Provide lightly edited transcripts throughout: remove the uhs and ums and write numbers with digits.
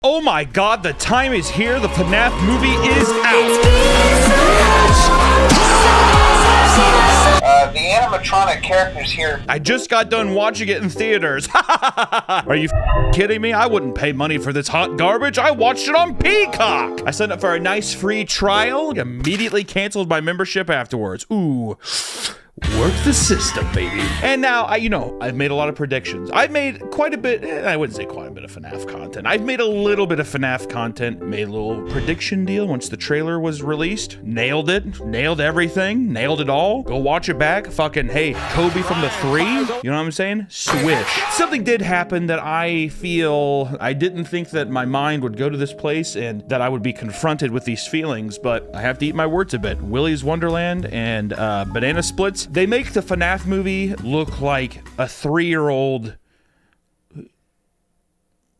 Oh my god, the time is here. The FNAF movie is out. The animatronic characters here. I just got done watching it in theaters. Are you kidding me? I wouldn't pay money for this hot garbage. I watched it on Peacock. I signed up for a nice free trial, immediately canceled my membership afterwards. Ooh. Work the system, baby. And now, I've made a lot of predictions. I've made quite a bit, I wouldn't say quite a bit of FNAF content. I've made a little bit of FNAF content, made a little prediction deal once the trailer was released. Nailed it, nailed everything, nailed it all. Go watch it back. Fucking, hey, Kobe from the 3, you know what I'm saying? Swish. Something did happen that I feel, I didn't think that my mind would go to this place and that I would be confronted with these feelings, but I have to eat my words a bit. Willy's Wonderland and Banana Splits. They make the FNAF movie look like a 3-year-old.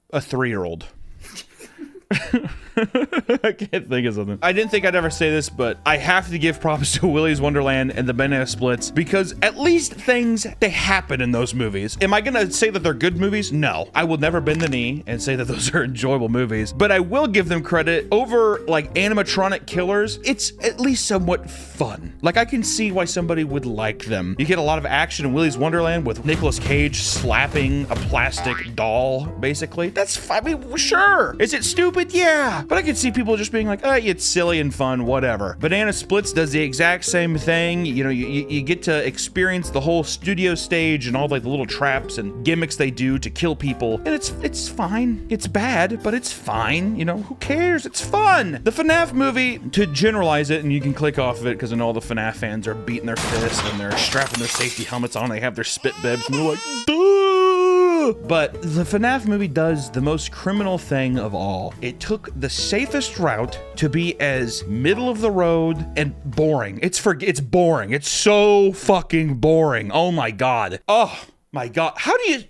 A 3-year-old. I can't think of something. I didn't think I'd ever say this, but I have to give props to Willy's Wonderland and the Banana Splits because at least things, they happen in those movies. Am I gonna say that they're good movies? No. I will never bend the knee and say that those are enjoyable movies, but I will give them credit over like animatronic killers. It's at least somewhat fun. Like I can see why somebody would like them. You get a lot of action in Willy's Wonderland with Nicolas Cage slapping a plastic doll, basically. That's, I mean, sure. Is it stupid? Yeah. But I could see people just being like, oh, it's silly and fun, whatever. Banana Splits does the exact same thing. You know, you get to experience the whole studio stage and all like the little traps and gimmicks they do to kill people. And it's fine. It's bad, but it's fine. You know, who cares? It's fun. The FNAF movie, to generalize it, and you can click off of it because I know all the FNAF fans are beating their fists and they're strapping their safety helmets on. They have their spit bibs and they're like, duh! But the FNAF movie does the most criminal thing of all. It took the safest route to be as middle of the road and boring. It's boring. It's so fucking boring. Oh my god. Oh my god. How do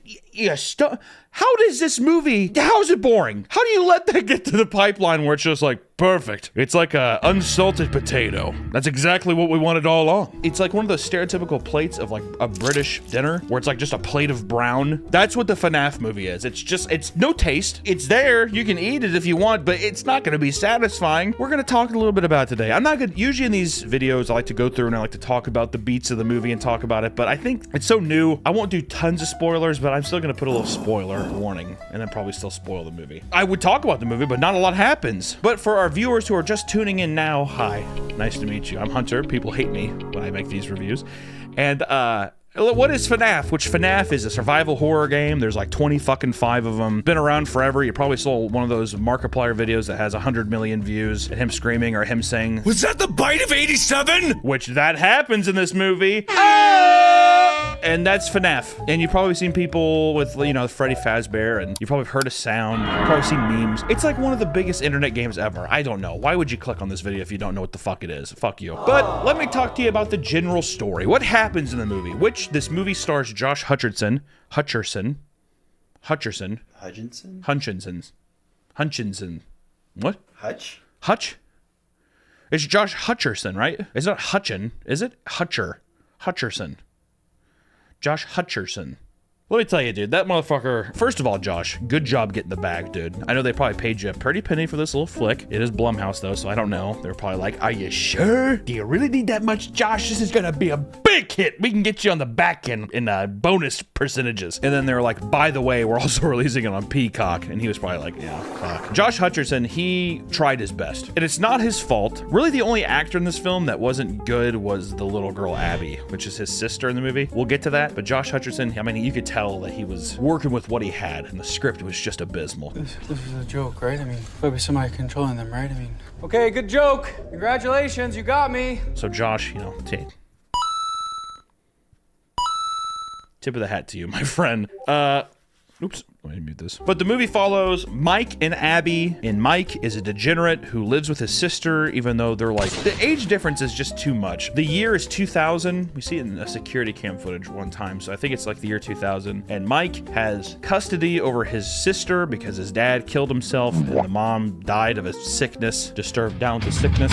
how does this movie, how is it boring? How do you let that get to the pipeline where it's just like, perfect. It's like a unsalted potato. That's exactly what we wanted all along. It's like one of those stereotypical plates of like a British dinner where it's like just a plate of brown. That's what the FNAF movie is. It's no taste. It's there. You can eat it if you want, but it's not gonna be satisfying. We're gonna talk a little bit about it today. I'm not gonna, usually in these videos, I like to go through and I like to talk about the beats of the movie and talk about it, but I think it's so new. I won't do tons of spoilers, but I'm still gonna put a little spoiler warning and then probably still spoil the movie. I would talk about the movie, but not a lot happens. But for our viewers who are just tuning in now, hi, nice to meet you. I'm Hunter. People hate me when I make these reviews. And what is FNAF? Which FNAF is a survival horror game. There's like 25 of them. Been around forever. You probably saw one of those Markiplier videos that has 100 million views and him screaming or him saying, "Was that the bite of 87?" Which that happens in this movie. And that's FNAF. And you've probably seen people with, you know, Freddy Fazbear, and you've probably heard a sound. You've probably seen memes. It's like one of the biggest internet games ever. I don't know. Why would you click on this video if you don't know what the fuck it is? Fuck you. But let me talk to you about the general story. What happens in the movie? Which this movie stars Josh Hutcherson. What? Hutch? It's Josh Hutcherson, right? It's not Hutchin, is it? Hutcherson. Josh Hutcherson. Let me tell you, dude, that motherfucker, first of all, Josh, good job getting the bag, dude. I know they probably paid you a pretty penny for this little flick. It is Blumhouse, though, so I don't know. They're probably like, are you sure? Do you really need that much, Josh? This is gonna be a big hit. We can get you on the back end in bonus percentages. And then they're like, by the way, we're also releasing it on Peacock. And he was probably like, yeah, fuck. Josh Hutcherson, he tried his best. And it's not his fault. Really, the only actor in this film that wasn't good was the little girl, Abby, which is his sister in the movie. We'll get to that. But Josh Hutcherson, I mean, you could tell that he was working with what he had, and the script was just abysmal. This is a joke, right? I mean, probably somebody controlling them, right? I mean, okay, good joke. Congratulations, you got me. So Josh, you know, tip of the hat to you, my friend. Oops, let me mute this. But the movie follows Mike and Abby, and Mike is a degenerate who lives with his sister, even though they're like, the age difference is just too much. The year is 2000. We see it in a security cam footage one time, so I think it's like the year 2000. And Mike has custody over his sister because his dad killed himself, and the mom died of a sickness, disturbed down to sickness.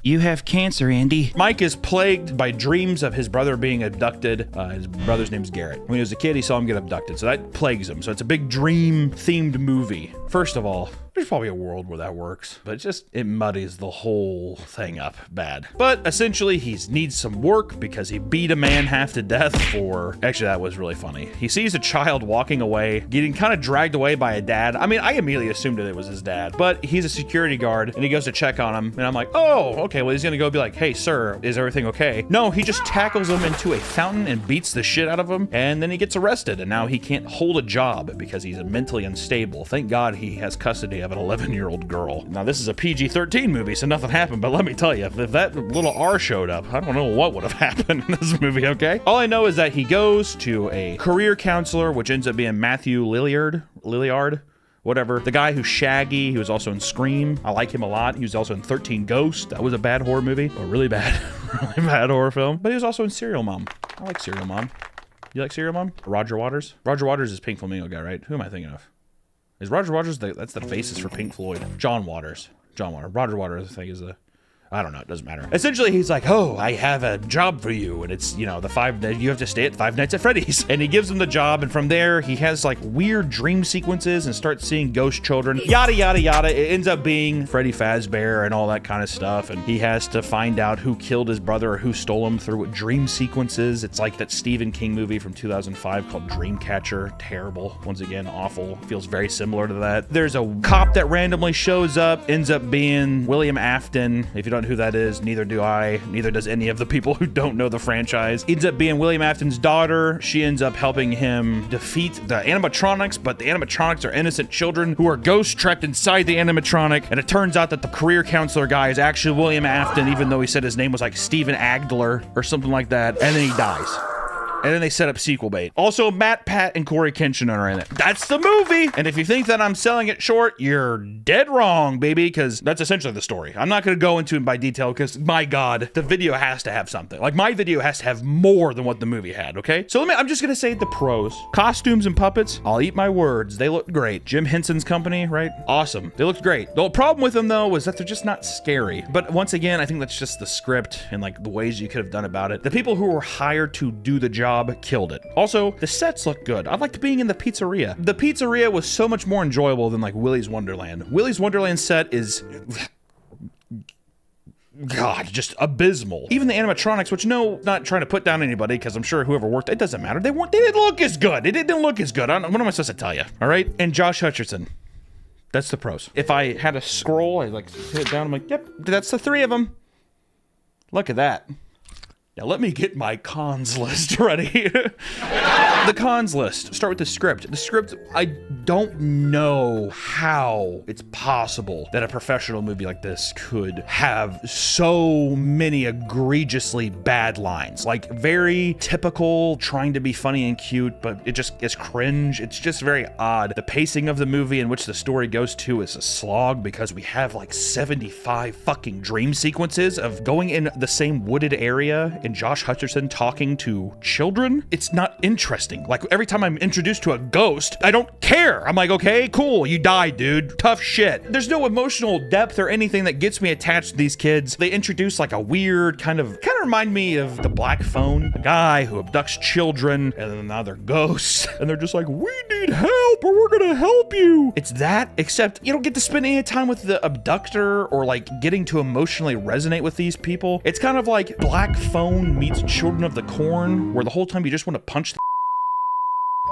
You have cancer, Andy. Mike is plagued by dreams of his brother being abducted. His brother's name's Garrett. When he was a kid, he saw him get abducted, so that plagues him. So it's a big dream-themed movie. First of all, there's probably a world where that works, but it muddies the whole thing up bad. But essentially, he needs some work because he beat a man half to death for... Actually, that was really funny. He sees a child walking away, getting kind of dragged away by a dad. I mean, I immediately assumed that it was his dad, but he's a security guard, and he goes to check on him, and I'm like, oh, okay, well, he's gonna go be like, hey, sir, is everything okay? No, he just tackles him into a fountain and beats the shit out of him, and then he gets arrested, and now he can't hold a job because he's mentally unstable. Thank God he has custody of an 11-year-old girl. Now, this is a PG-13 movie, so nothing happened, but let me tell you, if that little R showed up, I don't know what would have happened in this movie, okay? All I know is that he goes to a career counselor, which ends up being Matthew Lilliard, whatever. The guy who's Shaggy, he was also in Scream. I like him a lot. He was also in 13 Ghosts. That was a bad horror movie. A really bad horror film. But he was also in Serial Mom. I like Serial Mom. You like Serial Mom? Roger Waters? Roger Waters is Pink Flamingo guy, right? Who am I thinking of? Is Roger Waters that's the faces for Pink Floyd? John Waters. Roger Waters, I think, is the... I don't know, it doesn't matter. Essentially, he's like, oh, I have a job for you, and it's, you know, you have to stay at Five Nights at Freddy's. And he gives him the job, and from there, he has like weird dream sequences and starts seeing ghost children, yada, yada, yada. It ends up being Freddy Fazbear and all that kind of stuff, and he has to find out who killed his brother or who stole him through dream sequences. It's like that Stephen King movie from 2005 called Dreamcatcher. Terrible. Once again, awful. Feels very similar to that. There's a cop that randomly shows up, ends up being William Afton. If you don't know who that is, neither do I. Neither does any of the people who don't know the franchise. Ends up being William Afton's daughter. She ends up helping him defeat the animatronics, but the animatronics are innocent children who are ghosts trapped inside the animatronic. And it turns out that the career counselor guy is actually William Afton, even though he said his name was like Steven Agdler or something like that. And then he dies. And then they set up sequel bait. Also, Matt, Pat, and Corey Kenshin are in it. That's the movie! And if you think that I'm selling it short, you're dead wrong, baby, because that's essentially the story. I'm not going to go into it by detail because, my God, the video has to have something. Like, my video has to have more than what the movie had, okay? So I'm just going to say the pros. Costumes and puppets, I'll eat my words. They look great. Jim Henson's company, right? Awesome. They looked great. The problem with them, though, was that they're just not scary. But once again, I think that's just the script and, like, the ways you could have done about it. The people who were hired to do the job killed it. Also, the sets look good. I liked being in the pizzeria. The pizzeria was so much more enjoyable than like Willy's Wonderland. Willy's Wonderland set is... God, just abysmal. Even the animatronics, which no, not trying to put down anybody, because I'm sure whoever worked, it doesn't matter. They didn't look as good. It didn't look as good. What am I supposed to tell you? All right? And Josh Hutcherson. That's the pros. If I had a scroll, I like hit it down. I'm like, yep, that's the three of them. Look at that. Now let me get my cons list ready. The cons list. Start with the script. The script, I don't know how it's possible that a professional movie like this could have so many egregiously bad lines. Like very typical, trying to be funny and cute, but it just is cringe. It's just very odd. The pacing of the movie in which the story goes to is a slog because we have like 75 fucking dream sequences of going in the same wooded area and Josh Hutcherson talking to children. It's not interesting. Like every time I'm introduced to a ghost, I don't care. I'm like, okay, cool, you died, dude. Tough shit. There's no emotional depth or anything that gets me attached to these kids. They introduce like a weird kind of remind me of The Black Phone, a guy who abducts children and then now they're ghosts and they're just like, we need help or we're gonna help you. It's that, except you don't get to spend any time with the abductor or like getting to emotionally resonate with these people. It's kind of like Black Phone meets Children of the Corn, where the whole time you just want to punch the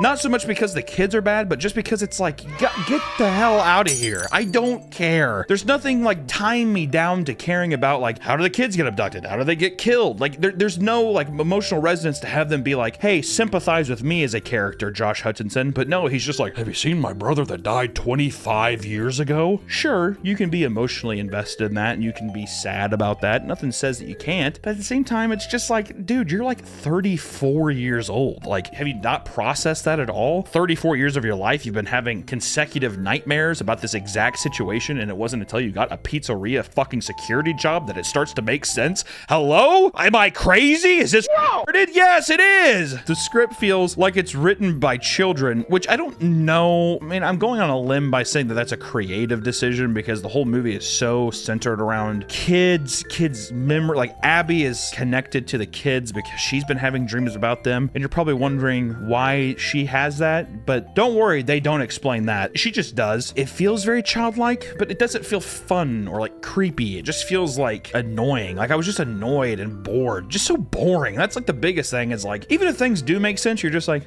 not so much because the kids are bad, but just because it's like, get the hell out of here. I don't care. There's nothing like tying me down to caring about like, how do the kids get abducted? How do they get killed? Like there's no like emotional resonance to have them be like, hey, sympathize with me as a character, Josh Hutcherson. But no, he's just like, have you seen my brother that died 25 years ago? Sure, you can be emotionally invested in that and you can be sad about that. Nothing says that you can't. But at the same time, it's just like, dude, you're like 34 years old. Like, have you not processed that at all? 34 years of your life, you've been having consecutive nightmares about this exact situation, and it wasn't until you got a pizzeria fucking security job that it starts to make sense? Hello? Am I crazy? Is this retarded? Yes, it is! The script feels like it's written by children, which I don't know. I mean, I'm going on a limb by saying that that's a creative decision because the whole movie is so centered around kids memory. Like, Abby is connected to the kids because she's been having dreams about them, and you're probably wondering why she has that, but don't worry, they don't explain that. She just does. It feels very childlike, but it doesn't feel fun or like creepy. It just feels like annoying. Like, I was just annoyed and bored. Just so boring. That's like the biggest thing, is like, even if things do make sense, you're just like,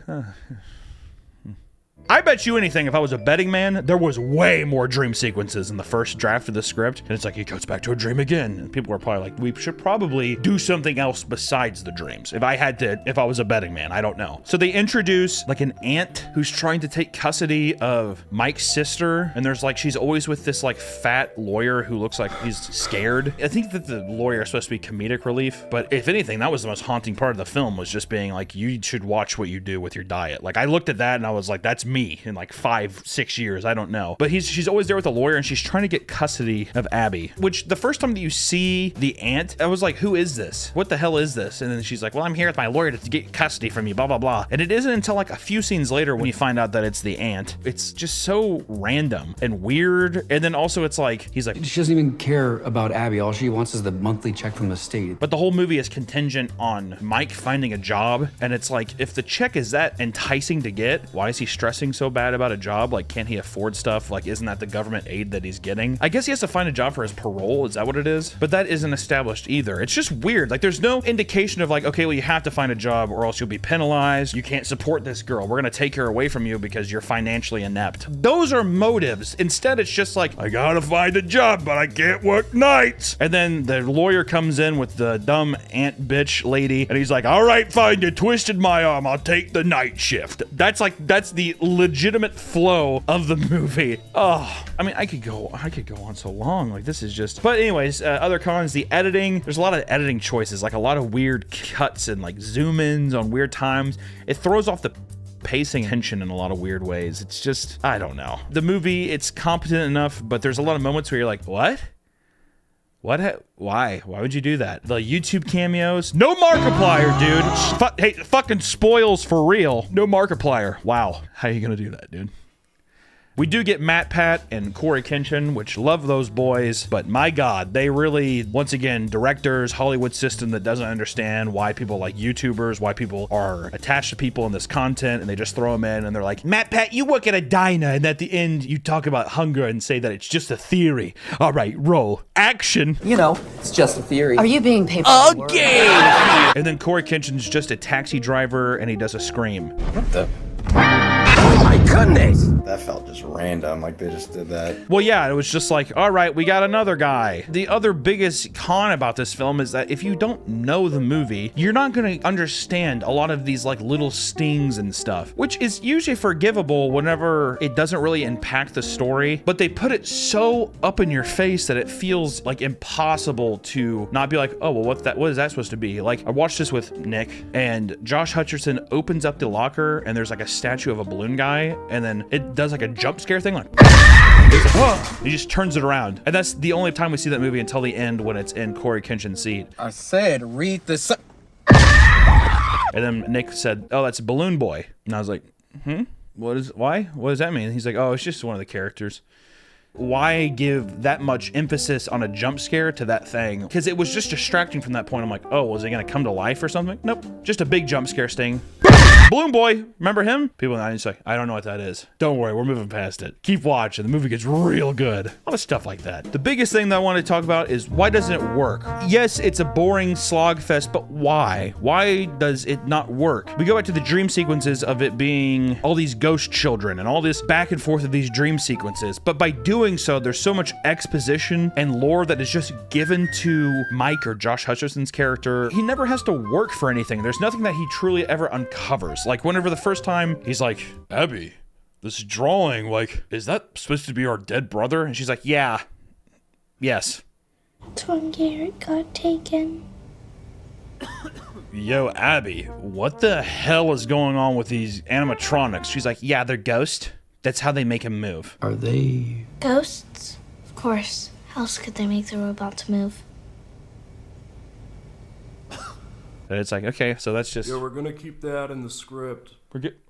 I bet you anything, if I was a betting man, there was way more dream sequences in the first draft of the script. And it's like, he goes back to a dream again. And people are probably like, we should probably do something else besides the dreams. If I was a betting man, I don't know. So they introduce like an aunt who's trying to take custody of Mike's sister. And there's like, she's always with this like fat lawyer who looks like he's scared. I think that the lawyer is supposed to be comedic relief, but if anything, that was the most haunting part of the film, was just being like, you should watch what you do with your diet. Like, I looked at that and I was like, that's me in like 5-6 years, I don't know. But she's always there with a lawyer, and she's trying to get custody of Abby, which the first time that you see the aunt, I was like, who is this? What the hell is this? And then she's like, well, I'm here with my lawyer to get custody from you, blah, blah, blah. And it isn't until like a few scenes later when you find out that it's the aunt. It's just so random and weird. And then also it's like, he's like, She doesn't even care about Abby. All she wants is the monthly check from the state. but the whole movie is contingent on Mike finding a job. And it's like, if the check is that enticing to get, why is he stressing so bad about a job? Like, can't he afford stuff? Like, isn't that the government aid that he's getting? I guess he has to find a job for his parole. Is that what it is? But that isn't established either. It's just weird. Like, there's no indication of like, okay, well, you have to find a job or else you'll be penalized. You can't support this girl. We're gonna take her away from you because you're financially inept. Those are motives. Instead, it's just like, I gotta find a job, but I can't work nights. And then the lawyer comes in with the dumb aunt bitch lady, and he's like, all right, fine, you twisted my arm. I'll take the night shift. That's the legitimate flow of the movie. Oh, I mean, I could go on so long. Like, this is just, but anyways, other cons, the editing. There's a lot of editing choices, like a lot of weird cuts and like zoom ins on weird times. It throws off the pacing tension in a lot of weird ways. It's just, I don't know. The movie, it's competent enough, but there's a lot of moments where you're like, what? Why would you do that? The YouTube cameos, no Markiplier, dude. Hey, fucking spoils for real. No Markiplier. Wow, how are you gonna do that, dude? We do get MatPat and Corey Kenshin, which love those boys, but my God, they really, once again, directors, Hollywood system that doesn't understand why people like YouTubers, why people are attached to people in this content, and they just throw them in, and they're like, MatPat, you work at a diner, and at the end, you talk about hunger and say that it's just a theory. All right, roll. Action. You know, it's just a theory. Are you being paid for the work? And then Corey Kenshin's just a taxi driver, and he does a scream. What the? Oh my goodness! That felt just random, like they just did that. Well, yeah, it was just like, all right, we got another guy. The other biggest con about this film is that if you don't know the movie, you're not going to understand a lot of these like little stings and stuff, which is usually forgivable whenever it doesn't really impact the story, but they put it so up in your face that it feels like impossible to not be like, oh, well, what is that supposed to be? Like, I watched this with Nick, and Josh Hutcherson opens up the locker, and there's like a statue of a balloon guy, and then it does like a jump scare thing, like, he's like, whoa! He just turns it around, and that's the only time we see that movie until the end when it's in Corey Kenshin's seat. I said, read the. And then Nick said, oh, that's Balloon Boy, and I was like, why? What does that mean? He's like, oh, it's just one of the characters. Why give that much emphasis on a jump scare to that thing? Because it was just distracting from that point. I'm like, oh, was it gonna come to life or something? Nope, just a big jump scare sting. Balloon Boy, remember him? People in the audience are like, I don't know what that is. Don't worry, we're moving past it. Keep watching, the movie gets real good. A lot of stuff like that. The biggest thing that I want to talk about is, why doesn't it work? Yes, it's a boring slog fest, but why? Why does it not work? We go back to the dream sequences of it being all these ghost children and all this back and forth of these dream sequences, but by doing so, there's so much exposition and lore that is just given to Mike, or Josh Hutcherson's character. He never has to work for anything. There's nothing that he truly ever uncovers. Like, whenever the first time he's like, Abby, this drawing, like, is that supposed to be our dead brother? And she's like, yeah. Yes. That's when Garrett got taken. yo, Abby, what the hell is going on with these animatronics? She's like, yeah, they're ghost. That's how they make him move. Are they Ghosts? Of course. How else could they make the robot to move? And it's like, okay, so that's just... Yeah, we're gonna keep that in the script.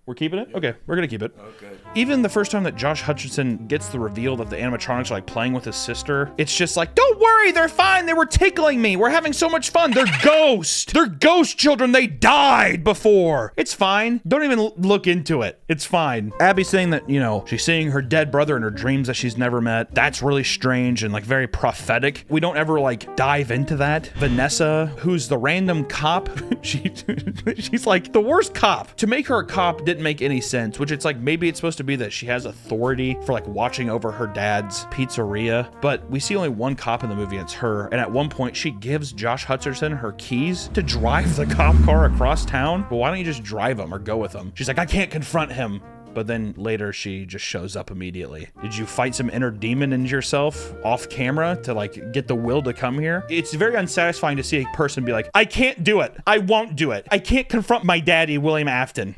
We're keeping it? Okay, we're gonna keep it. Okay. Even the first time that Josh Hutcherson gets the reveal that the animatronics are like playing with his sister, it's just like, don't worry, they're fine. They were tickling me. We're having so much fun. They're ghosts. They're ghost children. They died before. It's fine. Don't even look into it. It's fine. Abby's saying that, you know, she's seeing her dead brother in her dreams that she's never met. That's really strange and like very prophetic. We don't ever like dive into that. Vanessa, who's the random cop, she's like the worst cop. To make her a cop didn't make any sense, which it's like maybe it's supposed to be that she has authority for like watching over her dad's pizzeria, but we see only one cop in the movie and it's her. And at one point she gives Josh Hutcherson her keys to drive the cop car across town. Well, why don't you just drive him or go with him? She's like, I can't confront him. But then later she just shows up immediately. Did you fight some inner demon in yourself off camera to like get the will to come here? It's very unsatisfying to see a person be like, I can't do it. I won't do it. I can't confront my daddy, William Afton.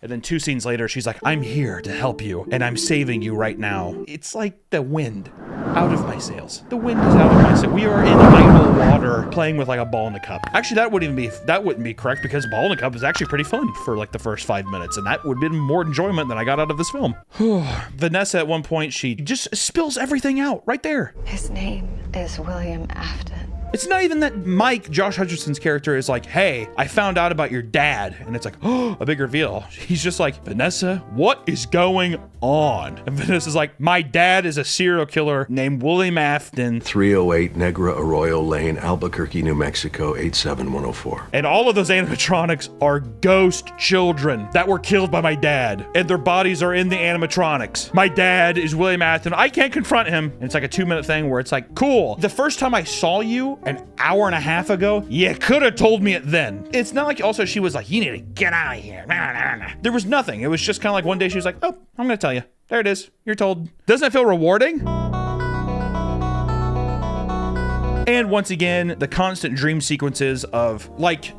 And then 2 scenes later, she's like, I'm here to help you, and I'm saving you right now. It's like the wind out of my sails. The wind is out of my sails. We are in idle water playing with like a ball in a cup. Actually, that wouldn't be correct because ball in a cup is actually pretty fun for like the first 5 minutes, and that would have been more enjoyment than I got out of this film. Vanessa, at one point, she just spills everything out right there. His name is William Afton. It's not even that Mike, Josh Hutcherson's character, is like, hey, I found out about your dad. And it's like, oh, a big reveal. He's just like, Vanessa, what is going on? And Vanessa's like, my dad is a serial killer named William Afton. 308 Negra Arroyo Lane, Albuquerque, New Mexico, 87104. And all of those animatronics are ghost children that were killed by my dad. And their bodies are in the animatronics. My dad is William Afton. I can't confront him. And it's like a 2-minute thing where it's like, cool. The first time I saw you an hour and a half ago, you could have told me it then. It's not like also she was like, you need to get out of here. There was nothing. It was just kind of like one day she was like, oh, I'm going to tell you. There it is. You're told. Doesn't it feel rewarding? And once again, the constant dream sequences of like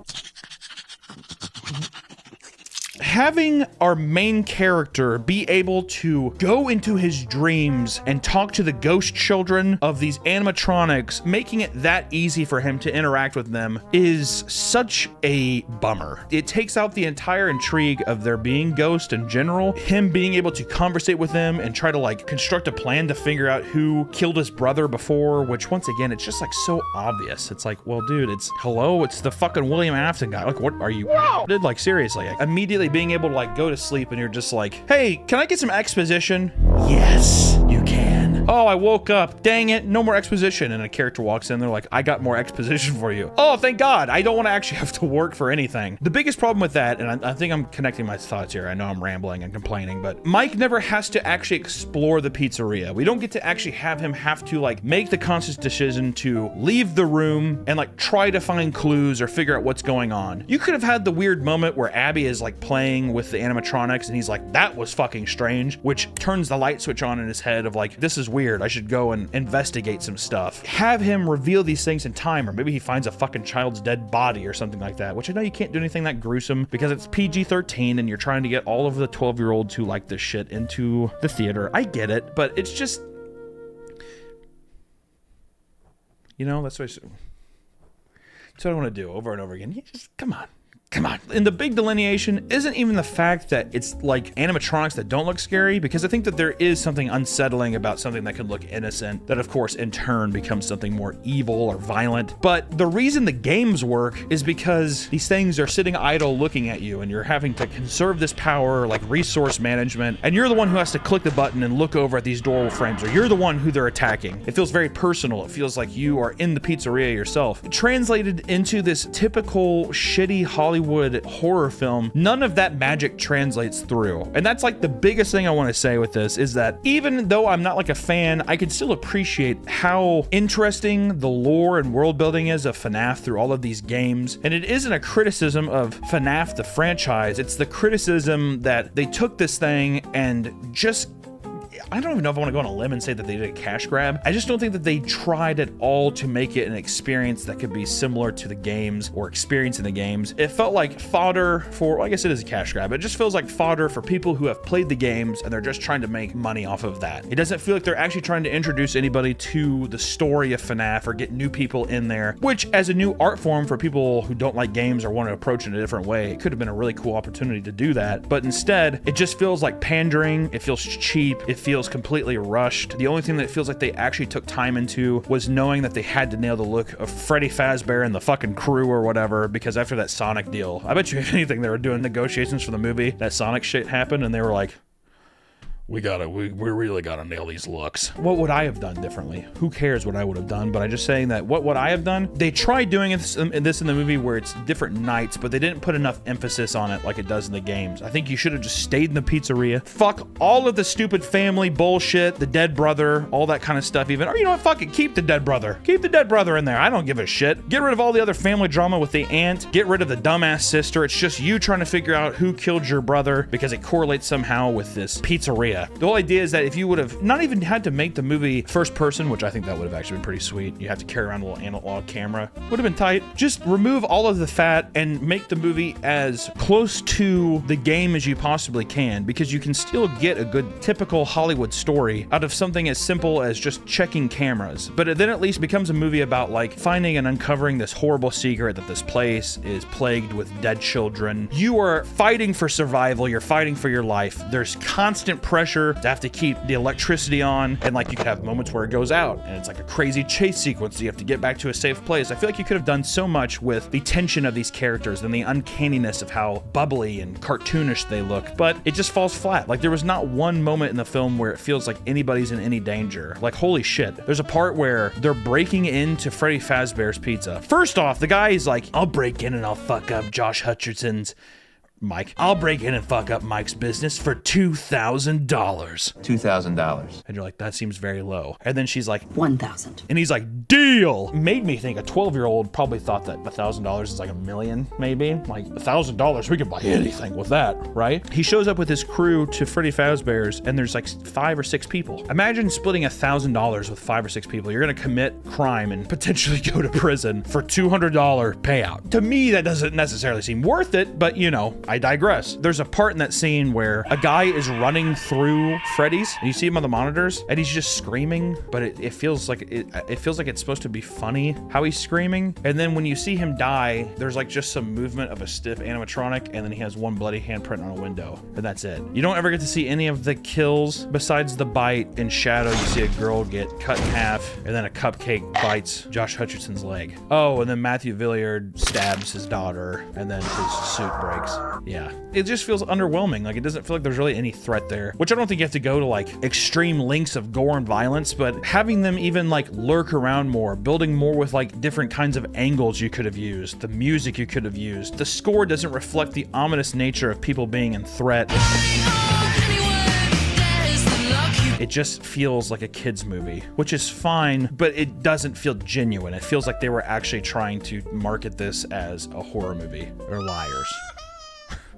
having our main character be able to go into his dreams and talk to the ghost children of these animatronics, making it that easy for him to interact with them, is such a bummer. It takes out the entire intrigue of there being ghosts in general, him being able to conversate with them and try to like construct a plan to figure out who killed his brother before, which once again, it's just like so obvious. It's like, well, dude, it's the fucking William Afton guy. Like, what are you? Dude, like seriously, like, immediately being able to like go to sleep and you're just like, hey, can I get some exposition? Yes, you can. Oh, I woke up. Dang it, no more exposition. And a character walks in, they're like, I got more exposition for you. Oh, thank God. I don't want to actually have to work for anything. The biggest problem with that, and I think I'm connecting my thoughts here. I know I'm rambling and complaining, but Mike never has to actually explore the pizzeria. We don't get to actually have him have to like make the conscious decision to leave the room and like try to find clues or figure out what's going on. You could have had the weird moment where Abby is like playing with the animatronics and he's like, that was fucking strange, which turns the light switch on in his head of like, this is weird. I should go and investigate some stuff. Have him reveal these things in time, or maybe he finds a fucking child's dead body or something like that, which I know you can't do anything that gruesome because it's PG-13 and you're trying to get all of the 12-year-olds who like this shit into the theater. I get it, but it's just, you know, that's what I want to do over and over again. You just, come on. Come on. And the big delineation isn't even the fact that it's like animatronics that don't look scary, because I think that there is something unsettling about something that can look innocent that of course in turn becomes something more evil or violent. But the reason the games work is because these things are sitting idle looking at you and you're having to conserve this power, like resource management, and you're the one who has to click the button and look over at these door frames, or you're the one who they're attacking. It feels very personal. It feels like you are in the pizzeria yourself. Translated into this typical shitty Hollywood horror film, none of that magic translates through. And that's like the biggest thing I want to say with this, is that even though I'm not like a fan, I can still appreciate how interesting the lore and world building is of FNAF through all of these games. And it isn't a criticism of FNAF the franchise, it's the criticism that they took this thing and just I don't even know if I want to go on a limb and say that they did a cash grab. I just don't think that they tried at all to make it an experience that could be similar to the games or experiencing the games. It felt like fodder for, well, I guess it is a cash grab. It just feels like fodder for people who have played the games and they're just trying to make money off of that. It doesn't feel like they're actually trying to introduce anybody to the story of FNAF or get new people in there, which as a new art form for people who don't like games or want to approach it in a different way, it could have been a really cool opportunity to do that. But instead, it just feels like pandering. It feels cheap. It feels completely rushed. The only thing that it feels like they actually took time into was knowing that they had to nail the look of Freddy Fazbear and the fucking crew or whatever, because after that Sonic deal, I bet you if anything, they were doing negotiations for the movie, that Sonic shit happened, and they were like, we really gotta nail these looks. What would I have done differently? Who cares what I would have done? But I'm just saying that what would I have done? They tried doing this in the movie where it's different nights, but they didn't put enough emphasis on it like it does in the games. I think you should have just stayed in the pizzeria. Fuck all of the stupid family bullshit, the dead brother, all that kind of stuff even. Or you know what, fuck it, keep the dead brother. Keep the dead brother in there. I don't give a shit. Get rid of all the other family drama with the aunt. Get rid of the dumbass sister. It's just you trying to figure out who killed your brother because it correlates somehow with this pizzeria. The whole idea is that if you would have not even had to make the movie first person, which I think that would have actually been pretty sweet, you have to carry around a little analog camera, would have been tight. Just remove all of the fat and make the movie as close to the game as you possibly can, because you can still get a good typical Hollywood story out of something as simple as just checking cameras. But it then at least becomes a movie about like finding and uncovering this horrible secret that this place is plagued with dead children. You are fighting for survival. You're fighting for your life. There's constant pressure to have to keep the electricity on, and like you could have moments where it goes out and it's like a crazy chase sequence. So you have to get back to a safe place. I feel like you could have done so much with the tension of these characters and the uncanniness of how bubbly and cartoonish they look, but it just falls flat. Like there was not one moment in the film where it feels like anybody's in any danger. Like holy shit. There's a part where they're breaking into Freddy Fazbear's Pizza. First off, the guy is like, I'll break in and I'll fuck up Josh Hutcherson's Mike. I'll break in and fuck up Mike's business for $2,000. $2,000. And you're like, that seems very low. And then she's like, 1,000. and he's like, deal. Made me think a 12-year-old probably thought that $1,000 is like $1 million, maybe. Like $1,000, we could buy anything with that, right? He shows up with his crew to Freddy Fazbear's, and there's like 5 or 6 people. Imagine splitting $1,000 with 5 or 6 people. You're gonna commit crime and potentially go to prison for $200 payout. To me, that doesn't necessarily seem worth it, but you know, I digress. There's a part in that scene where a guy is running through Freddy's, and you see him on the monitors, and he's just screaming, but it feels like it feels like it's supposed to be funny how he's screaming. And then when you see him die, there's like just some movement of a stiff animatronic, and then he has one bloody handprint on a window, and that's it. You don't ever get to see any of the kills besides the bite. In Shadow, you see a girl get cut in half, and then a cupcake bites Josh Hutcherson's leg. Oh, and then Matthew Villiard stabs his daughter, and then his suit breaks. Yeah, it just feels underwhelming. Like it doesn't feel like there's really any threat there, which I don't think you have to go to like extreme lengths of gore and violence, but having them even like lurk around more, building more with like different kinds of angles you could have used, the music you could have used. The score doesn't reflect the ominous nature of people being in threat. It just feels like a kid's movie, which is fine, but it doesn't feel genuine. It feels like they were actually trying to market this as a horror movie. They're liars.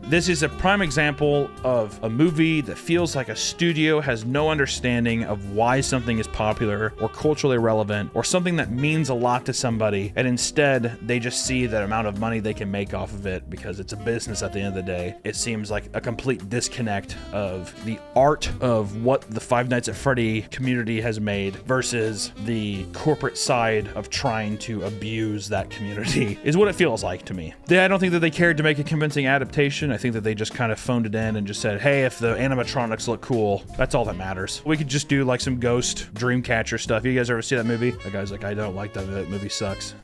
This is a prime example of a movie that feels like a studio has no understanding of why something is popular or culturally relevant or something that means a lot to somebody, and instead they just see that amount of money they can make off of it because it's a business at the end of the day. It seems like a complete disconnect of the art of what the Five Nights at Freddy community has made versus the corporate side of trying to abuse that community is what it feels like to me. I don't think that they cared to make a convincing adaptation. I think that they just kind of phoned it in and just said, hey, if the animatronics look cool, that's all that matters. We could just do like some Ghost Dreamcatcher stuff. You guys ever see that movie? That guy's like, I don't like that movie, sucks.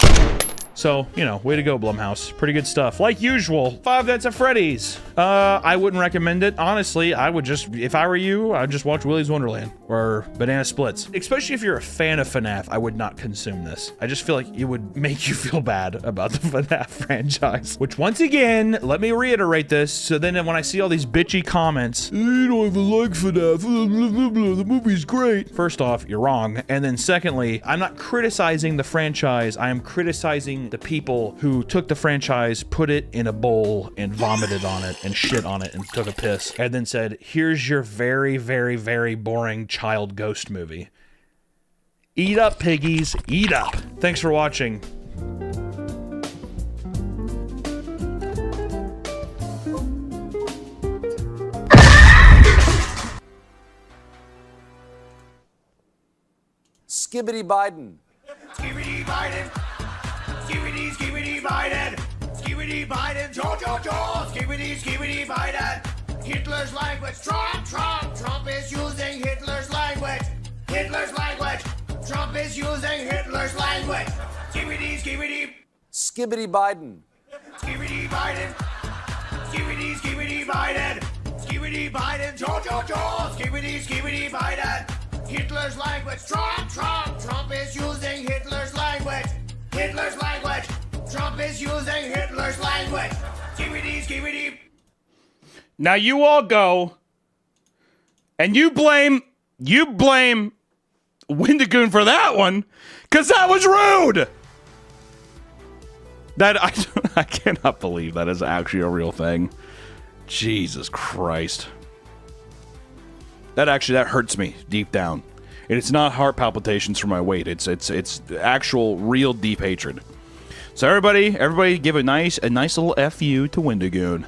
So, you know, way to go, Blumhouse. Pretty good stuff. Like usual, Five Nights at Freddy's. I wouldn't recommend it. Honestly, I would just, if I were you, I'd just watch Willy's Wonderland. or banana splits. Especially if you're a fan of FNAF, I would not consume this. I just feel like it would make you feel bad about the FNAF franchise. Which, once again, let me reiterate this, so then when I see all these bitchy comments, you don't even like FNAF, the movie's great. First off, you're wrong. And then secondly, I'm not criticizing the franchise, I am criticizing the people who took the franchise, put it in a bowl, and vomited on it, and shit on it, and took a piss, and then said, here's your very, very, very boring child ghost movie. Eat up, piggies, eat up. Thanks for watching. Skibbity Biden. Skibbity Biden. Skibbity, skibbity Biden. Skibbity Biden. Joe. Skibbity Biden. Hitler's language. Trump is using Hitler's language. Hitler's language. Trump is using Hitler's language. Skibbity. Skibbity Biden. Skibbity Biden. Skibbity Biden. Skibbity Biden. Joe. Skibbity Biden. Hitler's language. Trump is using Hitler's language. Hitler's language. Trump is using Hitler's language. Skibbity. Now you all go and you blame Wendigoon for that one, because that was rude. That I cannot believe that is actually a real thing. Jesus Christ. That hurts me deep down. And it's not heart palpitations for my weight. It's actual real deep hatred. So everybody give a nice little FU to Wendigoon.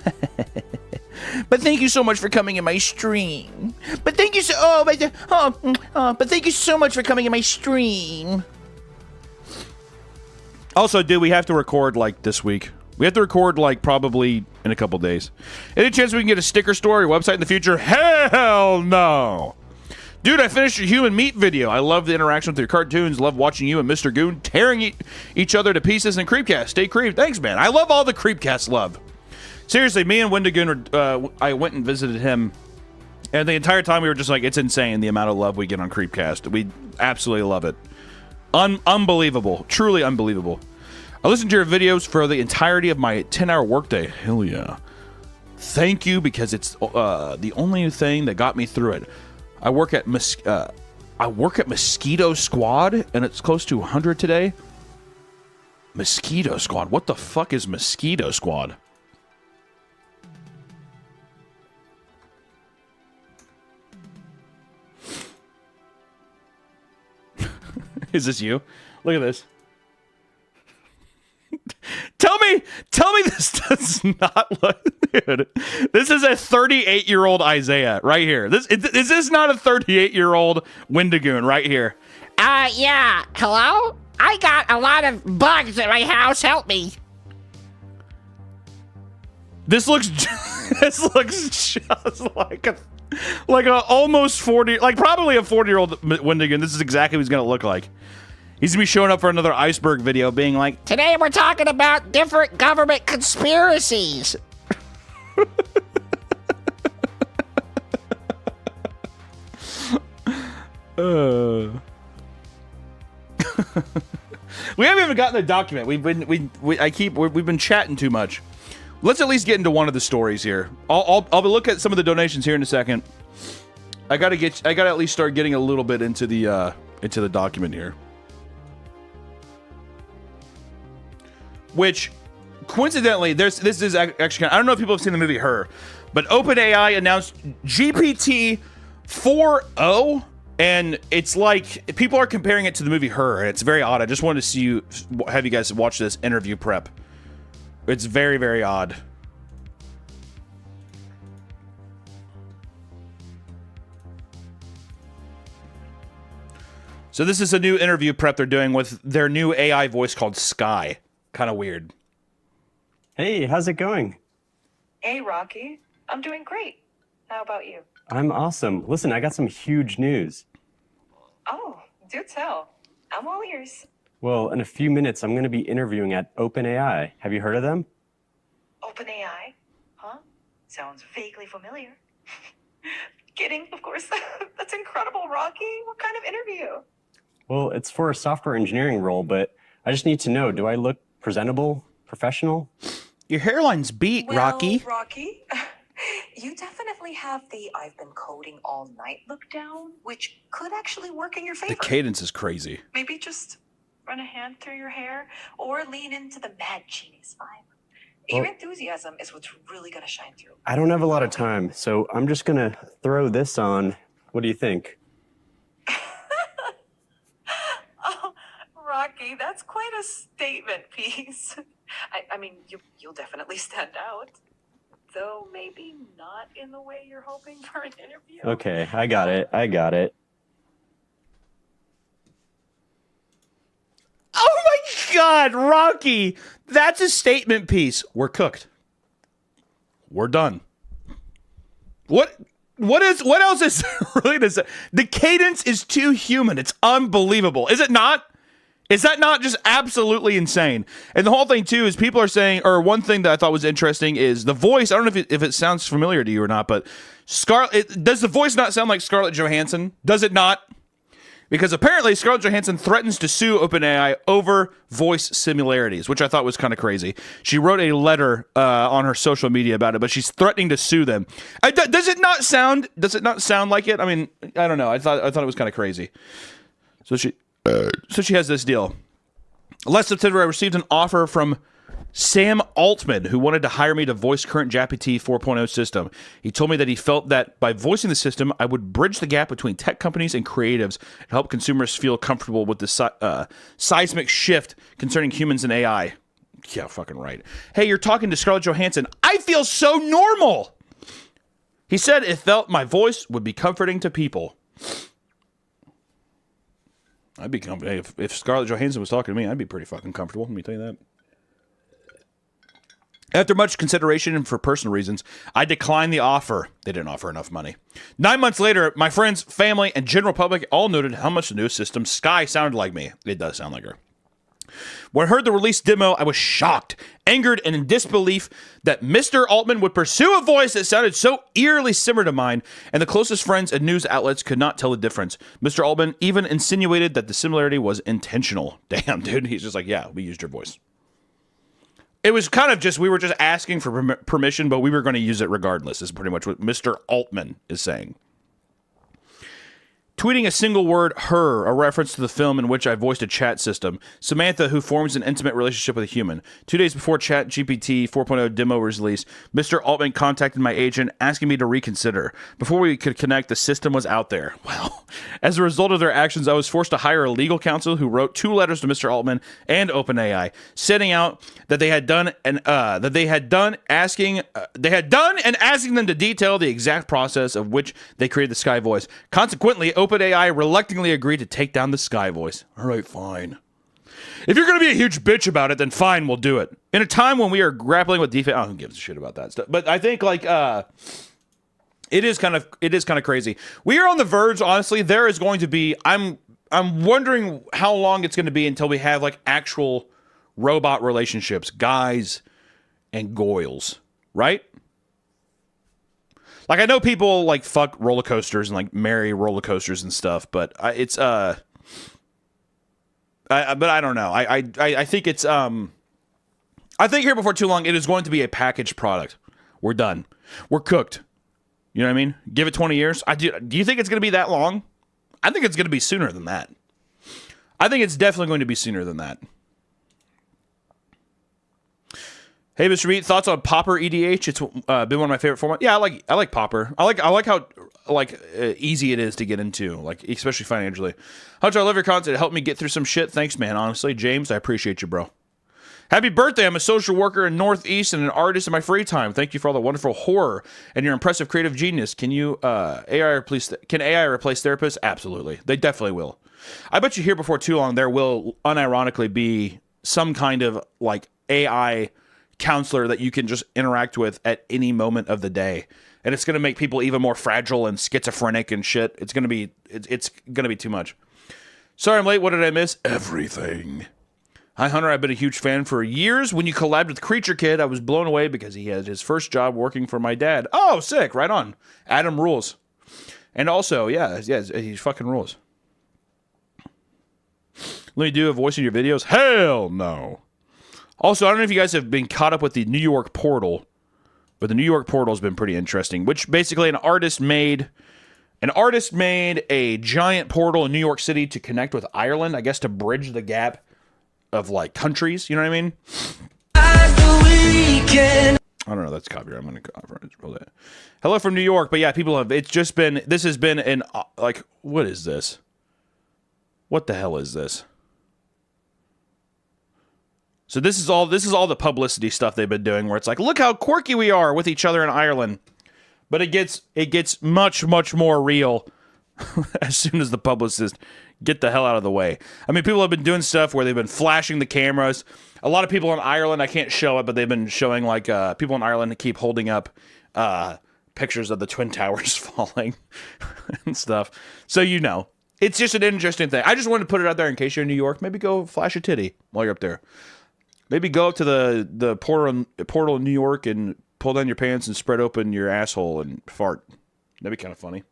But thank you so much for coming in my stream. But thank you so much for coming in my stream. Also, dude, we have to record like this week. We have to record like probably in a couple days. Any chance we can get a sticker store or website in the future? Hell no. Dude, I finished your Human Meat video. I love the interaction with your cartoons. Love watching you and Mr. Goon tearing each other to pieces in Creepcast. Stay creep. Thanks, man. I love all the Creepcast love. Seriously, me and Wendigoon, I went and visited him, and the entire time we were just like, it's insane the amount of love we get on Creepcast. We absolutely love it. Unbelievable. Truly unbelievable. I listened to your videos for the entirety of my 10-hour workday. Hell yeah. Thank you, because it's the only thing that got me through it. I work at Mosquito Squad, and it's close to 100 today. Mosquito Squad? What the fuck is Mosquito Squad? Is this you? Look at this. Tell me this does not look, dude. This is a 38-year-old Isaiah right here. Is this not a 38-year-old Wendigoon right here? Yeah. Hello? I got a lot of bugs at my house. Help me. This looks just like a almost 40, like probably a 40-year-old Wendigoon. This is exactly what he's gonna look like. He's gonna be showing up for another iceberg video being like, today we're talking about different government conspiracies. We haven't even gotten the document. We've been chatting too much. Let's at least get into one of the stories here. I'll look at some of the donations here in a second. I gotta at least start getting a little bit into the document here. Which, coincidentally, this is actually, I don't know if people have seen the movie Her, but OpenAI announced GPT 4.0, and it's like, people are comparing it to the movie Her, and it's very odd. I just wanted to have you guys watch this interview prep. It's very, very odd. So this is a new interview prep they're doing with their new AI voice called Sky. Kind of weird. Hey, how's it going? Hey, Rocky. I'm doing great. How about you? I'm awesome. Listen, I got some huge news. Oh, do tell. I'm all ears. Well, in a few minutes, I'm going to be interviewing at OpenAI. Have you heard of them? OpenAI? Huh? Sounds vaguely familiar. Kidding, of course. That's incredible, Rocky. What kind of interview? Well, it's for a software engineering role, but I just need to know, do I look presentable, professional? Your hairline's beat, Well, Rocky. Rocky, you definitely have the I've been coding all night look down, which could actually work in your favor. The cadence is crazy. Maybe just run a hand through your hair or lean into the mad genius vibe. Your enthusiasm is what's really going to shine through. I don't have a lot of time, so I'm just gonna throw this on. What do you think? Oh, Rocky, that's quite a statement piece. I mean, you'll definitely stand out. Though maybe not in the way you're hoping for an interview. Okay, I got it. Oh my God, Rocky! That's a statement piece. We're cooked. We're done. What else is really to say? The cadence is too human. It's unbelievable. Is it not? Is that not just absolutely insane? And the whole thing too is people are saying, or one thing that I thought was interesting is the voice. I don't know if it sounds familiar to you or not, but does the voice not sound like Scarlett Johansson? Does it not? Because apparently Scarlett Johansson threatens to sue OpenAI over voice similarities, which I thought was kind of crazy. She wrote a letter on her social media about it, but she's threatening to sue them. Does it not sound like it? I mean, I don't know. I thought it was kind of crazy. So she has this deal. Last September, I received an offer from Sam Altman, who wanted to hire me to voice current GPT 4.0 system. He told me that he felt that by voicing the system, I would bridge the gap between tech companies and creatives and help consumers feel comfortable with the seismic shift concerning humans and AI. Yeah, fucking right. Hey, you're talking to Scarlett Johansson. I feel so normal. He said it felt my voice would be comforting to people. I'd be comfortable. If Scarlett Johansson was talking to me, I'd be pretty fucking comfortable. Let me tell you that. After much consideration and for personal reasons, I declined the offer. They didn't offer enough money. 9 months later, my friends, family, and general public all noted how much the new system Sky sounded like me. It does sound like her. When I heard the release demo, I was shocked, angered, and in disbelief that Mr. Altman would pursue a voice that sounded so eerily similar to mine, and the closest friends and news outlets could not tell the difference. Mr. Altman even insinuated that the similarity was intentional. Damn, dude. He's just like, yeah, we used your voice. It was kind of just, we were just asking for permission, but we were going to use it regardless, is pretty much what Mr. Altman is saying. Tweeting a single word, her, a reference to the film in which I voiced a chat system, Samantha, who forms an intimate relationship with a human. 2 days before ChatGPT 4.0 demo was released, Mr. Altman contacted my agent asking me to reconsider. Before we could connect, the system was out there. Well, as a result of their actions, I was forced to hire a legal counsel who wrote 2 letters to Mr. Altman and OpenAI, setting out that they had done and asking them to detail the exact process of which they created the Sky voice. Consequently, OpenAI reluctantly agreed to take down the Sky voice. All right, fine. If you're going to be a huge bitch about it, then fine, we'll do it. In a time when we are grappling with defense, who gives a shit about that stuff? But I think it is kind of crazy. We are on the verge. Honestly, there is going to be. I'm wondering how long it's going to be until we have like actual robot relationships, guys and goyles, right? Like, I know people like fuck roller coasters and like marry roller coasters and stuff, but but I don't know. I think it's I think here before too long it is going to be a packaged product. We're done. We're cooked. You know what I mean? Give it 20 years. Do you think it's going to be that long? I think it's going to be sooner than that. I think it's definitely going to be sooner than that. Hey, Mr. Meat, thoughts on Popper EDH? It's been one of my favorite formats. Yeah, I like Popper. I like how easy it is to get into, like especially financially. Hunter, I love your content. It helped me get through some shit. Thanks, man. Honestly, James, I appreciate you, bro. Happy birthday. I'm a social worker in Northeast and an artist in my free time. Thank you for all the wonderful horror and your impressive creative genius. Can AI replace therapists? Absolutely. They definitely will. I bet you here before too long there will unironically be some kind of like AI counselor that you can just interact with at any moment of the day, and it's going to make people even more fragile and schizophrenic and shit. It's going to be too much. Sorry I'm late. What did I miss? Everything. Hi Hunter, I've been a huge fan for years. When you collabed with Creature Kid, I was blown away because he had his first job working for my dad. Oh, sick. Right on. Adam rules. And also, yeah, he fucking rules. Let me do a voice in your videos? Hell no. Also, I don't know if you guys have been caught up with the New York Portal, but the New York Portal has been pretty interesting, which basically an artist made a giant portal in New York City to connect with Ireland, I guess to bridge the gap of like countries, you know what I mean? I don't know, that's copyright. I'm going to roll that. Hello from New York, but yeah, people have, this has been an, like, what is this? What the hell is this? So this is all the publicity stuff they've been doing where it's like, look how quirky we are with each other in Ireland. But it gets much, much more real as soon as the publicists get the hell out of the way. I mean, people have been doing stuff where they've been flashing the cameras. A lot of people in Ireland, I can't show it, but they've been showing like people in Ireland keep holding up pictures of the Twin Towers falling and stuff. So you know, it's just an interesting thing. I just wanted to put it out there in case you're in New York. Maybe go flash a titty while you're up there. Maybe go up to the portal in New York and pull down your pants and spread open your asshole and fart. That'd be kind of funny.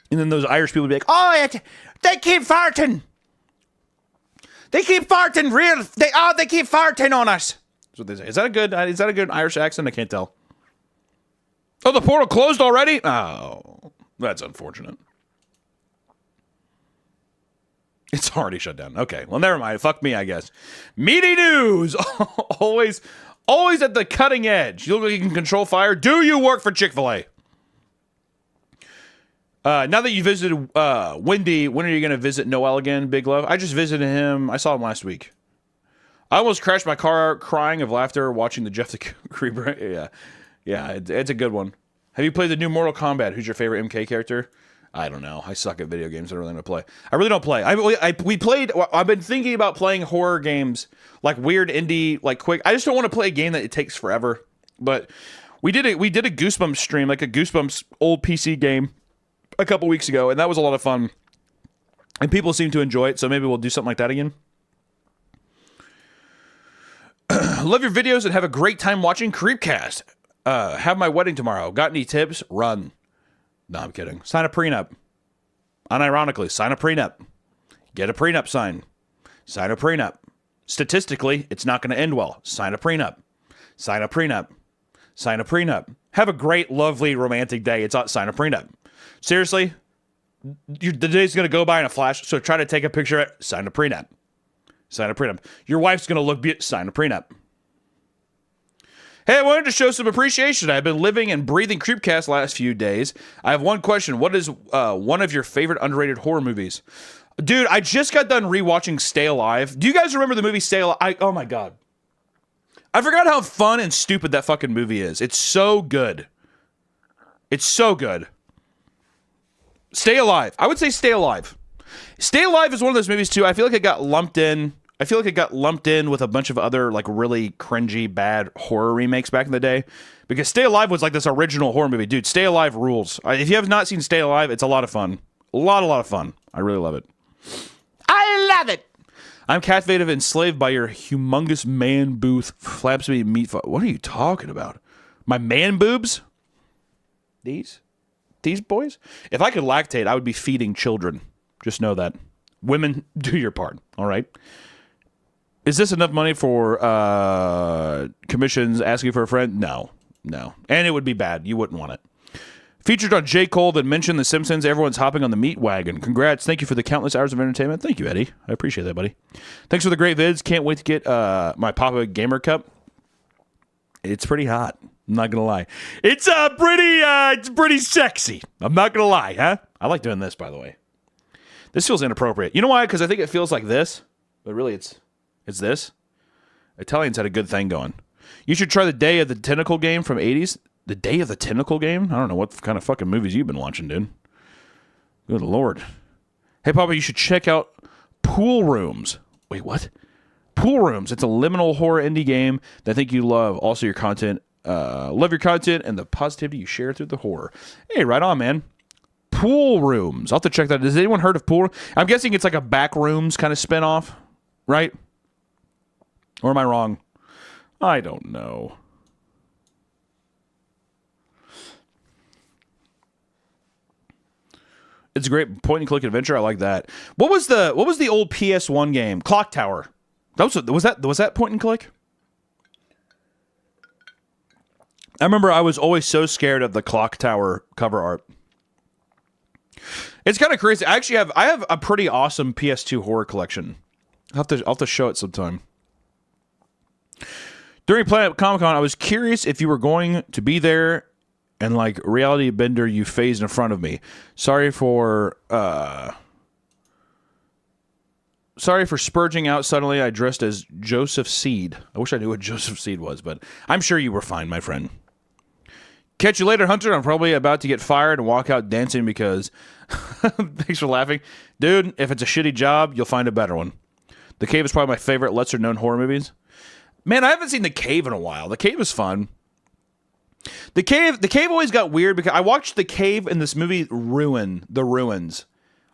And then those Irish people would be like, oh, they keep farting. They keep farting they keep farting on us. That's what they say. Is that a good Irish accent? I can't tell. Oh, the portal closed already? Oh, that's unfortunate. It's already shut down. Okay, well, never mind. Fuck me, I guess. Meaty news! always at the cutting edge. You look like you can control fire. Do you work for Chick-fil-A? Now that you visited Wendy, when are you going to visit Noel again, Big Love? I just visited him. I saw him last week. I almost crashed my car crying of laughter watching the Jeff the Creeper. Yeah, it's a good one. Have you played the new Mortal Kombat? Who's your favorite MK character? I don't know. I suck at video games. I don't really know to play. I really don't play. I've been thinking about playing horror games, like weird indie, like quick. I just don't want to play a game that it takes forever. But we did a Goosebumps stream, like a Goosebumps old PC game a couple weeks ago, and that was a lot of fun. And people seem to enjoy it, so maybe we'll do something like that again. Love your videos and have a great time watching Creepcast. Have my wedding tomorrow. Got any tips? Run. No, I'm kidding. Sign a prenup. Unironically, sign a prenup. Get a prenup signed. Sign a prenup. Statistically, it's not going to end well. Sign a prenup. Sign a prenup. Sign a prenup. Have a great, lovely, romantic day. Sign a prenup. Seriously, the day's going to go by in a flash, so try to take a picture of it. Sign a prenup. Sign a prenup. Your wife's going to look beautiful. Sign a prenup. Hey, I wanted to show some appreciation. I've been living and breathing Creepcast last few days. I have one question. What is one of your favorite underrated horror movies? Dude, I just got done rewatching Stay Alive. Do you guys remember the movie Stay Alive? Oh my God. I forgot how fun and stupid that fucking movie is. It's so good. It's so good. Stay Alive. I would say Stay Alive. Stay Alive is one of those movies too. I feel like it got lumped in with a bunch of other like really cringy, bad horror remakes back in the day. Because Stay Alive was like this original horror movie. Dude, Stay Alive rules. If you have not seen Stay Alive, it's a lot of fun. A lot of fun. I really love it. I love it. I'm captivated and enslaved by your humongous man booth flaps me meat. What are you talking about? My man boobs? These boys? If I could lactate, I would be feeding children. Just know that. Women, do your part. All right? Is this enough money for commissions asking for a friend? No. And it would be bad. You wouldn't want it. Featured on J. Cole that mentioned The Simpsons. Everyone's hopping on the meat wagon. Congrats. Thank you for the countless hours of entertainment. Thank you, Eddie. I appreciate that, buddy. Thanks for the great vids. Can't wait to get my Papa Gamer Cup. It's pretty hot. I'm not going to lie. It's pretty sexy. I'm not going to lie, huh? I like doing this, by the way. This feels inappropriate. You know why? Because I think it feels like this, but really it's this. Italians had a good thing going. You should try the Day of the Tentacle game from 80s. The Day of the Tentacle game? I don't know what kind of fucking movies you've been watching, dude. Good Lord. Hey, Papa, you should check out Pool Rooms. Wait, what? Pool Rooms. It's a liminal horror indie game that I think you love. Also, your content. Love your content and the positivity you share through the horror. Hey, right on, man. Pool Rooms. I'll have to check that. Has anyone heard of Pool? I'm guessing it's like a Backrooms kind of spinoff, right? Or am I wrong? I don't know. It's a great point and click adventure. I like that. What was the old PS1 game? Clock Tower. Was that point and click? I remember I was always so scared of the Clock Tower cover art. It's kind of crazy. I have a pretty awesome PS2 horror collection. I'll have to show it sometime. During Planet Comic Con, I was curious if you were going to be there and like reality bender you phased in front of me. Sorry for spurging out suddenly. I dressed as Joseph Seed. I wish I knew what Joseph Seed was, but I'm sure you were fine, my friend. Catch you later, Hunter. I'm probably about to get fired and walk out dancing because... Thanks for laughing. Dude, if it's a shitty job, you'll find a better one. The Cave is probably my favorite lesser-known horror movies. Man, I haven't seen The Cave in a while. The Cave is fun. The Cave always got weird because I watched The Cave and this movie The Ruins,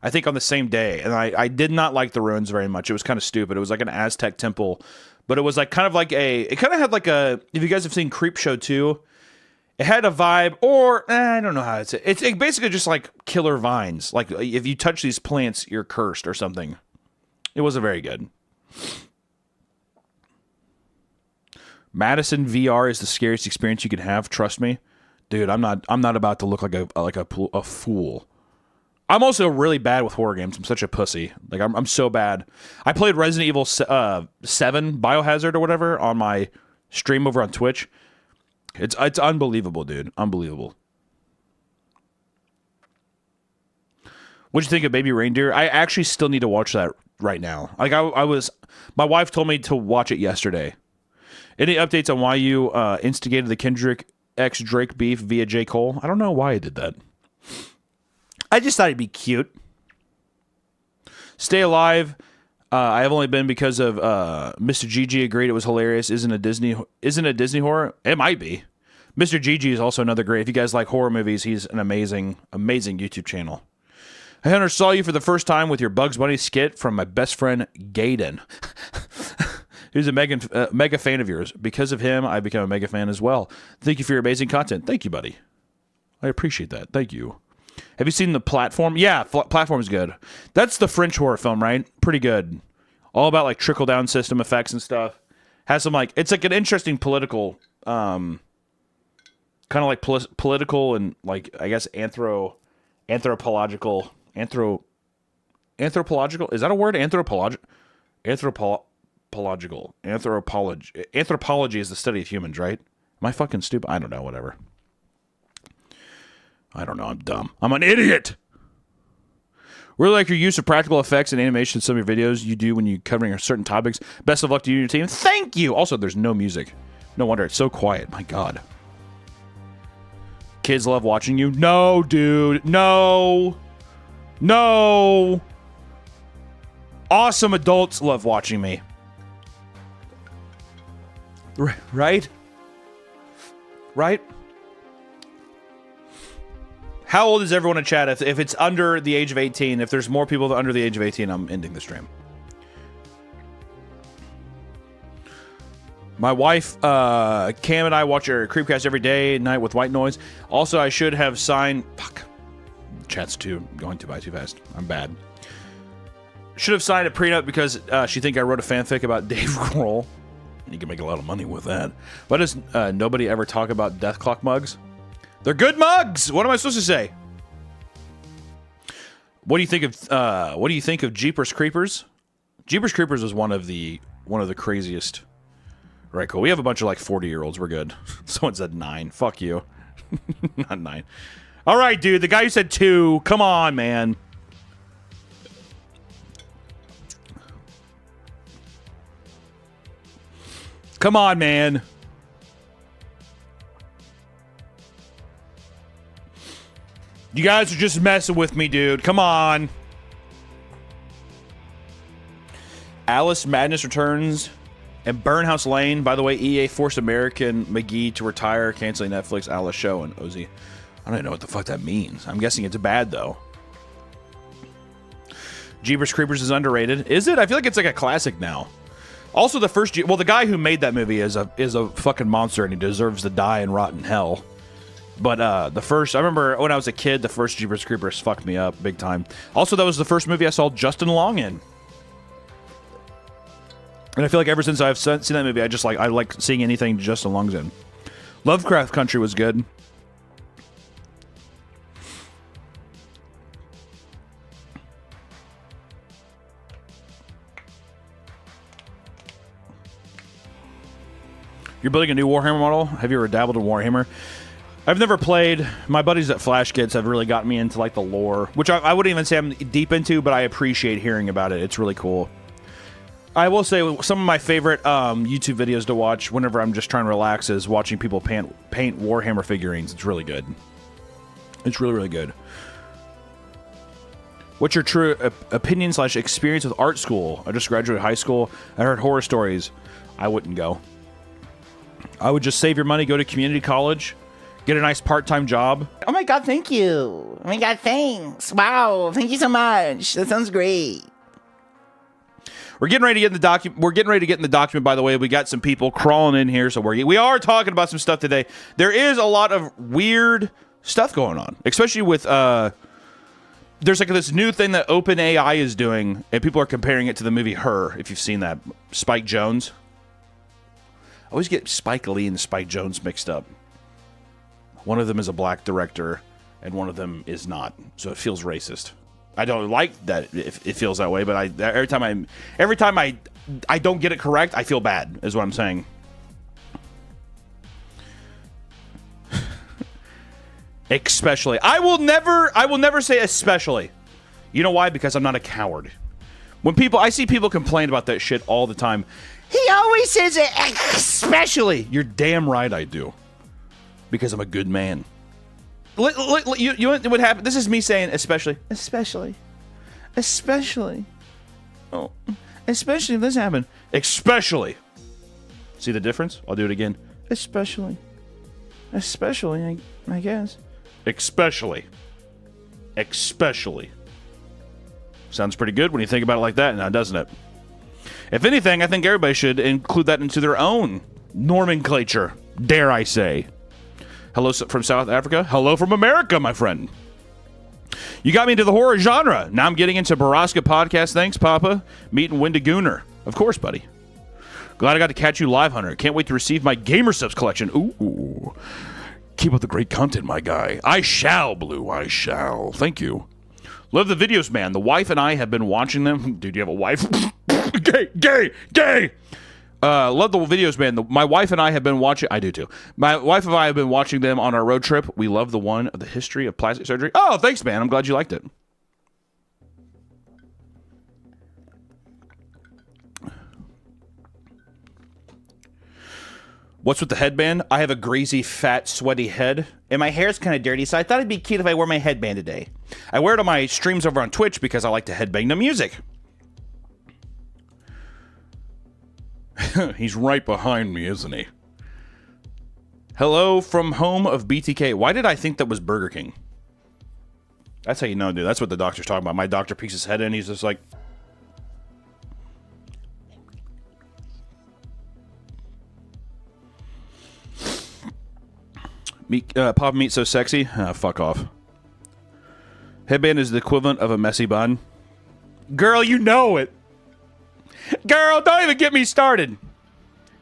I think on the same day, and I did not like The Ruins very much. It was kind of stupid. It was like an Aztec temple, but it was like kind of had like a, if you guys have seen Creepshow 2, it had a vibe, or I don't know how it's basically just like killer vines. Like if you touch these plants, you're cursed or something. It wasn't very good. Madison VR is the scariest experience you can have. Trust me, dude. I'm not about to look like a fool. I'm also really bad with horror games. I'm such a pussy. Like I'm so bad. I played Resident Evil 7 Biohazard or whatever on my stream over on Twitch. It's unbelievable, dude. Unbelievable. What'd you think of Baby Reindeer? I actually still need to watch that right now. Like my wife told me to watch it yesterday. Any updates on why you instigated the Kendrick x Drake beef via J. Cole? I don't know why I did that. I just thought it'd be cute. Stay Alive. I have only been because of Mr. Gigi agreed it was hilarious. Isn't a Disney horror? It might be. Mr. Gigi is also another great. If you guys like horror movies, he's an amazing YouTube channel. Hey Hunter, saw you for the first time with your Bugs Bunny skit from my best friend Gaden. He's a mega fan of yours. Because of him, I become a mega fan as well. Thank you for your amazing content. Thank you, buddy. I appreciate that. Thank you. Have you seen The Platform? Yeah, Platform's good. That's the French horror film, right? Pretty good. All about like trickle-down system effects and stuff. Has some like, it's like an interesting political, kind of like political and like, I guess anthropological. Is that a word? Anthropology is the study of humans, right? Am I fucking stupid? I don't know, whatever. I don't know, I'm dumb. I'm an idiot! Really like your use of practical effects and animation in some of your videos you do when you're covering certain topics. Best of luck to you and your team. Thank you! Also, there's no music. No wonder it's so quiet. My God. Kids love watching you. No, dude. No. No. Awesome adults love watching me. Right? Right? How old is everyone in chat? If it's under the age of 18, if there's more people under the age of 18, I'm ending the stream. My wife, Cam, and I watch your Creepcast every day and night with white noise. Also, I should have signed... Fuck. Chat's going too fast. I'm bad. Should have signed a prenup because she think I wrote a fanfic about Dave Grohl. You can make a lot of money with that. Why does nobody ever talk about Death Clock mugs? They're good mugs. What am I supposed to say? What do you think of Jeepers Creepers? Jeepers Creepers was one of the craziest. Right, cool. We have a bunch of like 40-year-olds. We're good. Someone said 9. Fuck you. Not 9. All right, dude. The guy who said 2. Come on, man. Come on, man. You guys are just messing with me, dude. Come on. Alice Madness returns. And Burnhouse Lane. By the way, EA forced American McGee to retire, canceling Netflix Alice show and Ozzy. I don't even know what the fuck that means. I'm guessing it's bad, though. Jeepers Creepers is underrated. Is it? I feel like it's like a classic now. Also, the first... Well, the guy who made that movie is a fucking monster, and he deserves to die and rot in hell. But the first, I remember when I was a kid, the first Jeepers Creepers fucked me up big time. Also, that was the first movie I saw Justin Long in. And I feel like ever since I've seen that movie, I like seeing anything Justin Long's in. Lovecraft Country was good. You're building a new Warhammer model? Have you ever dabbled in Warhammer? I've never played. My buddies at Flash Kids have really gotten me into like the lore, which I wouldn't even say I'm deep into, but I appreciate hearing about it. It's really cool. I will say some of my favorite YouTube videos to watch whenever I'm just trying to relax is watching people paint Warhammer figurines. It's really good. It's really, really good. What's your true opinion / experience with art school? I just graduated high school. I heard horror stories. I wouldn't go. I would just save your money, go to community college, get a nice part-time job. Oh my god, thank you. Oh my god, thanks. Wow, thank you so much. That sounds great. We're getting ready to get in the document. We're getting ready to get in the document, by the way. We got some people crawling in here, so we are talking about some stuff today. There is a lot of weird stuff going on, especially with there's like this new thing that OpenAI is doing, and people are comparing it to the movie Her, if you've seen that. Spike Jonze. I always get Spike Lee and Spike Jonze mixed up. One of them is a black director, and one of them is not, so it feels racist. I don't like that it feels that way, but every time I don't get it correct, I feel bad, is what I'm saying. Especially. I will never say especially. You know why? Because I'm not a coward. I see people complain about that shit all the time. He always says it especially. You're damn right I do. Because I'm a good man. You know what happened? This is me saying especially. Especially. Oh. Especially if this happened. Especially. See the difference? I'll do it again. Especially, I guess. Especially. Sounds pretty good when you think about it like that now, doesn't it? If anything, I think everybody should include that into their own nomenclature, dare I say. Hello from South Africa. Hello from America, my friend. You got me into the horror genre. Now I'm getting into Baraska podcast. Thanks, Papa. Meeting Wendy Gooner. Of course, buddy. Glad I got to catch you live, Hunter. Can't wait to receive my Gamer Subs collection. Ooh. Keep up the great content, my guy. I shall, Blue. I shall. Thank you. Love the videos, man. The wife and I have been watching them. Dude, you have a wife? Gay! Love the videos, man. My wife and I have been watching... I do, too. My wife and I have been watching them on our road trip. We love the one of the history of plastic surgery. Oh, thanks, man. I'm glad you liked it. What's with the headband? I have a greasy, fat, sweaty head, and my hair's kind of dirty, so I thought it'd be cute if I wore my headband today. I wear it on my streams over on Twitch because I like to headbang the music. He's right behind me, isn't he? Hello from home of BTK. Why did I think that was Burger King? That's how you know, dude. That's what the doctor's talking about. My doctor peeks his head in. He's just like... Pop meat so sexy? Fuck off. Headband is the equivalent of a messy bun. Girl, you know it. Girl, don't even get me started.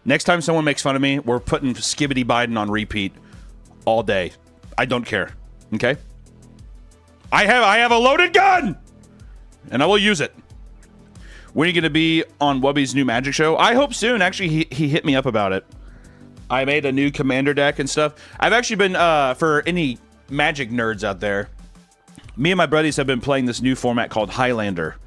Next time someone makes fun of me, we're putting Skibbity Biden on repeat all day. I don't care. Okay? I have a loaded gun! And I will use it. When are you going to be on Wubby's new Magic show? I hope soon. Actually, he hit me up about it. I made a new commander deck and stuff. I've actually been, for any Magic nerds out there, me and my buddies have been playing this new format called Highlander,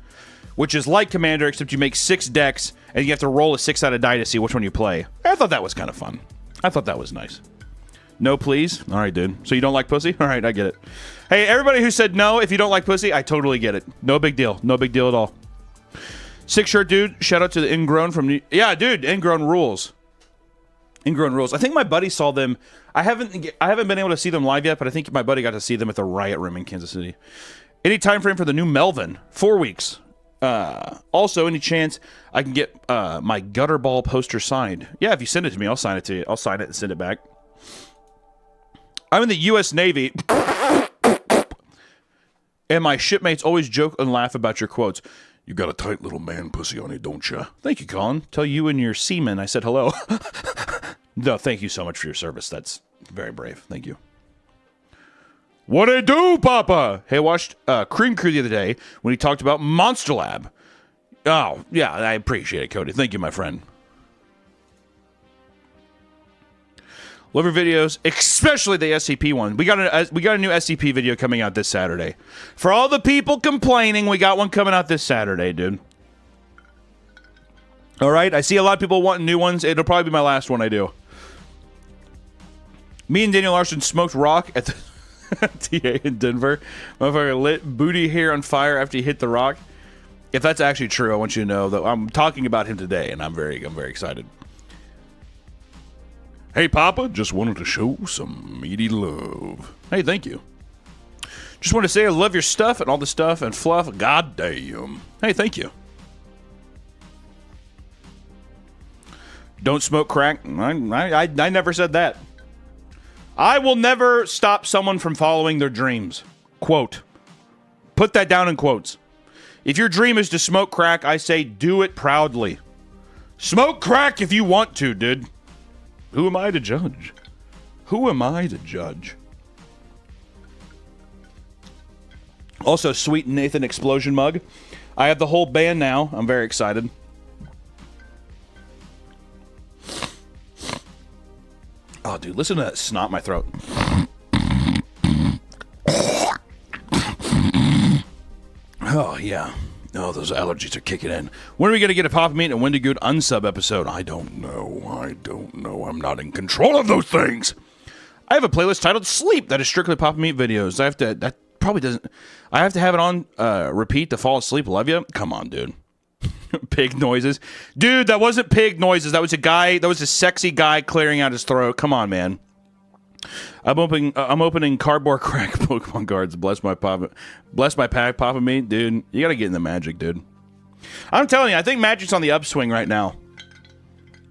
which is like Commander, except you make 6 decks, and you have to roll a 6-sided die to see which one you play. I thought that was kind of fun. I thought that was nice. No, please? All right, dude. So you don't like pussy? All right, I get it. Hey, everybody who said no, if you don't like pussy, I totally get it. No big deal. No big deal at all. Sick shirt, dude. Shout out to the Ingrown from New... Yeah, dude, Ingrown rules. Ingrown rules. I think my buddy saw them. I haven't been able to see them live yet, but I think my buddy got to see them at the Riot Room in Kansas City. Any time frame for the new Melvin? 4 weeks. Also, any chance I can get my Gutterball poster signed? Yeah, if you send it to me, I'll sign it to you. I'll sign it and send it back. I'm in the U.S. Navy. And my shipmates always joke and laugh about your quotes. You got a tight little man pussy on you, don't you? Thank you, Colin. Tell you and your seaman I said hello. No, thank you so much for your service. That's very brave. Thank you. What it do, Papa? Hey, I watched Cream Crew the other day when he talked about Monster Lab. Oh, yeah, I appreciate it, Cody. Thank you, my friend. Love your videos, especially the SCP one. We got a new SCP video coming out this Saturday. For all the people complaining, we got one coming out this Saturday, dude. All right, I see a lot of people wanting new ones. It'll probably be my last one I do. Me and Daniel Larson smoked rock at the TA in Denver. Motherfucker lit booty hair on fire after he hit the rock. If that's actually true, I want you to know that I'm talking about him today, and I'm very excited. Hey, Papa, just wanted to show some meaty love. Hey, thank you. Just want to say I love your stuff and all the stuff and fluff. God damn. Hey, thank you. Don't smoke crack. I never said that. I will never stop someone from following their dreams. Quote. Put that down in quotes. If your dream is to smoke crack, I say do it proudly. Smoke crack if you want to, dude. Who am I to judge? Who am I to judge? Also, Sweet Nathan Explosion mug. I have the whole band now. I'm very excited. Oh, dude, listen to that snot in my throat. Oh, yeah. Oh, those allergies are kicking in. When are we going to get a Papa Meat and Wendy Good unsub episode? I don't know. I'm not in control of those things. I have a playlist titled Sleep that is strictly Papa Meat videos. I have to have it on repeat to fall asleep. Love you. Come on, dude. Pig noises. Dude, that wasn't pig noises. That was a sexy guy clearing out his throat. Come on, man. I'm opening cardboard crack Pokemon cards. Bless my pack, Papa Meat, dude. You gotta get in the Magic, dude. I'm telling you, I think Magic's on the upswing right now.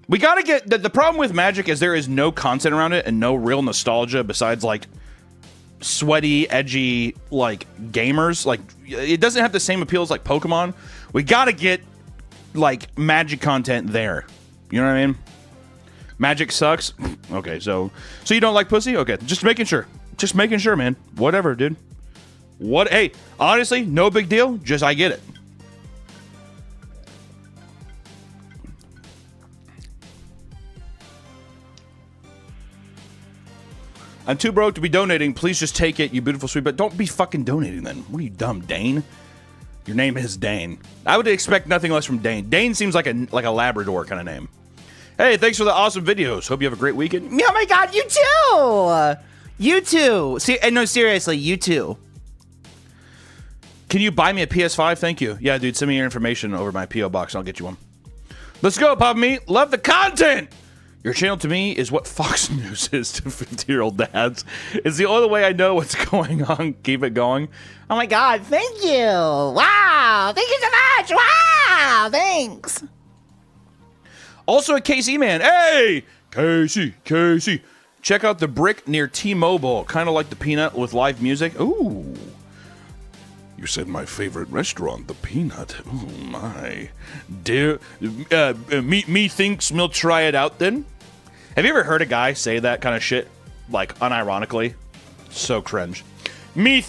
We gotta get the problem with Magic is there is no content around it and no real nostalgia besides like sweaty, edgy like gamers. Like it doesn't have the same appeal as like Pokemon. We gotta get like Magic content there. You know what I mean? Magic sucks. Okay, so you don't like pussy? Okay, just making sure. Just making sure, man. Whatever, dude. What? Hey, honestly, no big deal. Just I get it. I'm too broke to be donating. Please just take it, you beautiful sweet. But don't be fucking donating then. What are you, dumb, Dane? Your name is Dane. I would expect nothing less from Dane. Dane seems like a Labrador kind of name. Hey, thanks for the awesome videos. Hope you have a great weekend. Oh my god, you too! You too! See, no, seriously, you too. Can you buy me a PS5? Thank you. Yeah, dude, send me your information over my P.O. box and I'll get you one. Let's go, Papa Meat. Love the content! Your channel to me is what Fox News is to 50-year-old dads. It's the only way I know what's going on. Keep it going. Oh my god, thank you! Wow! Thank you so much! Wow! Thanks! Also a KC man. Hey! KC. Check out the brick near T-Mobile. Kind of like the Peanut with live music. Ooh. You said my favorite restaurant, the Peanut. Oh my. Dear, me thinks we'll try it out then? Have you ever heard a guy say that kind of shit? Like, unironically? So cringe. Me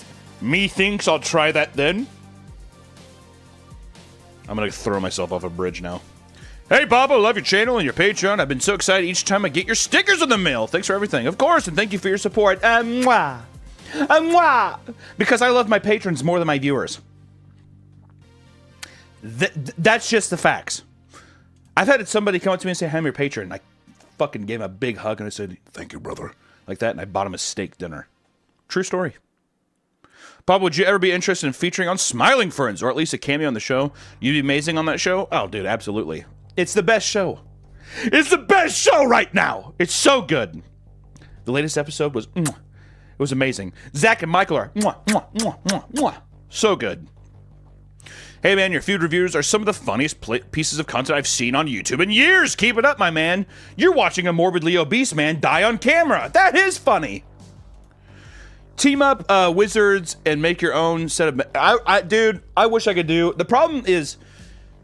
thinks I'll try that then? I'm gonna throw myself off a bridge now. Hey, Papa, love your channel and your Patreon. I've been so excited each time I get your stickers in the mail. Thanks for everything. Of course, and thank you for your support. Mwah. Mwah. Because I love my patrons more than my viewers. That's just the facts. I've had somebody come up to me and say, hey, I'm your patron. I fucking gave him a big hug and I said, thank you, brother. Like that, and I bought him a steak dinner. True story. Papa, would you ever be interested in featuring on Smiling Friends, or at least a cameo on the show? You'd be amazing on that show? Oh, dude, absolutely. It's the best show. It's the best show right now. It's so good. The latest episode was, it was amazing. Zach and Michael are, so good. Hey, man, your food reviews are some of the funniest pieces of content I've seen on YouTube in years. Keep it up, my man. You're watching a morbidly obese man die on camera. That is funny. Team up wizards and make your own set of... Dude, I wish I could do... The problem is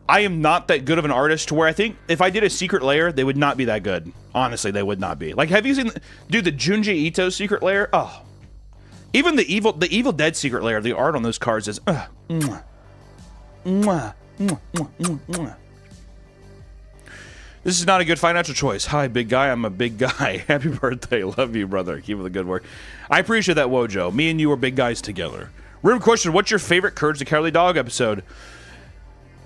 I am not that good of an artist to where I think if I did a secret lair, they would not be that good. Honestly, they would not be. Like, have you seen... Dude, the Junji Ito secret lair? Oh. Even the Evil Dead secret lair, the art on those cards is... Mwah, mwah, mwah, mwah, mwah. This is not a good financial choice. Hi, big guy. I'm a big guy. Happy birthday. Love you, brother. Keep up the good work. I appreciate that, Wojo. Me and you are big guys together. Room question, what's your favorite Courage the Cowardly Dog episode?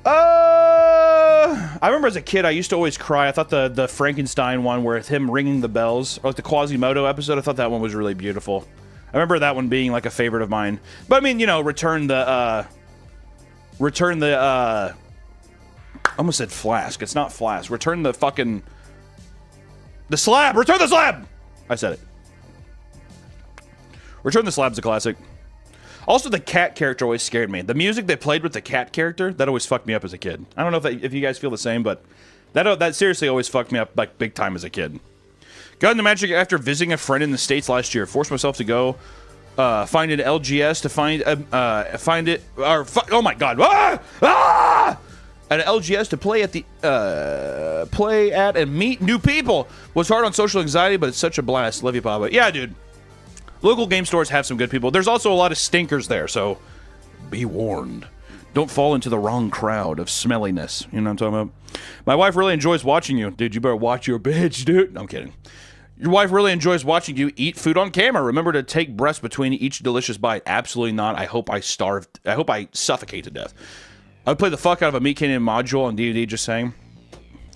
I remember as a kid, I used to always cry. I thought the Frankenstein one where it's him ringing the bells, or like the Quasimodo episode, I thought that one was really beautiful. I remember that one being like a favorite of mine. But I mean, you know, Return the I almost said flask. It's not flask. Return the fucking... The slab! Return the slab! I said it. Return the Slab's a classic. Also, the cat character always scared me. The music they played with the cat character, that always fucked me up as a kid. I don't know if you guys feel the same, but that seriously always fucked me up like big time as a kid. Got into Magic after visiting a friend in the States last year. Forced myself to go find an LGS to find it... oh my god. At an LGS to play at and meet new people. Was hard on social anxiety, but it's such a blast. Love you, Papa. Yeah, dude. Local game stores have some good people. There's also a lot of stinkers there, so be warned. Don't fall into the wrong crowd of smelliness. You know what I'm talking about? My wife really enjoys watching you. Dude, you better watch your bitch, dude. No, I'm kidding. Your wife really enjoys watching you eat food on camera. Remember to take breaths between each delicious bite. Absolutely not. I hope I suffocate to death. I would play the fuck out of a Meat Canyon module on D&D, just saying.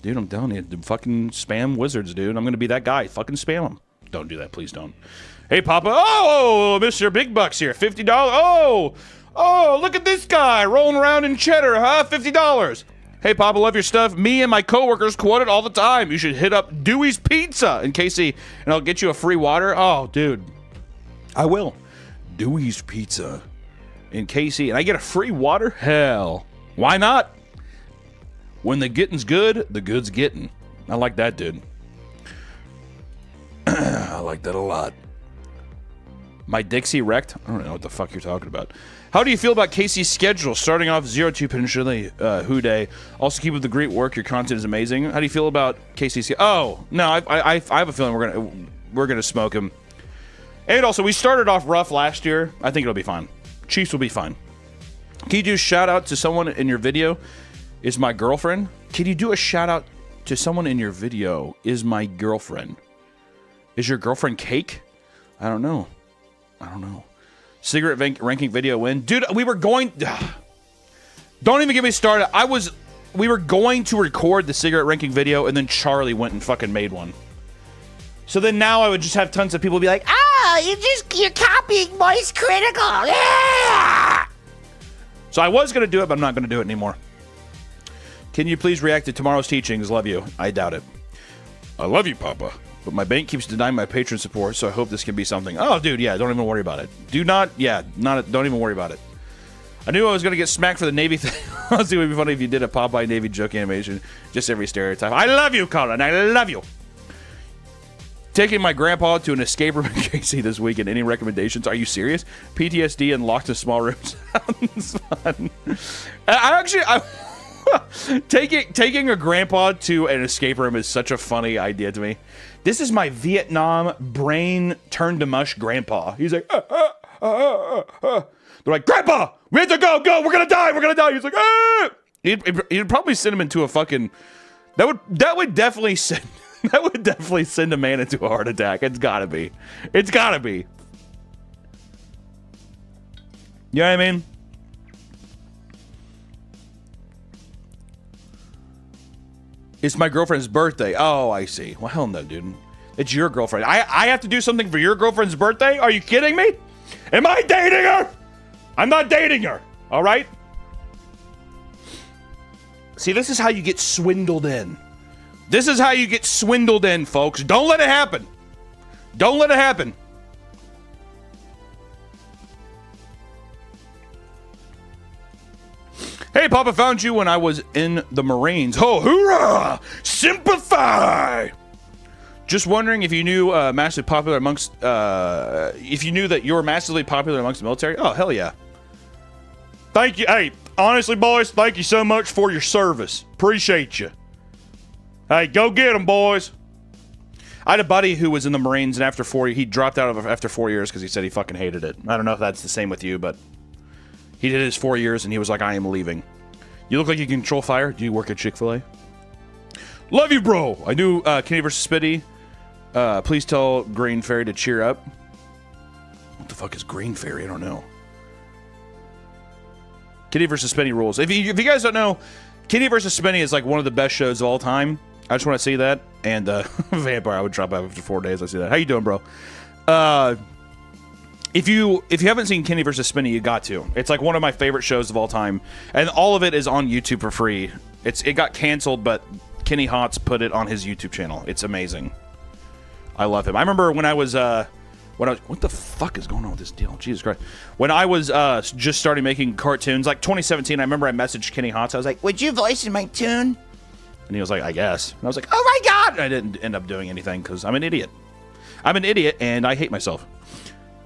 Dude, I'm telling you, fucking spam wizards, dude. I'm gonna be that guy. Fucking spam them. Don't do that, please don't. Hey, Papa. Oh, Mr. Big Bucks here. $50. Oh, look at this guy rolling around in cheddar, huh? $50. Hey, Papa, love your stuff. Me and my coworkers quote it all the time. You should hit up Dewey's Pizza in Casey, and I'll get you a free water. Oh, dude. I will. Dewey's Pizza in Casey, and I get a free water? Hell. Why not? When the getting's good, the good's getting. I like that, dude. I like that a lot. My Dixie wrecked? I don't know what the fuck you're talking about. How do you feel about Casey's schedule? Starting off 0-2 Peninsula, Who Day. Also keep up the great work. Your content is amazing. How do you feel about Casey's? Oh, no, I have a feeling we're gonna smoke him. And also, we started off rough last year. I think it'll be fine. Chiefs will be fine. Can you do a shout out to someone in your video? Is my girlfriend? Can you do a shout out to someone in your video? Is my girlfriend? Is your girlfriend Cake? I don't know. Cigarette ranking video win. Dude, we were going... Don't even get me started. We were going to record the cigarette ranking video, and then Charlie went and fucking made one. So then now I would just have tons of people be like, you're copying Moist Critical. Yeah! So I was going to do it, but I'm not going to do it anymore. Can you please react to tomorrow's teachings? Love you. I doubt it. I love you, Papa. But my bank keeps denying my patron support, so I hope this can be something. Oh, dude, yeah, don't even worry about it. Don't even worry about it. I knew I was going to get smacked for the Navy thing. Honestly, it would be funny if you did a Popeye Navy joke animation. Just every stereotype. I love you, Colin. I love you. Taking my grandpa to an escape room in Casey this weekend. Any recommendations? Are you serious? PTSD and locked in small rooms. Sounds fun. Taking a grandpa to an escape room is such a funny idea to me. This is my Vietnam brain turned to mush grandpa. He's like, They're like, Grandpa, we have to go, we're gonna die. He's like, ah! He'd probably send him into a fucking... That would definitely send a man into a heart attack. It's gotta be. You know what I mean? It's my girlfriend's birthday. Oh, I see. Well, hell no, dude. It's your girlfriend. I have to do something for your girlfriend's birthday? Are you kidding me? Am I dating her? I'm not dating her. All right? See, this is how you get swindled in. This is how you get swindled in, folks. Don't let it happen. Don't let it happen. Hey, Papa, found you when I was in the Marines. Oh, hoorah! Sympathy! Just wondering if you knew massively popular amongst if you knew that you were massively popular amongst the military. Oh, hell yeah. Thank you. Hey, honestly, boys, thank you so much for your service. Appreciate you. Hey, go get them, boys. I had a buddy who was in the Marines, and after 4 years, he dropped out of after 4 years because he said he fucking hated it. I don't know if that's the same with you, but he did his 4 years, and he was like, I am leaving. You look like you can control fire. Do you work at Chick-fil-A? Love you, bro. I knew Kenny vs. Spitty. Please tell Green Fairy to cheer up. What the fuck is Green Fairy? I don't know. Kenny vs. Spinny rules. If you guys don't know, Kenny vs. Spinny is like one of the best shows of all time. I just want to see that. And Vampire, I would drop out after 4 days. I see that. How you doing, bro? If you haven't seen Kenny vs. Spinny, you got to. It's like one of my favorite shows of all time, and all of it is on YouTube for free. It got canceled, but Kenny Hotz put it on his YouTube channel. It's amazing. I love him. I remember when I was what the fuck is going on with this deal? Jesus Christ. When I was just starting making cartoons, like 2017, I remember I messaged Kenny Hotz. I was like, would you voice in my tune? And he was like, I guess. And I was like, oh my God! And I didn't end up doing anything because I'm an idiot. I'm an idiot and I hate myself.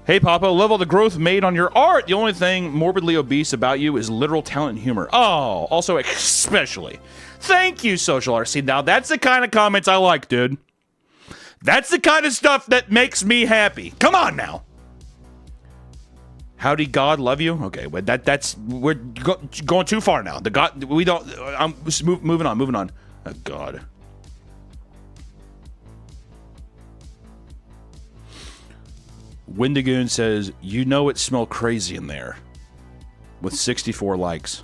Hey, Papa, love all the growth made on your art. The only thing morbidly obese about you is literal talent and humor. Oh, also especially. Thank you, Social RC. Now, that's the kind of comments I like, dude. That's the kind of stuff that makes me happy. Come on now. Howdy God love you? Okay, well, we're going too far now. The God, we don't, I'm moving on. Oh, God. Wendigoon says, you know it smell crazy in there. With 64 likes.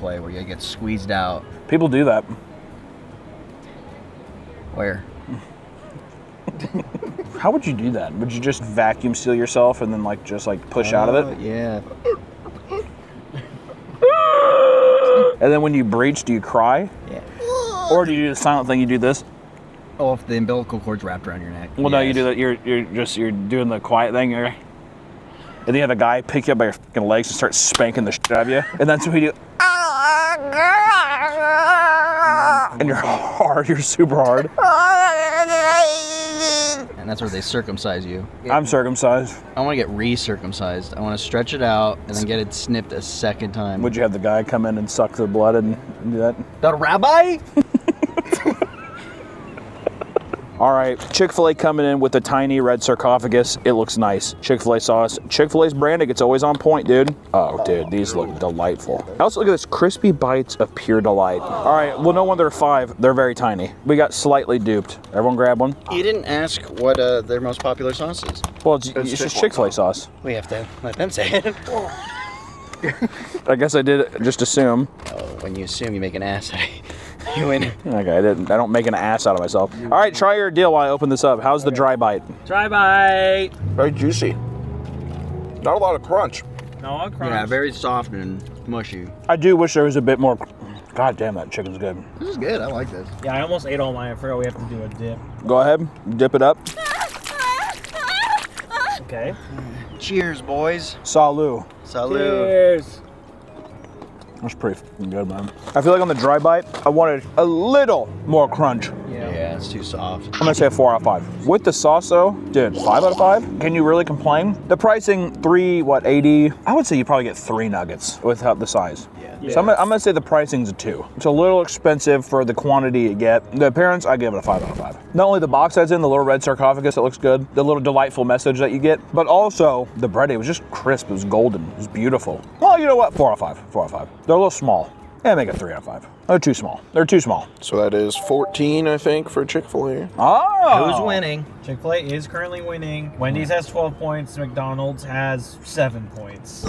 Play where you get squeezed out. People do that. Where? How would you do that? Would you just vacuum seal yourself and then just push out of it? Yeah. And then when you breach, do you cry? Yeah. Or do you do the silent thing? You do this? Oh, if the umbilical cord's wrapped around your neck. Well, no, you do that. You're doing the quiet thing. And then you have a guy pick you up by your fucking legs and start spanking the shit out of you. And that's what we do. And you're hard. You're super hard. And that's where they circumcise you. I'm circumcised. I want to get re-circumcised. I want to stretch it out and then get it snipped a second time. Would you have the guy come in and suck the blood and do that? The rabbi? All right, Chick-fil-A coming in with a tiny red sarcophagus. It looks nice. Chick-fil-A sauce. Chick-fil-A's branding, it's always on point, dude. Oh, dude, these look delightful. Also, look at this, crispy bites of pure delight. All right, well, no wonder they're 5. They're very tiny. We got slightly duped. Everyone grab one. You didn't ask what their most popular sauce is. Well, it's just Chick-fil-A sauce. We have to let them say it. I guess I did just assume. Oh, when you assume, you make an ass out of it. You win. Okay, I don't make an ass out of myself. All right, try your deal while I open this up. How's the dry bite? Dry bite. Very juicy. Not a lot of crunch. No crunch. Yeah, very soft and mushy. I do wish there was a bit more. God damn, that chicken's good. This is good. I like this. Yeah, I almost ate all mine. I forgot we have to do a dip. Go ahead, dip it up. Okay. Cheers, boys. Salud. Salud. Cheers. That's pretty fucking good, man. I feel like on the dry bite, I wanted a little more crunch. Yeah, it's too soft. I'm gonna say a 4 out of 5. With the sauce though, dude, 5 out of 5? Can you really complain? The pricing, 80? I would say you probably get 3 nuggets without the size. Yeah. So I'm gonna say the pricing's a 2. It's a little expensive for the quantity you get. The appearance, I give it a 5 out of 5. Not only the box that's in, the little red sarcophagus, it looks good. The little delightful message that you get, but also the bread, it was just crisp, it was golden, it was beautiful. Well, you know what, 4 out of 5, 4 out of 5. They're a little small. Yeah, make it 3 out of 5. They're too small. They're too small. So that is 14, I think, for Chick-fil-A. Oh! Who's winning? Chick-fil-A is currently winning. Wendy's has 12 points. McDonald's has 7 points.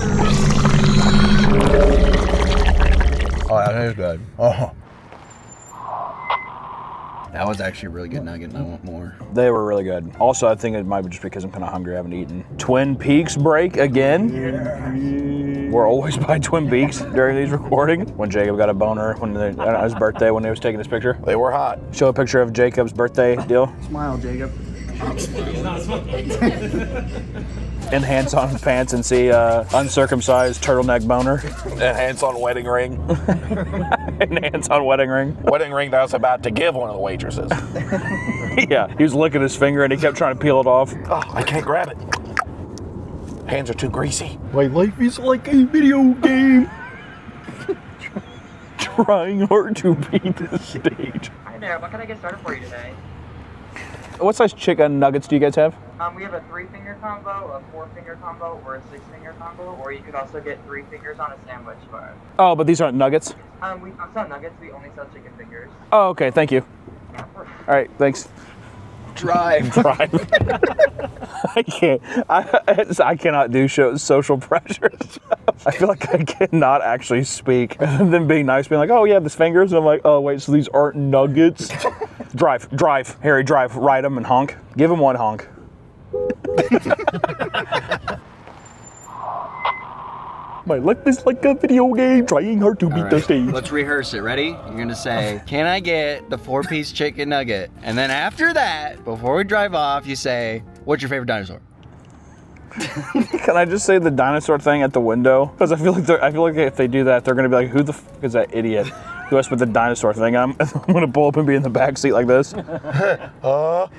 Oh, that is good. Oh. That was actually a really good nugget, and I want more. They were really good. Also, I think it might be just because I'm kind of hungry, I haven't eaten. Twin Peaks break again? Yeah. We're always by Twin Peaks during these recordings. When Jacob got a boner on his birthday when he was taking his picture. They were hot. Show a picture of Jacob's birthday deal. Smile, Jacob. Enhance on pants and see uncircumcised turtleneck boner. Enhance on wedding ring. Enhance on wedding ring. Wedding ring that I was about to give one of the waitresses. Yeah, he was licking his finger and he kept trying to peel it off. Oh, I can't grab it. Hands are too greasy. My life is like a video game. Trying hard to beat the stage. Hi there, what can I get started for you today? What size chicken nuggets do you guys have? We have a 3-finger combo, a 4-finger combo, or a 6-finger combo, or you could also get 3 fingers on a sandwich bar. Oh, but these aren't nuggets? We don't sell nuggets, we only sell chicken fingers. Oh, okay, thank you. Yeah, perfect. All right, thanks. Drive. I can't. I cannot do social pressures. I feel like I cannot actually speak. And then being nice, being like, oh yeah, this fingers. And I'm like, oh wait, so these aren't nuggets. Drive, Harry, drive. Ride him and honk. Give him one honk. My life is like a video game, trying hard to beat the stage. Let's rehearse it. Ready? You're gonna say, can I get the 4-piece chicken nugget? And then after that, before we drive off, you say, what's your favorite dinosaur? Can I just say the dinosaur thing at the window? Because I feel like if they do that, they're gonna be like, who the f is that idiot who has put the dinosaur thing on? I'm gonna pull up and be in the back seat like this. All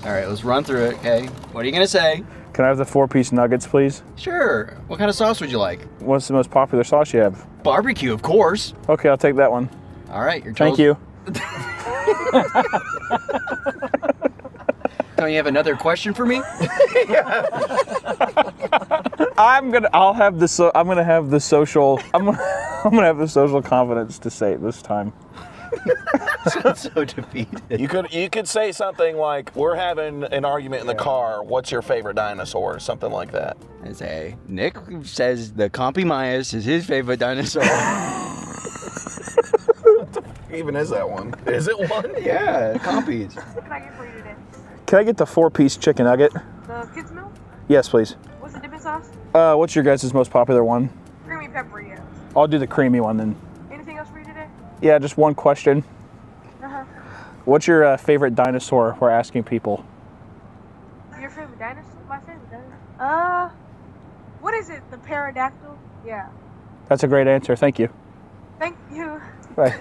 right, let's run through it. Okay, what are you gonna say? Can I have the 4-piece nuggets, please? Sure. What kind of sauce would you like? What's the most popular sauce you have? Barbecue, of course. Okay, I'll take that one. All right, you're Thank you. Don't you have another question for me? I'm gonna have the social confidence to say it this time. So defeated. You could say something like, we're having an argument in the car, what's your favorite dinosaur? Something like that. I say, Nick says the Compy-Myas is his favorite dinosaur. Even is that one? Is it one? Yeah, Compys. What can I get for you today? Can I get the 4-piece chicken nugget? The kids meal? Yes, please. What's the dipping sauce? What's your guys' most popular one? Creamy pepper, yeah. I'll do the creamy one then. Anything else for you today? Yeah, just one question. Uh-huh. What's your favorite dinosaur? We're asking people. Your favorite dinosaur? My favorite dinosaur? What is it? The pterodactyl? Yeah. That's a great answer. Thank you. Thank you. Bye.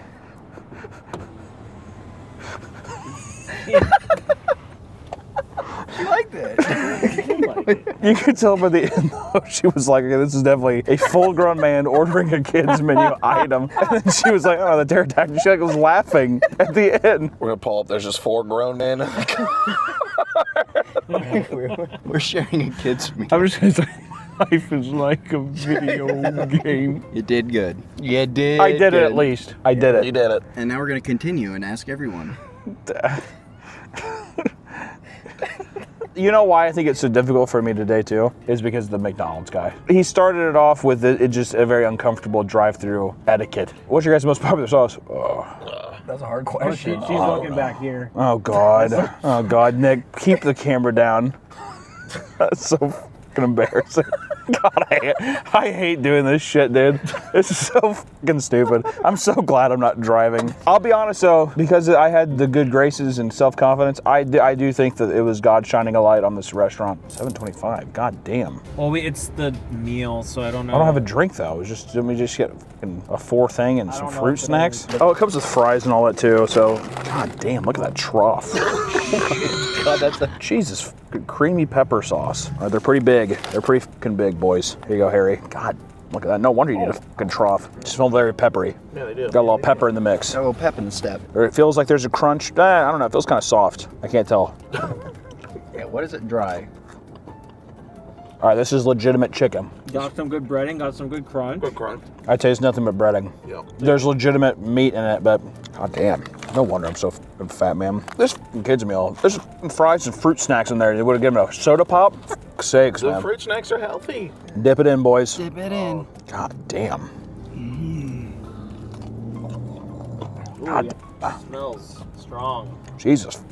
You liked it. You could tell by the end, though, she was like, okay, this is definitely a full-grown man ordering a kid's menu item. And then she was like, oh, the pterodactyl. She was laughing at the end. We're gonna pull up, there's just 4 grown men. We're sharing a kid's meal. I'm just gonna say, life is like a video game. You did good. You did. I did it at least. I did it. You did it. And now we're gonna continue and ask everyone. You know why I think it's so difficult for me today too? Is because of the McDonald's guy. He started it off with it just a very uncomfortable drive-through etiquette. What's your guys' most popular sauce? That's a hard question. She's looking back here. Oh God. Oh God, Nick, keep the camera down. That's so fucking embarrassing. God, I hate doing this shit, dude. This is so fucking stupid. I'm so glad I'm not driving. I'll be honest though, because I had the good graces and self-confidence, I do think that it was God shining a light on this restaurant. $7.25, God damn. Well, it's the meal, so I don't know. I don't have a drink though. It was just, let me just get a 4 thing and some fruit snacks. Oh, it comes with fries and all that too, so, God damn, look at that trough. God, that's the Jesus, creamy pepper sauce. They're pretty big. They're pretty fucking big, boys. Here you go, Harry. God, look at that. No wonder you need a fucking trough. It smells very peppery. Yeah, they do. Got a little pepper in the mix. a little pep in the step. Or it feels like there's a crunch. I don't know. It feels kind of soft. I can't tell. Yeah, what is it dry? All right, this is legitimate chicken. Got some good breading, got some good crunch. Good crunch. I taste nothing but breading. Yep. There's legitimate meat in it, but god damn. No wonder I'm so fucking fat, man. This fucking kid's meal. There's fries and fruit snacks in there. They would have given a soda pop. Sakes, The man. fruit snacks are healthy. Dip it in, boys. Dip it in. God damn. Ooh, God. yeah. Smells strong. Jesus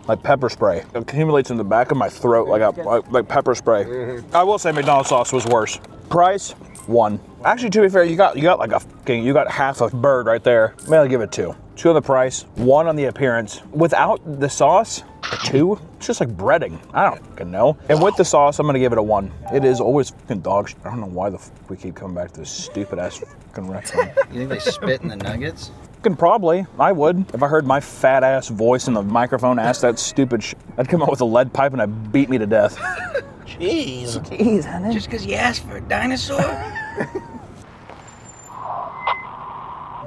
like pepper spray. It accumulates in the back of my throat like pepper spray. I will say McDonald's sauce was worse. Price, 1. Actually, to be fair, you got half a bird right there. Maybe I'll give it 2. 2 on the price, 1 on the appearance. Without the sauce, a 2. It's just like breading. I don't fucking know. And with the sauce, I'm gonna give it a 1. It is always fucking dog shit. I don't know why we keep coming back to this stupid ass fucking restaurant. You think they spit in the nuggets? Probably. I would. If I heard my fat ass voice in the microphone ask that stupid shit, I'd come out with a lead pipe and I'd beat me to death. Jeez. Jeez, honey. Just because you asked for a dinosaur?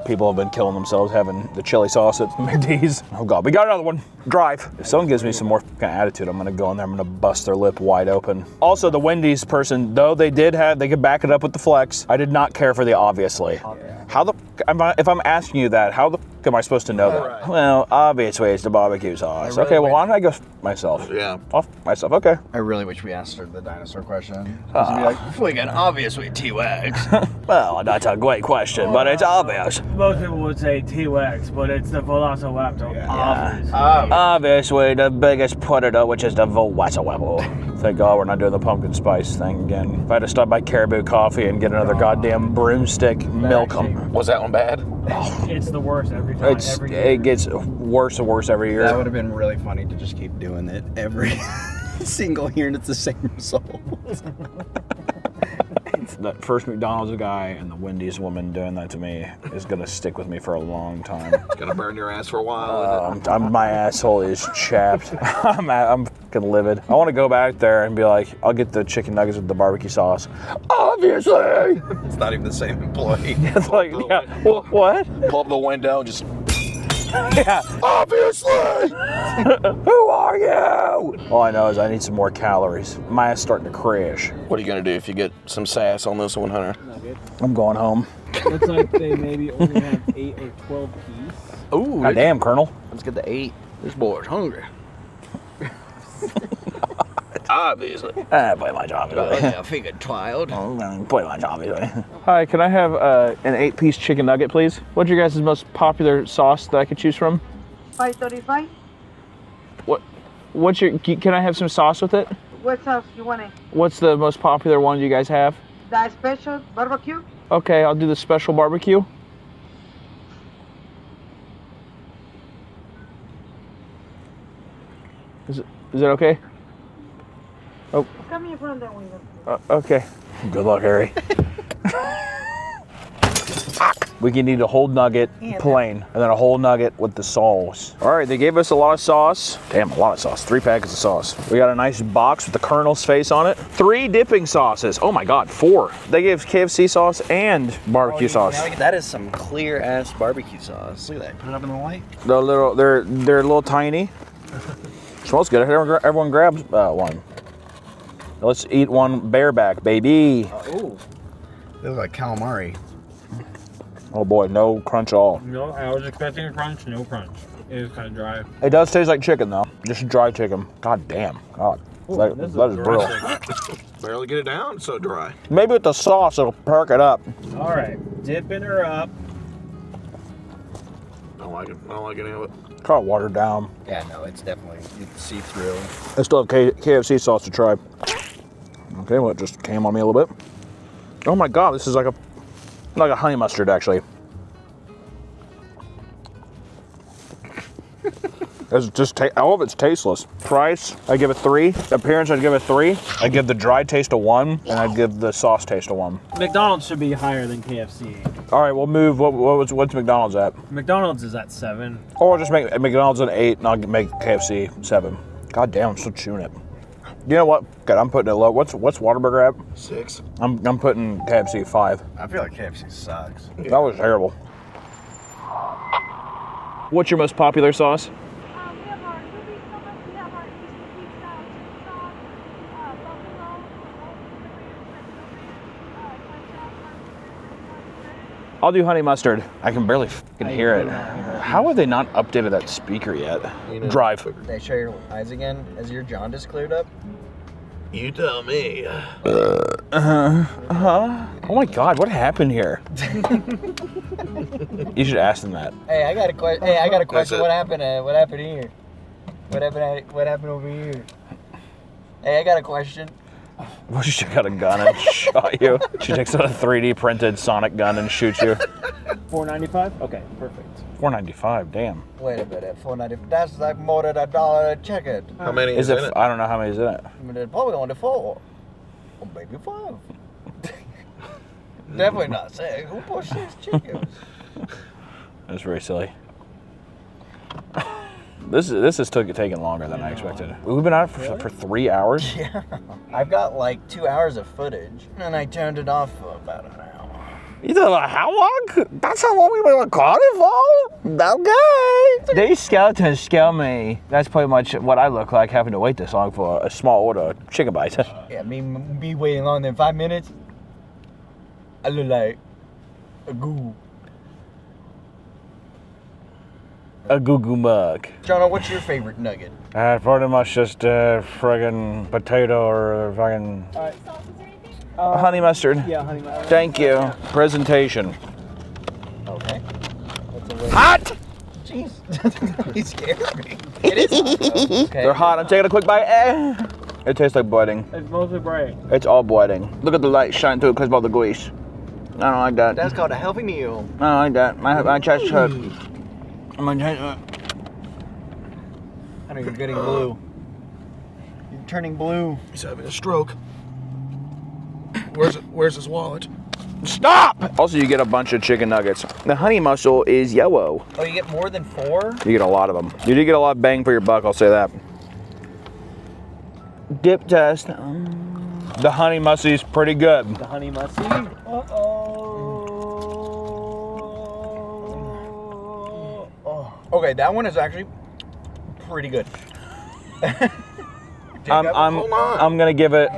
People have been killing themselves having the chili sauce at McD's. Oh God, we got another one. Drive. If someone gives me some more fucking attitude, I'm gonna go in there, I'm gonna bust their lip wide open. Also, the Wendy's person, though they could back it up with the flex, I did not care for the obviously. How the if I'm asking you that, how the am I supposed to know that? Right. Well, obviously it's the barbecue sauce. Okay, well why don't I go myself? Yeah. Off myself, okay. I really wish we answered the dinosaur question. You'd be like, freaking obviously T-Rex. Well, that's a great question, but it's obvious. Most people would say T-Rex, but it's the Velociraptor. Yeah. Obviously the biggest predator, which is the Velociraptor. Thank God we're not doing the pumpkin spice thing again. If I had to stop by Caribou Coffee and get another goddamn broomstick, milk them. Was that one bad? It's the worst every time. It gets worse and worse every year. That would have been really funny to just keep doing it every single year and it's the same result. That first McDonald's guy and the Wendy's woman doing that to me is gonna stick with me for a long time. It's gonna burn your ass for a while. My asshole is chapped. I'm fucking livid. I want to go back there and be like, I'll get the chicken nuggets with the barbecue sauce. Obviously. It's not even the same employee. It's like, yeah. Well, what? Pull up the window and just. Yeah. Obviously. Who are you? All I know is I need some more calories. My ass starting to crash. What are you gonna do if you get some sass on this one, Hunter? I'm going home. Looks like they maybe only have 8 or 12 piece. Ooh. God damn, Colonel. Let's get the 8. This boy's hungry. Obviously. Play my job. I figured child. Play my job. Hi, can I have an 8-piece chicken nugget, please? What's your guys' most popular sauce that I could choose from? $5.35. What's your? Can I have some sauce with it? What sauce you want? What's the most popular one you guys have? The special barbecue. Okay, I'll do the special barbecue. Is it okay? Oh. Come in front of the window. Okay. Good luck, Harry. We can need a whole nugget plain, and then a whole nugget with the sauce. All right, they gave us a lot of sauce. Damn, a lot of sauce. 3 packets of sauce. We got a nice box with the Colonel's face on it. 3 dipping sauces. Oh my God, 4. They gave KFC sauce and barbecue sauce. That is some clear ass barbecue sauce. Look at that. Put it up in the light. They're a little tiny. Smells good. Everyone grabs one. Let's eat one bareback, baby. Ooh. They look like calamari. Oh boy, no crunch at all. No, I was expecting a crunch, no crunch. It is kind of dry. It does taste like chicken though, just dry chicken. God damn, God. Ooh, that is brutal. Barely get it down, it's so dry. Maybe with the sauce, it'll perk it up. All right, dipping her up. I don't like any of it. Kind of watered down. Yeah, no, it's definitely, you can see through. I still have KFC sauce to try. Okay, well, it just came on me a little bit. Oh my God, this is like a honey mustard, actually. It's just all of it's tasteless. Price, I give it 3. Appearance, I'd give it 3. I'd give the dry taste a 1, and I'd give the sauce taste a 1. McDonald's should be higher than KFC. All right, we'll move. What's McDonald's at? McDonald's is at 7. Or I'll just make McDonald's at 8, and I'll make KFC 7. God damn, I'm still chewing it. You know what? God, I'm putting it low. What's Whataburger at? 6. I'm putting KFC 5. I feel like KFC sucks. That was terrible. What's your most popular sauce? I'll do honey mustard. I can barely fucking hear it. How have they not updated that speaker yet? Drive. Can I show your eyes again as your jaundice cleared up? You tell me. Oh my God, what happened here? You should ask them that. Hey, I got a question. What happened? What happened here? What happened over here? Hey, I got a question. Well, she got a gun and shot you. She takes out a 3D printed Sonic gun and shoots you. $4.95? Okay, perfect. $4.95, damn. Wait a minute, $4.95. That's like more than $1 a ticket. How many is it? I don't know how many is in it. I mean, probably only 4. Or maybe 5. Definitely not 6. Who bought 6 chickens? That's very silly. This is taking longer than I expected. We've been out for 3 hours. Yeah. I've got like 2 hours of footage, and I turned it off for about an hour. You thought, how long? That's how long we were recording for? Okay. These skeletons scare me. That's pretty much what I look like having to wait this long for a small order of chicken bites. Yeah, me waiting longer than 5 minutes. I look like a goo. A goo mug. Jonah, what's your favorite nugget? Pretty much just a friggin' potato or a fucking honey mustard. Yeah, honey mustard. Thank you. Presentation. Okay. Hot! Jeez. You scared me. It is hot, though. Okay. They're hot. I'm taking a quick bite. It tastes like breading. It's mostly bread. It's all breading. Look at the light shine through it because of all the grease. I don't like that. That's called a healthy meal. I don't like that. My chest hurt. I know you're getting blue. You're turning blue. He's having a stroke. Where's his wallet? Stop! Also, you get a bunch of chicken nuggets. The honey mussel is yellow. Oh, you get more than 4? You get a lot of them. You do get a lot of bang for your buck, I'll say that. Dip test. The honey mussel is pretty good. The honey musty. Okay, that one is actually pretty good. I'm gonna give it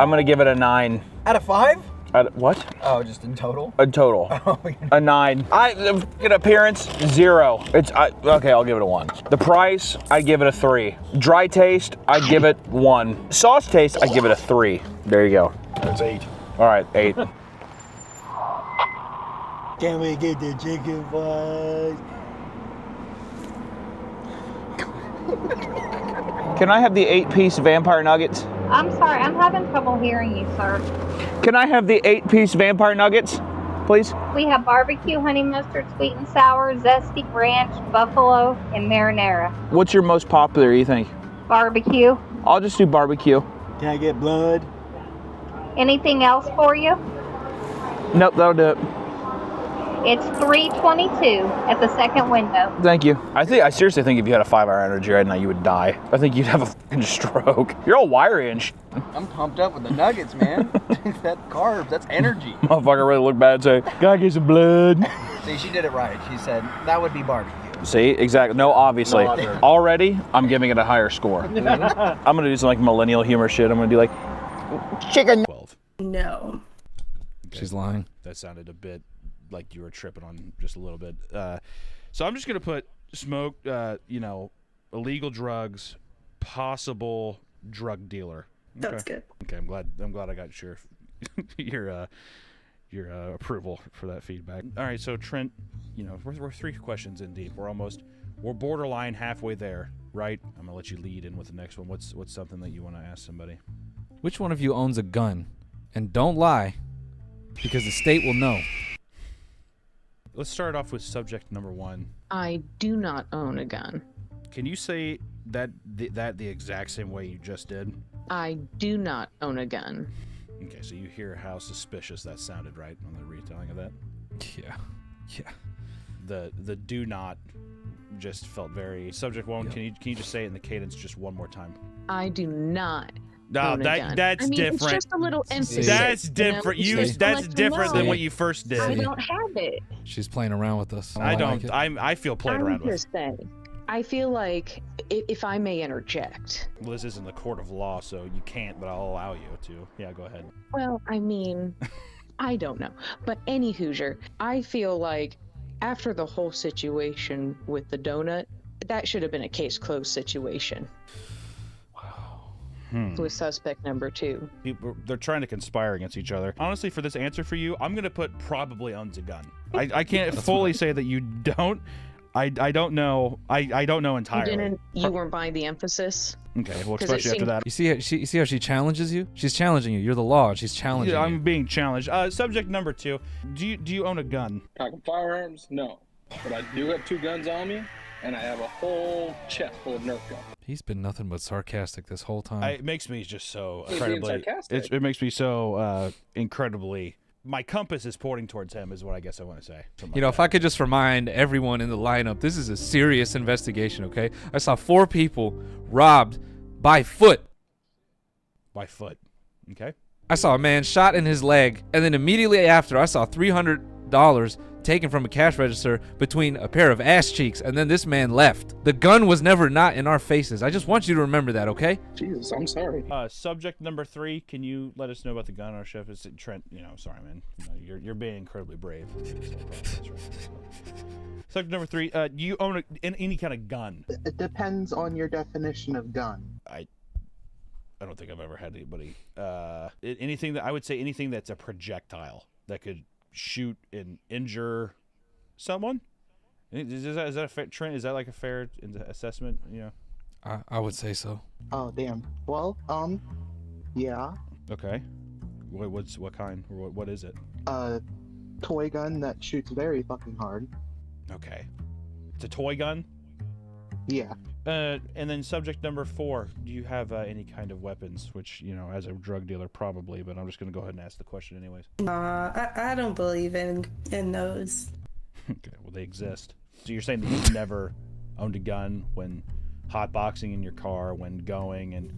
a 9. Out of 5? What? Oh, just in total? A total. A 9. Good appearance, 0. Okay, I'll give it a 1. The price, I'd give it a 3. Dry taste, I'd give it 1. Sauce taste, I'd give it a 3. There you go. That's 8. All right, 8. Can we get the chicken fries? Can I have the 8-piece vampire nuggets? I'm sorry, I'm having trouble hearing you, sir. Can I have the 8-piece vampire nuggets, please? We have barbecue, honey mustard, sweet and sour, zesty ranch, buffalo, and marinara. What's your most popular, you think? Barbecue. I'll just do barbecue. Can I get blood? Anything else for you? Nope, that'll do it. It's $3.22 at the second window. Thank you. I seriously think if you had a 5-hour energy right now, you would die. I think you'd have a fucking stroke. You're all wiry and I'm pumped up with the nuggets, man. That carbs, that's energy. Motherfucker really look bad and say, gotta get some blood. See, she did it right. She said, that would be barbecue. See, exactly. No, obviously. Already, I'm giving it a higher score. I'm gonna do some like millennial humor shit. I'm gonna do like, chicken. 12. No. Okay. She's lying. That sounded a bit like you were tripping on just a little bit. So I'm just going to put smoke, illegal drugs, possible drug dealer. Okay. That's good. Okay, I'm glad I got your approval for that feedback. All right, so Trent, we're 3 questions in deep. We're borderline halfway there, right? I'm going to let you lead in with the next one. What's something that you want to ask somebody? Which one of you owns a gun? And don't lie, because the state will know. Let's start off with subject number 1. I do not own a gun. Can you say that the exact same way you just did? I do not own a gun. Okay, so you hear how suspicious that sounded, right, on the retelling of that? Yeah. The do not just felt very subject 1. Yep. Can you just say it in the cadence just one more time? I do not. No, that's different. It's just a little emphasis. That's different. That's different than what you first did. I don't have it. She's playing around with us. I feel played around with. I feel like, if I may interject. Well, this isn't the court of law, so you can't, but I'll allow you to. Yeah, go ahead. Well, I mean, I don't know. But any Hoosier, I feel like after the whole situation with the donut, that should have been a case closed situation. With suspect number 2. They're trying to conspire against each other. Honestly, for this answer for you, I'm going to put probably owns a gun. I can't fully say that you don't. I don't know. I don't know entirely. You weren't buying the emphasis. Okay, well, 'Cause it especially after seemed- that. You see how she challenges you? She's challenging you. You're the law, and she's challenging Yeah, you. I'm being challenged. Subject number 2. Do you own a gun? Pack of firearms? No. But I do have 2 guns on me, and I have a whole chest full of Nerf guns. He's been nothing but sarcastic this whole time. It makes me just so He's being incredibly. sarcastic. It makes me so incredibly. My compass is pointing towards him, is what I guess I want to say. You know, if I could just remind everyone in the lineup, this is a serious investigation, okay? I saw 4 people robbed by foot. By foot. Okay. I saw a man shot in his leg, and then immediately after, I saw $300 taken from a cash register between a pair of ass cheeks, and then this man left. The gun was never not in our faces. I just want you to remember that, okay? Jesus, I'm sorry. Subject number 3. Can you let us know about the gun ownership? It's Trent. You know, sorry, man. You're being incredibly brave. Subject number 3. Do you own any kind of gun? It depends on your definition of gun. I don't think I've ever had anybody. Anything that I would say anything that's a projectile that could shoot and injure someone. Is that a fair, Trent? Is that like a fair assessment? You know. I would say so. Oh damn. Well, yeah. Okay. What kind? Or what is it? Toy gun that shoots very fucking hard. Okay. It's a toy gun? Yeah. And then subject number 4, do you have any kind of weapons? Which, you know, as a drug dealer, probably, but I'm just going to go ahead and ask the question anyways. I don't believe in those. Okay, well, they exist. So you're saying that you've never owned a gun when hotboxing in your car, when going and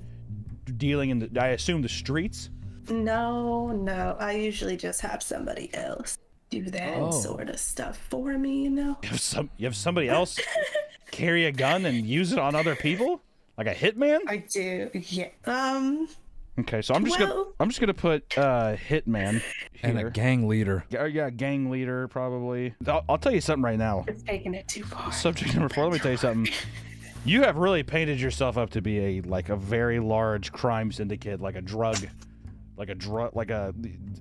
dealing in I assume, the streets? No. I usually just have somebody else do that sort of stuff for me, you know? You have somebody else carry a gun and use it on other people, like a hitman? I do. Yeah. Okay, so I'm just gonna put hitman and a gang leader. Yeah, gang leader probably. I'll tell you something right now. It's taking it too far. Subject number 4. Let me tell you something. You have really painted yourself up to be a very large crime syndicate,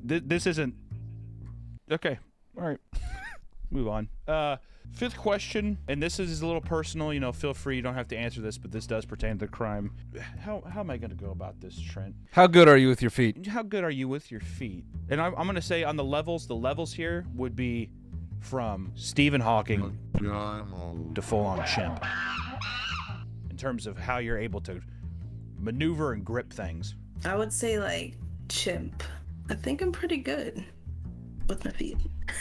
This isn't. Okay, all right. Move on. 5th question, and this is a little personal, you know, feel free, you don't have to answer this, but this does pertain to the crime. How am I going to go about this, Trent? How good are you with your feet? How good are you with your feet? And I'm going to say on the levels here would be from Stephen Hawking to full-on chimp. In terms of how you're able to maneuver and grip things. I would say like chimp. I think I'm pretty good with my feet.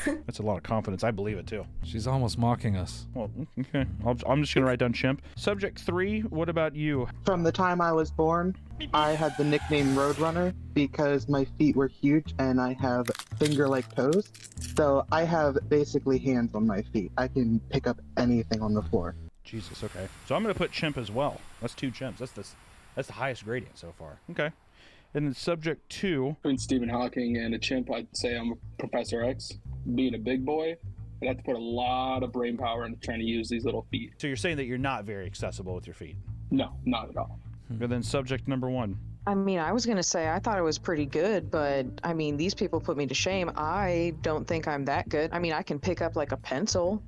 That's a lot of confidence. I believe it too. She's almost mocking us. Well, okay. I'm just gonna write down chimp. Subject 3. What about you? From the time I was born, I had the nickname Roadrunner because my feet were huge and I have finger-like toes. So I have basically hands on my feet. I can pick up anything on the floor. Jesus. Okay. So I'm gonna put chimp as well. That's 2 chimps. That's the highest gradient so far. Okay. And then subject 2. Between Stephen Hawking and a chimp, I'd say I'm a Professor X. Being a big boy, I'd have to put a lot of brain power into trying to use these little feet. So you're saying that you're not very accessible with your feet? No, not at all. And then subject number 1. I mean, I was going to say I thought it was pretty good, but I mean, these people put me to shame. I don't think I'm that good. I mean, I can pick up like a pencil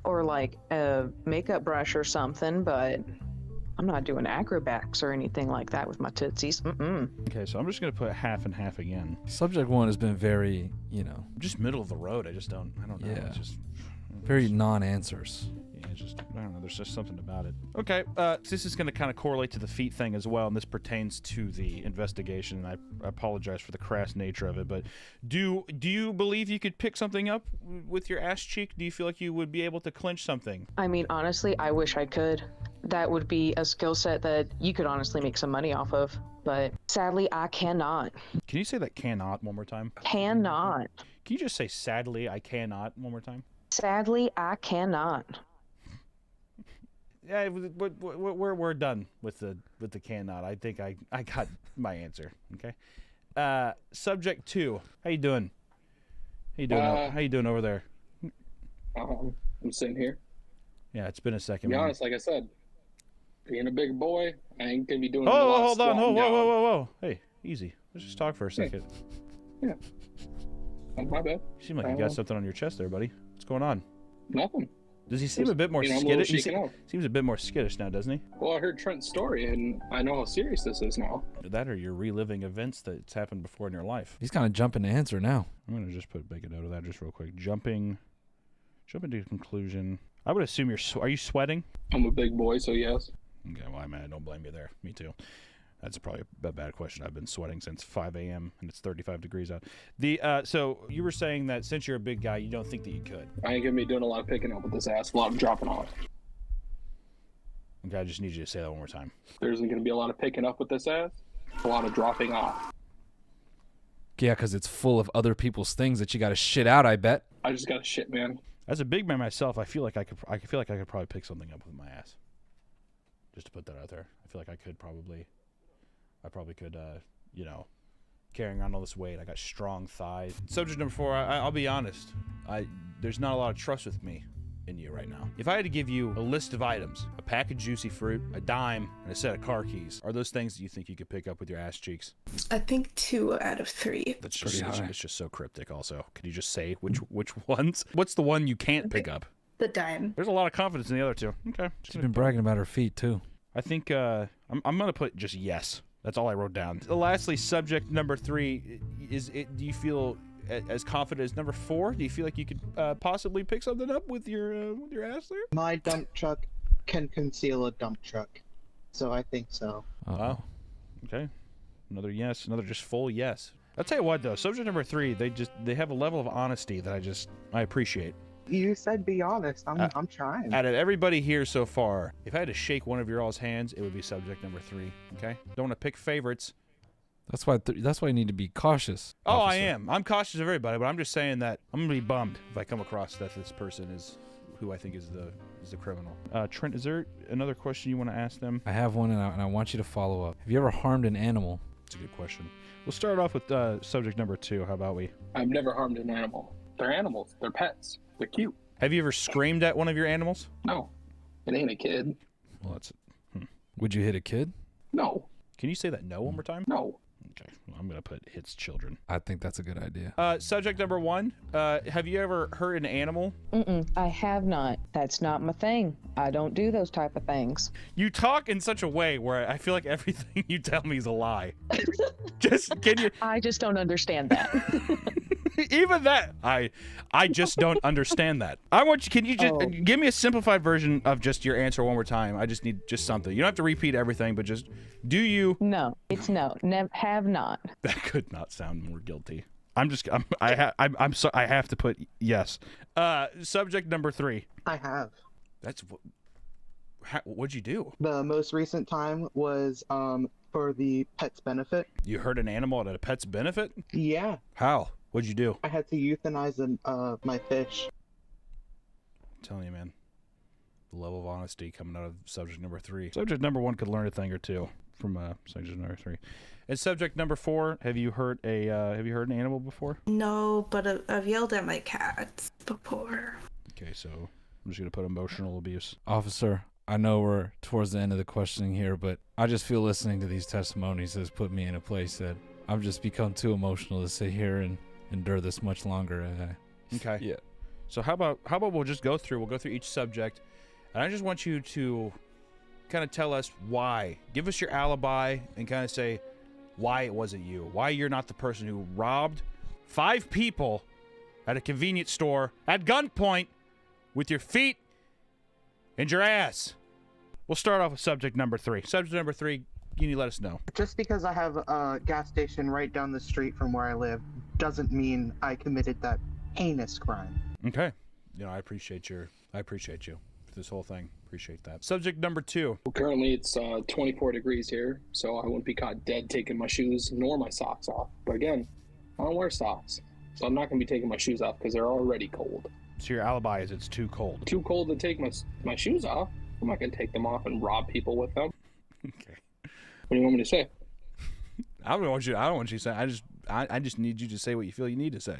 or like a makeup brush or something, but I'm not doing acrobats or anything like that with my tootsies. Okay, so I'm just gonna put half and half again. Subject 1 has been very, you know, just middle of the road. I don't know. Yeah. It's just very non-answers. Yeah, I don't know. There's just something about it. Okay, this is gonna kind of correlate to the feet thing as well, and this pertains to the investigation. And I apologize for the crass nature of it, but do you believe you could pick something up with your ass cheek? Do you feel like you would be able to clinch something? I mean, honestly, I wish I could. That would be a skill set that you could honestly make some money off of, but sadly, I cannot. Can you say that cannot one more time? Cannot. Can you just say sadly I cannot one more time? Sadly, I cannot. Yeah, we're done with the cannot. I think I got my answer. Okay. Subject 2. How you doing? How you doing over there? I'm sitting here. Yeah, it's been a second. To be honest, like I said, being a big boy, I ain't gonna be doing. Hold on. Whoa. Hey, easy. Let's just talk for a second. Yeah. My bad. You seem like you got something on your chest there, buddy. What's going on? Nothing. Does he seem a bit more I'm a little skittish? He shaken up. seems a bit more skittish now, doesn't he? Well, I heard Trent's story, and I know how serious this is now. That or you're reliving events that's happened before in your life. He's kind of jumping to answer now. I'm gonna just make a note of that just real quick. Jumping to conclusion. I would assume are you sweating? I'm a big boy, so yes. Okay, well, I don't blame you there. Me too. That's probably a bad question. I've been sweating since 5 a.m. and it's 35 degrees out. So you were saying that since you're a big guy, you don't think that you could. I ain't gonna be doing a lot of picking up with this ass, a lot of dropping off. Okay, I just need you to say that one more time. There isn't gonna be a lot of picking up with this ass, a lot of dropping off. Yeah, because it's full of other people's things that you got to shit out, I bet. I just got to shit, man. As a big man myself, I feel like I could probably pick something up with my ass. Just to put that out there. I feel like I probably could, carrying around all this weight. I got strong thighs. Subject number 4, I'll be honest. There's not a lot of trust with me in you right now. If I had to give you a list of items, a pack of juicy fruit, a dime, and a set of car keys, are those things that you think you could pick up with your ass cheeks? I think 2 out of 3. That's just it's just so cryptic also. Could you just say which ones? What's the one you can't pick up? The dime. There's a lot of confidence in the other two. Okay. She's been bragging about her feet too. I think I'm gonna put just yes. That's all I wrote down. Lastly, subject number 3 is it. Do you feel as confident as number 4? Do you feel like you could possibly pick something up with your ass there? My dump truck can conceal a dump truck, so I think so. Wow. Okay. Another yes. Another just full yes. I'll tell you what though. Subject number 3, they have a level of honesty that I appreciate. You said be honest. I'm trying. Out of everybody here so far, if I had to shake one of your all's hands, it would be subject number 3. Okay. Don't want to pick favorites. That's why you need to be cautious. Oh, officer. I am. I'm cautious of everybody, but I'm just saying that I'm gonna be bummed if I come across that this person is who I think is the criminal. Trent, is there another question you want to ask them? I have one, and I want you to follow up. Have you ever harmed an animal? That's a good question. We'll start off with subject number 2. How about we? I've never harmed an animal. They're animals. They're pets. They're cute. Have you ever screamed at one of your animals? No. It ain't a kid. Well, that's. Would you hit a kid? No. Can you say that no one more time? No. Okay. Well, I'm gonna put hits children. I think that's a good idea. Subject number 1. Have you ever hurt an animal? I have not. That's not my thing. I don't do those type of things. You talk in such a way where I feel like everything you tell me is a lie. Can you? I just don't understand that. Even that, I just don't understand that. I want you. Can you just give me a simplified version of just your answer one more time? I just need just something. You don't have to repeat everything, but just do you? No, it's no. Have not. That could not sound more guilty. I'm sorry. I have to put yes. Subject number 3. I have. That's what'd you do? The most recent time was for the pet's benefit. You hurt an animal at a pet's benefit? Yeah. How? What'd you do? I had to euthanize my fish. I'm telling you, man. The level of honesty coming out of subject number 3. Subject number 1 could learn a thing or two from subject number 3. And subject number 4, have you hurt an animal before? No, but I've yelled at my cats before. Okay, so I'm just gonna put emotional abuse. Officer, I know we're towards the end of the questioning here, but I just feel listening to these testimonies has put me in a place that I've just become too emotional to sit here and endure this much longer. Okay. Yeah. So how about we'll go through each subject, and I just want you to kind of tell us why. Give us your alibi and kind of say why it wasn't you. Why you're not the person who robbed 5 people at a convenience store at gunpoint with your feet and your ass. We'll start off with subject number 3. Subject number 3, can you let us know? Just because I have a gas station right down the street from where I live doesn't mean I committed that heinous crime. Okay. I appreciate you for this whole thing. Appreciate that. Subject number 2. Well, currently it's 24 degrees here, so I wouldn't be caught dead taking my shoes nor my socks off. But again, I don't wear socks, so I'm not going to be taking my shoes off because they're already cold. So your alibi is it's too cold. Too cold to take my shoes off. I'm not going to take them off and rob people with them. Okay. What do you want me to say? I don't want you to say. I just need you to say what you feel you need to say.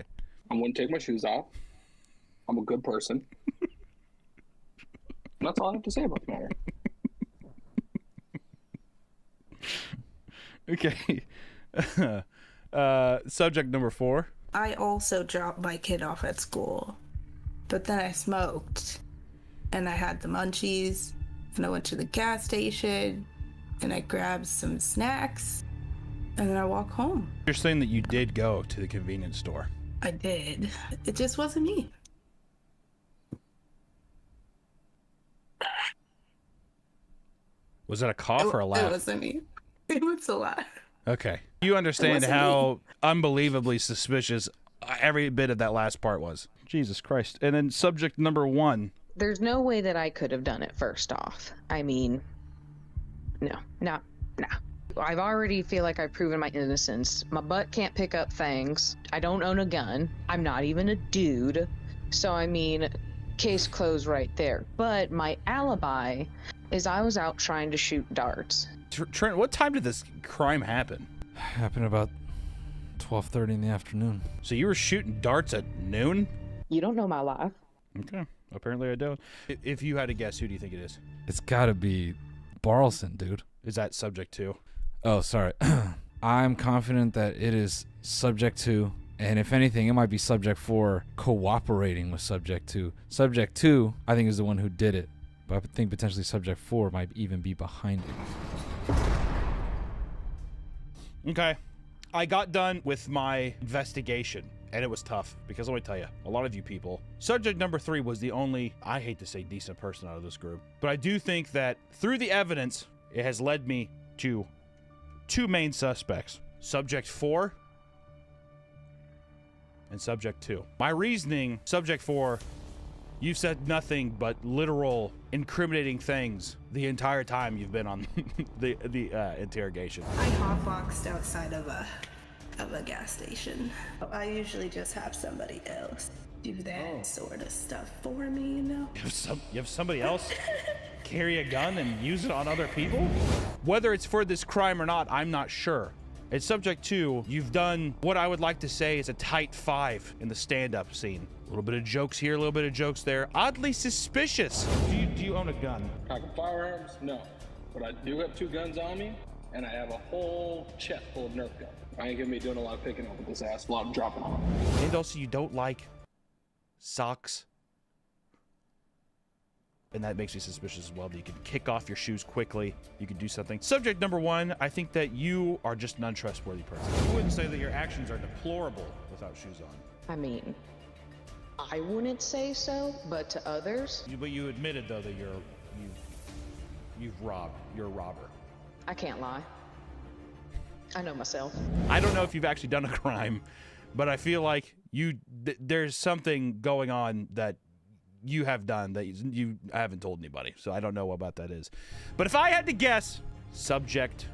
I wouldn't take my shoes off. I'm a good person. That's all I have to say about the matter. Okay. Subject number 4. I also dropped my kid off at school, but then I smoked. and I had the munchies, and I went to the gas station, and I grabbed some snacks, and then I walked home. You're saying that you did go to the convenience store. I did. It just wasn't me. Was that a cough or a laugh? It wasn't me. It was a laugh. Okay. You understand wasn't how unbelievably suspicious every bit of that last part was. Jesus Christ. And then subject number 1. There's no way that I could have done it first off. I mean, no. I've already feel like I've proven my innocence. My butt can't pick up things. I don't own a gun. I'm not even a dude. So, I mean, case closed right there. But my alibi is I was out trying to shoot darts. Trent, what time did this crime happen? Happened about 12:30 in the afternoon. So you were shooting darts at noon? You don't know my life. Okay. Apparently I don't. If you had to guess, who do you think it is? It's gotta be Barlson, dude. Is that subject 2? Oh, sorry. I'm confident that it is subject 2, and if anything, it might be subject 4 cooperating with subject 2. Subject 2, I think, is the one who did it, but I think potentially subject 4 might even be behind it. Okay. I got done with my investigation, and it was tough, because let me tell you, a lot of you people, subject number 3 was the only, I hate to say decent person out of this group, but I do think that through the evidence, it has led me to 2 main suspects, subject 4 and subject 2. My reasoning, subject 4, you've said nothing but literal incriminating things the entire time you've been on the interrogation. I hotboxed outside of a gas station. I usually just have somebody else do that sort of stuff for me, you know? You have somebody else carry a gun and use it on other people? Whether it's for this crime or not, I'm not sure. At subject 2, you've done what I would like to say is a tight 5 in the stand-up scene. A little bit of jokes here, a little bit of jokes there. Oddly suspicious. Do you own a gun? Cock of firearms? No. But I do have 2 guns on me, and I have a whole chest full of Nerf guns. I ain't gonna be doing a lot of picking up with this ass, a lot of dropping off. And also, you don't like socks. And that makes me suspicious as well, that you can kick off your shoes quickly. You can do something. Subject number 1, I think that you are just an untrustworthy person. You wouldn't say that your actions are deplorable without shoes on. I mean, I wouldn't say so, but to others, But you admitted, though, that you've robbed. You're a robber. I can't lie. I know myself. I don't know if you've actually done a crime, but I feel like there's something going on that you have done that you haven't told anybody. So I don't know what about that is. But if I had to guess, subject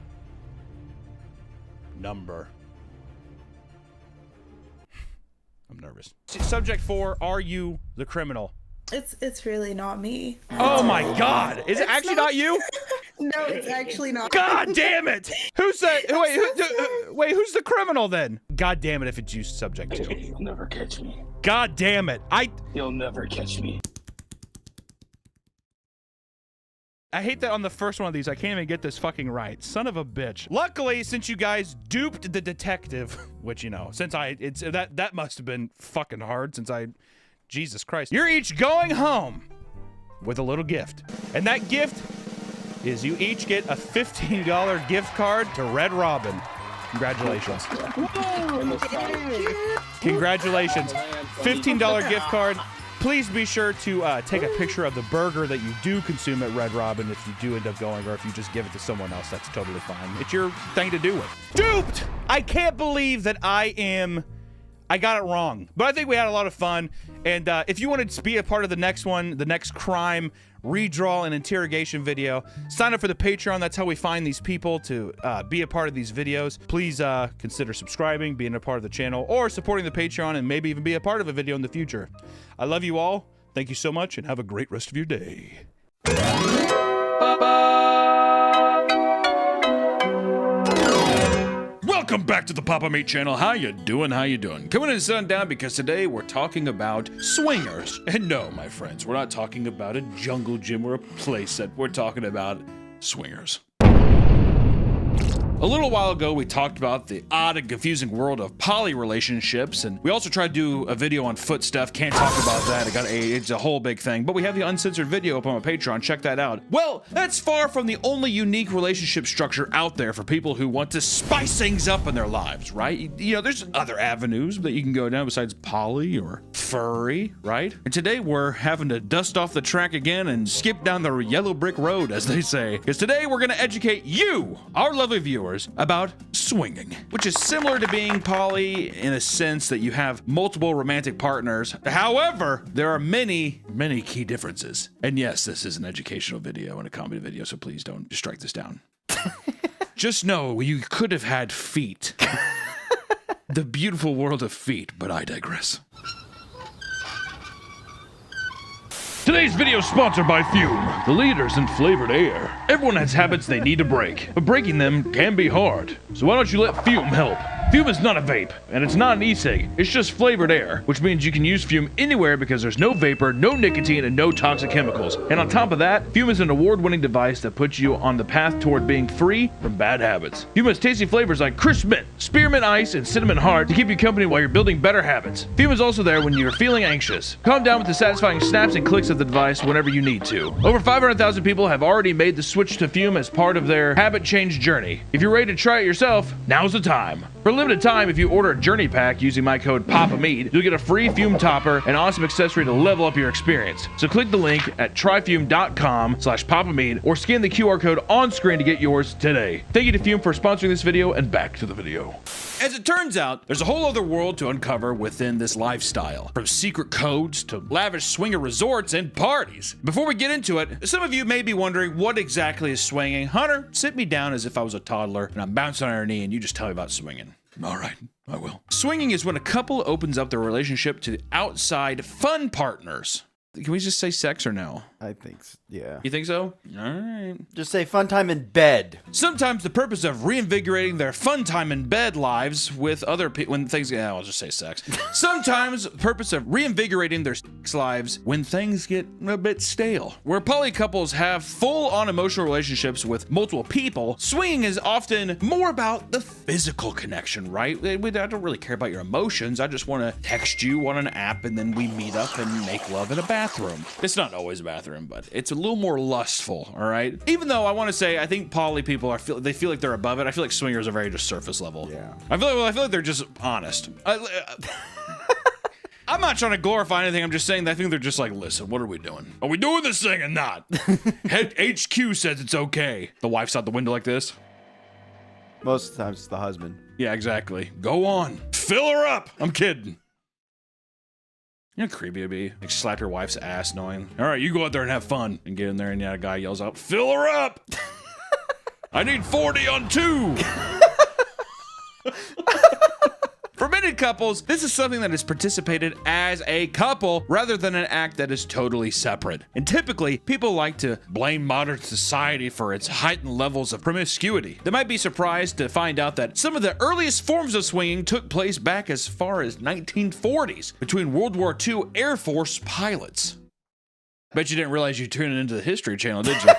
number. I'm nervous. Subject 4, are you the criminal? It's really not me. Oh my God! Is it actually not you? No, it's actually not. God damn it! Who's the wait? Who's the criminal then? God damn it! If it's you, subject 2. You'll never catch me. God damn it! You'll never catch me. I hate that on the first one of these, I can't even get this fucking right. Son of a bitch. Luckily, since you guys duped the detective, which, you know, since that must have been fucking hard since Jesus Christ. You're each going home with a little gift. And that gift is you each get a $15 gift card to Red Robin. Congratulations. Congratulations. $15 gift card. Please be sure to take a picture of the burger that you do consume at Red Robin if you do end up going, or if you just give it to someone else, that's totally fine. It's your thing to do with. Duped! I can't believe that I got it wrong. But I think we had a lot of fun. And if you wanted to be a part of the next one, the next crime, redraw, and interrogation video, sign up for the Patreon. That's how we find these people to be a part of these videos. Please consider subscribing, being a part of the channel, or supporting the Patreon, and maybe even be a part of a video in the future. I love you all. Thank you so much, and have a great rest of your day. Welcome back to the Papa Meat channel. How you doing? How you doing? Coming in sundown because today we're talking about swingers. And no, my friends, we're not talking about a jungle gym or a playset. We're talking about swingers. A little while ago, we talked about the odd and confusing world of poly relationships, and we also tried to do a video on foot stuff. Can't talk about that. It's a whole big thing, but we have the uncensored video up on my Patreon. Check that out. Well, that's far from the only unique relationship structure out there for people who want to spice things up in their lives, right? You know, there's other avenues that you can go down besides poly or furry, right? And today we're having to dust off the track again and skip down the yellow brick road, as they say, because today we're going to educate you, our lovely viewers, about swinging, which is similar to being poly in a sense that you have multiple romantic partners. However, there are many key differences. And yes, this is an educational video and a comedy video, so please don't just strike this down. Just know you could have had feet. The beautiful world of feet, but I digress. Today's video is sponsored by Fume, the leaders in flavored air. Everyone has habits they need to break, but breaking them can be hard. So why don't you let Fume help? Fume is not a vape, and it's not an e-cig. It's just flavored air, which means you can use Fume anywhere because there's no vapor, no nicotine, and no toxic chemicals. And on top of that, Fume is an award-winning device that puts you on the path toward being free from bad habits. Fume has tasty flavors like crisp mint, spearmint ice, and cinnamon heart to keep you company while you're building better habits. Fume is also there when you're feeling anxious. Calm down with the satisfying snaps and clicks of the device whenever you need to. Over 500,000 people have already made the switch to Fume as part of their habit change journey. If you're ready to try it yourself, now's the time. For a limited time, if you order a Journey Pack using my code PAPAMEAT, you'll get a free Fume topper and awesome accessory to level up your experience. So click the link at tryfume.com/PAPAMEAT or scan the QR code on screen to get yours today. Thank you to Fume for sponsoring this video, and back to the video. As it turns out, there's a whole other world to uncover within this lifestyle, from secret codes to lavish swinger resorts and parties. Before we get into it, some of you may be wondering what exactly is swinging. Hunter, sit me down as if I was a toddler and I'm bouncing on your knee and you just tell me about swinging. All right, I will. Swinging is when a couple opens up their relationship to outside fun partners. Can we just say sex or no? I think, yeah. You think so? All right. Just say fun time in bed. Sometimes the purpose of reinvigorating their fun time in bed lives with other people, when things, yeah, I'll just say sex. Sometimes the purpose of reinvigorating their sex lives when things get a bit stale. Where poly couples have full-on emotional relationships with multiple people, swinging is often more about the physical connection, right? I don't really care about your emotions. I just want to text you on an app and then we meet up and make love in a bathroom. It's not always a bathroom, but it's a little more lustful, all right? Even though I want to say, I think poly people they feel like they're above it. I feel like swingers are very just surface level. Yeah. I feel like they're just honest. I'm not trying to glorify anything. I'm just saying that I think they're just like, listen, what are we doing? Are we doing this thing or not? Head HQ says it's okay. The wife's out the window like this. Most of the times it's the husband. Yeah, exactly. Go on. Fill her up. I'm kidding. You know how creepy it'd be? Like slap your wife's ass knowing, all right, you go out there and have fun. And get in there and yeah, a guy yells out, fill her up! I need 40 on 2! For many couples, this is something that is participated as a couple rather than an act that is totally separate. And typically, people like to blame modern society for its heightened levels of promiscuity. They might be surprised to find out that some of the earliest forms of swinging took place back as far as 1940s between World War II Air Force pilots. Bet you didn't realize you tuned into the History Channel, did you?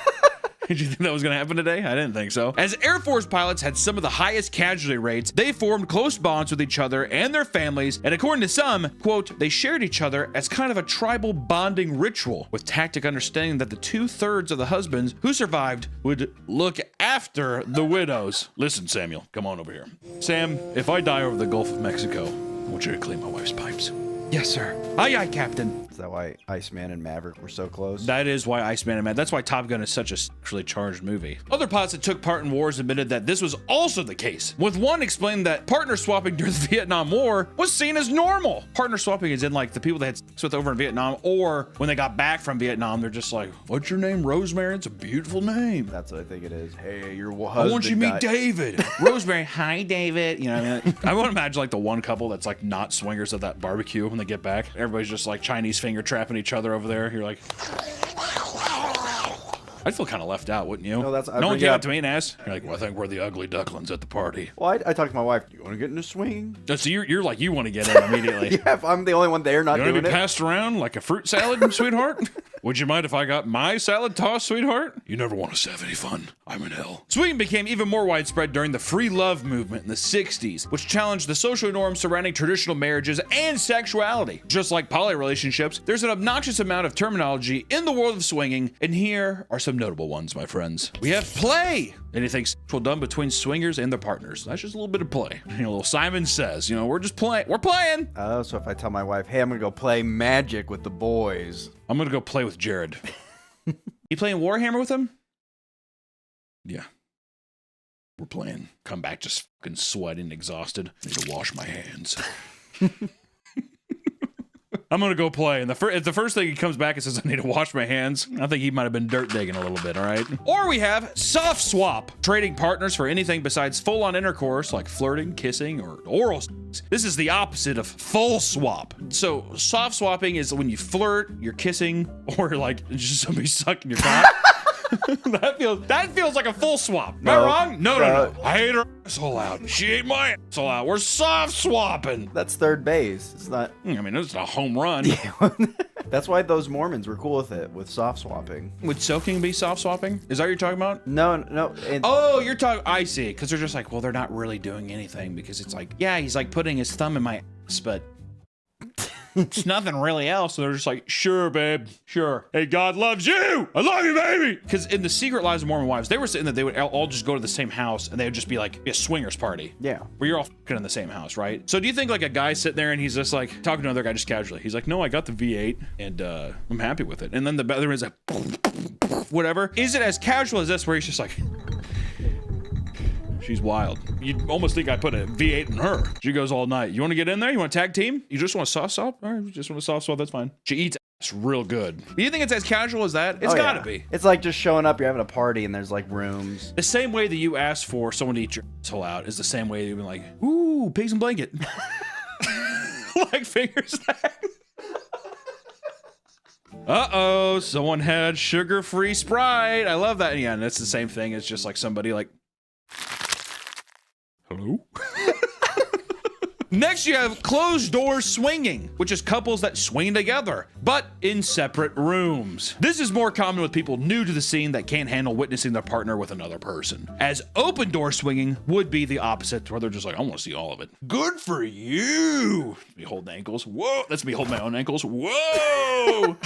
Did you think that was going to happen today? I didn't think so. As Air Force pilots had some of the highest casualty rates, they formed close bonds with each other and their families, and according to some, quote, they shared each other as kind of a tribal bonding ritual, with tacit understanding that the 2/3 of the husbands who survived would look after the widows. Listen, Samuel, come on over here. Sam, if I die over the Gulf of Mexico, I want you to clean my wife's pipes. Yes, sir. Aye, aye, Captain. Is that why Iceman and Maverick were so close? That is why Iceman and Maverick. That's why Top Gun is such a sexually charged movie. Other pilots that took part in wars admitted that this was also the case, with one explaining that partner swapping during the Vietnam War was seen as normal. Partner swapping is in like the people they had sex with over in Vietnam, or when they got back from Vietnam, they're just like, what's your name, Rosemary? It's a beautiful name. That's what I think it is. Hey, your husband I want you to meet David. Rosemary, hi, David. You know what I mean? I want to imagine like the one couple that's like not swingers at that barbecue when they get back. Everybody's just like Chinese finger trapping each other over there. You're like, I'd feel kind of left out, wouldn't you? No, that's no one came out to me and asked. You're like, well, I think we're the ugly ducklings at the party. Well, I talked to my wife. Do you want to get into swinging? So you're like, you want to get in immediately. Yeah, if I'm the only one there not you doing it. You want to be passed around like a fruit salad, sweetheart? Would you mind if I got my salad tossed, sweetheart? You never want us to have any fun. I'm in hell. Swinging became even more widespread during the free love movement in the 60s, which challenged the social norms surrounding traditional marriages and sexuality. Just like poly relationships, there's an obnoxious amount of terminology in the world of swinging, and here are some notable ones, my friends. We have play. Anything sexual done between swingers and their partners. That's just a little bit of play. You know, little Simon Says, you know, we're just playing. We're playing. Oh, so if I tell my wife, hey, I'm gonna go play Magic with the boys. I'm gonna go play with Jared. You playing Warhammer with him? Yeah. We're playing. Come back just fucking sweating, exhausted. Need to wash my hands. I'm gonna go play, and if the first thing he comes back and says I need to wash my hands, I think he might have been dirt digging a little bit, all right? Or we have soft swap, trading partners for anything besides full-on intercourse like flirting, kissing, or oral sex. This is the opposite of full swap. So soft swapping is when you flirt, you're kissing, or like just somebody sucking your cock. that feels like a full swap. Am I wrong? No. I ate her asshole out. She ate my asshole out. We're soft swapping. That's third base. It's not. I mean, it's a home run. That's why those Mormons were cool with it, with soft swapping. Would soaking be soft swapping? Is that what you're talking about? No. Oh, you're talking. I see. Because they're just like, well, they're not really doing anything because it's like, yeah, he's like putting his thumb in my ass, but it's nothing really else. So they're just like, sure, babe, sure. Hey, God loves you. I love you, baby. Because in the Secret Lives of Mormon Wives, they were saying that they would all just go to the same house and they would just be like a swingers party. Yeah. Where you're all fucking in the same house, right? So do you think like a guy sitting there and he's just like talking to another guy just casually? He's like, no, I got the V8 and I'm happy with it. And then the other one's like, whatever. Is it as casual as this where he's just like, she's wild. You'd almost think I put a V8 in her. She goes all night. You want to get in there? You want to tag team? You just want to soft swap? All right, you just want to soft swap? That's fine. She eats ass real good. Do you think it's as casual as that? It's gotta be. It's like just showing up, you're having a party and there's like rooms. The same way that you ask for someone to eat your asshole out is the same way you've been like, ooh, pigs and blanket. Like finger snacks. Uh-oh, someone had sugar-free Sprite. I love that. Yeah, and it's the same thing. It's just like somebody like, hello? Next, you have closed door swinging, which is couples that swing together, but in separate rooms. This is more common with people new to the scene that can't handle witnessing their partner with another person. As open door swinging would be the opposite, where they're just like, I want to see all of it. Good for you. Me holding ankles. Whoa. That's me holding my own ankles. Whoa.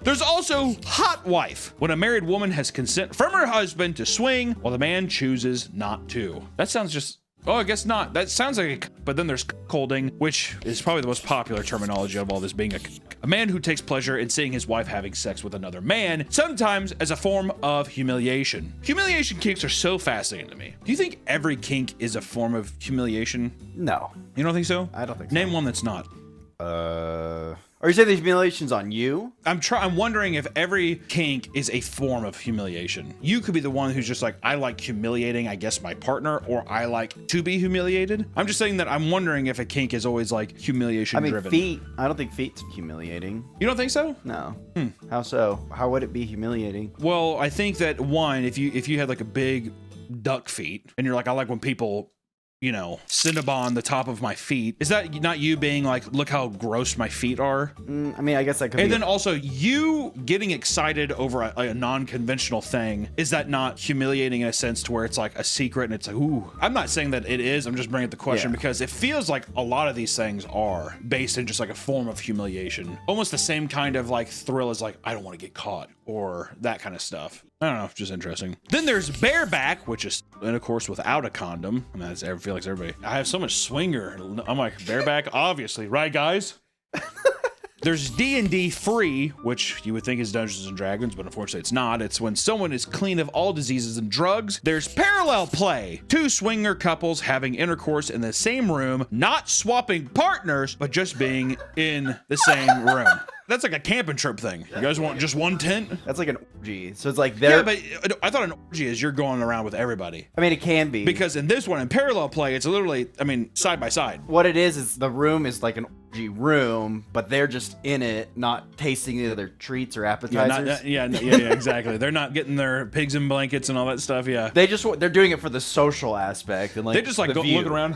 There's also hot wife, when a married woman has consent from her husband to swing while the man chooses not to. That sounds just, oh, I guess not. That sounds like but then there's holding, which is probably the most popular terminology of all this, being a man who takes pleasure in seeing his wife having sex with another man, sometimes as a form of humiliation. Humiliation kinks are so fascinating to me. Do you think every kink is a form of humiliation? No. You don't think so? I don't think so. Name one that's not. Or you say the humiliation's on you? I'm wondering if every kink is a form of humiliation. You could be the one who's just like, I like humiliating, I guess, my partner, or I like to be humiliated. I'm just saying that I'm wondering if a kink is always like humiliation driven. Feet. I don't think feet's humiliating. You don't think so? No. How so? How would it be humiliating? Well, I think that one, if you had like a big duck feet and you're like, I like when people, you know, Cinnabon the top of my feet. Is that not you being like, look how gross my feet are? I mean, I guess that could be. And then also you getting excited over a non-conventional thing. Is that not humiliating in a sense to where it's like a secret and it's like, ooh. I'm not saying that it is. I'm just bringing up the question because it feels like a lot of these things are based in just like a form of humiliation. Almost the same kind of like thrill as like, I don't want to get caught or that kind of stuff. I don't know, just interesting. Then there's bareback, which is intercourse without a condom. I mean, I feel like everybody. I have so much swinger. I'm like, bareback, obviously, right, guys? There's D&D free, which you would think is Dungeons and Dragons, but unfortunately it's not. It's when someone is clean of all diseases and drugs. There's parallel play. Two swinger couples having intercourse in the same room, not swapping partners, but just being in the same room. That's like a camping trip thing. You guys want just one tent? That's like an orgy. So it's like they're... Yeah, but I thought an orgy is you're going around with everybody. I mean, it can be. Because in this one, in parallel play, it's literally, I mean, side by side. What it is the room is like an orgy room, but they're just in it, not tasting any of their treats or appetizers. Yeah, exactly. They're not getting their pigs and blankets and all that stuff, yeah. They're doing it for the social aspect. And like they just like go looking around,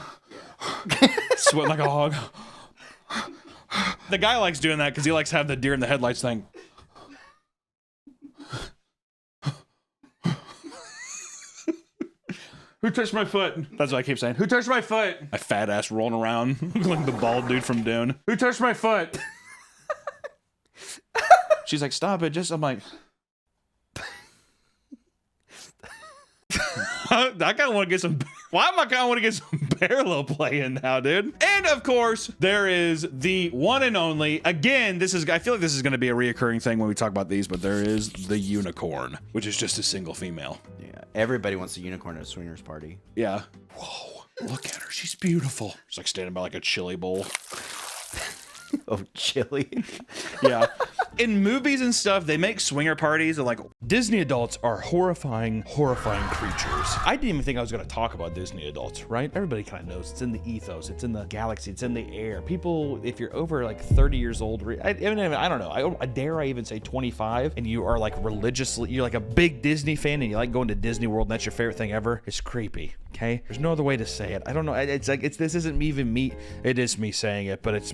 sweating like a hog. The guy likes doing that because he likes having the deer in the headlights thing. Who touched my foot? That's what I keep saying. Who touched my foot? My fat ass rolling around like the bald dude from Dune. Who touched my foot? She's like, stop it. I'm like, I kind of want to get some. Why am I kind of want to get some parallel play in now, dude? And of course, there is the one and only. Again, I feel like this is going to be a reoccurring thing when we talk about these, but there is the unicorn, which is just a single female. Yeah, everybody wants a unicorn at a swingers party. Yeah. Whoa, look at her. She's beautiful. She's like standing by like a chili bowl. Oh, chili. Yeah. In movies and stuff, they make swinger parties and like Disney adults are horrifying creatures. I didn't even think I was going to talk about Disney adults, right? Everybody kind of knows it's in the ethos, it's in the galaxy, it's in the air. People, if you're over like 30 years old, I don't know, dare I even say 25, and you are like religiously, you're like a big Disney fan and you like going to Disney World and that's your favorite thing ever, it's creepy. Okay, there's no other way to say it. I don't know. It's like this isn't even me. It is me saying it, but it's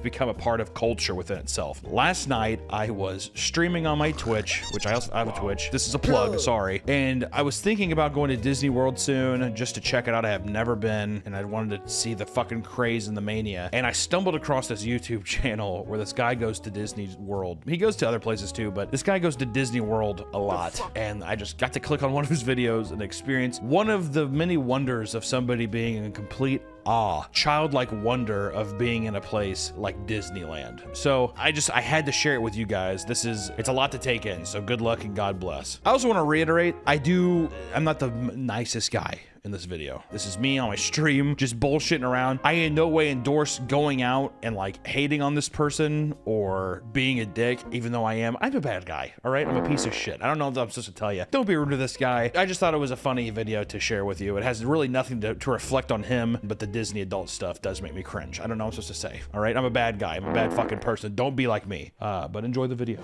become a part of culture within itself. Last night I was streaming on my Twitch, which I have a Twitch. This is a plug, sorry. And I was thinking about going to Disney World soon just to check it out. I have never been, and I wanted to see the fucking craze and the mania. And I stumbled across this YouTube channel where this guy goes to Disney World. He goes to other places too, but this guy goes to Disney World a lot. And I just got to click on one of his videos and experience one of the many wonders of somebody being in complete awe, childlike wonder of being in a place like Disneyland. So I had to share it with you guys. It's a lot to take in, so good luck and God bless. I also want to reiterate, I'm not the nicest guy in this video. This is me on my stream, just bullshitting around. I in no way endorse going out and like hating on this person or being a dick, even though I'm a bad guy, all right? I'm a piece of shit. I don't know if I'm supposed to tell you. Don't be rude to this guy. I just thought it was a funny video to share with you. It has really nothing to reflect on him, but the Disney adult stuff does make me cringe. I don't know what I'm supposed to say, all right? I'm a bad guy. I'm a bad fucking person. Don't be like me. But enjoy the video.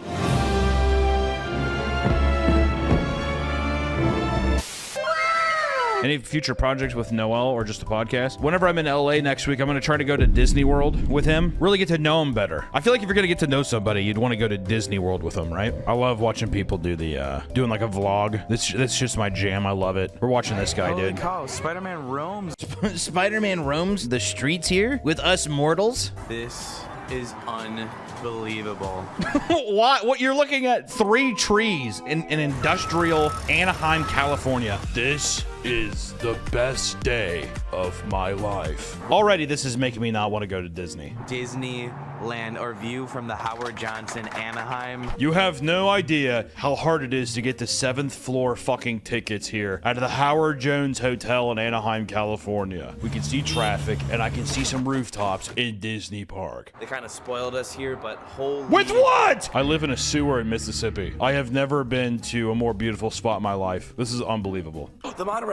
Any future projects with Noel or just the podcast? Whenever I'm in LA next week, I'm going to try to go to Disney World with him. Really get to know him better. I feel like if you're going to get to know somebody, you'd want to go to Disney World with them, right? I love watching people do doing like a vlog. That's just my jam. I love it. We're watching this guy, dude. Holy cow, Spider-Man roams. Spider-Man roams the streets here with us mortals. This is unbelievable. What? You're looking at 3 trees in industrial Anaheim, California. This is the best day of my life. Already, this is making me not want to go to Disney. Disneyland, or view from the Howard Johnson Anaheim. You have no idea how hard it is to get the 7th floor fucking tickets here out of the Howard Jones Hotel in Anaheim, California. We can see traffic and I can see some rooftops in Disney Park. They kind of spoiled us here, but holy... With what? I live in a sewer in Mississippi. I have never been to a more beautiful spot in my life. This is unbelievable. The monorail.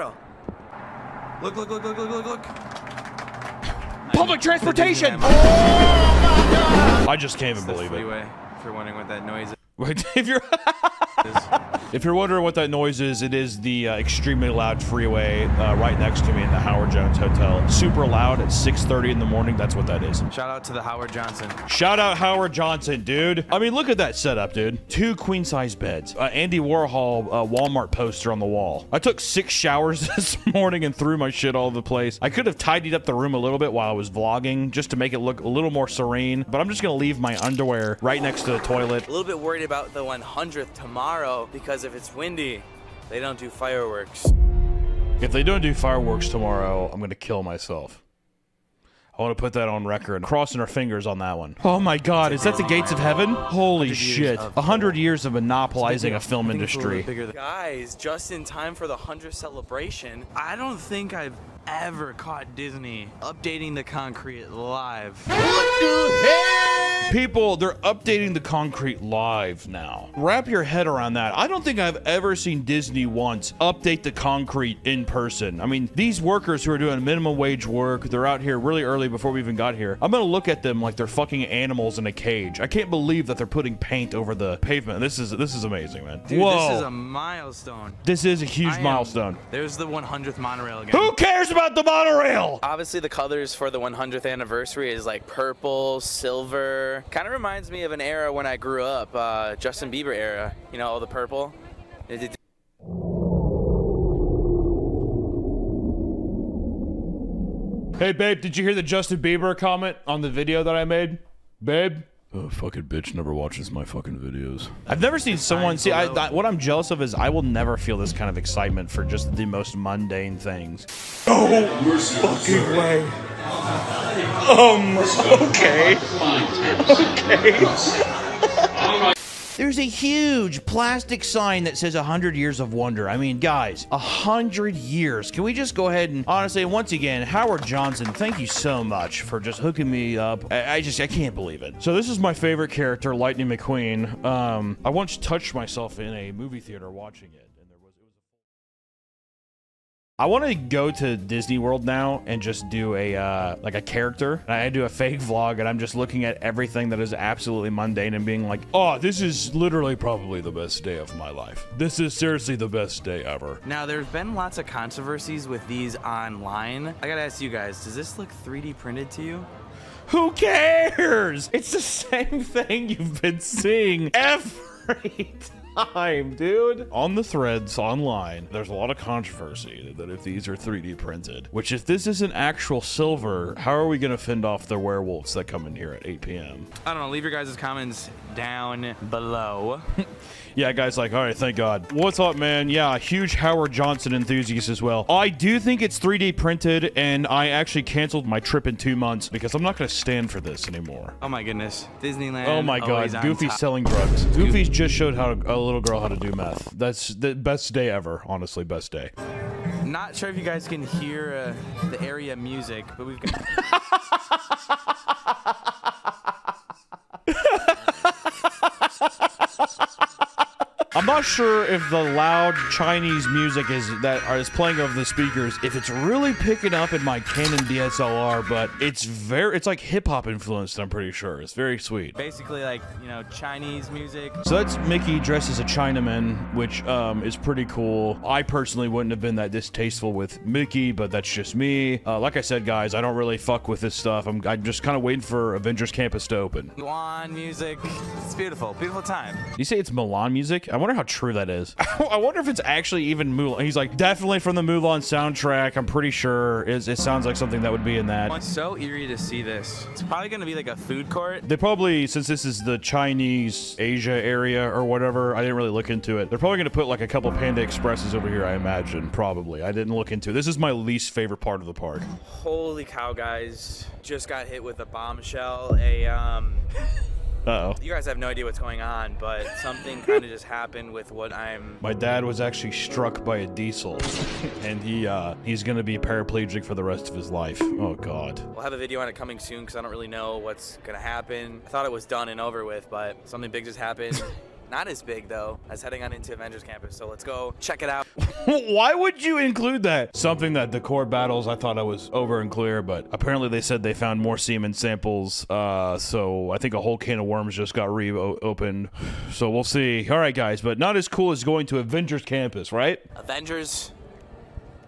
Look. Public transportation! Oh my God! I just can't even believe it. Freeway, if you're wondering what that noise is. Wait, if you're wondering what that noise is, it is the extremely loud freeway right next to me in the Howard Jones Hotel. Super loud at 6:30 in the morning. That's what that is. Shout out to the Howard Johnson. Shout out Howard Johnson, dude. I mean, look at that setup, dude. 2 queen-size beds. Andy Warhol Walmart poster on the wall. I took 6 showers this morning and threw my shit all over the place. I could have tidied up the room a little bit while I was vlogging just to make it look a little more serene, but I'm just gonna leave my underwear right next to the toilet. A little bit worried about the 100th tomorrow because if it's windy, they don't do fireworks. If they don't do fireworks tomorrow, I'm gonna kill myself. I want to put that on record. Crossing our fingers on that one. Oh my God, is that the gates of heaven? Holy shit. 100 years of monopolizing a film industry. Guys, just in time for the 100th celebration. I don't think I've ever caught Disney updating the concrete live. What the hell? People, they're updating the concrete live now. Wrap your head around that. I don't think I've ever seen Disney once update the concrete in person. I mean, these workers who are doing minimum wage work, they're out here really early before we even got here. I'm gonna look at them like they're fucking animals in a cage. I can't believe that they're putting paint over the pavement. This is amazing, man. Dude, whoa. This is a milestone. This is a huge milestone. There's the 100th monorail again. Who cares about the monorail? Obviously, the colors for the 100th anniversary is like purple, silver. Kind of reminds me of an era when I grew up, Justin Bieber era. You know, all the purple. Hey, babe, did you hear the Justin Bieber comment on the video that I made? Babe? Oh, fucking bitch never watches my fucking videos. I've never seen someone see. What I'm jealous of is I will never feel this kind of excitement for just the most mundane things. Oh, fucking way. Okay. Okay. There's a huge plastic sign that says 100 Years of Wonder. I mean, guys, 100 years. Can we just go ahead and honestly, once again, Howard Johnson, thank you so much for just hooking me up. I can't believe it. So this is my favorite character, Lightning McQueen. I once touched myself in a movie theater watching it. I want to go to Disney World now and just do a like a character. And I do a fake vlog and I'm just looking at everything that is absolutely mundane and being like, oh, this is literally probably the best day of my life. This is seriously the best day ever. Now, there's been lots of controversies with these online. I gotta ask you guys, does this look 3D printed to you? Who cares? It's the same thing you've been seeing every time, dude. On the threads online, there's a lot of controversy that if these are 3D printed, which if this isn't actual silver, how are we gonna fend off the werewolves that come in here at 8 p.m.? I don't know, leave your guys' comments down below. Yeah, guys, like, all right, thank God. What's up, man? Yeah, huge Howard Johnson enthusiast as well. I do think it's 3D printed, and I actually canceled my trip in 2 months because I'm not gonna stand for this anymore. Oh my goodness, Disneyland. Oh my God, Goofy's selling drugs. Goofy's just showed how a little girl how to do meth. That's the best day ever, honestly, best day. Not sure if you guys can hear the area music, but we've got... I'm not sure if the loud Chinese music is playing over the speakers, if it's really picking up in my Canon DSLR, but it's like hip hop influenced, I'm pretty sure. It's very sweet. Basically like, you know, Chinese music. So that's Mickey dressed as a Chinaman, which is pretty cool. I personally wouldn't have been that distasteful with Mickey, but that's just me. Like I said, guys, I don't really fuck with this stuff. I'm just kind of waiting for Avengers Campus to open. Mulan music. It's beautiful. Beautiful time. You say it's Mulan music? I wonder how true that is. I wonder if it's actually even Mulan. He's like, definitely from the Mulan soundtrack. I'm pretty sure it sounds like something that would be in that. It's so eerie to see this. It's probably going to be like a food court. They probably, since this is the Chinese Asia area or whatever, I didn't really look into it. They're probably going to put like a couple Panda Expresses over here, I imagine. Probably. I didn't look into it. This is my least favorite part of the park. Holy cow, guys. Just got hit with a bombshell. Uh-oh. You guys have no idea what's going on, but something kind of just happened with what I'm... My dad was actually struck by a diesel, and he's gonna be paraplegic for the rest of his life. Oh, God. We'll have a video on it coming soon, because I don't really know what's gonna happen. I thought it was done and over with, but something big just happened. Not as big, though, as heading on into Avengers Campus, so let's go check it out. Why would you include that? Something that the core battles, I thought I was over and clear, but apparently they said they found more semen samples, so I think a whole can of worms just got reopened, so we'll see. All right, guys, but not as cool as going to Avengers Campus, right? Avengers,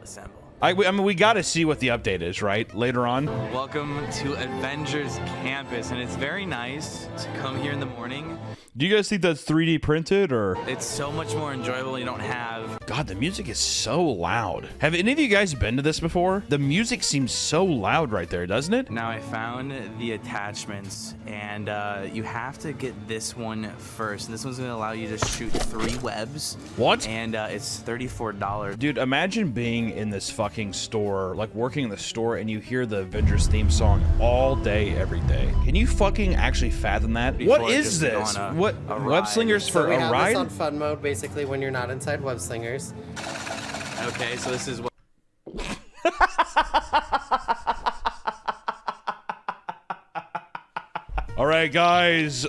assemble. I mean, we got to see what the update is, right? Later on. Welcome to Avengers Campus, and it's very nice to come here in the morning. Do you guys think that's 3D printed, or? It's so much more enjoyable. You don't have... God, the music is so loud. Have any of you guys been to this before? The music seems so loud right there, doesn't it? Now, I found the attachments, and you have to get this one first. And this one's going to allow you to shoot 3 webs. What? And it's $34. Dude, imagine being in this fucking store, like working in the store, and you hear the Avengers theme song all day, every day. Can you fucking actually fathom that? Before what is this? What? Web slingers for so we a have ride? this on fun mode, basically, when you're not inside web slingers. Okay, so this is what... All right, guys.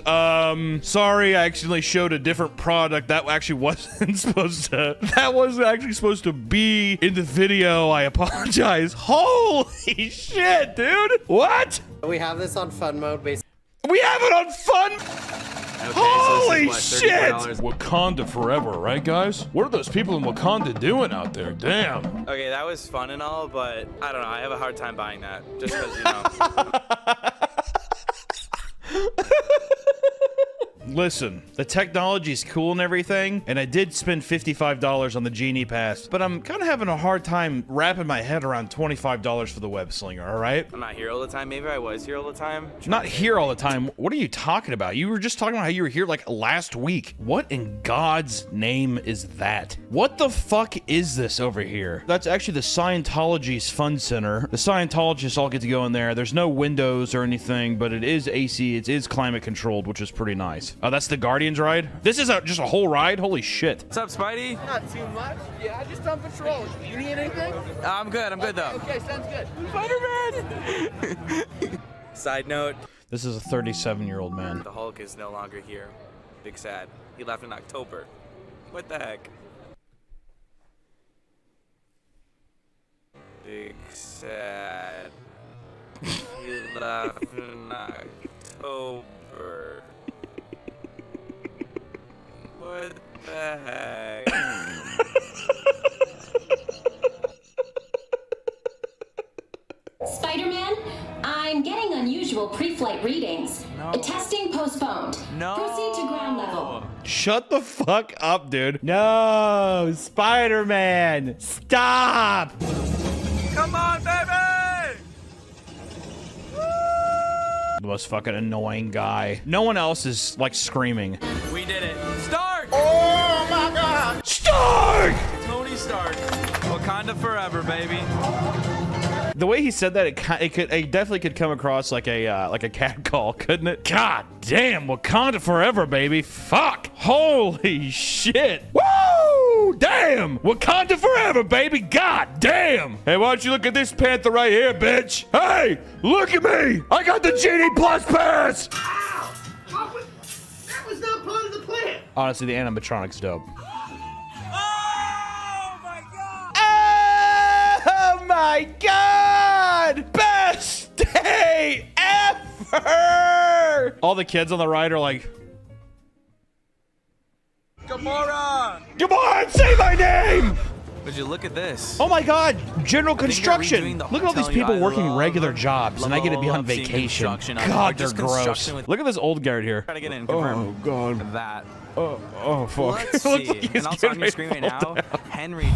Sorry, I accidentally showed a different product. That actually wasn't supposed to. That wasn't actually supposed to be in the video. I apologize. Holy shit, dude! What? We have this on fun mode, basically. We have it on fun. Holy so shit! $34. Wakanda forever, right, guys? What are those people in Wakanda doing out there? Damn. Okay, that was fun and all, but I don't know. I have a hard time buying that just because, you know. Listen, the technology's cool and everything, and I did spend $55 on the Genie Pass, but I'm kind of having a hard time wrapping my head around $25 for the Web Slinger, all right? I'm not here all the time. Maybe I was here all the time. Not here all the time. What are you talking about? You were just talking about how you were here like last week. What in God's name is that? What the fuck is this over here? That's actually the Scientology's Fun Center. The Scientologists all get to go in there. There's no windows or anything, but it is AC. It is climate controlled, which is pretty nice. Oh, that's the Guardians ride? This is just a whole ride? Holy shit. What's up, Spidey? Not too much. Yeah, I just on patrol. You need anything? I'm good though. Okay, sounds good. Spider-Man! Side note. This is a 37-year-old man. The Hulk is no longer here. Big sad. He left in October. What the heck? Big sad. He left in October. What the heck? Spider-Man, I'm getting unusual pre-flight readings. No. Testing postponed. No. Proceed to ground level. Shut the fuck up, dude. No, Spider-Man, stop. Come on, baby! The most fucking annoying guy. No one else is like screaming. We did it. Stark! Oh my God! Stark! Tony Stark. Wakanda forever, baby. The way he said that, it definitely could come across like a cat call, couldn't it? God damn, Wakanda forever, baby. Fuck. Holy shit. Woo! Damn! Wakanda forever, baby. God damn. Hey, why don't you look at this panther right here, bitch? Hey, look at me. I got the Genie Plus Pass. Ow! That was not part of the plan. Honestly, the animatronic's dope. Oh my God! Best day ever! All the kids on the ride are like, Gamora! Gamora, say my name! Would you look at this? Oh my God, General I think they're Construction! redoing the Look at all these telling you people I working love- regular jobs, and I get to be on love seeing vacation. construction. I God, mean, they're just gross. construction with- Look at this old guy right here. Try to get in. Oh Confirm God. that. Oh fuck. Let's Looks see. like he's And also on getting your screen right ready to fall now, down. Henry.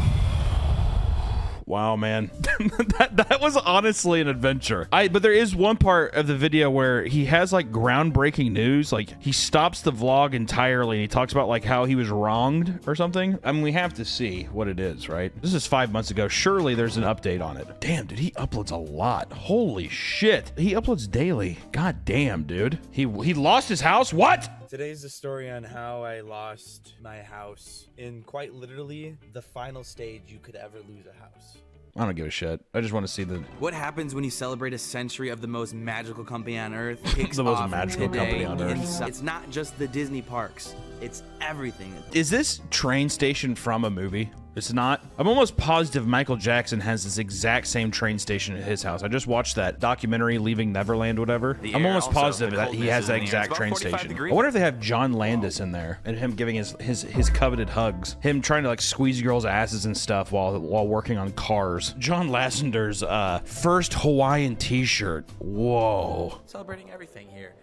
Wow, man. that was honestly an adventure. But there is one part of the video where he has like groundbreaking news. Like he stops the vlog entirely and he talks about like how he was wronged or something. I mean, we have to see what it is, right? This is 5 months ago. Surely there's an update on it. Damn, dude, he uploads a lot. Holy shit. He uploads daily. God damn, dude. He lost his house? What? Today's the story on how I lost my house in quite literally the final stage you could ever lose a house. I don't give a shit. I just want to see the What happens when you celebrate a century of the most magical company on Earth? The most magical company on Earth. It's not just the Disney parks. It's everything. Is this train station from a movie? It's not. I'm almost positive Michael Jackson has this exact same train station at his house. I just watched that documentary, Leaving Neverland, whatever. The I'm air almost also, positive the that he coldness has is that in the air. exact It's about train 45 station. degrees. I wonder if they have John Landis in there and him giving his coveted hugs. Him trying to like squeeze girls' asses and stuff while working on cars. John Lasseter's first Hawaiian t-shirt. Whoa. Celebrating everything here.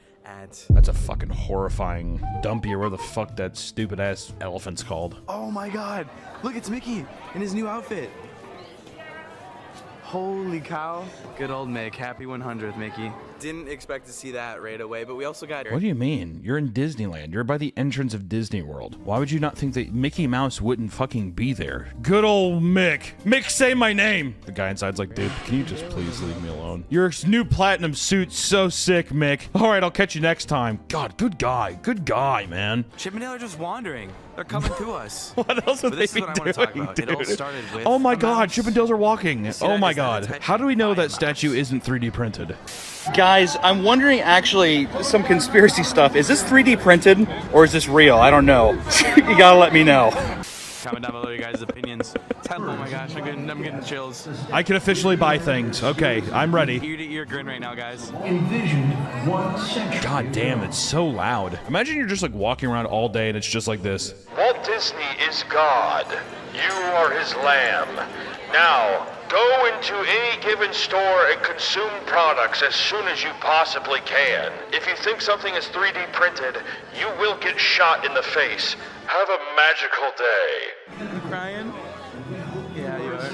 That's a fucking horrifying dumpy or where the fuck that stupid ass elephant's called. Oh my God! Look, it's Mickey in his new outfit. Holy cow! Good old Mick. Happy 100th, Mickey. Didn't expect to see that right away, but we also got. What do you mean? You're in Disneyland. You're by the entrance of Disney World. Why would you not think that Mickey Mouse wouldn't fucking be there? Good old Mick. Mick, say my name. The guy inside's like, dude, can you just please leave me alone? Your new platinum suit's so sick, Mick. All right, I'll catch you next time. God, good guy. Good guy, man. Chip and Dale are just wandering. They're coming to us. What else would But they this be is what I want to talk doing, about. It all dude? started with. Oh my a God, mouse. Chip and Dale's are walking. See Oh that? my Is that a God. type How do we know of that mouse? statue isn't 3D printed? Guys, I'm wondering actually some conspiracy stuff. Is this 3D printed or is this real? I don't know. You gotta let me know. Comment down below your guys' opinions. Oh my gosh, I'm getting chills. I can officially buy things. Okay, I'm ready. Ear to ear grin right now, guys. Envision 1 century. God damn, it's so loud. Imagine you're just like walking around all day and it's just like this. Walt Disney is God. You are his lamb. Now, go into any given store and consume products as soon as you possibly can. If you think something is 3D printed, you will get shot in the face. Have a magical day. You crying? Yeah, you are.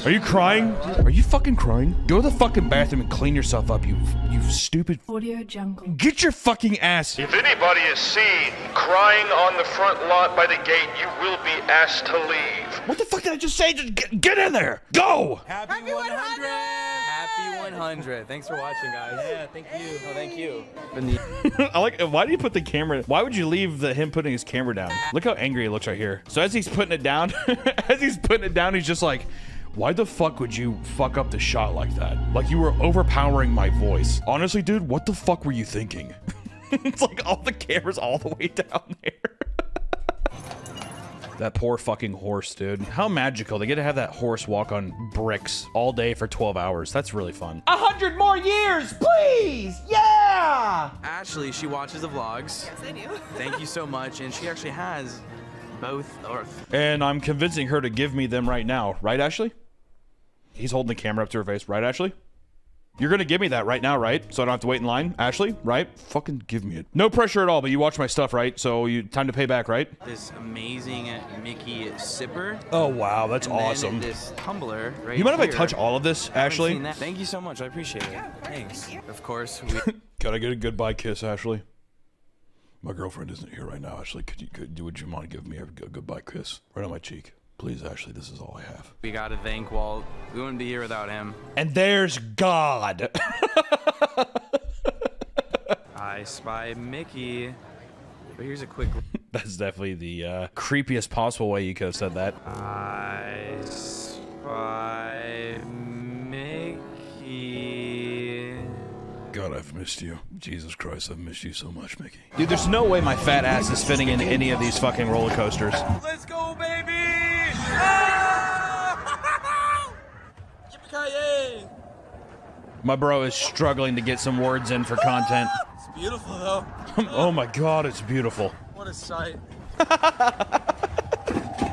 Are you crying? Are you fucking crying? Go to the fucking bathroom and clean yourself up, you stupid. Audio Jungle. Get your fucking ass. If anybody is seen crying on the front lot by the gate, you will be asked to leave. What the fuck did I just say? Just get in there. Go. Happy 100! Happy 100. Thanks for watching, guys. Yeah, thank you. Oh, thank you. I like. Why do you put the camera? Why would you leave him putting his camera down? Look how angry he looks right here. So as he's putting it down, he's just like, why the fuck would you fuck up the shot like that? Like you were overpowering my voice. Honestly, dude, what the fuck were you thinking? It's like all the cameras all the way down there. That poor fucking horse, dude. How magical. They get to have that horse walk on bricks all day for 12 hours. That's really fun. 100 more years, please! Yeah! Ashley, she watches the vlogs. Yes, I do. Thank you so much. And she actually has both Earth. And I'm convincing her to give me them right now. Right, Ashley? He's holding the camera up to her face. Right, Ashley? You're gonna give me that right now, right? So I don't have to wait in line? Ashley, right? Fucking give me it. No pressure at all, but you watch my stuff, right? So time to pay back, right? This amazing Mickey sipper. Oh, wow. That's and then awesome. This tumbler right You mind if I here. touch all of this, Ashley? Thank you so much. I appreciate it. Thanks. Of course. Can I get a goodbye kiss, Ashley? My girlfriend isn't here right now, Ashley. Would you mind giving me a goodbye kiss? Right on my cheek. Please, Ashley, this is all I have. We gotta thank Walt. We wouldn't be here without him. And there's God. I spy Mickey. But here's a quick... That's definitely the creepiest possible way you could have said that. I spy Mickey. God, I've missed you. Jesus Christ, I've missed you so much, Mickey. Dude, there's no way my fat ass is fitting in any of these fucking roller coasters. Let's go, baby! Yippee-ki-yay! My bro is struggling to get some words in for content. It's beautiful, though. Oh my God, it's beautiful. What a sight.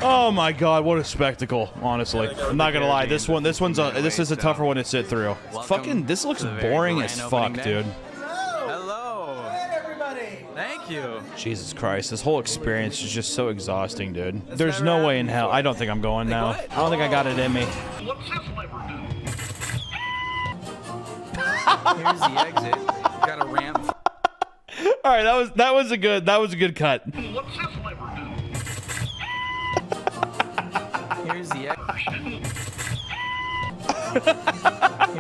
Oh my God, what a spectacle! Honestly, I'm not gonna lie. This is a tougher one to sit through. Fucking, this looks boring as fuck, dude. Hello. Hey, everybody. Thank you. Jesus Christ, this whole experience is just so exhausting, dude. There's no way in hell. I don't think I'm going now. I don't think I got it in me. What's this lever do? Here's the exit. Got a ramp. All right, that was a good cut. What's this lever do? Here's the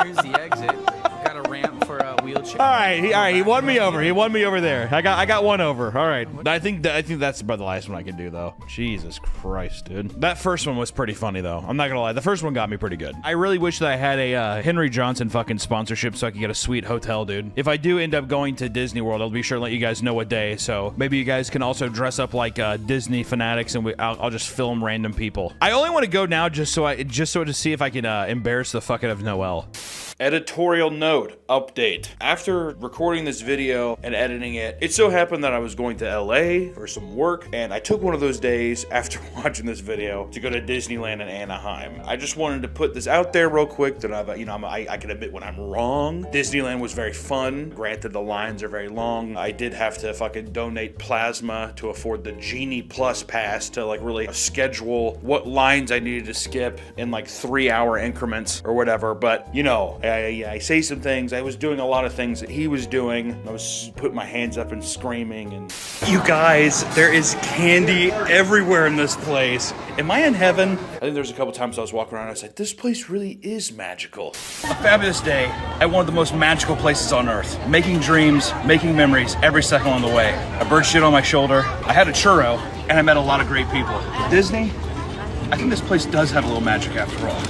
Here's the exit. Got a ramp for a wheelchair. All right, he won me over. He won me over there. I got one over. All right. I think that's about the last one I can do though. Jesus Christ, dude. That first one was pretty funny though. I'm not gonna lie. The first one got me pretty good. I really wish that I had a Henry Johnson fucking sponsorship so I could get a sweet hotel, dude. If I do end up going to Disney World, I'll be sure to let you guys know what day. So maybe you guys can also dress up like Disney fanatics and I'll just film random people. I only want to go now just so to see if I can embarrass the fuck out of Noelle. Editorial note update. After recording this video and editing it, it so happened that I was going to LA for some work, and I took one of those days after watching this video to go to Disneyland in Anaheim. I just wanted to put this out there real quick that I can admit when I'm wrong. Disneyland was very fun. Granted, the lines are very long. I did have to fucking donate plasma to afford the Genie Plus pass to like really schedule what lines I needed to skip in like 3-hour increments or whatever. But you know, I say some things. I was doing a lot of things that he was doing. I was putting my hands up and screaming. And you guys, there is candy everywhere in this place. Am I in heaven? I think there's a couple times I was walking around and I was like, this place really is magical. A fabulous day at one of the most magical places on earth. Making dreams, making memories every second on the way. A bird shit on my shoulder. I had a churro and I met a lot of great people. Disney, I think this place does have a little magic after all.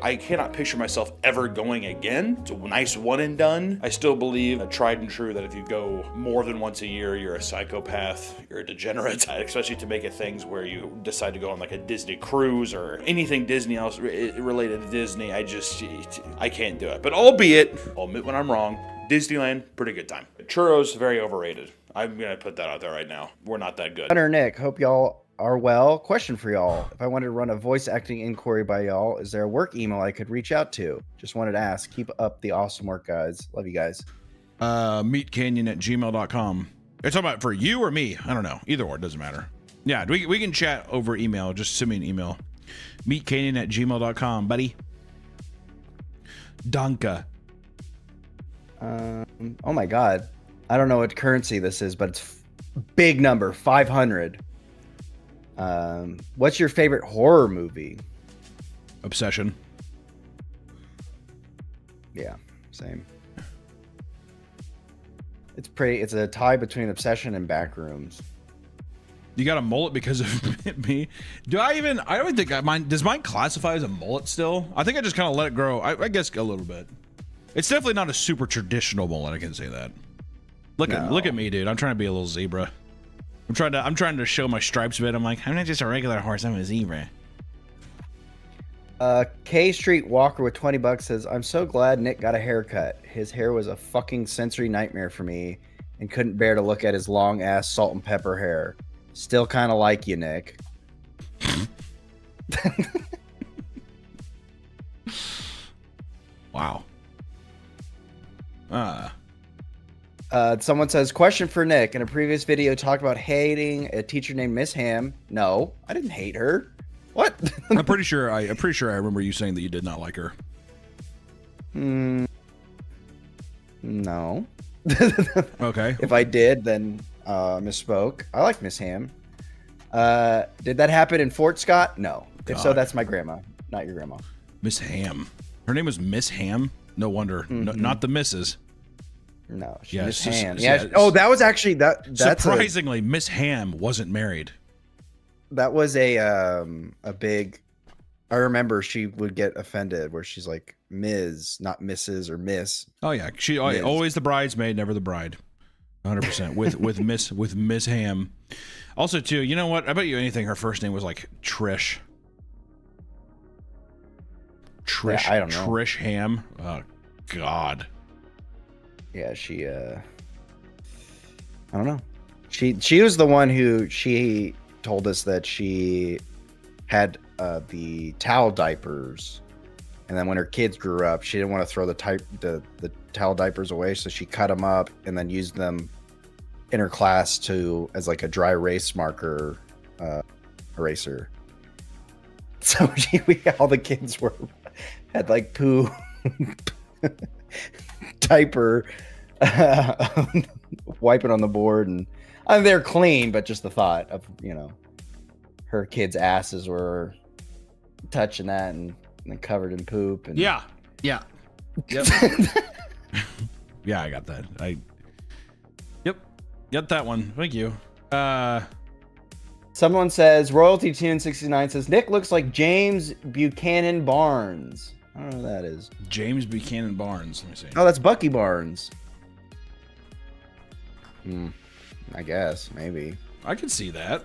I cannot picture myself ever going again. It's a nice one and done. I still believe a tried and true that if you go more than once a year, you're a psychopath, you're a degenerate, especially to make it things where you decide to go on like a Disney cruise or anything Disney else related to Disney. I can't do it. But albeit, I'll admit when I'm wrong, Disneyland, pretty good time. Churros, very overrated. I'm gonna put that out there right now. We're not that good. Hunter, Nick, hope y'all are well. Question for y'all. If I wanted to run a voice acting inquiry by y'all, is there a work email I could reach out to? Just wanted to ask. Keep up the awesome work, guys. Love you guys. Meetcanyon@gmail.com. You're talking about for you or me? I don't know. Either or, it doesn't matter. Yeah, we can chat over email. Just send me an email. Meetcanyon@gmail.com, buddy. Danke. Oh my God. I don't know what currency this is, but it's big number, 500. What's your favorite horror movie? Obsession. Yeah, same. It's a tie between Obsession and Backrooms. You got a mullet because of me? I don't think does mine classify as a mullet still? I think I just kind of let it grow. I guess a little bit. It's definitely not a super traditional mullet, I can say that. Look at me, dude. I'm trying to be a little zebra. I'm trying to show my stripes a bit. I'm like, I'm not just a regular horse, I'm a zebra. K Street Walker with $20 says, I'm so glad Nick got a haircut. His hair was a fucking sensory nightmare for me and couldn't bear to look at his long ass salt and pepper hair. Still kind of like you, Nick. Wow. Someone says, question for Nick. In a previous video, talked about hating a teacher named Miss Ham. No, I didn't hate her. What? I'm pretty sure I remember you saying that you did not like her. No. Okay. If I did, then misspoke. I like Miss Ham. Did that happen in Fort Scott? No. If so, that's my grandma, not your grandma. Miss Ham. Her name was Miss Ham? No wonder. No, not the Misses. No, she's Yeah, Miss sus- Ham. yeah, Yeah. Oh, that was actually that's surprisingly, Miss Ham wasn't married. that was a big. I remember she would get offended where she's like Ms., not Mrs. or Miss. Oh yeah, she Miss. always the bridesmaid, never the bride. 100% with Miss Ham. Also, too, you know what? I bet you anything her first name was like Trish. Trish. Yeah, I don't know. Trish Ham. Oh God. Yeah, she. I don't know. She was the one who she told us that she had the towel diapers, and then when her kids grew up, she didn't want to throw the towel diapers away, so she cut them up and then used them in her class as like a dry erase marker eraser. So all the kids had like poo diaper wiping on the board, and they're clean, but just the thought of her kids' asses were touching that and covered in poop. And Yeah. Yep. Yeah, I got that. Yep. Got that one. Thank you. Someone says, Royalty Tune 69 says, Nick looks like James Buchanan Barnes. I don't know who that is. James Buchanan Barnes. Let me see. Oh, that's Bucky Barnes. I guess, maybe. I could see that.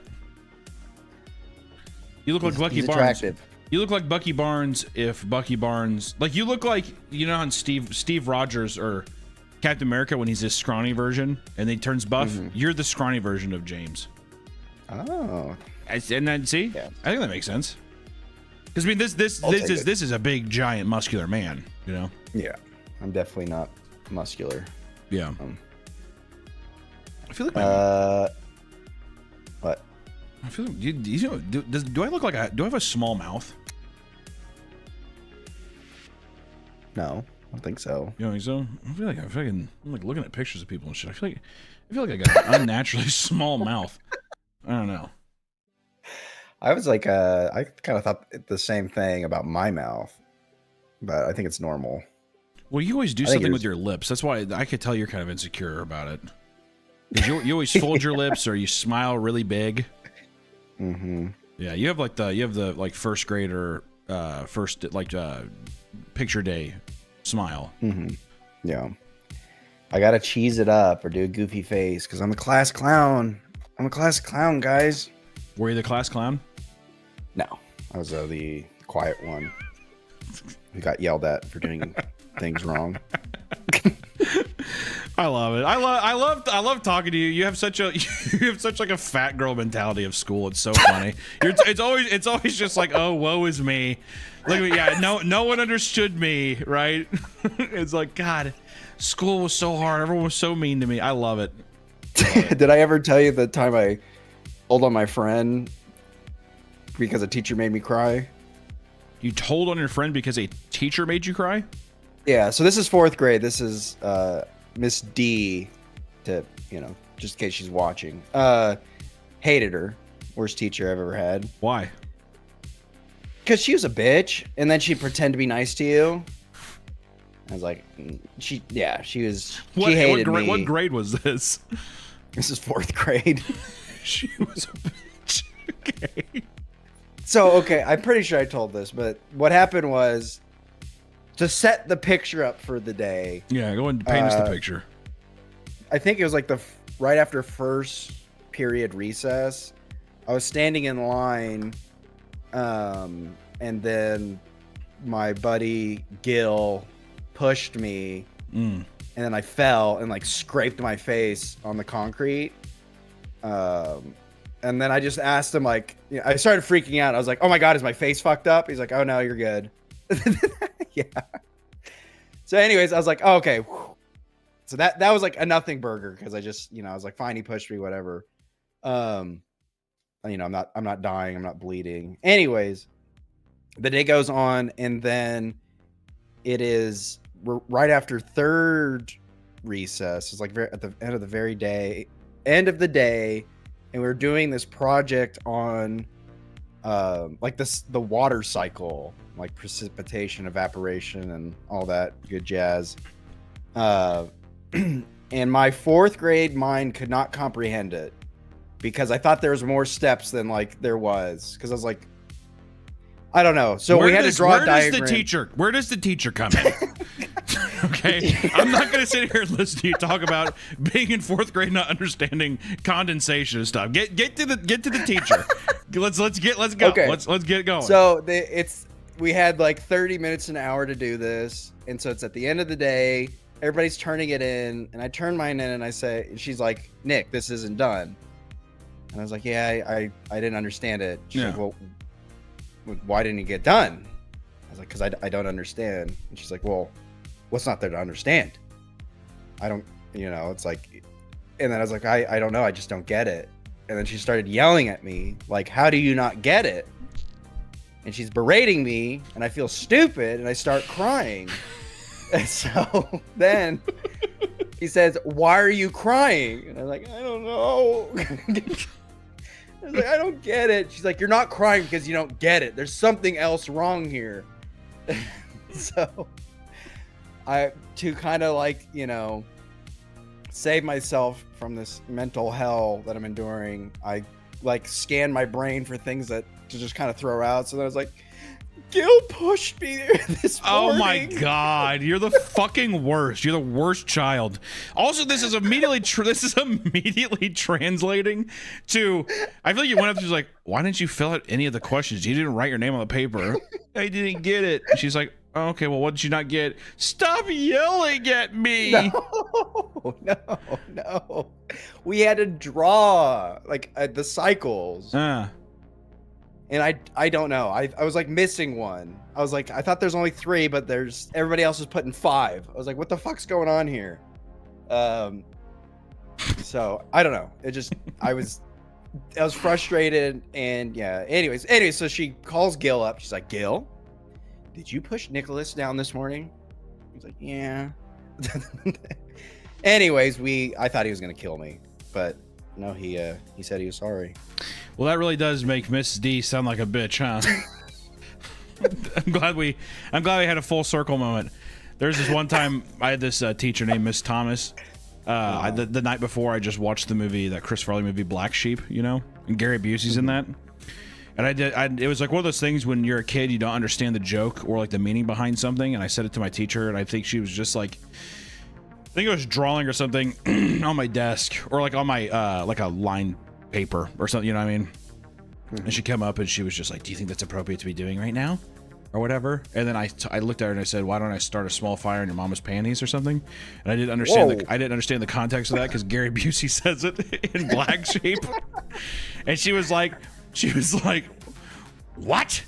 You look like Bucky he's Barnes. attractive. You look like Bucky Barnes if Bucky Barnes, like you look like, on Steve Rogers or Captain America when he's this scrawny version and then he turns buff. You're the scrawny version of James. Oh. And then see, Yeah. I think that makes sense. Because I mean, this is a big, giant, muscular man. Yeah, I'm definitely not muscular. Yeah. I feel like what? I feel like do I look like do I have a small mouth? No, I don't think so. You know what I mean? So I feel like I'm like looking at pictures of people and shit. I feel like I got an unnaturally small mouth. I don't know. I was like, I kind of thought the same thing about my mouth, but I think it's normal. Well, you always do something with your lips. That's why I could tell you're kind of insecure about it. You always fold your lips or you smile really big. Mm-hmm. Yeah, you have the first grader picture day smile. Yeah. I gotta cheese it up or do a goofy face because I'm a class clown. I'm a class clown, guys. Were you the class clown? No, I was the quiet one who got yelled at for doing things wrong. I love it. I love talking to you. You have such like a fat girl mentality of school. It's so funny. It's always just like, oh, woe is me. Look at me. Yeah, no one understood me, right? It's like, God, school was so hard. Everyone was so mean to me. I love it. Did I ever tell you the time I told on my friend because a teacher made me cry? You told on your friend because a teacher made you cry? Yeah, so this is 4th grade. This is Miss D, to, just in case she's watching. Hated her. Worst teacher I've ever had. Why? Because she was a bitch, and then she'd pretend to be nice to you. I was like, she hated me. What grade was this? This is 4th grade. She was a bitch. Okay. So, okay, I'm pretty sure I told this, but what happened was, to set the picture up for the day. Yeah, go and paint us the picture. I think it was like right after first period recess. I was standing in line, and then my buddy Gil pushed me, and then I fell and like scraped my face on the concrete. And then I just asked him, like, I started freaking out. I was like, oh my God, is my face fucked up? He's like, oh no, you're good. Yeah. So anyways, I was like, oh, okay. So that was like a nothing burger because I just, I was like, fine, he pushed me, whatever. I'm not dying, I'm not bleeding. Anyways, the day goes on, and then it is right after 3rd recess. It's like at the end of the day, and we were doing this project on like the water cycle, like precipitation, evaporation, and all that good jazz. And my 4th grade mind could not comprehend it because I thought there was more steps than like there was. Because I was like, I don't know. So we had to draw a diagram. Where does the teacher come in? Okay, I'm not gonna sit here and listen to you talk about being in 4th grade, not understanding condensation and stuff. Get to the teacher. Let's go. Okay. Let's get going. So we had like 30 minutes, an hour to do this, and so it's at the end of the day. Everybody's turning it in, and I turn mine in, and she's like, Nick, this isn't done. And I was like, yeah, I didn't understand it. She's like, well, why didn't it get done? I was like, because I don't understand. And she's like, well, what's not there to understand? I don't, it's like, and then I was like, I don't know. I just don't get it. And then she started yelling at me, like, how do you not get it? And she's berating me, and I feel stupid, and I start crying. And so then he says, why are you crying? And I'm like, I don't know. I was like, I don't get it. She's like, you're not crying because you don't get it. There's something else wrong here. So to kind of like, save myself from this mental hell that I'm enduring, I like scanned my brain for things to just kind of throw out. So then I was like, Gil pushed me there this morning. Oh my God, you're the fucking worst. You're the worst child. Also, this is immediately translating to. I feel like you went up to, she's like, why didn't you fill out any of the questions? You didn't write your name on the paper. I didn't get it. She's like, oh, okay, well, what did you not get? Stop yelling at me. No. We had to draw like the cycles. And I don't know. I was like missing one. I was like, I thought there's only 3, but everybody else is putting 5. I was like, what the fuck's going on here? So I don't know. I was frustrated, and yeah. Anyways, so she calls Gil up. She's like, Gil, did you push Nicholas down this morning? He's like, yeah. Anyways, I thought he was gonna kill me, but no, he said he was sorry. Well, that really does make Miss D sound like a bitch, huh? I'm glad we had a full circle moment. There's this one time I had this teacher named Miss Thomas. The night before, I just watched the movie, that Chris Farley movie, Black Sheep, and Gary Busey's in that. And it was like one of those things when you're a kid, you don't understand the joke or like the meaning behind something. And I said it to my teacher, and I think she was just like, I think I was drawing or something on my desk, or like on my like a line paper or something, you know what I mean? And she came up and she was just like, do you think that's appropriate to be doing right now? Or whatever. And then I looked at her and I said, why don't I start a small fire in your mama's panties or something? And I didn't understand the context of that because Gary Busey says it in Black Sheep. And she was like, what?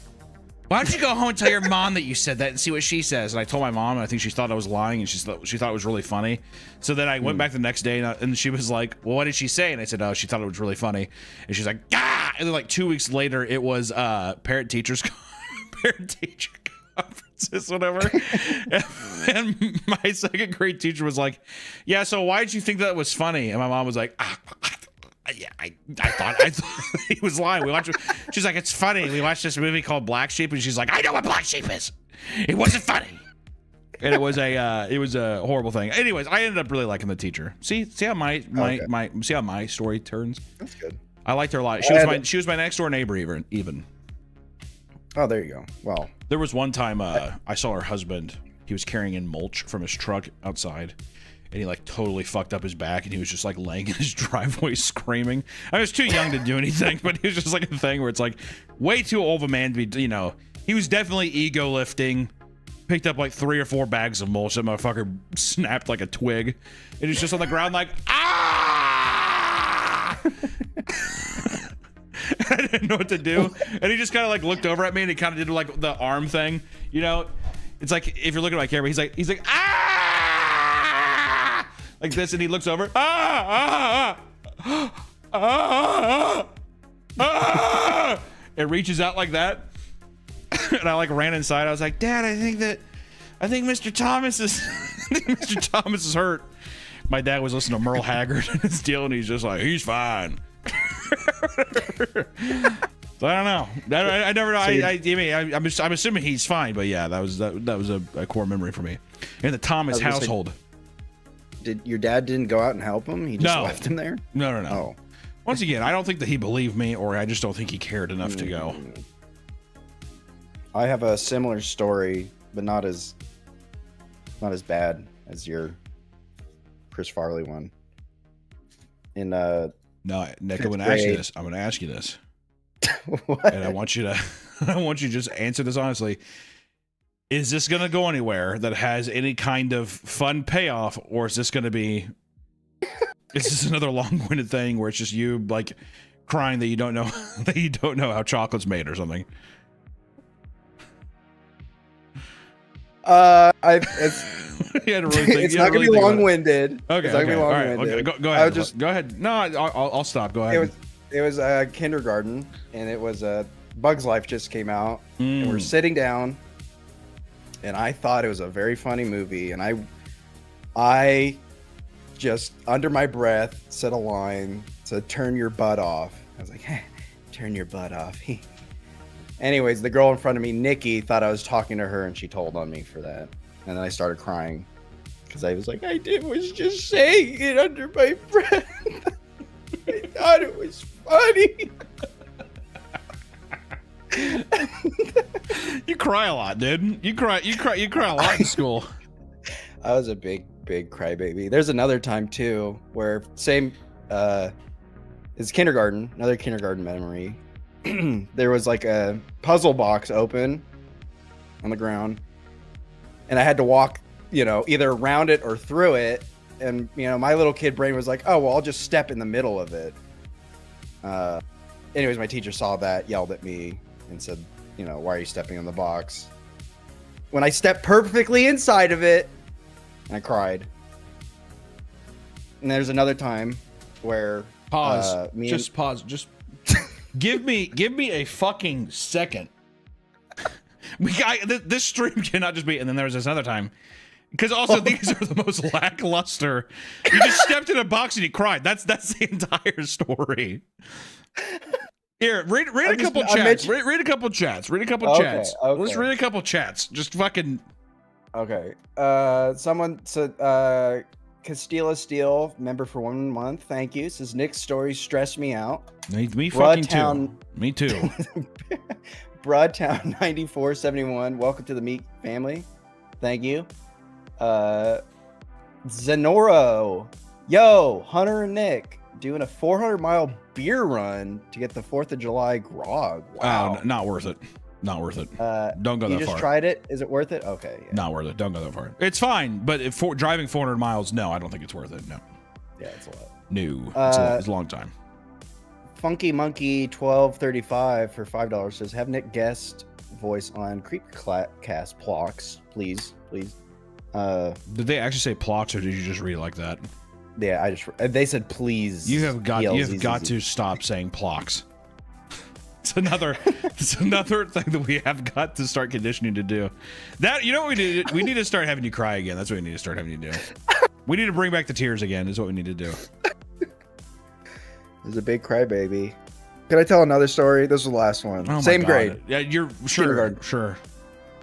Why don't you go home and tell your mom that you said that and see what she says? And I told my mom, and I think she thought I was lying, and she thought it was really funny. So then I went back the next day, and she was like, well, what did she say? And I said, oh, she thought it was really funny. And she's like, ah! And then like 2 weeks later, it was parent-teacher conferences, whatever. and my second grade teacher was like, yeah, so why did you think that was funny? And my mom was like, yeah, I thought he was lying. She's like, it's funny. We watched this movie called Black Sheep, and she's like, I know what Black Sheep is. It wasn't funny. And it was a horrible thing. Anyways, I ended up really liking the teacher. See how my story turns. That's good. I liked her a lot. She was my next door neighbor even. Oh, there you go. Well, there was one time I saw her husband. He was carrying in mulch from his truck outside. And he like totally fucked up his back, and he was just like laying in his driveway screaming. I was too young to do anything, but it was just like a thing where it's like way too old of a man to be, he was definitely ego lifting, picked up like 3 or 4 bags of mulch. That motherfucker snapped like a twig. And he's just on the ground like, ah! I didn't know what to do. And he just kind of like looked over at me, and he kind of did like the arm thing. It's like if you're looking at my camera, he's like, ah! Like this, and he looks over, it reaches out like that. And I like ran inside. I was like, Dad, I think Mr. Thomas is hurt. My dad was listening to Merle Haggard and his deal, and he's just like, he's fine. So I don't know. I never know. I'm assuming he's fine, but yeah, that was a core memory for me. In the Thomas household. Your dad didn't go out and help him? He just left him there? No. Oh. Once again, I don't think that he believed me, or I just don't think he cared enough to go. I have a similar story, but not as bad as your Chris Farley one. No, Nick, I'm going to ask you this. What? And I want you to just answer this honestly. Is this going to go anywhere that has any kind of fun payoff, or is this going to be, is this another long-winded thing where it's just you like crying that you don't know how chocolate's made or something? It's not going to be long-winded. Okay. It's not gonna be long-winded. Go ahead. Go ahead. No, I'll stop. Go ahead. It was kindergarten, and it was Bug's Life just came out, and we're sitting down. And I thought it was a very funny movie, and I just under my breath said a line, said "turn your butt off." I was like, hey, "Turn your butt off." Anyways, the girl in front of me, Nikki, thought I was talking to her, and she told on me for that. And then I started crying because I was like, I was just saying it under my breath. I thought it was funny. You cry a lot, dude. You cry a lot in school. I was a big crybaby. There's another time too where it's kindergarten, another kindergarten memory. There was like a puzzle box open on the ground, and I had to walk, either around it or through it. And my little kid brain was like, oh well, I'll just step in the middle of it. Anyways, my teacher saw that, yelled at me, and said, why are you stepping on the box? When I stepped perfectly inside of it, and I cried. And there's another time where pause. Just give me a fucking second. This stream cannot just be. And then there was this other time, because also these are the most lackluster. You just stepped in a box and you cried. That's the entire story. Here, read a couple chats. Read a couple chats. Okay. Let's read a couple chats. Just fucking. Okay. Someone said, Castilla Steel, member for 1 month. Thank you. Says Nick's story stressed me out. Me fucking too. Me too. Broadtown 9471. Welcome to the Meek family. Thank you. Zenoro. Yo, Hunter and Nick doing a 400-mile beer run to get the 4th of July grog. Wow. Not worth it. Not worth it. Don't go that far. You just tried it. Is it worth it? Okay. Yeah. Not worth it. Don't go that far. It's fine, but if driving 400 miles, no, I don't think it's worth it. No. Yeah, it's a lot. No, it's a long time. Funky Monkey 1235 for $5 says, have Nick guest voice on Creepcast Plox, please. Did they actually say Plox, or did you just read it like that? Yeah, they said please. You have got to stop saying Plox. It's another thing that we have got to start conditioning to do. That, you know what we need? We need to start having you cry again. That's what we need to start having you do. We need to bring back the tears again. Is what we need to do. There's a big crybaby. Can I tell another story? This is the last one. Oh Same God. grade. Yeah, you're sure.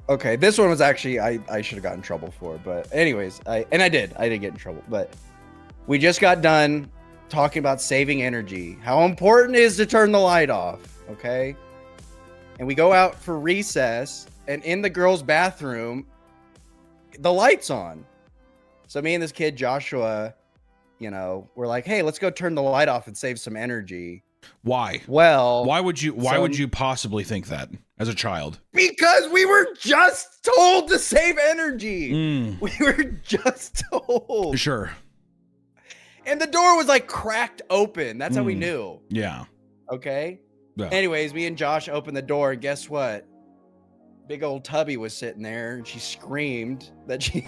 Okay, this one was actually I should have gotten in trouble for, but anyways, I did get in trouble. But we just got done talking about saving energy, how important it is to turn the light off. Okay, and we go out for recess, and in the girls' bathroom, the light's on. So me and this kid Joshua, we're like, hey, let's go turn the light off and save some energy. Why? Well, why would you possibly think that as a child? Because we were just told to save energy. We were just told. Sure. And the door was like cracked open. That's how we knew. Yeah. Okay. Yeah. Anyways, me and Josh opened the door, and guess what? Big old Tubby was sitting there, and she screamed that she.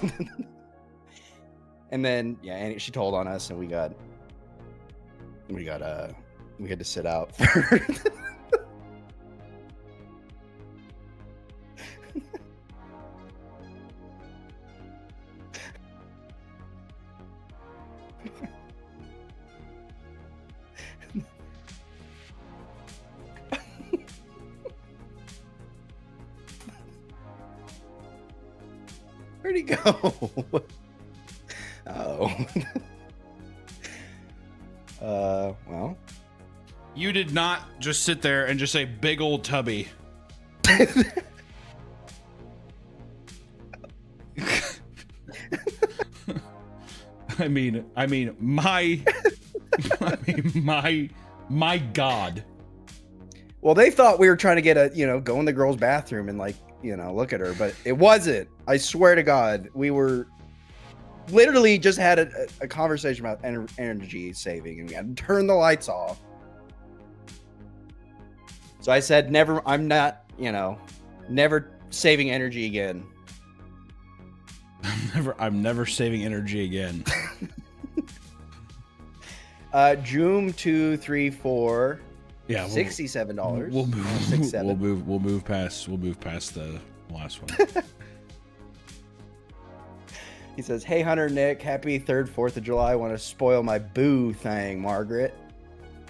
And then and she told on us, and we had to sit out for. Where'd he go? Oh. Well. You did not just sit there and just say big old Tubby. I mean, my God. Well, they thought we were trying to get go in the girls' bathroom and look at her, but it wasn't. I swear to God, we were literally just had a conversation about energy saving, and we had to turn the lights off. So I said, I'm not saving energy again. I'm never saving energy again. Joom 234. Yeah, $67. We'll move past the last one. He says, "Hey Hunter, Nick, happy 3rd 4th of July. Want to spoil my boo thing, Margaret."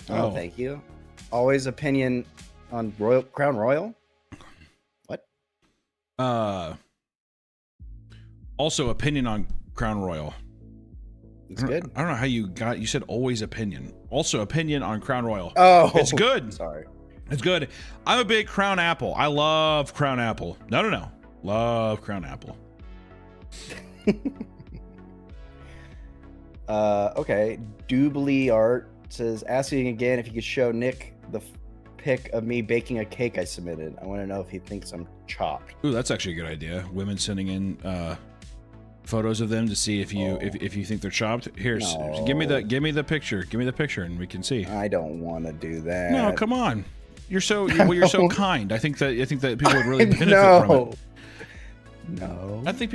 Oh, thank you. Always opinion on Crown Royal. What? Also opinion on Crown Royal. It's good. I don't know how you said always opinion. Also opinion on Crown Royal. Oh, it's good. Sorry. It's good. I'm a big Crown Apple. I love Crown Apple. No. Love Crown Apple. Okay. Doobly Art says, asking again if you could show Nick the pic of me baking a cake I submitted. I want to know if he thinks I'm chopped. Ooh, that's actually a good idea. Women sending in photos of them to see if you if you think they're chopped. Here's give me the picture. Give me the picture and we can see. I don't want to do that. No, come on. You're so kind. I think that people would really benefit from it. No. I think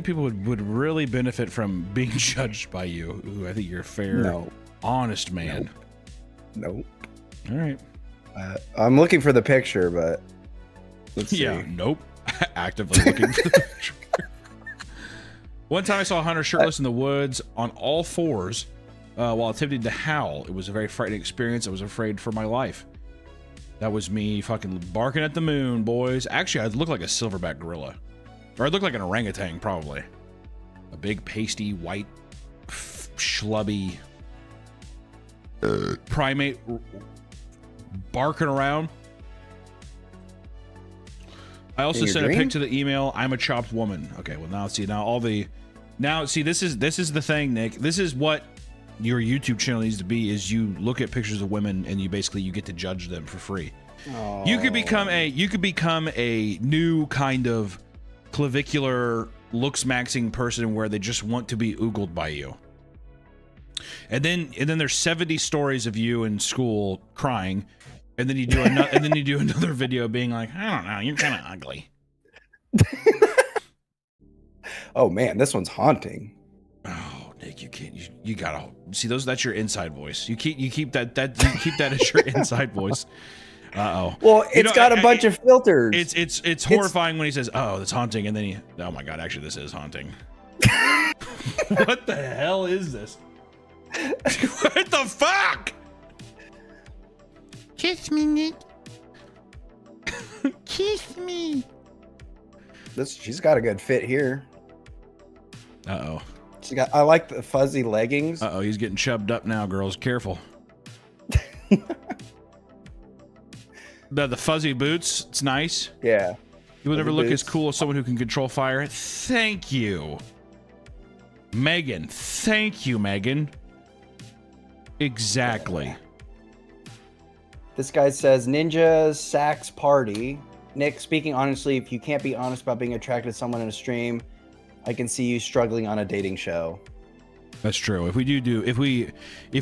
people would really benefit from being judged by you. Ooh, I think you're a fair, honest man. Nope. All right. I'm looking for the picture, but let's see. Nope. Actively looking for the picture. One time I saw Hunter shirtless in the woods on all fours while attempting to howl. It was a very frightening experience. I was afraid for my life. That was me fucking barking at the moon, boys. Actually, I'd look like a silverback gorilla. Or I'd look like an orangutan, probably. A big, pasty, white schlubby primate barking around. I also sent a pic to the email. I'm a chopped woman. Okay, well now see this is the thing, Nick. This is what your YouTube channel needs to be. Is you look at pictures of women and you get to judge them for free. Oh. You could become a new kind of clavicular looks maxing person where they just want to be oogled by you. And then there's 70 stories of you in school crying. And then you do another video being like, I don't know, you're kind of ugly. Oh man, this one's haunting. Oh, Nick, you can't. You gotta see those. That's your inside voice. You keep that as your inside voice. Uh-oh. Well, it's got a bunch of filters. It's horrifying when he says, "Oh, that's haunting," and then oh my god, actually, this is haunting. What the hell is this? What the fuck? Kiss me, Nick. Kiss me. She's got a good fit here. Uh-oh. I like the fuzzy leggings. Uh-oh, he's getting chubbed up now, girls. Careful. The fuzzy boots, it's nice. Yeah. You would Fuzzy ever look boots. as cool as someone who can control fire? Thank you. Megan. Thank you, Megan. Exactly. This guy says, Ninja Sax Party. Nick, speaking honestly, if you can't be honest about being attracted to someone in a stream, I can see you struggling on a dating show. That's true. If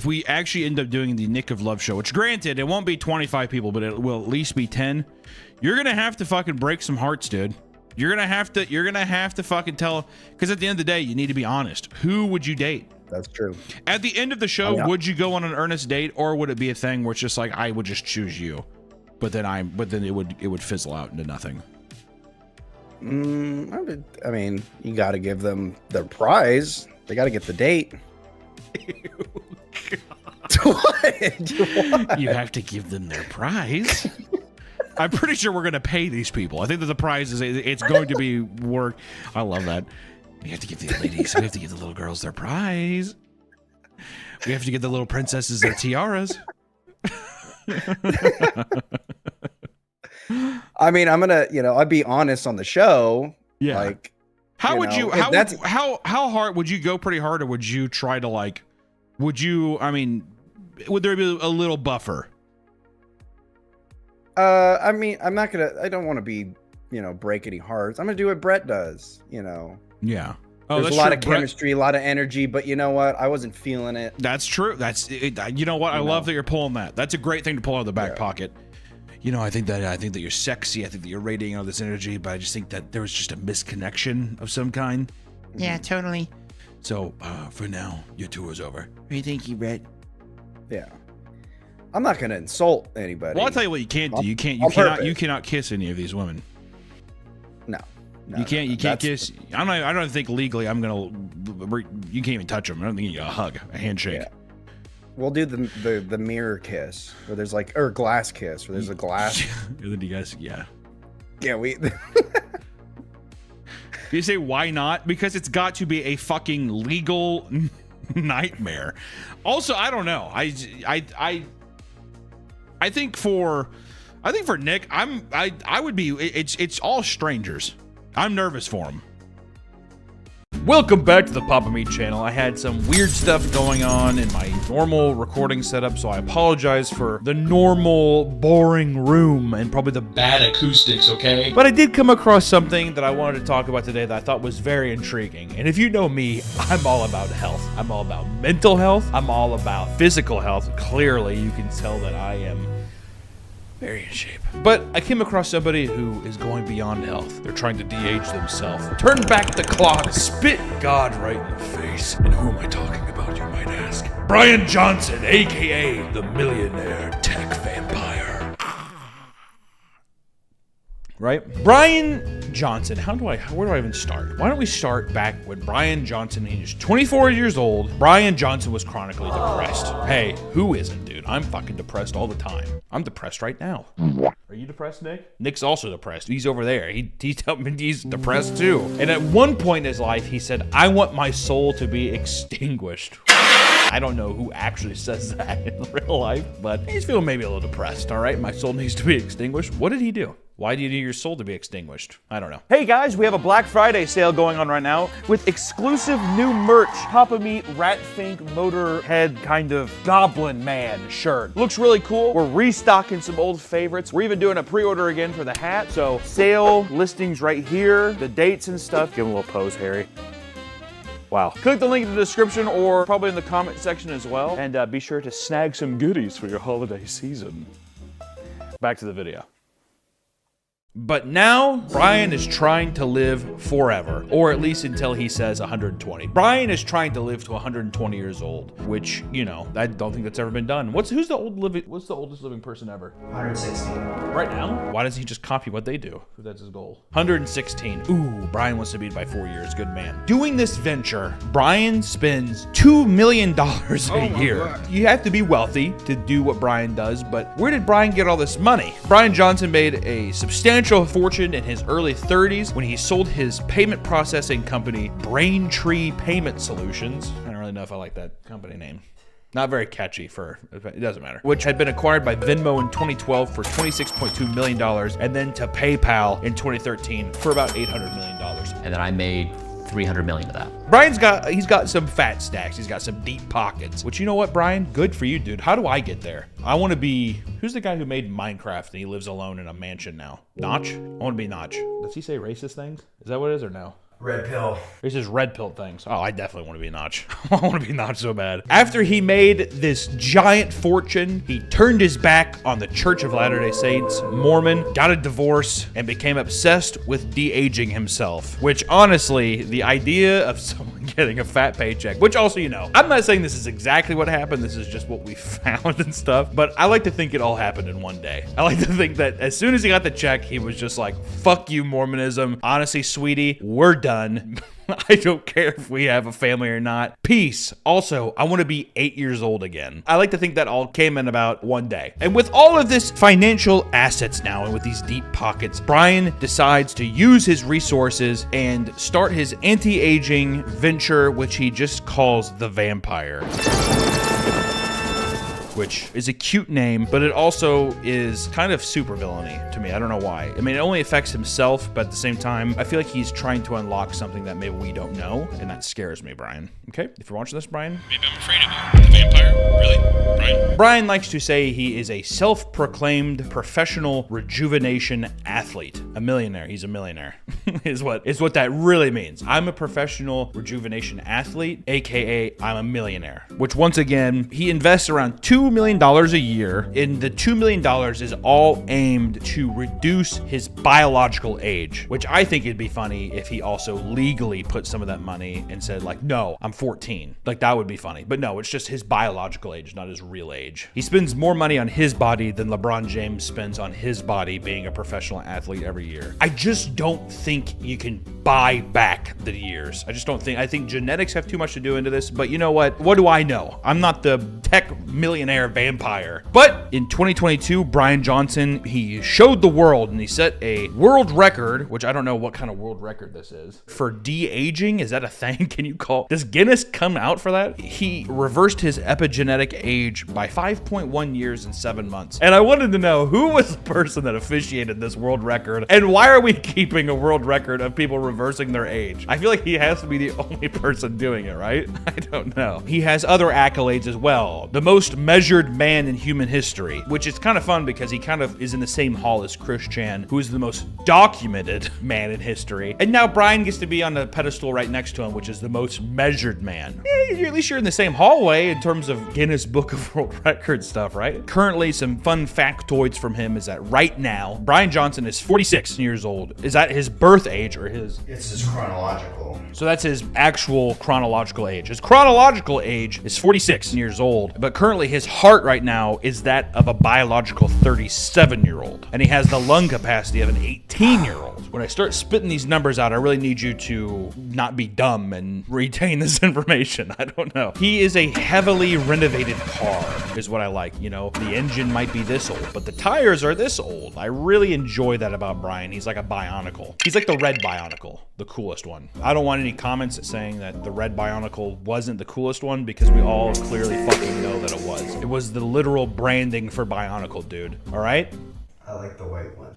we actually end up doing the Nick of Love show, which granted, it won't be 25 people, but it will at least be 10, you're going to have to fucking break some hearts, dude. You're going to have to fucking tell, because at the end of the day, you need to be honest. Who would you date? That's true. At the end of the show, would you go on an earnest date, or would it be a thing where it's just like, I would just choose you, but then it would fizzle out into nothing? I mean, you got to give them their prize. They got to get the date. You have to give them their prize. I'm pretty sure we're going to pay these people. I think that the prize is it's going to be work. I love that. We have to give the ladies, we have to give the little girls their prize. We have to give the little princesses their tiaras. I mean, I'm gonna, I'd be honest on the show. Yeah. Like, how hard would you go? Pretty hard, or would you try to like? Would there be a little buffer? I mean, I don't want to be, break any hearts. I'm gonna do what Brett does. Yeah. There's a lot of chemistry, a lot of energy, but you know what? I wasn't feeling it. That's true. You know what? I love that you're pulling that. That's a great thing to pull out of the back pocket. I think that you're sexy. I think that you're radiating all this energy, but I just think that there was just a misconnection of some kind. Yeah, totally. So for now, your tour is over. Thank you, Brett. Yeah. I'm not gonna insult anybody. Well, I'll tell you what you can't do. You cannot kiss any of these women. No. You can't kiss. I don't think legally you can't even touch them. I don't think you get a hug, a handshake. Yeah. We'll do the mirror kiss where there's or glass kiss where there's a glass. Then you guys, yeah. We. You say why not? Because it's got to be a fucking legal nightmare. Also, I don't know. I think for Nick, I would be. It's all strangers. I'm nervous for him. Welcome back to the Papa Meat channel. I had some weird stuff going on in my normal recording setup, so I apologize for the normal, boring room and probably the bad acoustics, okay? But I did come across something that I wanted to talk about today that I thought was very intriguing. And if you know me, I'm all about health. I'm all about mental health. I'm all about physical health. Clearly, you can tell that I am very in shape. But I came across somebody who is going beyond health. They're trying to de-age themselves. Turn back the clock, spit God right in the face. And who am I talking about, you might ask? Brian Johnson, aka the millionaire tech vampire. right? Brian Johnson, where do I even start? Why don't we start back when Brian Johnson, he was 24 years old. Brian Johnson was chronically depressed. Hey, who isn't, dude? I'm fucking depressed all the time. I'm depressed right now. Are you depressed, Nick? Nick's also depressed. He's over there. He's telling me he's depressed too. And at one point in his life, he said, I want my soul to be extinguished. I don't know who actually says that in real life, but he's feeling maybe a little depressed, all right? My soul needs to be extinguished. What did he do? Why do you need your soul to be extinguished? I don't know. Hey guys, we have a Black Friday sale going on right now with exclusive new merch. Papa Meat Rat Fink Motorhead kind of Goblin Man shirt. Looks really cool. We're restocking some old favorites. We're even doing a pre-order again for the hat. So sale listings right here, the dates and stuff. Give him a little pose, Harry. Wow. Click the link in the description or probably in the comment section as well. And be sure to snag some goodies for your holiday season. Back to the video. But now, Brian is trying to live forever, or at least until he says 120. Brian is trying to live to 120 years old, which, you know, I don't think that's ever been done. What's the oldest living person ever? 116. Right now? Why doesn't he just copy what they do? If that's his goal. 116. Ooh, Brian wants to beat by 4 years. Good man. Doing this venture, Brian spends $2 million a year. God. You have to be wealthy to do what Brian does, but where did Brian get all this money? Brian Johnson made a substantial fortune in his early 30s when he sold his payment processing company, Braintree Payment Solutions. I don't really know if I like that company name. Not very catchy it doesn't matter. Which had been acquired by Venmo in 2012 for $26.2 million and then to PayPal in 2013 for about $800 million. And then I made $300 million of that. Brian's got some fat stacks. He's got some deep pockets. Which, you know what, Brian? Good for you, dude. How do I get there? I want to be... Who's the guy who made Minecraft and he lives alone in a mansion now? Notch? I want to be Notch. Does he say racist things? Is that what it is or no? Red pill. He says red pill things. Oh, I definitely want to be Notch. I want to be Notch so bad. After he made this giant fortune, he turned his back on the Church of Latter-day Saints, Mormon, got a divorce, and became obsessed with de-aging himself. Which, honestly, the idea of someone getting a fat paycheck, which also, you know, I'm not saying this is exactly what happened. This is just what we found and stuff. But I like to think it all happened in one day. I like to think that as soon as he got the check, he was just like, fuck you, Mormonism. Honestly, sweetie, we're done. I don't care if we have a family or not. Peace. Also, I want to be 8 years old again. I like to think that all came in about one day. And with all of this financial assets now and with these deep pockets, Brian decides to use his resources and start his anti-aging venture, which he just calls The Vampire. Which is a cute name, but it also is kind of super villainy to me. I don't know why. I mean, it only affects himself, but at the same time, I feel like he's trying to unlock something that maybe we don't know, and that scares me, Brian. Okay? If you're watching this, Brian. Maybe I'm afraid of you. The vampire? Really? Brian? Brian likes to say he is a self-proclaimed professional rejuvenation athlete. A millionaire. He's a millionaire. is what that really means. I'm a professional rejuvenation athlete, aka I'm a millionaire. Which once again, he invests around $2 million a year, and the $2 million is all aimed to reduce his biological age, which I think it'd be funny if he also legally put some of that money and said like, no, I'm 14. Like that would be funny. But no, it's just his biological age, not his real age. He spends more money on his body than LeBron James spends on his body being a professional athlete every year. I just don't think you can buy back the years. I think genetics have too much to do into this, but you know what? What do I know? I'm not the tech millionaire vampire. But in 2022, Brian Johnson, he showed the world and he set a world record, which I don't know what kind of world record this is, for de-aging. Is that a thing? Does Guinness come out for that? He reversed his epigenetic age by 5.1 years and 7 months. And I wanted to know who was the person that officiated this world record and why are we keeping a world record of people reversing their age? I feel like he has to be the only person doing it, right? I don't know. He has other accolades as well. The most measured man in human history, which is kind of fun because he kind of is in the same hall as Chris Chan, who is the most documented man in history. And now Brian gets to be on the pedestal right next to him, which is the most measured man. At least you're in the same hallway in terms of Guinness Book of World Records stuff, right? Currently, some fun factoids from him is that right now, Brian Johnson is 46 years old. Is that his birth age or his It's his chronological. So that's his actual chronological age. His chronological age is 46 years old, but currently his heart right now is that of a biological 37-year-old. And he has the lung capacity of an 18-year-old. When I start spitting these numbers out, I really need you to not be dumb and retain this information. I don't know. He is a heavily renovated car, is what I like. You know, the engine might be this old, but the tires are this old. I really enjoy that about Brian. He's like a Bionicle. He's like the red Bionicle, the coolest one. I don't want any comments saying that the red Bionicle wasn't the coolest one, because we all clearly fucking know that it was. It was the literal branding for Bionicle, dude. All right? I like the white one.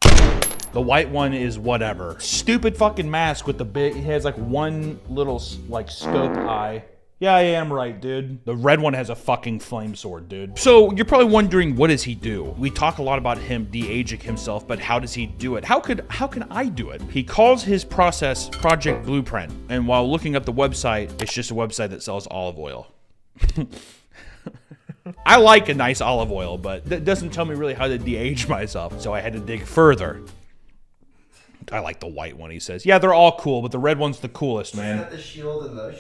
The white one is whatever. Stupid fucking mask with the big, it has like one little like scope eye. Yeah, I am right, dude. The red one has a fucking flame sword, dude. So you're probably wondering, what does he do? We talk a lot about him de-aging himself, but how does he do it? How can I do it? He calls his process Project Blueprint. And while looking up the website, it's just a website that sells olive oil. I like a nice olive oil, but that doesn't tell me really how to de-age myself. So I had to dig further. I like the white one, he says. Yeah, they're all cool, but the red one's the coolest, man. Isn't that the shield and the...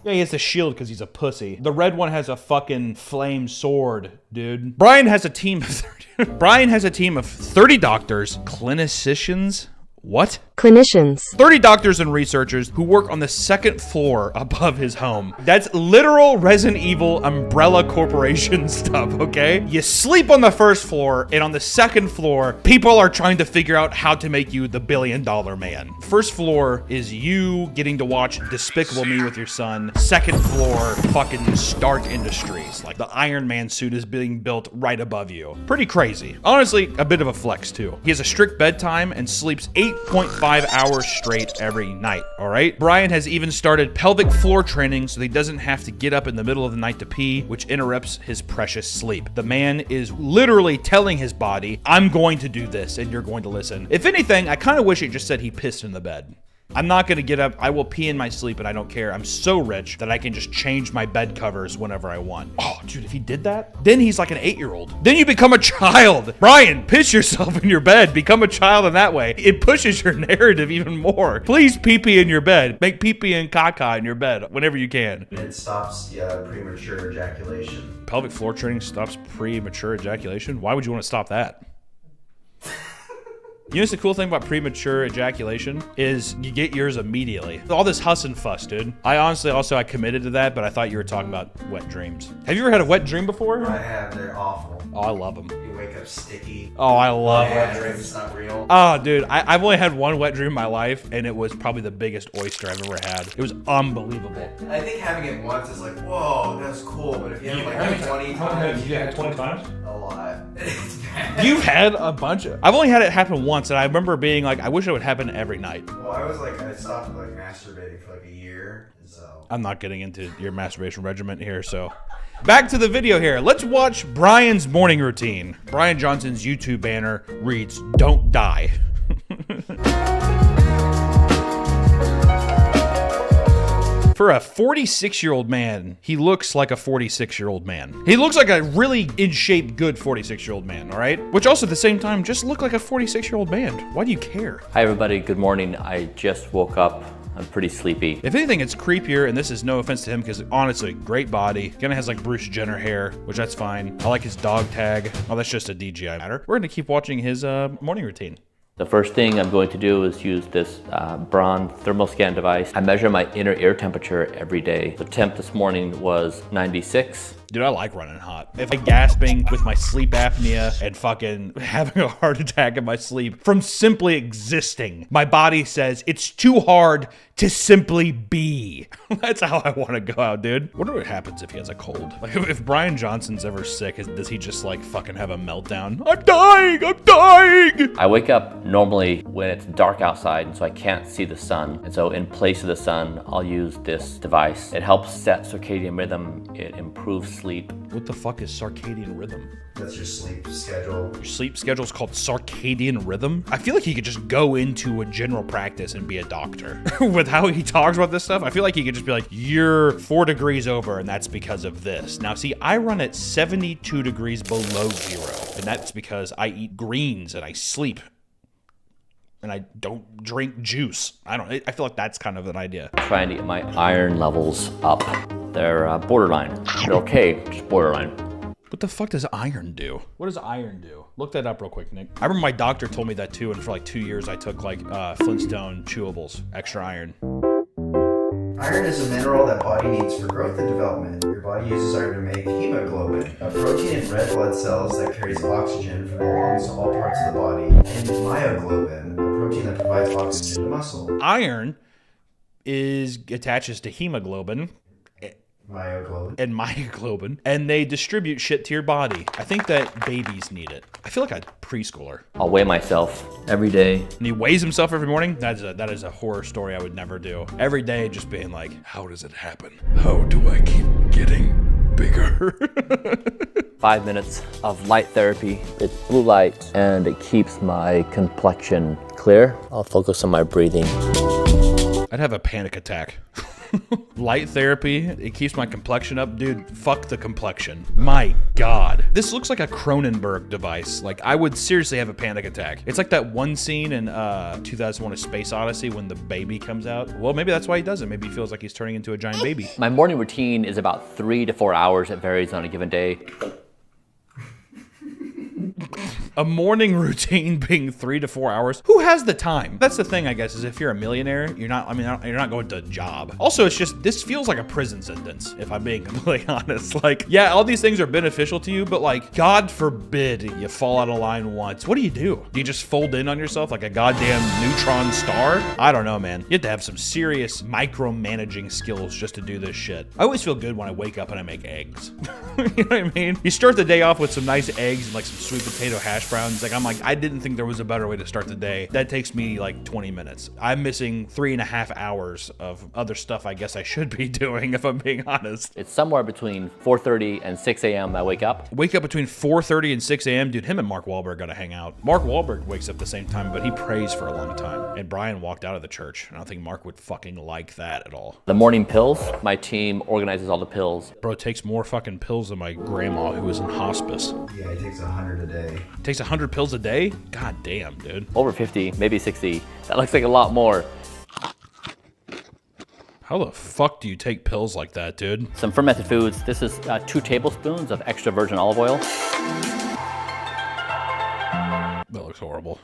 Yeah, he has the shield because he's a pussy. The red one has a fucking flame sword, dude. Brian has a team of 30. Brian has a team of 30 doctors, clinicians. What? Clinicians. 30 doctors and researchers who work on the second floor above his home. That's literal Resident Evil Umbrella Corporation stuff, okay? You sleep on the first floor, and on the second floor, people are trying to figure out how to make you the $1 billion man. First floor is you getting to watch Despicable Me with your son. Second floor, fucking Stark Industries. Like the Iron Man suit is being built right above you. Pretty crazy. Honestly, a bit of a flex too. He has a strict bedtime and sleeps 8.5 hours straight every night, all right? Brian has even started pelvic floor training so he doesn't have to get up in the middle of the night to pee, which interrupts his precious sleep. The man is literally telling his body, I'm going to do this and you're going to listen. If anything, I kind of wish it just said he pissed in the bed. I'm not gonna get up. I will pee in my sleep and I don't care. I'm so rich that I can just change my bed covers whenever I want. Oh, dude, if he did that, then he's like an 8-year-old. Then you become a child. Brian, piss yourself in your bed. Become a child in that way. It pushes your narrative even more. Please pee-pee in your bed. Make pee-pee and caca in your bed whenever you can. It stops premature ejaculation. Pelvic floor training stops premature ejaculation? Why would you want to stop that? You know what's the cool thing about premature ejaculation is you get yours immediately. All this huss and fuss, dude. I honestly I committed to that, but I thought you were talking about wet dreams. Have you ever had a wet dream before? I have. They're awful. Oh, I love them. You wake up sticky. Oh, I love wet dreams. It's not real. Oh, dude, I've only had one wet dream in my life, and it was probably the biggest oyster I've ever had. It was unbelievable. I think having it once is like, whoa, that's cool. But if you have like 20 times, you had 20 times? A lot. You've had a bunch of. I've only had it happen once, and I remember being like, I wish it would happen every night. Well, I stopped like masturbating for like a year, so. I'm not getting into your masturbation regimen here, so. Back to the video here. Let's watch Brian's morning routine. Brian Johnson's YouTube banner reads, "Don't die." For a 46-year-old man, he looks like a 46-year-old man. He looks like a really in shape, good 46-year-old man, all right? Which also at the same time, just look like a 46-year-old man. Why do you care? Hi everybody, good morning. I just woke up. I'm pretty sleepy. If anything, it's creepier, and this is no offense to him, because honestly, great body. Kinda has like Bruce Jenner hair, which that's fine. I like his dog tag. Oh, that's just a DJI matter. We're gonna keep watching his morning routine. The first thing I'm going to do is use this Braun thermal scan device. I measure my inner ear temperature every day. The temp this morning was 96. Dude, I like running hot. If I'm gasping with my sleep apnea and fucking having a heart attack in my sleep from simply existing, my body says it's too hard to simply be. That's how I want to go out, dude. I wonder what happens if he has a cold. Like if Brian Johnson's ever sick, does he just like fucking have a meltdown? I'm dying, I'm dying. I wake up normally when it's dark outside, and so I can't see the sun. And so in place of the sun, I'll use this device. It helps set circadian rhythm. It improves sleep. What the fuck is circadian rhythm? That's your sleep schedule. Your sleep schedule is called circadian rhythm? I feel like he could just go into a general practice and be a doctor. With how he talks about this stuff, I feel like he could just be like, you're 4 degrees over and that's because of this. Now see, I run at 72 degrees below 0, and that's because I eat greens and I sleep. and I don't drink juice. I feel like that's kind of an idea. Trying to get my iron levels up. They're borderline. They're okay, just borderline. What the fuck does iron do? What does iron do? Look that up real quick, Nick. I remember my doctor told me that too, and for like 2 years I took like Flintstone chewables, extra iron. Iron is a mineral that body needs for growth and development. Your body uses iron to make hemoglobin, a protein in red blood cells that carries oxygen from the lungs to all parts of the body, and myoglobin, a protein that provides oxygen to muscle. Iron attaches to hemoglobin. Myoglobin, and they distribute shit to your body. I think that babies need it. I feel like a preschooler. I'll weigh myself every day. And he weighs himself every morning? That is a horror story I would never do. Every day just being like, how does it happen? How do I keep getting bigger? 5 minutes of light therapy. It's blue light and it keeps my complexion clear. I'll focus on my breathing. I'd have a panic attack. Light therapy, it keeps my complexion up. Dude, fuck the complexion. My God. This looks like a Cronenberg device. Like, I would seriously have a panic attack. It's like that one scene in 2001: A Space Odyssey when the baby comes out. Well, maybe that's why he does it. Maybe he feels like he's turning into a giant baby. My morning routine is about 3 to 4 hours. It varies on a given day. A morning routine being 3 to 4 hours. Who has the time? That's the thing, I guess, is if you're a millionaire, you're not going to a job. Also, it's just, this feels like a prison sentence, if I'm being completely honest. Like, yeah, all these things are beneficial to you, but like, God forbid you fall out of line once. What do? Do you just fold in on yourself like a goddamn neutron star? I don't know, man. You have to have some serious micromanaging skills just to do this shit. I always feel good when I wake up and I make eggs. You know what I mean? You start the day off with some nice eggs and like some sweet potato hash browns. Like, I didn't think there was a better way to start the day. That takes me like 20 minutes. I'm missing 3.5 hours of other stuff I guess I should be doing, if I'm being honest. It's somewhere between 4:30 and 6 a.m. I wake up. Wake up between 4:30 and 6 a.m. Dude, him and Mark Wahlberg gotta hang out. Mark Wahlberg wakes up the same time, but he prays for a long time. And Brian walked out of the church. I don't think Mark would fucking like that at all. The morning pills, my team organizes all the pills. Bro, it takes more fucking pills than my grandma who was in hospice. Yeah, it takes 100 a day. It takes 100 pills a day? God damn, dude. Over 50, maybe 60. That looks like a lot more. How the fuck do you take pills like that, dude? Some fermented foods. This is 2 tablespoons of extra virgin olive oil. That looks horrible.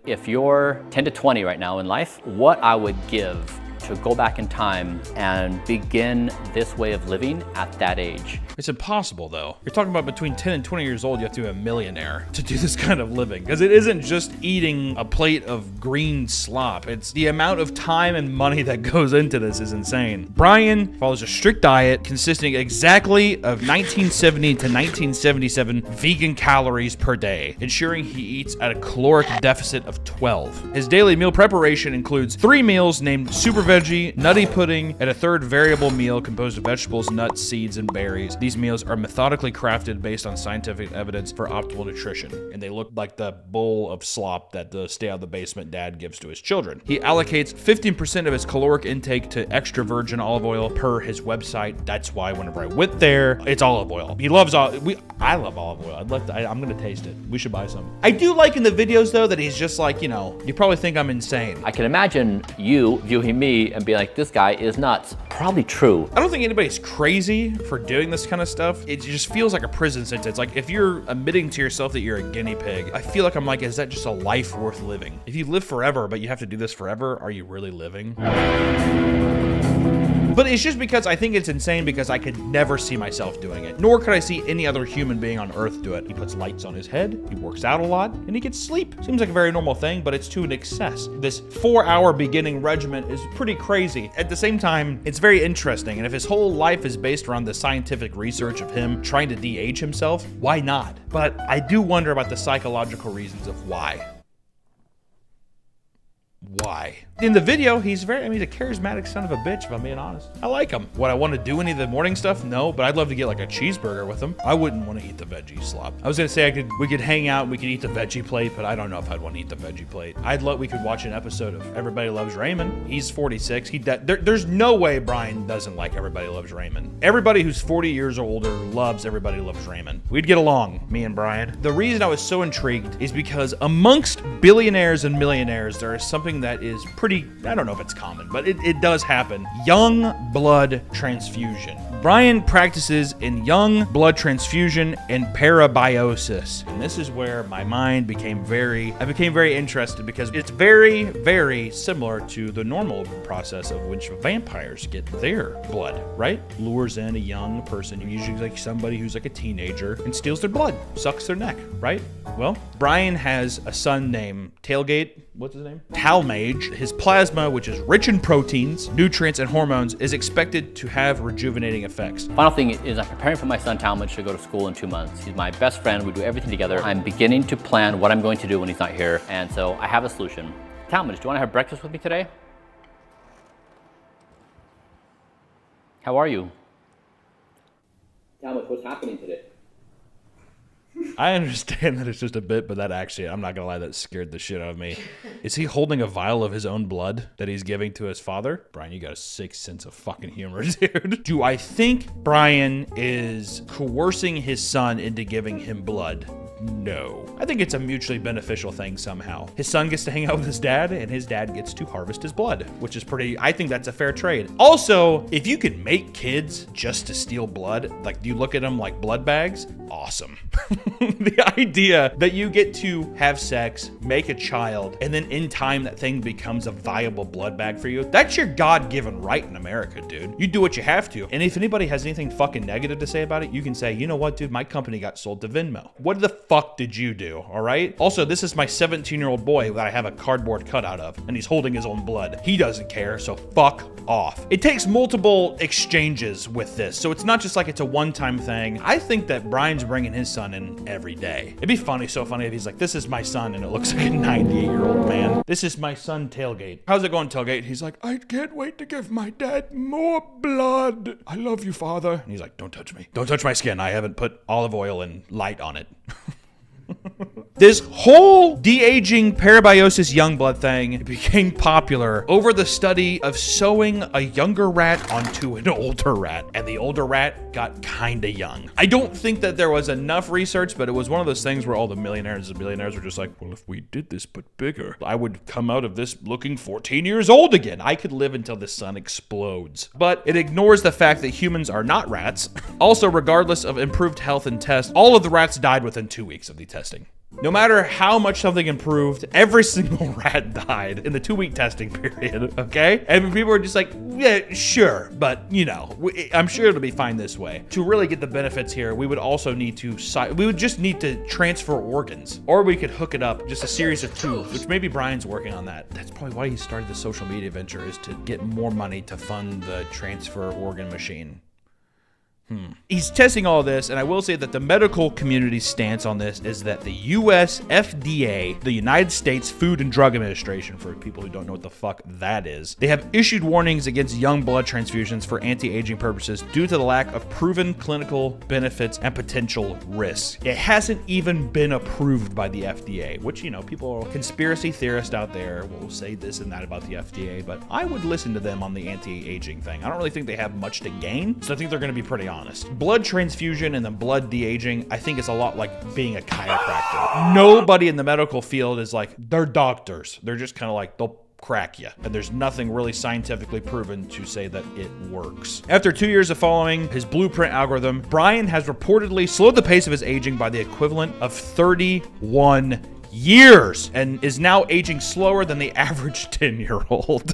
If you're 10 to 20 right now in life, what I would give to go back in time and begin this way of living at that age. It's impossible, though. You're talking about between 10 and 20 years old, you have to be a millionaire to do this kind of living. Because it isn't just eating a plate of green slop. It's the amount of time and money that goes into this is insane. Brian follows a strict diet consisting exactly of 1970 to 1977 vegan calories per day, ensuring he eats at a caloric deficit of 12. His daily meal preparation includes 3 meals named Super Veggie, Nutty Pudding, and a 3rd variable meal composed of vegetables, nuts, seeds, and berries. These meals are methodically crafted based on scientific evidence for optimal nutrition, and they look like the bowl of slop that the stay out of the basement dad gives to his children. He allocates 15% of his caloric intake to extra virgin olive oil per his website. That's why whenever I went there, it's olive oil. He loves I love olive oil. I'm gonna taste it. We should buy some. I do like in the videos though that he's just like, you know, you probably think I'm insane. I can imagine you viewing me and being like, this guy is nuts. Probably true. I don't think anybody's crazy for doing this kind of stuff. It just feels like a prison sentence. Like if you're admitting to yourself that you're a guinea pig, I feel like I'm like, is that just a life worth living? If you live forever, but you have to do this forever, are you really living? But it's just because I think it's insane because I could never see myself doing it. Nor could I see any other human being on Earth do it. He puts lights on his head, he works out a lot, and he gets sleep. Seems like a very normal thing, but it's to an excess. This 4-hour beginning regimen is pretty crazy. At the same time, it's very interesting. And if his whole life is based around the scientific research of him trying to de-age himself, why not? But I do wonder about the psychological reasons of why. Why? In the video, he's a charismatic son of a bitch, if I'm being honest. I like him. Would I want to do any of the morning stuff? No, but I'd love to get like a cheeseburger with him. I wouldn't want to eat the veggie slop. I was gonna say we could hang out, we could eat the veggie plate, but I don't know if I'd want to eat the veggie plate. We could watch an episode of Everybody Loves Raymond. He's 46. There's no way Brian doesn't like Everybody Loves Raymond. Everybody who's 40 years or older loves Everybody Loves Raymond. We'd get along, me and Brian. The reason I was so intrigued is because amongst billionaires and millionaires, there is something that is pretty, I don't know if it's common, but it does happen. Young blood transfusion. Brian practices in young blood transfusion and parabiosis. And this is where my mind became very interested because it's very, very similar to the normal process of which vampires get their blood, right? Lures in a young person, usually like somebody who's like a teenager, and steals their blood, sucks their neck, right? Well, Brian has a son named Tailgate. What's his name? Talmage. His plasma, which is rich in proteins, nutrients, and hormones, is expected to have rejuvenating effects. Final thing is I'm preparing for my son Talmage to go to school in 2 months. He's my best friend. We do everything together. I'm beginning to plan what I'm going to do when he's not here. And so I have a solution. Talmage, do you want to have breakfast with me today? How are you? Talmage, what's happening today? I understand that it's just a bit, but that actually, I'm not gonna lie, that scared the shit out of me. Is he holding a vial of his own blood that he's giving to his father? Brian, you got a sick sense of fucking humor, dude. Do I think Brian is coercing his son into giving him blood? No. I think it's a mutually beneficial thing somehow. His son gets to hang out with his dad, and his dad gets to harvest his blood, which is I think that's a fair trade. Also, if you can make kids just to steal blood, like you look at them like blood bags, awesome. The idea that you get to have sex, make a child, and then in time that thing becomes a viable blood bag for you, that's your God-given right in America, dude. You do what you have to. And if anybody has anything fucking negative to say about it, you can say, you know what, dude, my company got sold to Venmo. What the fuck did you do, all right? Also, this is my 17-year-old boy that I have a cardboard cutout of, and he's holding his own blood. He doesn't care, so fuck off. It takes multiple exchanges with this, so it's not just like it's a one-time thing. I think that Brian's bringing his son in every day. It'd be so funny if he's like, this is my son, and it looks like a 98-year-old man. This is my son, Tailgate. How's it going, Tailgate? He's like, I can't wait to give my dad more blood. I love you, father. And he's like, don't touch me. Don't touch my skin. I haven't put olive oil and light on it. This whole de-aging parabiosis young blood thing became popular over the study of sewing a younger rat onto an older rat, and the older rat got kinda young. I don't think that there was enough research, but it was one of those things where all the millionaires and billionaires were just like, well, if we did this but bigger, I would come out of this looking 14 years old again. I could live until the sun explodes. But it ignores the fact that humans are not rats. Also, regardless of improved health and tests, all of the rats died within 2 weeks of the testing. No matter how much something improved, every single rat died in the 2-week testing period, okay? And people were just like, yeah, sure, but you know, I'm sure it'll be fine this way. To really get the benefits here, we would also need to, just need to transfer organs, or we could hook it up, just a series of tubes, which maybe Brian's working on that. That's probably why he started the social media venture, is to get more money to fund the transfer organ machine. He's testing all this, and I will say that the medical community's stance on this is that the US FDA, the United States Food and Drug Administration, for people who don't know what the fuck that is, they have issued warnings against young blood transfusions for anti-aging purposes due to the lack of proven clinical benefits and potential risks. It hasn't even been approved by the FDA, which, you know, people, conspiracy theorists out there will say this and that about the FDA, but I would listen to them on the anti-aging thing. I don't really think they have much to gain, so I think they're going to be pretty honest. Blood transfusion and the blood de-aging, I think it's a lot like being a chiropractor. Nobody in the medical field is like, they're doctors. They're just kind of like, they'll crack you. And there's nothing really scientifically proven to say that it works. After 2 years of following his blueprint algorithm, Brian has reportedly slowed the pace of his aging by the equivalent of 31 years and is now aging slower than the average 10-year-old.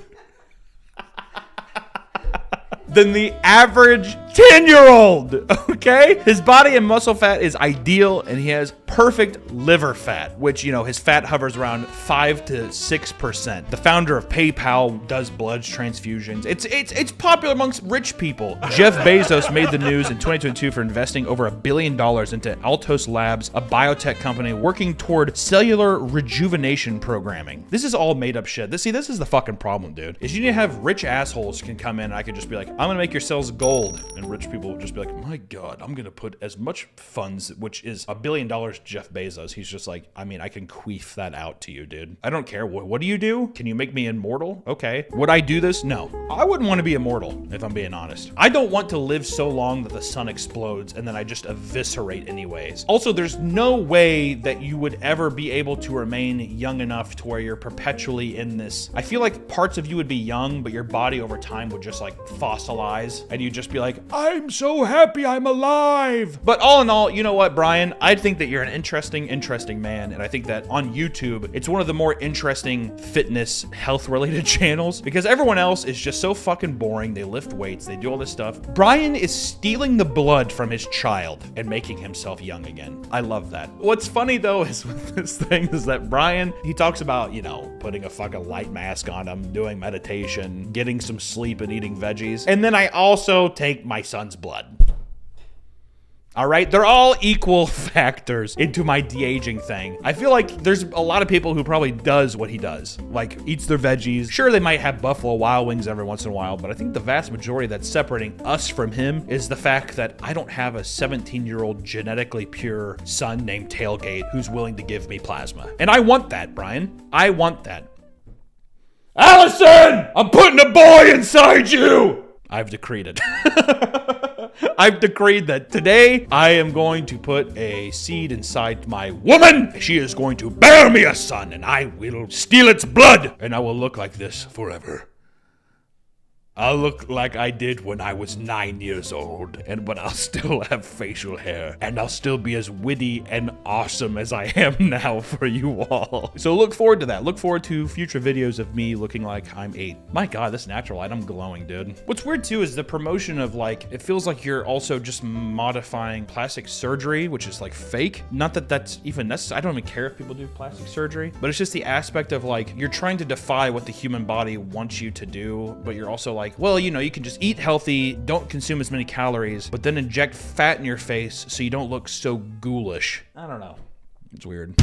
than the average 10-year-old, okay? His body and muscle fat is ideal, and he has perfect liver fat, which, you know, his fat hovers around 5 to 6%. The founder of PayPal does blood transfusions. It's popular amongst rich people. Jeff Bezos made the news in 2022 for investing over $1 billion into Altos Labs, a biotech company working toward cellular rejuvenation programming. This is all made up shit. This is the fucking problem, dude. Is you need to have rich assholes can come in and I could just be like, I'm gonna make your cells gold. And rich people will just be like, my God, I'm gonna put as much funds, which is $1 billion, Jeff Bezos. He's just like, I mean, I can queef that out to you, dude. I don't care. What do you do? Can you make me immortal? Okay. Would I do this? No. I wouldn't want to be immortal, if I'm being honest. I don't want to live so long that the sun explodes and then I just eviscerate anyways. Also, there's no way that you would ever be able to remain young enough to where you're perpetually in this. I feel like parts of you would be young, but your body over time would just like fossilize and you'd just be like, I'm so happy I'm alive. But all in all, you know what, Brian? I think that you're an interesting man. And I think that on YouTube, it's one of the more interesting fitness, health related channels because everyone else is just so fucking boring. They lift weights, they do all this stuff. Brian is stealing the blood from his child and making himself young again. I love that. What's funny though is with this thing is that Brian, he talks about, you know, putting a fucking light mask on him, doing meditation, getting some sleep and eating veggies. And then I also take my son's blood. All right, they're all equal factors into my de-aging thing. I feel like there's a lot of people who probably does what he does, like eats their veggies. Sure, they might have Buffalo Wild Wings every once in a while, but I think the vast majority that's separating us from him is the fact that I don't have a 17-year-old genetically pure son named Tailgate who's willing to give me plasma. And I want that, Brian. I want that. Allison, I'm putting a boy inside you. I've decreed it. I've decreed that today I am going to put a seed inside my woman. She is going to bear me a son and I will steal its blood and I will look like this forever. I'll look like I did when I was 9 years old, but I'll still have facial hair, and I'll still be as witty and awesome as I am now for you all. So look forward to that. Look forward to future videos of me looking like I'm 8. My God, this natural light, I'm glowing, dude. What's weird too is the promotion of like, it feels like you're also just modifying plastic surgery, which is like fake. Not that that's even necessary. I don't even care if people do plastic surgery, but it's just the aspect of like, you're trying to defy what the human body wants you to do, but you're also like, well, you know, you can just eat healthy, don't consume as many calories, but then inject fat in your face so you don't look so ghoulish. I don't know. It's weird.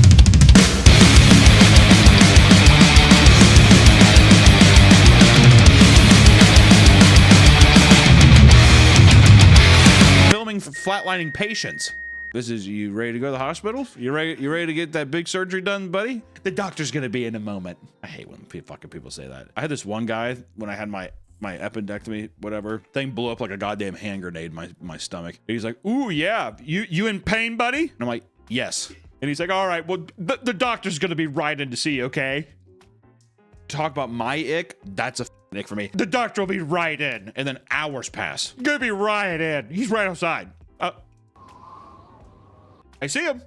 Filming for flatlining patients. This is, you ready to go to the hospital? You ready to get that big surgery done, buddy? The doctor's gonna be in a moment. I hate when fucking people say that. I had this one guy when I had my appendectomy, whatever, thing blew up like a goddamn hand grenade in my stomach. And he's like, ooh, yeah, you in pain, buddy? And I'm like, yes. And he's like, all right, well, the doctor's gonna be right in to see you, okay? Talk about my ick, that's a ick for me. The doctor will be right in. And then hours pass. Gonna be right in. He's right outside. I see him.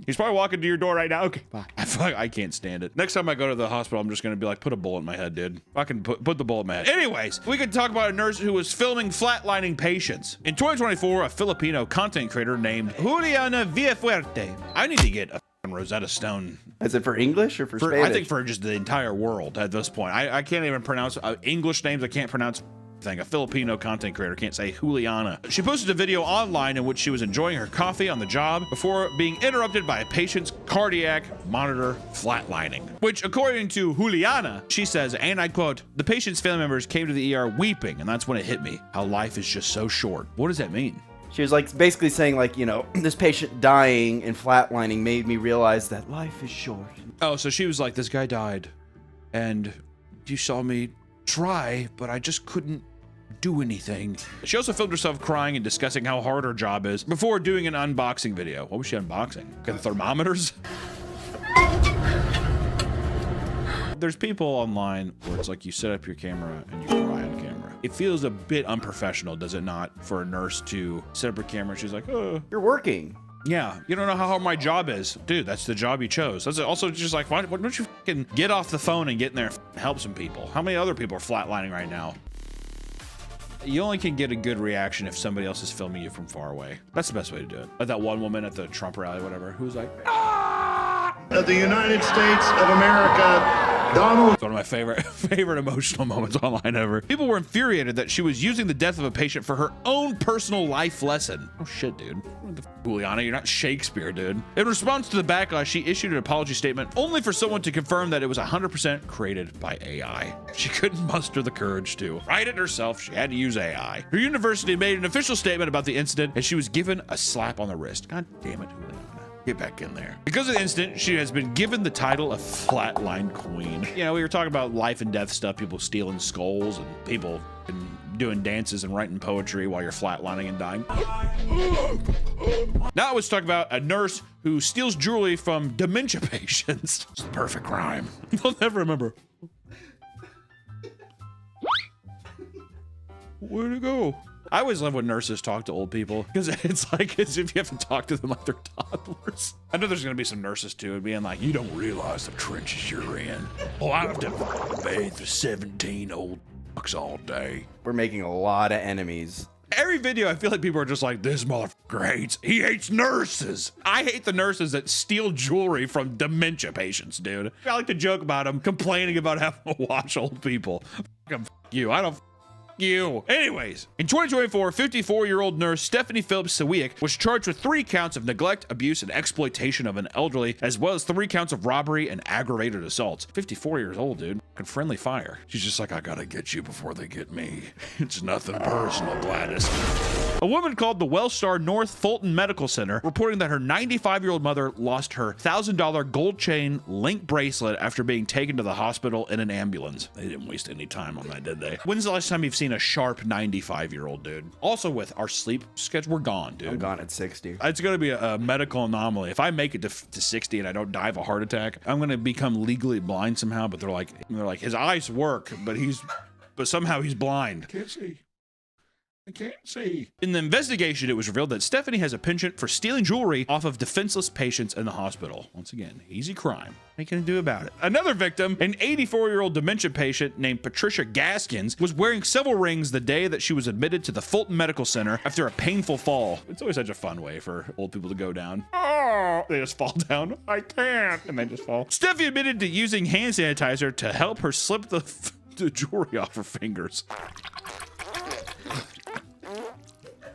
He's probably walking to your door right now. Okay, bye. I can't stand it. Next time I go to the hospital, I'm just gonna be like, put a bullet in my head, dude. Fucking put the bullet in my head. Anyways, we could talk about a nurse who was filming flatlining patients. In 2024, a Filipino content creator named Juliana Villafuerte. I need to get a Rosetta Stone. Is it for English or for Spanish? I think for just the entire world at this point. I can't even pronounce English names. I can't pronounce thing. A Filipino content creator can't say Juliana. She posted a video online in which she was enjoying her coffee on the job before being interrupted by a patient's cardiac monitor flatlining. Which, according to Juliana, she says, and I quote, the patient's family members came to the ER weeping, and that's when it hit me. How life is just so short. What does that mean? She was like basically saying like, you know, this patient dying and flatlining made me realize that life is short. Oh, so she was like, this guy died and you saw me try, but I just couldn't do anything. She also filmed herself crying and discussing how hard her job is before doing an unboxing video. What was she unboxing? Thermometers? There's people online where it's like you set up your camera and you cry on camera. It feels a bit unprofessional, does it not, for a nurse to set up her camera and she's like, oh. You're working. Yeah, you don't know how hard my job is. Dude, that's the job you chose. That's also just like, why don't you fucking get off the phone and get in there and help some people? How many other people are flatlining right now? You only can get a good reaction if somebody else is filming you from far away. That's the best way to do it. Like that one woman at the Trump rally, whatever, who's like, Of the United States of America, Donald. It's one of my favorite emotional moments online ever. People were infuriated that she was using the death of a patient for her own personal life lesson. Oh shit, dude. What the Juliana, you're not Shakespeare, dude. In response to the backlash, she issued an apology statement only for someone to confirm that it was 100% created by AI. She couldn't muster the courage to write it herself. She had to use AI. Her university made an official statement about the incident, and she was given a slap on the wrist. God damn it, Juliana. Get back in there. Because of the incident, she has been given the title of Flatline Queen. You know, we were talking about life and death stuff, people stealing skulls and people doing dances and writing poetry while you're flatlining and dying. Now let's talk about a nurse who steals jewelry from dementia patients. It's the perfect crime. They'll never remember. Where'd it go? I always love when nurses talk to old people because it's like as if you have to talk to them like they're toddlers. I know there's gonna be some nurses too being like, you don't realize the trenches you're in. Oh, I have to bathe for 17 old fucks all day. We're making a lot of enemies. Every video, I feel like people are just like, this motherfucker hates. He hates nurses. I hate the nurses that steal jewelry from dementia patients, dude. I like to joke about them complaining about having to watch old people. Fuck you. I don't. You. Anyways, in 2024, 54-year-old nurse Stephanie Phillips Sawiak was charged with 3 counts of neglect, abuse, and exploitation of an elderly, as well as 3 counts of robbery and aggravated assaults. 54 years old, dude. Fucking friendly fire. She's just like, I gotta get you before they get me. It's nothing personal, Gladys. A woman called the Wellstar North Fulton Medical Center reporting that her 95-year-old mother lost her $1,000 gold chain link bracelet after being taken to the hospital in an ambulance. They didn't waste any time on that, did they? When's the last time you've seen a sharp 95-year-old dude? Also with our sleep schedule, we're gone, dude. I'm gone at 60. It's gonna be a medical anomaly. If I make it to 60 and I don't die of a heart attack, I'm gonna become legally blind somehow. But they're like his eyes work, but somehow he's blind. Can't see. I can't see. In the investigation, it was revealed that Stephanie has a penchant for stealing jewelry off of defenseless patients in the hospital. Once again, easy crime. What are you gonna do about it? Another victim, an 84-year-old dementia patient named Patricia Gaskins, was wearing several rings the day that she was admitted to the Fulton Medical Center after a painful fall. It's always such a fun way for old people to go down. Oh, they just fall down. I can't, and they just fall. Steffi admitted to using hand sanitizer to help her slip the jewelry off her fingers.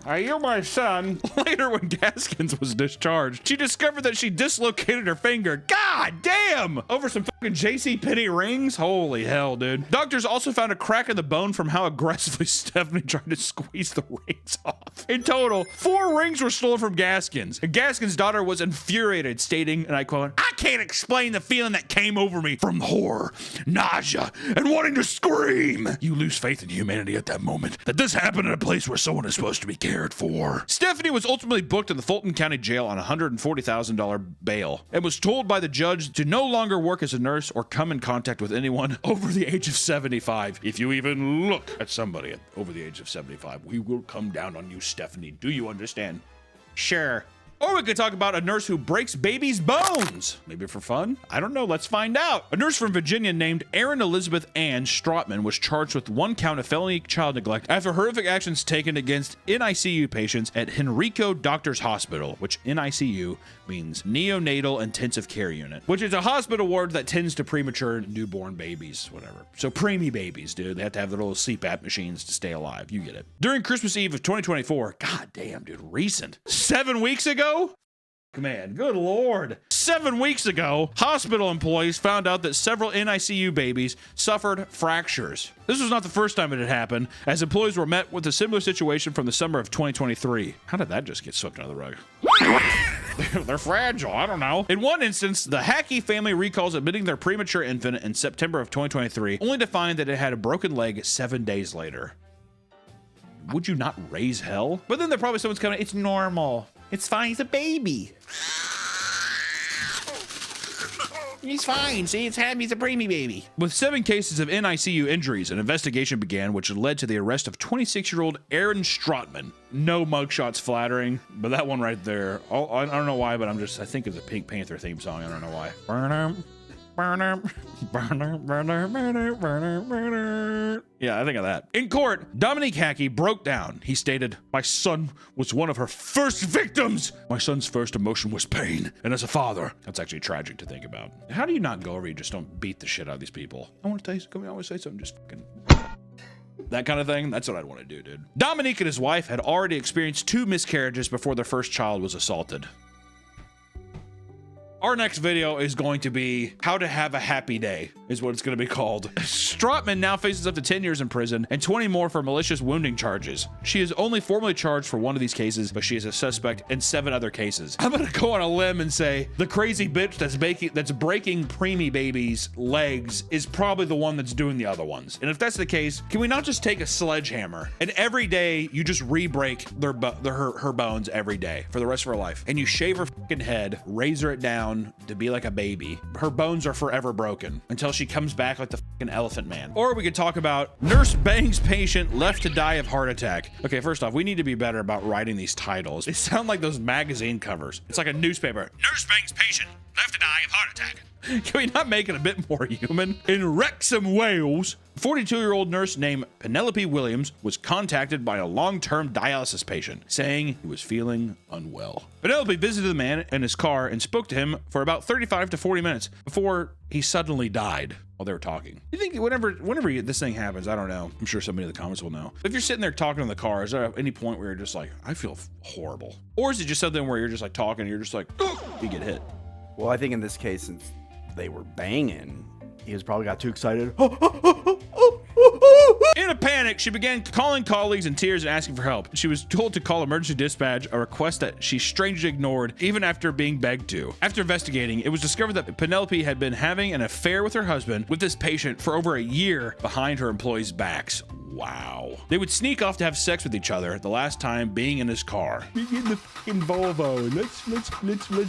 Are you my son? Later, when Gaskins was discharged, she discovered that she dislocated her finger. God damn! Over some fucking JCPenney rings? Holy hell, dude. Doctors also found a crack in the bone from how aggressively Stephanie tried to squeeze the rings off. In total, 4 rings were stolen from Gaskins. And Gaskins' daughter was infuriated, stating, and I quote, I can't explain the feeling that came over me from horror, nausea, and wanting to scream. You lose faith in humanity at that moment. That this happened in a place where someone is supposed to be cared for. Stephanie was ultimately booked in the Fulton County Jail on a $140,000 bail and was told by the judge to no longer work as a nurse or come in contact with anyone over the age of 75. If you even look at somebody over the age of 75, we will come down on you, Stephanie. Do you understand? Sure. Or we could talk about a nurse who breaks babies' bones. Maybe for fun? I don't know. Let's find out. A nurse from Virginia named Erin Elizabeth Ann Strautman was charged with 1 count of felony child neglect after horrific actions taken against NICU patients at Henrico Doctors Hospital, which NICU means Neonatal Intensive Care Unit, which is a hospital ward that tends to premature newborn babies, whatever. So preemie babies, dude. They have to have their little CPAP machines to stay alive. You get it. During Christmas Eve of 2024, god damn, dude, recent. 7 weeks ago? Man, good lord. 7 weeks ago, hospital employees found out that several NICU babies suffered fractures. This was not the first time it had happened, as employees were met with a similar situation from the summer of 2023. How did that just get swept under the rug? They're fragile, I don't know. In one instance, the Hackey family recalls admitting their premature infant in September of 2023, only to find that it had a broken leg 7 days later. Would you not raise hell? But then there probably someone's coming, it's normal. It's fine, he's a baby. He's fine, see, it's happy, he's a preemie baby. With 7 cases of NICU injuries, an investigation began which led to the arrest of 26-year-old Erin Strautman. No mugshots flattering, but that one right there, I don't know why, but I think it's a Pink Panther theme song, I don't know why. Yeah, I think of that. In court, Dominique Hackey broke down. He stated, "My son was one of her first victims. My son's first emotion was pain. And as a father," that's actually tragic to think about. How do you not go over? You just don't beat the shit out of these people. I want to tell you, come here, I want to say something, just fucking... that kind of thing. That's what I'd want to do, dude. Dominique and his wife had already experienced 2 miscarriages before their first child was assaulted. Our next video is going to be how to have a happy day, is what it's going to be called. Strotman now faces up to 10 years in prison and 20 more for malicious wounding charges. She is only formally charged for one of these cases, but she is a suspect in 7 other cases. I'm going to go on a limb and say the crazy bitch that's breaking preemie babies' legs is probably the one that's doing the other ones. And if that's the case, can we not just take a sledgehammer and every day you just re-break her bones every day for the rest of her life, and you shave her fucking head, razor it down to be like a baby. Her bones are forever broken until she comes back like the fucking Elephant Man. Or we could talk about nurse bangs patient left to die of heart attack. Okay, first off, we need to be better about writing these titles. They sound like those magazine covers. It's like a newspaper. Nurse bangs patient left to die of heart attack. Can we not make it a bit more human? In Wrexham, Wales, 42-year-old nurse named Penelope Williams was contacted by a long-term dialysis patient saying he was feeling unwell. Penelope visited the man in his car and spoke to him for about 35 to 40 minutes before he suddenly died while they were talking. You think whenever this thing happens, I don't know, I'm sure somebody in the comments will know. If you're sitting there talking in the car, is there any point where you're just like, I feel horrible? Or is it just something where you're just like talking and you're just like, oh, you get hit? Well, I think in this case, since they were banging, he was probably got too excited. In a panic, she began calling colleagues in tears and asking for help. She was told to call emergency dispatch, a request that she strangely ignored even after being begged to. After investigating, it was discovered that Penelope had been having an affair with her husband with this patient for over a year behind her employees' backs. Wow. They would sneak off to have sex with each other, the last time being in his car. We get in the fucking Volvo. Let's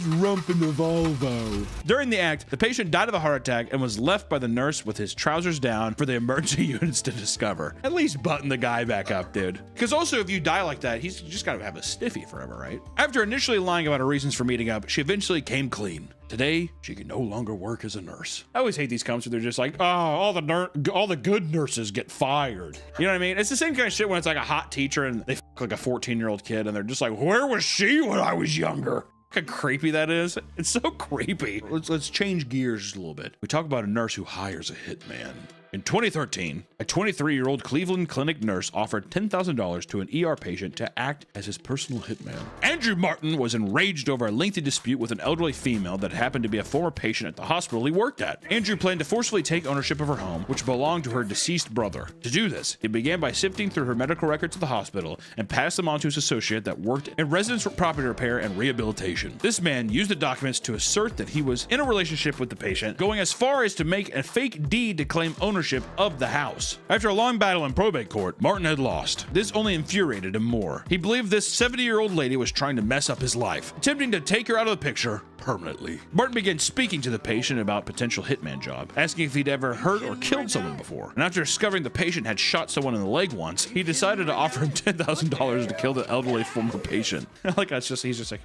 rump in the Volvo. During the act, the patient died of a heart attack and was left by the nurse with his trousers down for the emergency units to discover. At least button the guy back up, dude. Because also, if you die like that, he's just got to have a stiffy forever, right? After initially lying about her reasons for meeting up, she eventually came clean. Today, she can no longer work as a nurse. I always hate these comments where they're just like, oh, all the good nurses get fired. You know what I mean? It's the same kind of shit when it's like a hot teacher and they fuck like a 14-year-old kid and they're just like, where was she when I was younger? Look how creepy that is. It's so creepy. Let's change gears just a little bit. We talk about a nurse who hires a hitman. In 2013, a 23-year-old Cleveland Clinic nurse offered $10,000 to an ER patient to act as his personal hitman. Andrew Martin was enraged over a lengthy dispute with an elderly female that happened to be a former patient at the hospital he worked at. Andrew planned to forcefully take ownership of her home, which belonged to her deceased brother. To do this, he began by sifting through her medical records at the hospital and passed them on to his associate that worked in residence property repair and rehabilitation. This man used the documents to assert that he was in a relationship with the patient, going as far as to make a fake deed to claim ownership of the house. After a long battle in probate court, Martin had lost. This only infuriated him more. He believed this 70-year-old lady was trying to mess up his life, attempting to take her out of the picture permanently. Martin began speaking to the patient about potential hitman job, asking if he'd ever hurt or killed someone before. And after discovering the patient had shot someone in the leg once, he decided to offer him $10,000 to kill the elderly former patient. Like he's just like,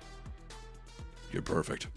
you're perfect.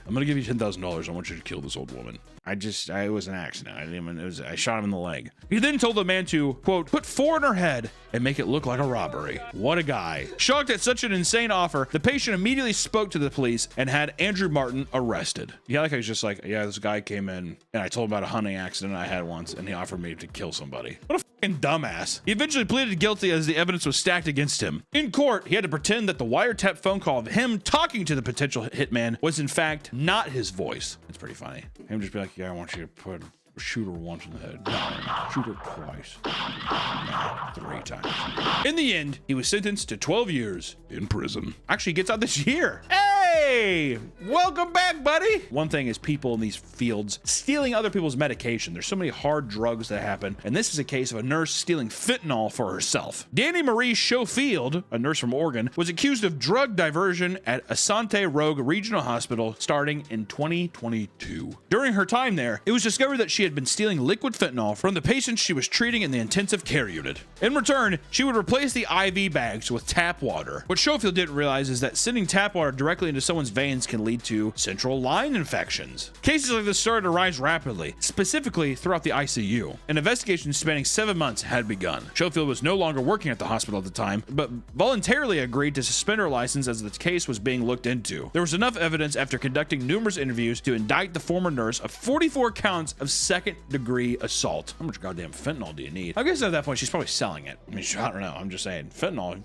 I'm gonna give you $10,000. I want you to kill this old woman. It was an accident. I shot him in the leg. He then told the man to, quote, put 4 in her head and make it look like a robbery. What a guy. Shocked at such an insane offer, the patient immediately spoke to the police and had Andrew Martin arrested. Yeah, like I was just like, yeah, this guy came in and I told him about a hunting accident I had once and he offered me to kill somebody. What a fucking dumbass. He eventually pleaded guilty as the evidence was stacked against him. In court, he had to pretend that the wiretap phone call of him talking to the potential hitman was in fact not his voice. It's pretty funny. Him just be like, yeah, I want you to shoot her once in the head. No, shoot her twice. No, 3 times. In the end, he was sentenced to 12 years in prison. Actually, he gets out this year. Hey, welcome back, buddy. One thing is people in these fields stealing other people's medication. There's so many hard drugs that happen, and this is a case of a nurse stealing fentanyl for herself. Danny Marie Schofield, a nurse from Oregon, was accused of drug diversion at Asante Rogue Regional Hospital starting in 2022. During her time there, it was discovered that she had been stealing liquid fentanyl from the patients she was treating in the intensive care unit. In return, she would replace the IV bags with tap water. What Schofield didn't realize is that sending tap water directly into someone's someone's veins can lead to central line infections. Cases like this started to rise rapidly, specifically throughout the ICU. An investigation spanning 7 months had begun. Schofield was no longer working at the hospital at the time, but voluntarily agreed to suspend her license as the case was being looked into. There was enough evidence after conducting numerous interviews to indict the former nurse of 44 counts of second-degree assault. How much goddamn fentanyl do you need? I guess at that point she's probably selling it. I mean, I don't know. I'm just saying, fentanyl.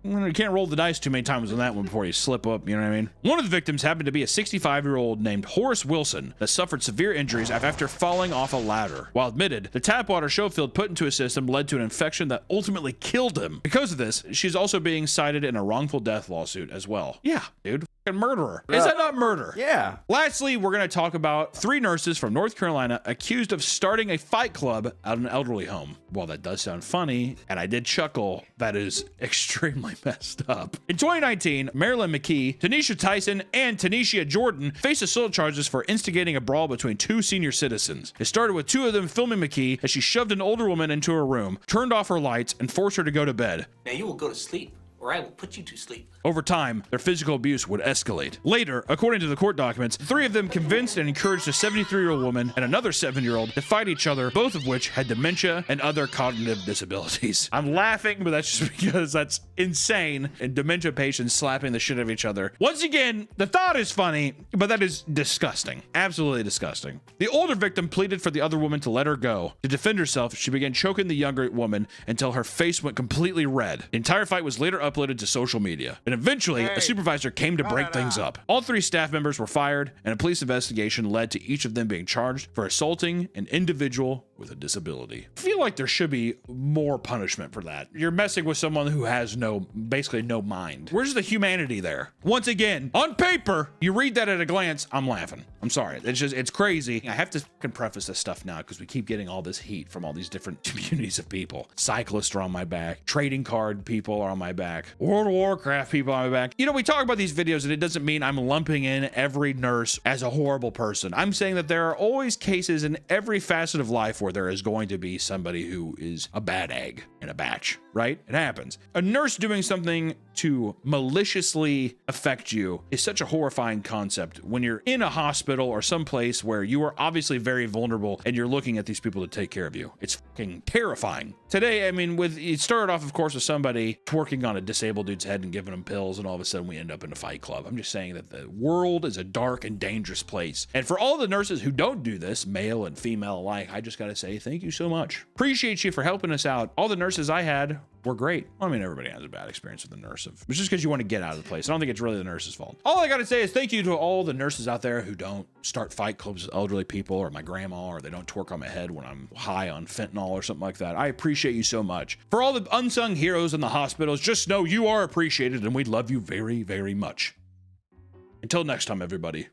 You can't roll the dice too many times on that one before you slip up, you know what I mean? One of the victims happened to be a 65-year-old named Horace Wilson that suffered severe injuries after falling off a ladder. While admitted, the tap water Schofield put into his system led to an infection that ultimately killed him. Because of this, she's also being cited in a wrongful death lawsuit as well. Yeah, dude. Murderer. Is that not murder? Yeah. Lastly, we're going to talk about 3 nurses from North Carolina accused of starting a fight club at an elderly home. While that does sound funny, and I did chuckle, that is extremely messed up. In 2019, Marilyn McKee, Tanisha Tyson, and Tanisha Jordan faced assault charges for instigating a brawl between 2 senior citizens. It started with 2 of them filming McKee as she shoved an older woman into her room, turned off her lights, and forced her to go to bed. Now you will go to sleep, or I will put you to sleep. Over time, their physical abuse would escalate. Later, according to the court documents, 3 of them convinced and encouraged a 73-year-old woman and another 7-year-old to fight each other, both of which had dementia and other cognitive disabilities. I'm laughing, but that's just because that's insane. And dementia patients slapping the shit out of each other. Once again, the thought is funny, but that is disgusting. Absolutely disgusting. The older victim pleaded for the other woman to let her go. To defend herself, she began choking the younger woman until her face went completely red. The entire fight was later uploaded to social media. And eventually, a supervisor came to break things up. All 3 staff members were fired, and a police investigation led to each of them being charged for assaulting an individual with a disability. I feel like there should be more punishment for that. You're messing with someone who has basically no mind. Where's the humanity there? Once again, on paper, you read that at a glance, I'm laughing. I'm sorry. It's crazy. I have to fucking preface this stuff now because we keep getting all this heat from all these different communities of people. Cyclists are on my back. Trading card people are on my back. World of Warcraft people on my back. You know, we talk about these videos and it doesn't mean I'm lumping in every nurse as a horrible person. I'm saying that there are always cases in every facet of life where there is going to be somebody who is a bad egg in a batch, right? It happens. A nurse doing something to maliciously affect you is such a horrifying concept when you're in a hospital or someplace where you are obviously very vulnerable and you're looking at these people to take care of you. It's fucking terrifying. Today, I mean, it started off, of course, with somebody twerking on a disabled dude's head and giving him pills, and all of a sudden we end up in a fight club. I'm just saying that the world is a dark and dangerous place. And for all the nurses who don't do this, male and female alike, I just gotta say thank you so much. Appreciate you for helping us out. All the nurses I had were great. I mean, everybody has a bad experience with a nurse. It's just because you want to get out of the place. I don't think it's really the nurse's fault. All I gotta say is thank you to all the nurses out there who don't start fight clubs with elderly people or my grandma, or they don't twerk on my head when I'm high on fentanyl or something like that. I appreciate you so much. For all the unsung heroes in the hospitals, just know you are appreciated and we love you very, very much. Until next time, everybody.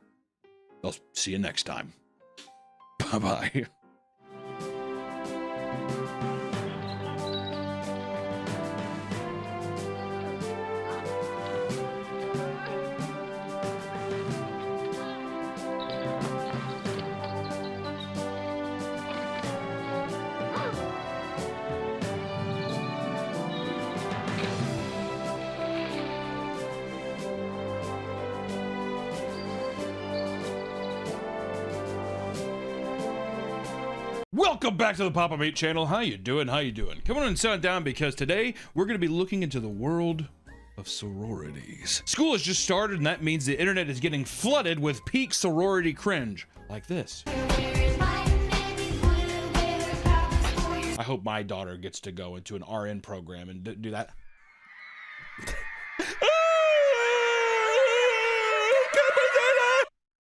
I'll see you next time. Bye-bye. Welcome back to the Papa Mate channel. How you doing? How you doing? Come on and sit down because today we're going to be looking into the world of sororities. School has just started and that means the internet is getting flooded with peak sorority cringe like this. I hope my daughter gets to go into an RN program and do that.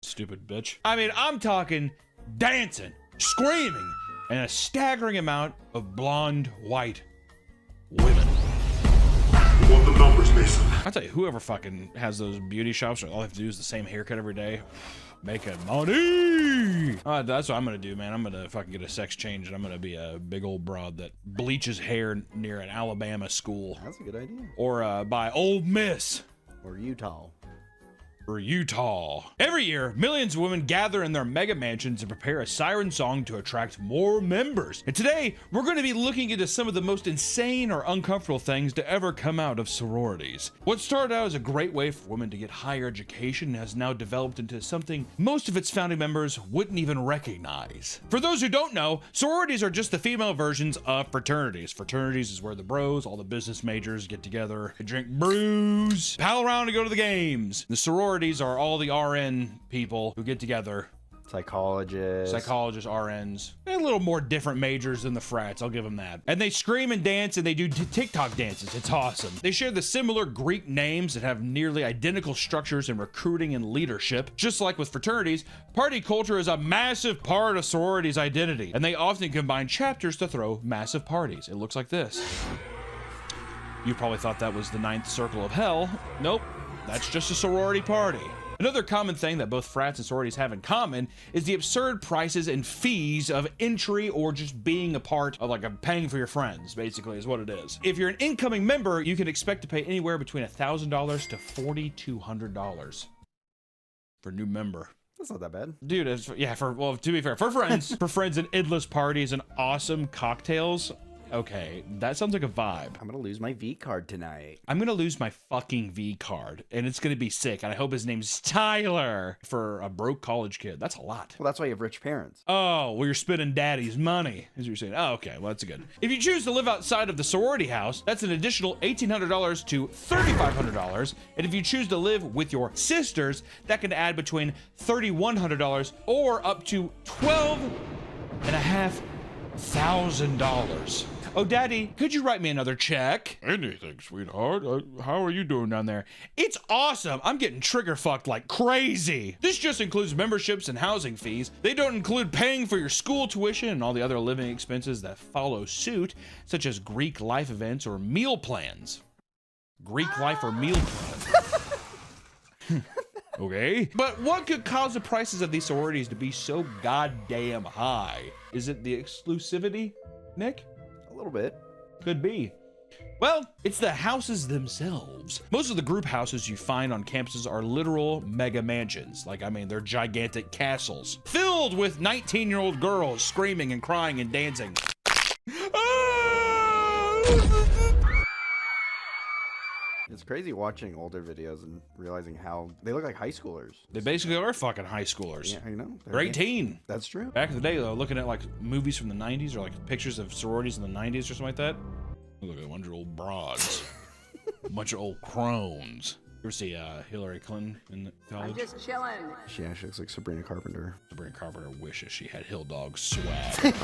Stupid bitch. I mean, I'm talking dancing, screaming, and a staggering amount of blonde white women. You want the numbers, Mason? I'll tell you, whoever fucking has those beauty shops where all they have to do is the same haircut every day, making money. That's what I'm gonna do, man. I'm gonna fucking get a sex change and I'm gonna be a big old broad that bleaches hair near an Alabama school. That's a good idea. Or by Ole Miss. Or Utah. Utah. Every year, millions of women gather in their mega mansions and prepare a siren song to attract more members. And today, we're going to be looking into some of the most insane or uncomfortable things to ever come out of sororities. What started out as a great way for women to get higher education has now developed into something most of its founding members wouldn't even recognize. For those who don't know, sororities are just the female versions of fraternities. Fraternities is where the bros, all the business majors get together and drink brews, pal around and go to the games. The sororities are all the RN people who get together. Psychologists, RNs. A little more different majors than the frats, I'll give them that. And they scream and dance and they do TikTok dances. It's awesome. They share the similar Greek names that have nearly identical structures in recruiting and leadership. Just like with fraternities, party culture is a massive part of sororities' identity, and they often combine chapters to throw massive parties. It looks like this. You probably thought that was the 9th circle of hell. Nope. That's just a sorority party. Another common thing that both frats and sororities have in common is the absurd prices and fees of entry or just being a part of, like, paying for your friends, basically, is what it is. If you're an incoming member, you can expect to pay anywhere between $1,000 to $4,200 for a new member. That's not that bad. Dude, to be fair, for friends, for friends and endless parties and awesome cocktails. Okay, that sounds like a vibe. I'm gonna lose my V card tonight. I'm gonna lose my fucking V card, and it's gonna be sick, and I hope his name's Tyler for a broke college kid. That's a lot. Well, that's why you have rich parents. Oh, well, you're spending daddy's money, as you're saying. Oh, okay, well, that's good. If you choose to live outside of the sorority house, that's an additional $1,800 to $3,500, and if you choose to live with your sisters, that can add between $3,100 or up to $12,500. Oh, Daddy, could you write me another check? Anything, sweetheart. How are you doing down there? It's awesome. I'm getting trigger fucked like crazy. This just includes memberships and housing fees. They don't include paying for your school tuition and all the other living expenses that follow suit, such as Greek life events or meal plans. Greek life or meal plans. Okay. But what could cause the prices of these sororities to be so goddamn high? Is it the exclusivity, Nick? A little bit. Could be. Well, it's the houses themselves. Most of the group houses you find on campuses are literal mega mansions. They're gigantic castles filled with 19-year-old girls screaming and crying and dancing. It's crazy watching older videos and realizing how they look like high schoolers. They basically are fucking high schoolers. Yeah, I know. They're 18. That's true. Back in the day, though, looking at like movies from the 90s or like pictures of sororities in the 90s or something like that. Look at a bunch of old broads. A bunch of old crones. You ever see Hillary Clinton in college? I'm just chilling. She actually looks like Sabrina Carpenter. Sabrina Carpenter wishes she had Hill Dog swag.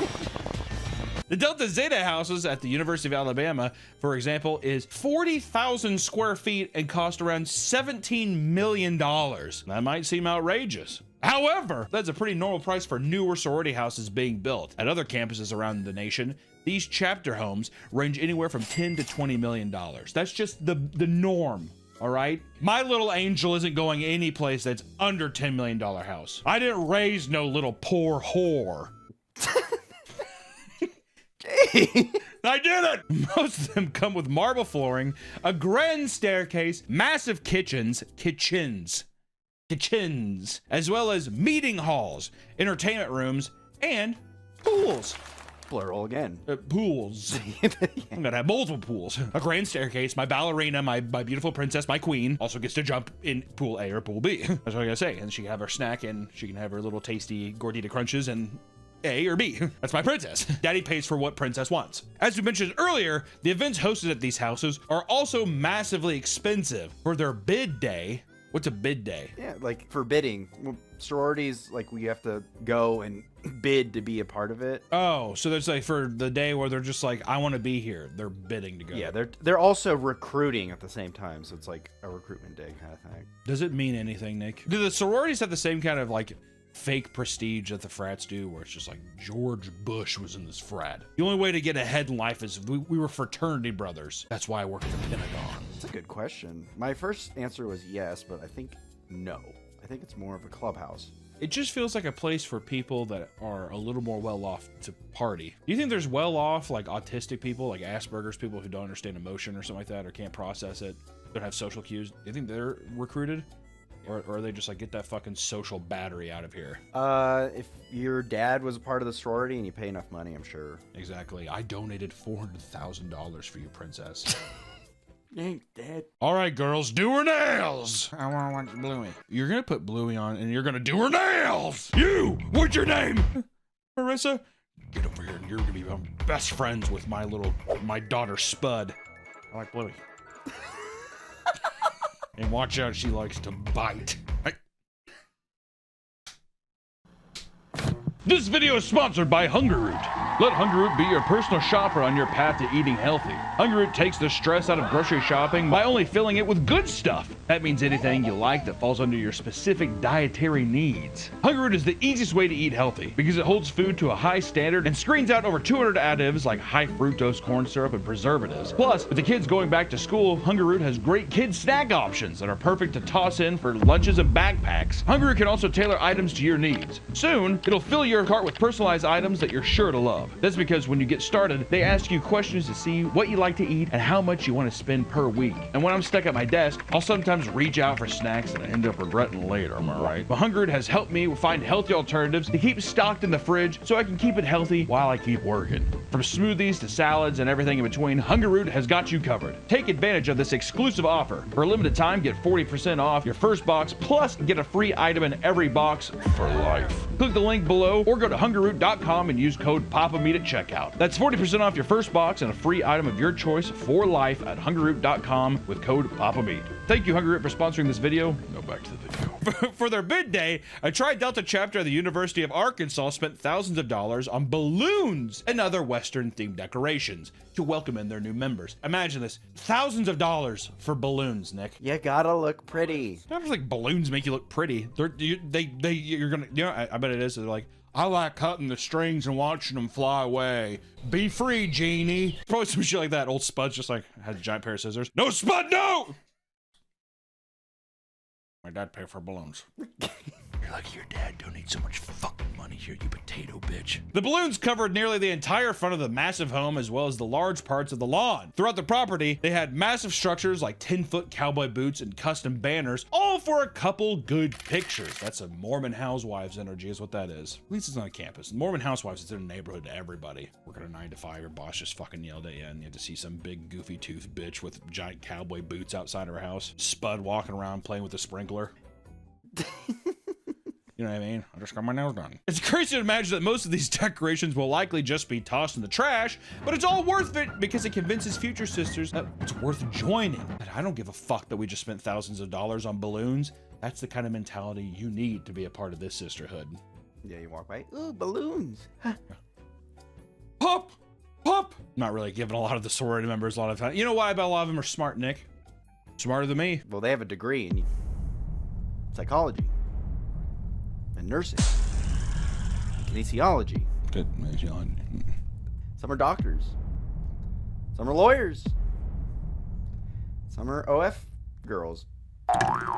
The Delta Zeta houses at the University of Alabama, for example, is 40,000 square feet and cost around $17 million. That might seem outrageous. However, that's a pretty normal price for newer sorority houses being built. At other campuses around the nation, these chapter homes range anywhere from $10 to $20 million. That's just the norm. All right, my little angel isn't going any place that's under $10 million house. I didn't raise no little poor whore. I did it! Most of them come with marble flooring, a grand staircase, massive kitchens, as well as meeting halls, entertainment rooms, and pools. Plural again. Pools. I'm gonna have multiple pools. A grand staircase, my ballerina, my beautiful princess, my queen, also gets to jump in pool A or pool B. That's what I gotta say. And she can have her snack and she can have her little tasty gordita crunches and A or B. That's my princess. Daddy pays for what princess wants. As we mentioned earlier, the events hosted at these houses are also massively expensive. For their bid day, what's a bid day? Yeah, like for bidding. Sororities, like we have to go and bid to be a part of it. Oh, so there's like for the day where they're just like, I want to be here. They're bidding to go. Yeah, they're also recruiting at the same time, so it's like a recruitment day kind of thing. Does it mean anything, Nick? Do the sororities have the same kind of like fake prestige that the frats do, where it's just like George Bush was in this frat? The only way to get ahead in life is we were fraternity brothers. That's why I work at the Pentagon. That's a good question. My first answer was yes, but I think no. I think it's more of a clubhouse. It just feels like a place for people that are a little more well-off to party. Do you think there's well-off, like autistic people, like Asperger's people who don't understand emotion or something like that, or can't process it, don't have social cues? Do you think they're recruited? Or are they just like, get that fucking social battery out of here? If your dad was a part of the sorority and you pay enough money, I'm sure. Exactly. I donated $400,000 for you, princess. Thanks, Dad. All right, girls, do her nails. I want to watch Bluey. You're gonna put Bluey on, and you're gonna do her nails. You, what's your name? Marissa. Get over here, and you're gonna be best friends with my daughter Spud. I like Bluey. And watch out, she likes to bite. This video is sponsored by Hungerroot. Let Hungerroot be your personal shopper on your path to eating healthy. Hungerroot takes the stress out of grocery shopping by only filling it with good stuff. That means anything you like that falls under your specific dietary needs. Hungerroot is the easiest way to eat healthy because it holds food to a high standard and screens out over 200 additives like high fructose corn syrup and preservatives. Plus, with the kids going back to school, Hungerroot has great kids snack options that are perfect to toss in for lunches and backpacks. Hungerroot can also tailor items to your needs. Soon, it'll fill your cart with personalized items that you're sure to love. That's because when you get started, they ask you questions to see what you like to eat and how much you want to spend per week. And when I'm stuck at my desk, I'll sometimes reach out for snacks that I end up regretting later, am I right? But Hungerroot has helped me find healthy alternatives to keep stocked in the fridge so I can keep it healthy while I keep working. From smoothies to salads and everything in between, Hungerroot has got you covered. Take advantage of this exclusive offer. For a limited time, get 40% off your first box, plus get a free item in every box for life. Click the link below or go to hungerroot.com and use code PAPAMEAT at checkout. That's 40% off your first box and a free item of your choice for life at hungerroot.com with code PAPAMEAT. Thank you, Hungerroot, for sponsoring this video. Go back to the video. For their bid day, a Tri-Delta chapter of the University of Arkansas spent thousands of dollars on balloons and other Western-themed decorations to welcome in their new members. Imagine this, thousands of dollars for balloons, Nick. You gotta look pretty. I don't think balloons make you look pretty. You're gonna, you know, I bet it is. They're like, I like cutting the strings and watching them fly away. Be free, genie. Probably some shit like that. Old Spud's just like, has a giant pair of scissors. No, Spud, no! My dad paid for balloons. You're lucky your dad donates so much fucking money here, you potato bitch. The balloons covered nearly the entire front of the massive home as well as the large parts of the lawn. Throughout the property, they had massive structures like 10-foot cowboy boots and custom banners, all for a couple good pictures. That's a Mormon housewives energy is what that is. At least it's on campus. Mormon housewives is in a neighborhood to everybody. Working a 9 to 5, your boss just fucking yelled at you and you had to see some big goofy tooth bitch with giant cowboy boots outside her house. Spud walking around playing with a sprinkler. You know what I mean? I just got my nails done. It's crazy to imagine that most of these decorations will likely just be tossed in the trash, but it's all worth it because it convinces future sisters that it's worth joining. And I don't give a fuck that we just spent thousands of dollars on balloons. That's the kind of mentality you need to be a part of this sisterhood. Yeah, you walk by, ooh, balloons. Pop! Pop! Not really giving a lot of the sorority members a lot of time. You know why? I bet a lot of them are smart, Nick. Smarter than me. Well, they have a degree in psychology. And nursing, kinesiology. Good kinesiology. Some are doctors. Some are lawyers. Some are OF girls. I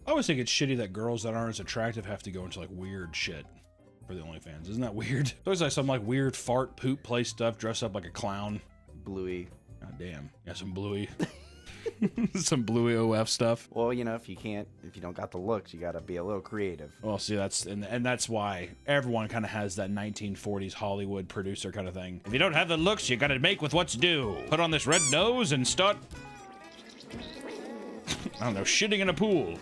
always think it's shitty that girls that aren't as attractive have to go into like weird shit for the OnlyFans. Isn't that weird? It's always like some like weird fart, poop, play stuff, dress up like a clown. Bluey. God damn. Yeah, some Bluey. Some Bluey OF stuff. Well, you know, if you don't got the looks, you gotta be a little creative. Well, see, that's and that's why everyone kind of has that 1940s Hollywood producer kind of thing. If you don't have the looks, you gotta make with what's due. Put on this red nose and start, I don't know, shitting in a pool.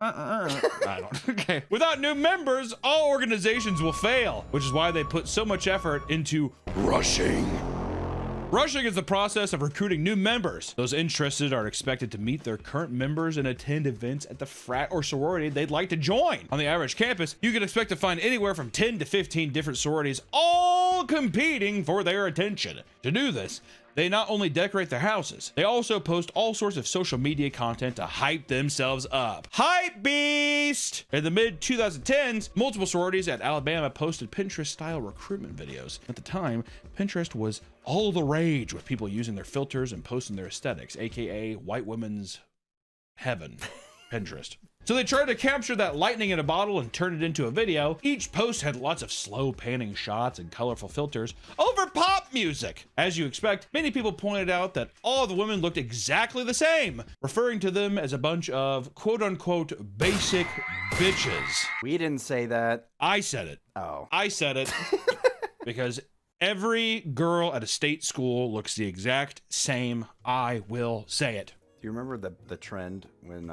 I don't. Okay. Without new members, all organizations will fail, which is why they put so much effort into rushing. Rushing is the process of recruiting new members. Those interested are expected to meet their current members and attend events at the frat or sorority they'd like to join. On the average campus, you can expect to find anywhere from 10 to 15 different sororities, all competing for their attention. To do this, they not only decorate their houses, they also post all sorts of social media content to hype themselves up. Hype beast! In the mid-2010s, multiple sororities at Alabama posted Pinterest-style recruitment videos. At the time, Pinterest was all the rage with people using their filters and posting their aesthetics, aka white women's heaven. Pinterest. So they tried to capture that lightning in a bottle and turn it into a video. Each post had lots of slow panning shots and colorful filters over pop music. As you expect, many people pointed out that all the women looked exactly the same, referring to them as a bunch of quote unquote basic bitches. We didn't say that. I said it. Oh. I said it because every girl at a state school looks the exact same. I will say it. Do you remember the trend when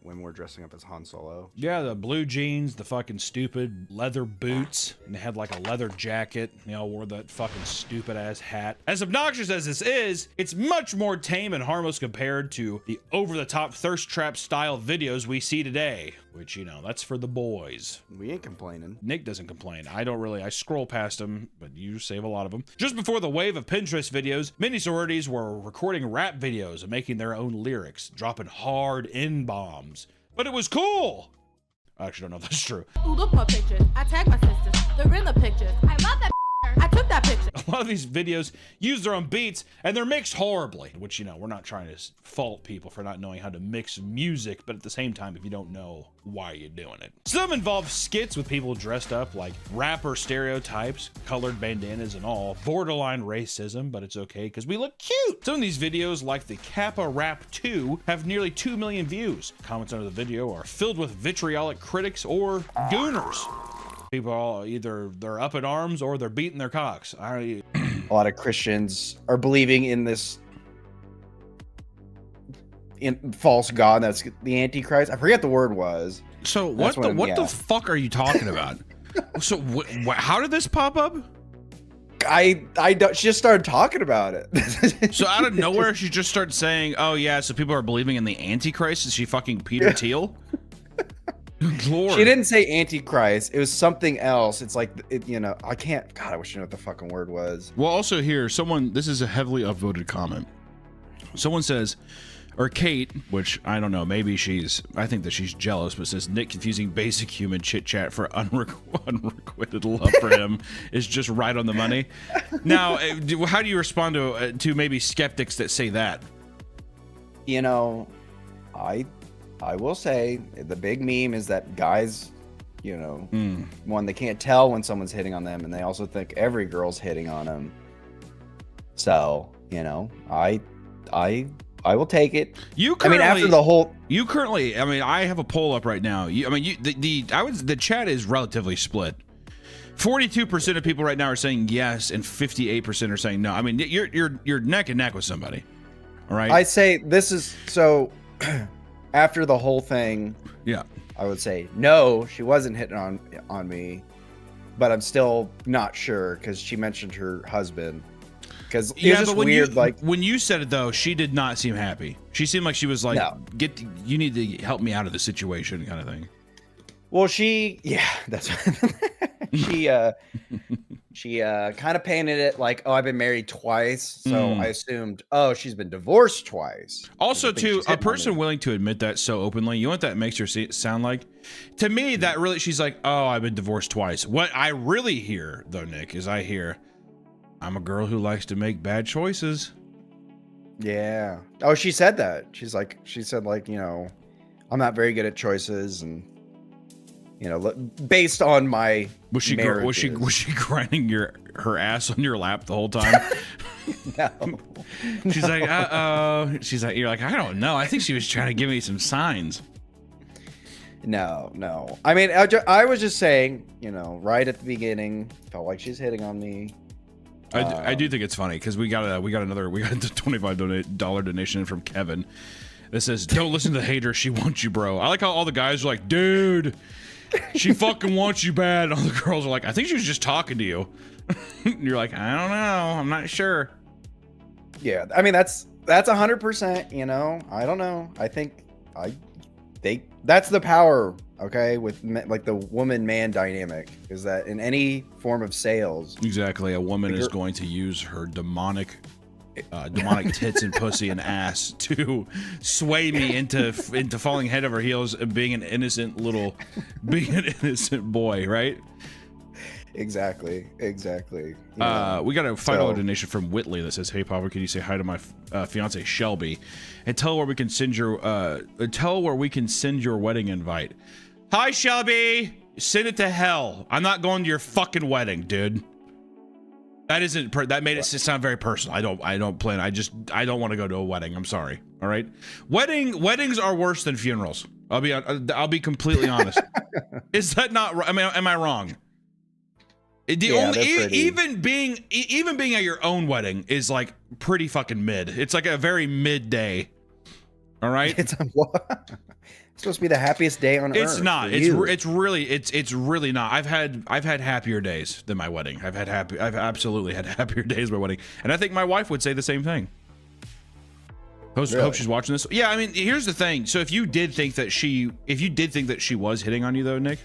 we're dressing up as Han Solo? Yeah, the blue jeans, the fucking stupid leather boots, and they had like a leather jacket. They all wore that fucking stupid ass hat. As obnoxious as this is, it's much more tame and harmless compared to the over-the-top thirst trap style videos we see today. Which, you know, that's for the boys. We ain't complaining. Nick doesn't complain. I scroll past them, but you save a lot of them. Just before the wave of Pinterest videos, many sororities were recording rap videos and making their own lyrics, dropping hard N-bombs. But it was cool! I actually don't know if that's true. Ooh, look my pictures. I tagged my sisters. They're in the pictures. I love that. I took that picture. A lot of these videos use their own beats and they're mixed horribly, which, you know, we're not trying to fault people for not knowing how to mix music, but at the same time, if you don't know, why are you doing it? Some involve skits with people dressed up like rapper stereotypes, colored bandanas and all, borderline racism, but it's okay because we look cute. Some of these videos, like the Kappa Rap 2, have nearly 2 million views. Comments under the video are filled with vitriolic critics or gooners. People are either they're up in arms or they're beating their cocks. A lot of Christians are believing in this false god that's the Antichrist. I forget the word was. So what the fuck are you talking about? So how did this pop up? I don't. She just started talking about it. So out of nowhere, she just started saying, "Oh yeah, so people are believing in the Antichrist." Is she fucking Peter Thiel? Lord. She didn't say Antichrist. It was something else. It's like, you know, I can't. God, I wish I knew what the fucking word was. Well, also here, this is a heavily upvoted comment. Someone says, or Kate, which I don't know, maybe I think that she's jealous, but says Nick confusing basic human chit chat for unrequited love for him is just right on the money. Now, how do you respond to maybe skeptics that say that? You know, I will say the big meme is that guys, you know, one, they can't tell when someone's hitting on them, and they also think every girl's hitting on them. So, you know, I will take it. After the whole, I have a poll up right now. The chat is relatively split. 42% of people right now are saying yes, and 58% are saying no. I mean, you're neck and neck with somebody. All right. I say this is so. After the whole thing, yeah, I would say no, she wasn't hitting on me, but I'm still not sure because she mentioned her husband. Because it was just weird. When you said it though, she did not seem happy. She seemed like she was like, no. You need to help me out of the situation," kind of thing. Well, that's she kind of painted it like, "Oh, I've been married twice," so I assumed, "Oh, she's been divorced twice." Also, to a person willing to admit that so openly, you know what that makes her sound like? To me, that really, she's like, "Oh, I've been divorced twice." What I really hear, though, Nick, is I hear, "I'm a girl who likes to make bad choices." Yeah. Oh, she said that. She said, you know, I'm not very good at choices, and you know, based on my was she grinding her ass on your lap the whole time? No. She's like, uh-oh. She's like, you're like, I don't know. I think she was trying to give me some signs. No. I mean, I was just saying, you know, right at the beginning, felt like she's hitting on me. I do think it's funny because we got a $25 donation from Kevin that says, "Don't listen to the hater. She wants you, bro." I like how all the guys are like, "Dude, she fucking wants you bad." And all the girls are like, "I think she was just talking to you." And you're like, "I don't know. I'm not sure." Yeah, I mean that's 100%. You know, I don't know. I think that's the power. Okay, with like the woman-man dynamic is that in any form of sales, exactly, a woman is going to use her demonic tits and pussy and ass to sway me into falling head over heels and being an innocent boy, right? Exactly. We got a final so- donation from Whitley that says, "Hey Papa, can you say hi to my fiance Shelby, and tell her where we can send your wedding invite." Hi Shelby, send it to hell. I'm not going to your fucking wedding, dude. That isn't. That made it sound very personal. I don't plan. I don't want to go to a wedding. I'm sorry. All right. Weddings are worse than funerals. I'll be completely honest. Is that not right? I mean, am I wrong? Even being at your own wedding is like pretty fucking mid. It's like a very midday. All right. It's supposed to be the happiest day on earth. It's not. for It's you. it's really not. I've had happier days than my wedding. I've absolutely had happier days than my wedding, and I think my wife would say the same thing. Hope she's watching this. Yeah, I mean, here's the thing. So if you did think that she was hitting on you though, Nick,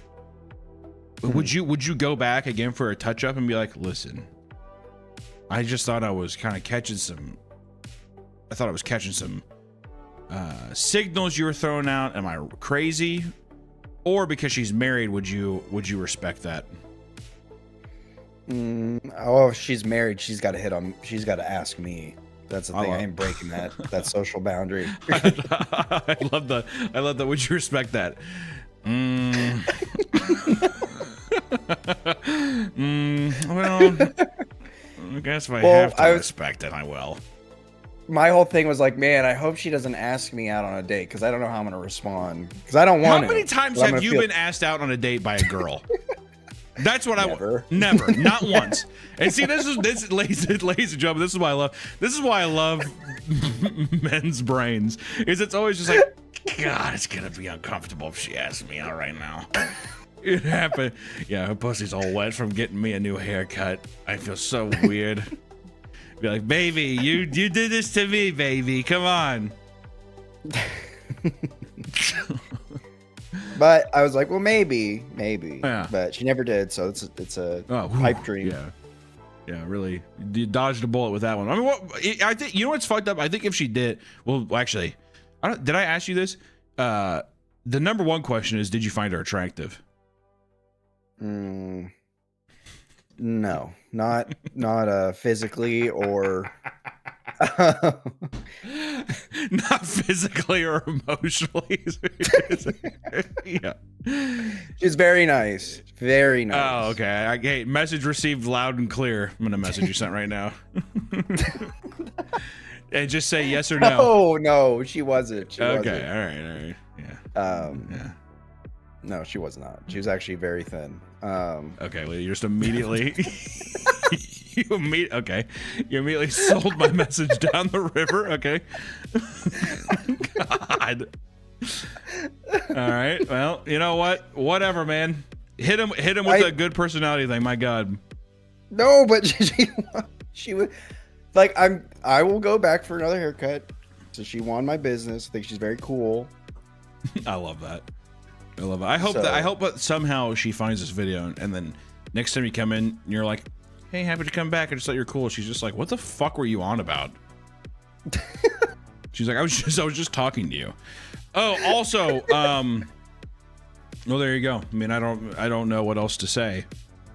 would you go back again for a touch up and be like, listen, I just thought I was kind of catching some. I thought I was catching some signals you were throwing out. Am I crazy? Or because she's married, would you respect that? Oh, if she's married, she's got to ask me. That's the thing. I ain't breaking that social boundary. I love that. Would you respect that? Well, I guess if I have to respect it, I will. My whole thing was like, man, I hope she doesn't ask me out on a date because I don't know how I'm gonna respond. Because I don't want to. How many times have you been asked out on a date by a girl? That's what never, not once. And see, this ladies and gentlemen, this is why I love men's brains. Is it's always just like, God, it's gonna be uncomfortable if she asks me out right now. It happened. Yeah, her pussy's all wet from getting me a new haircut. I feel so weird. Be like, baby, you did this to me, baby. Come on. But I was like, well, maybe. Yeah. But she never did, so it's a pipe dream. Yeah, really, you dodged a bullet with that one. I mean, I think you know what's fucked up. I think if she did, well, actually, did I ask you this? The number one question is, did you find her attractive? No, not physically or not physically or emotionally. Yeah, she's very nice. Very nice. Oh, okay. Hey, message received loud and clear. I'm gonna message you something right now. And just say yes or no. Oh no, she wasn't. All right. Yeah. Yeah. No, she was not. She was actually very thin. Okay, well, you're just immediately you immediately sold my message down the river. Okay. God. All right. Well, you know what? Whatever, man. Hit him with a good personality thing. My God. No, but she would like I will go back for another haircut. So she won my business. I think she's very cool. I love that. I love it. I hope that somehow she finds this video and then next time you come in and you're like, hey, happy to come back. I just thought you're cool. She's just like, what the fuck were you on about? She's like, I was just talking to you. Oh, also, well, there you go. I mean, I don't know what else to say.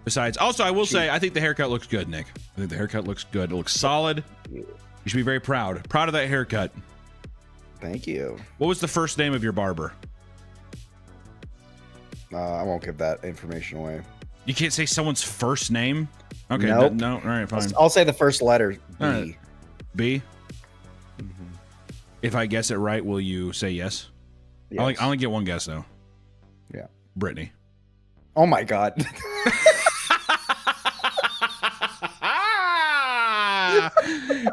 Besides, also, I will say, I think the haircut looks good, Nick. I think the haircut looks good. It looks solid. You should be very proud. Proud of that haircut. Thank you. What was the first name of your barber? I won't give that information away. You can't say someone's first name? Okay, nope. No, all right, fine. I'll say the first letter, B. Right. B? Mm-hmm. If I guess it right, will you say yes? Yes. I only get one guess, though. Yeah. Brittany. Oh, my God.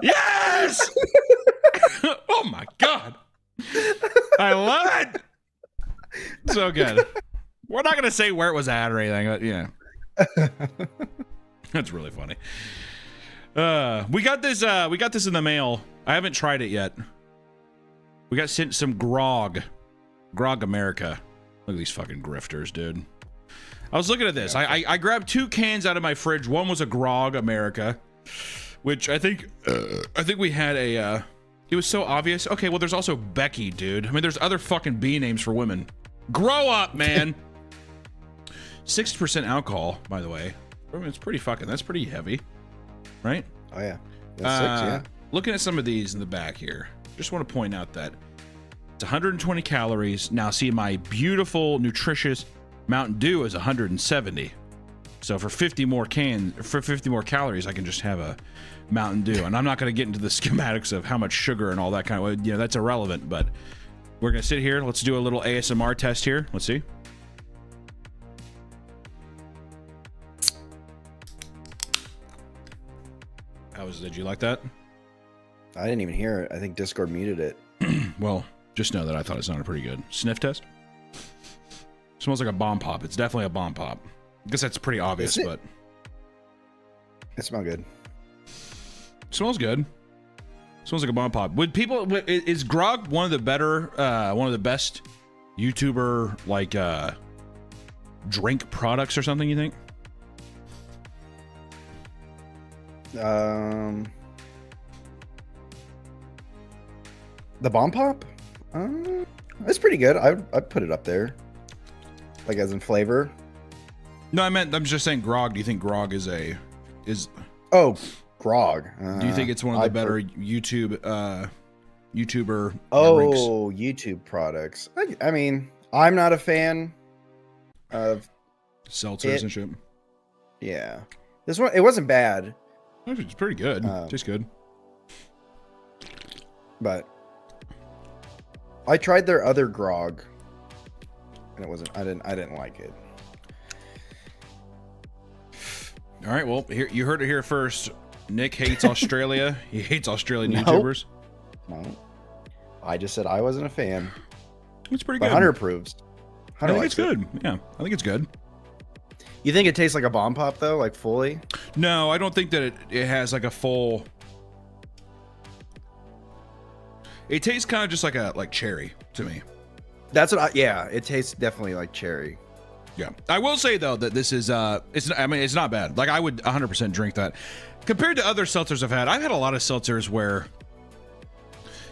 Yes! Oh, my God. I love it. So good. We're not gonna say where it was at or anything, but yeah. That's really funny. We got this in the mail. I haven't tried it yet. We got sent some Grog America. Look at these fucking grifters, dude. I was looking at this. I grabbed 2 cans out of my fridge. One was a Grog America, which I think we had a it was so obvious. Okay, well there's also Becky, dude. I mean, there's other fucking B names for women. Grow up, man. 60% alcohol, by the way. I mean, it's pretty fucking. That's pretty heavy, right? Oh yeah. That's 6, yeah. Looking at some of these in the back here, just want to point out that it's 120 calories. Now, see, my beautiful, nutritious Mountain Dew is 170. So for 50 more calories, I can just have a Mountain Dew. And I'm not going to get into the schematics of how much sugar and all that kind of, that's irrelevant. But we're going to sit here. Let's do a little ASMR test here. Let's see. Did you like that? I didn't even hear it. I think Discord muted it. Well, just know that I thought it sounded pretty good. Sniff test. Smells like a bomb pop. It's definitely a bomb pop. I guess that's pretty obvious, but it smells good. Smells good. Smells like a bomb pop. Is Grog one of the best YouTuber like drink products or something? You think? The bomb pop, it's pretty good. I'd put it up there, like as in flavor. No, I'm just saying Grog. Do you think Grog is Oh, Grog. Do you think it's one of the better YouTuber? YouTube products. I mean, I'm not a fan of seltzers and shit. Yeah, this one, it wasn't bad. It's pretty good. Tastes good. But I tried their other Grog, and it wasn't. I didn't like it. All right. Well, here you heard it here first. Nick hates Australia. He hates Australian YouTubers. No, I just said I wasn't a fan. It's pretty but good. Hunter approves. I think it's good. Yeah, I think it's good. You think it tastes like a bomb pop though, like fully? No, I don't think that it has like a full. It tastes kind of just like cherry to me. That's what it tastes definitely like cherry. Yeah. I will say though that this is it's not bad. Like I would 100% drink that. Compared to other seltzers I've had a lot of seltzers where,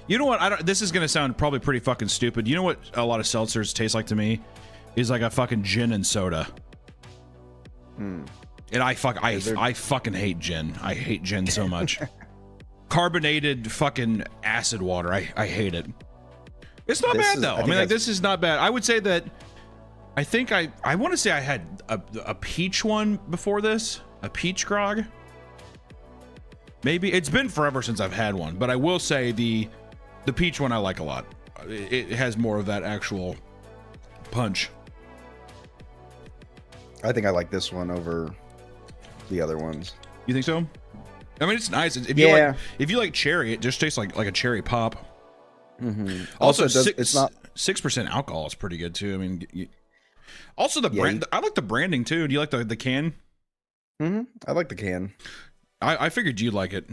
you know what, this is going to sound probably pretty fucking stupid. You know what a lot of seltzers taste like to me is like a fucking gin and soda. And I fucking hate gin. I hate gin so much. Carbonated fucking acid water. I hate it. It's not bad though. I mean, like, this is not bad. I would say that I think I want to say I had a peach one before this, a peach grog. Maybe it's been forever since I've had one, but I will say the peach one I like a lot. It has more of that actual punch. I think I like this one over the other ones. You think so? I mean, it's nice. If you like cherry, it just tastes like a cherry pop. Mm-hmm. Also, it's not 6% alcohol is pretty good too. I mean, also the brand. I like the branding too. Do you like the can? Mm-hmm. I like the can. I figured you'd like it.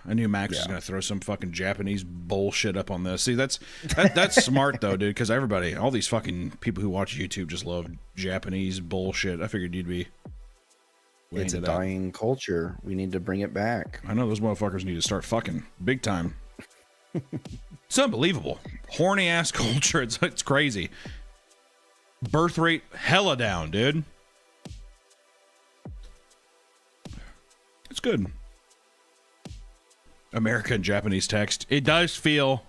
I knew Max was gonna throw some fucking Japanese bullshit up on this. See, that's smart though, dude. Because all these fucking people who watch YouTube just love Japanese bullshit. I figured you'd be. It's a dying culture. We need to bring it back. I know those motherfuckers need to start fucking big time. It's unbelievable. Horny ass culture. It's crazy. Birth rate hella down, dude. It's good. American Japanese text. It does feel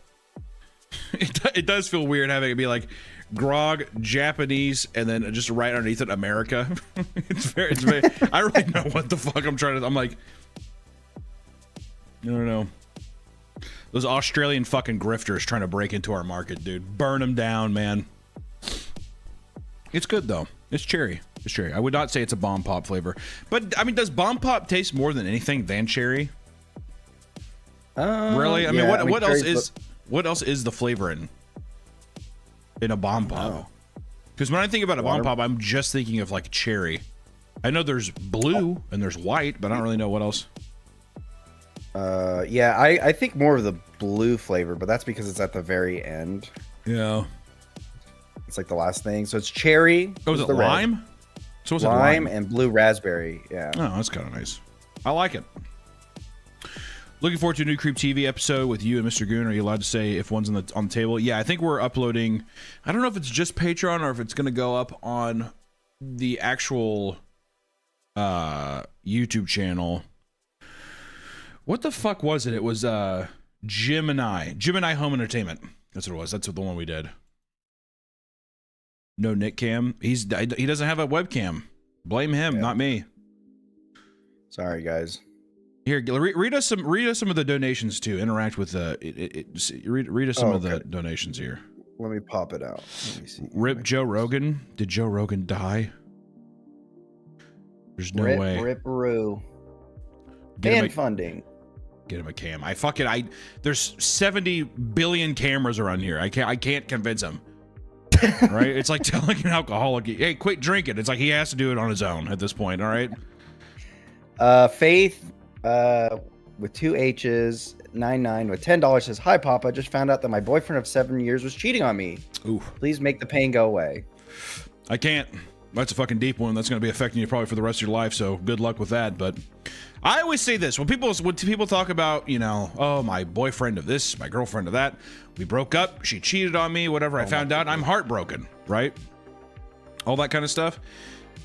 it does feel weird having it be like grog Japanese and then just right underneath it America. it's very I don't really know what the fuck I'm trying to. I'm like, I don't know. Those Australian fucking grifters trying to break into our market, dude. Burn them down, man. It's good though. It's cherry. It's cherry. I would not say it's a bomb pop flavor, but I mean, does bomb pop taste more than anything than cherry? Really? I mean, what else is the flavor in a bomb pop? Because when I think about a bomb pop, I'm just thinking of like cherry. I know there's blue and there's white, but I don't really know what else. I think more of the blue flavor, but that's because it's at the very end. Yeah. It's like the last thing. So it's cherry. Oh, is it lime? So what's lime and blue raspberry. Yeah. Oh, that's kind of nice. I like it. Looking forward to a new Creep TV episode with you and Mr. Goon. Are you allowed to say if one's on the table? Yeah, I think we're uploading. I don't know if it's just Patreon or if it's going to go up on the actual YouTube channel. What the fuck was it? It was Gemini Home Entertainment. That's what it was. That's the one we did. No Nick Cam. He doesn't have a webcam. Blame him, not me. Sorry, guys. Here, read us some of the donations too. Interact with read us some of the donations here. Let me pop it out. Let me see. Rip Joe Rogan. Did Joe Rogan die? There's no way. Rip-a-roo. Ban funding. Get him a cam. There's 70 billion cameras around here. I can't convince him. Right? It's like telling an alcoholic, hey, quit drinking. It's like he has to do it on his own at this point. All right. Faith, with 2 H's, 99 with $10 says, "Hi, Papa. Just found out that my boyfriend of 7 years was cheating on me. Ooh. Please make the pain go away." I can't. That's a fucking deep one. That's going to be affecting you probably for the rest of your life. So good luck with that. But I always say this when people talk about, you know, oh, my boyfriend of this, my girlfriend of that, we broke up, she cheated on me, whatever. I found out, I'm heartbroken, right? All that kind of stuff.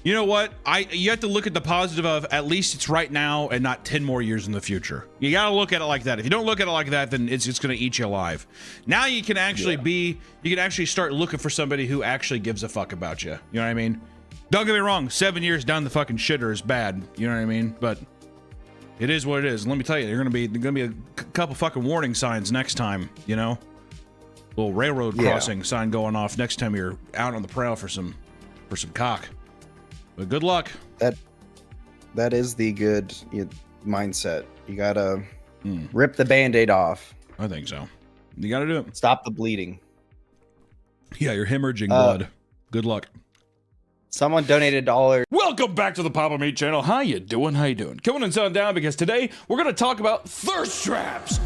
You know what? You have to look at the positive of at least it's right now and not 10 more years in the future. You got to look at it like that. If you don't look at it like that, then it's going to eat you alive. Now you can actually you can actually start looking for somebody who actually gives a fuck about you. You know what I mean? Don't get me wrong, 7 years down the fucking shitter is bad. You know what I mean? But it is what it is. Let me tell you, there's gonna be a couple fucking warning signs next time. You know, little railroad crossing sign going off next time you're out on the prowl for some cock. But good luck. That is the good mindset. You gotta rip the Band-Aid off. I think so. You gotta do it. Stop the bleeding. Yeah, you're hemorrhaging blood. Good luck. Someone donated $1. Welcome back to the Papa Meat channel. How you doing? How you doing? Coming and setting down because today we're gonna talk about thirst traps.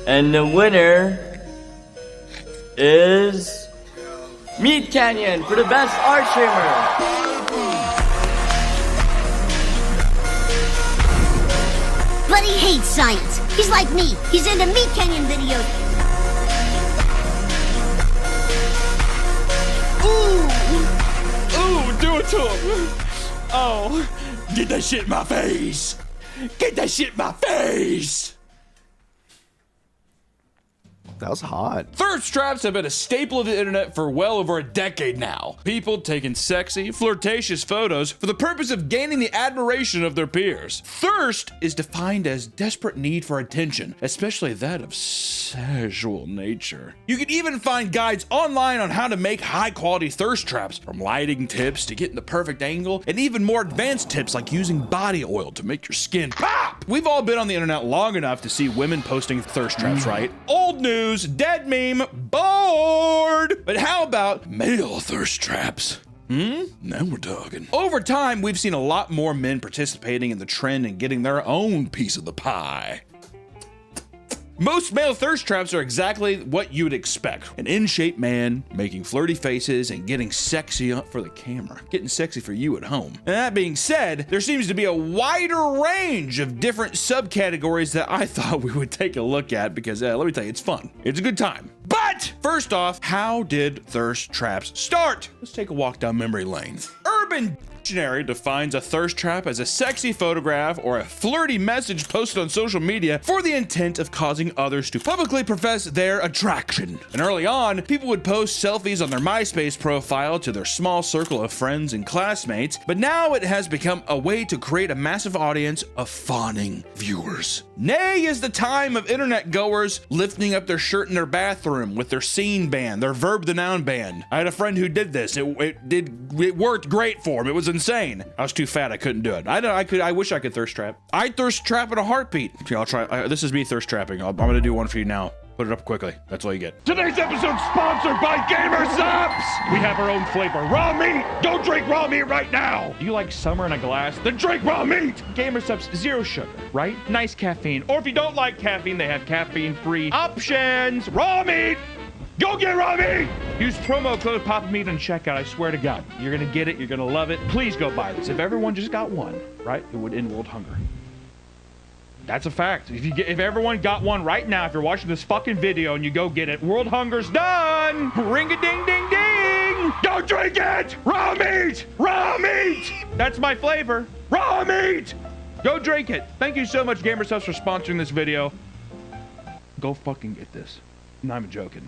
And the winner is Meat Canyon for the best art streamer. But he hates science. He's like me. He's into Meat Canyon videos. Ooh, do it to him. Oh, get that shit in my face. Get that shit in my face. That was hot. Thirst traps have been a staple of the internet for well over a decade now. People taking sexy, flirtatious photos for the purpose of gaining the admiration of their peers. Thirst is defined as desperate need for attention, especially that of sexual nature. You can even find guides online on how to make high-quality thirst traps, from lighting tips to getting the perfect angle, and even more advanced tips like using body oil to make your skin pop. We've all been on the internet long enough to see women posting thirst traps, right? Old news. Dead meme, bored. But how about male thirst traps? Now we're talking. Over time, we've seen a lot more men participating in the trend and getting their own piece of the pie. Most male thirst traps are exactly what you would expect. An in-shape man making flirty faces and getting sexy up for the camera. Getting sexy for you at home. And that being said, there seems to be a wider range of different subcategories that I thought we would take a look at because let me tell you, it's fun. It's a good time. But first off, how did thirst traps start? Let's take a walk down memory lane. Urban Dictionary defines a thirst trap as a sexy photograph or a flirty message posted on social media for the intent of causing others to publicly profess their attraction. And early on, people would post selfies on their MySpace profile to their small circle of friends and classmates, but now it has become a way to create a massive audience of fawning viewers. Nay is the time of internet goers lifting up their shirt in their bathroom with their scene band, their verb to noun band. I had a friend who did this. It worked great for him. It was insane. I was too fat. I couldn't do it. I wish I could thirst trap. I'd thirst trap in a heartbeat. Okay, I'll try. This is me thirst trapping. I'm gonna do one for you now. Put it up quickly. That's all you get. Today's episode sponsored by Gamer Subs. We have our own flavor, raw meat. Go drink raw meat right now. Do you like summer in a glass? Then drink raw meat. Gamer Subs, zero sugar, right? Nice caffeine. Or if you don't like caffeine, they have caffeine-free options. Raw meat. Go get raw meat. Use promo code PapaMeat and checkout. I swear to God, you're gonna get it. You're gonna love it. Please go buy this. If everyone just got one, right, it would end world hunger. That's a fact. If everyone got one right now, if you're watching this fucking video and you go get it, world hunger's done. Ring a ding ding ding. Go drink it! Raw meat! Raw meat! That's my flavor. Raw meat! Go drink it. Thank you so much, GamerSubs, for sponsoring this video. Go fucking get this. I'm not even joking.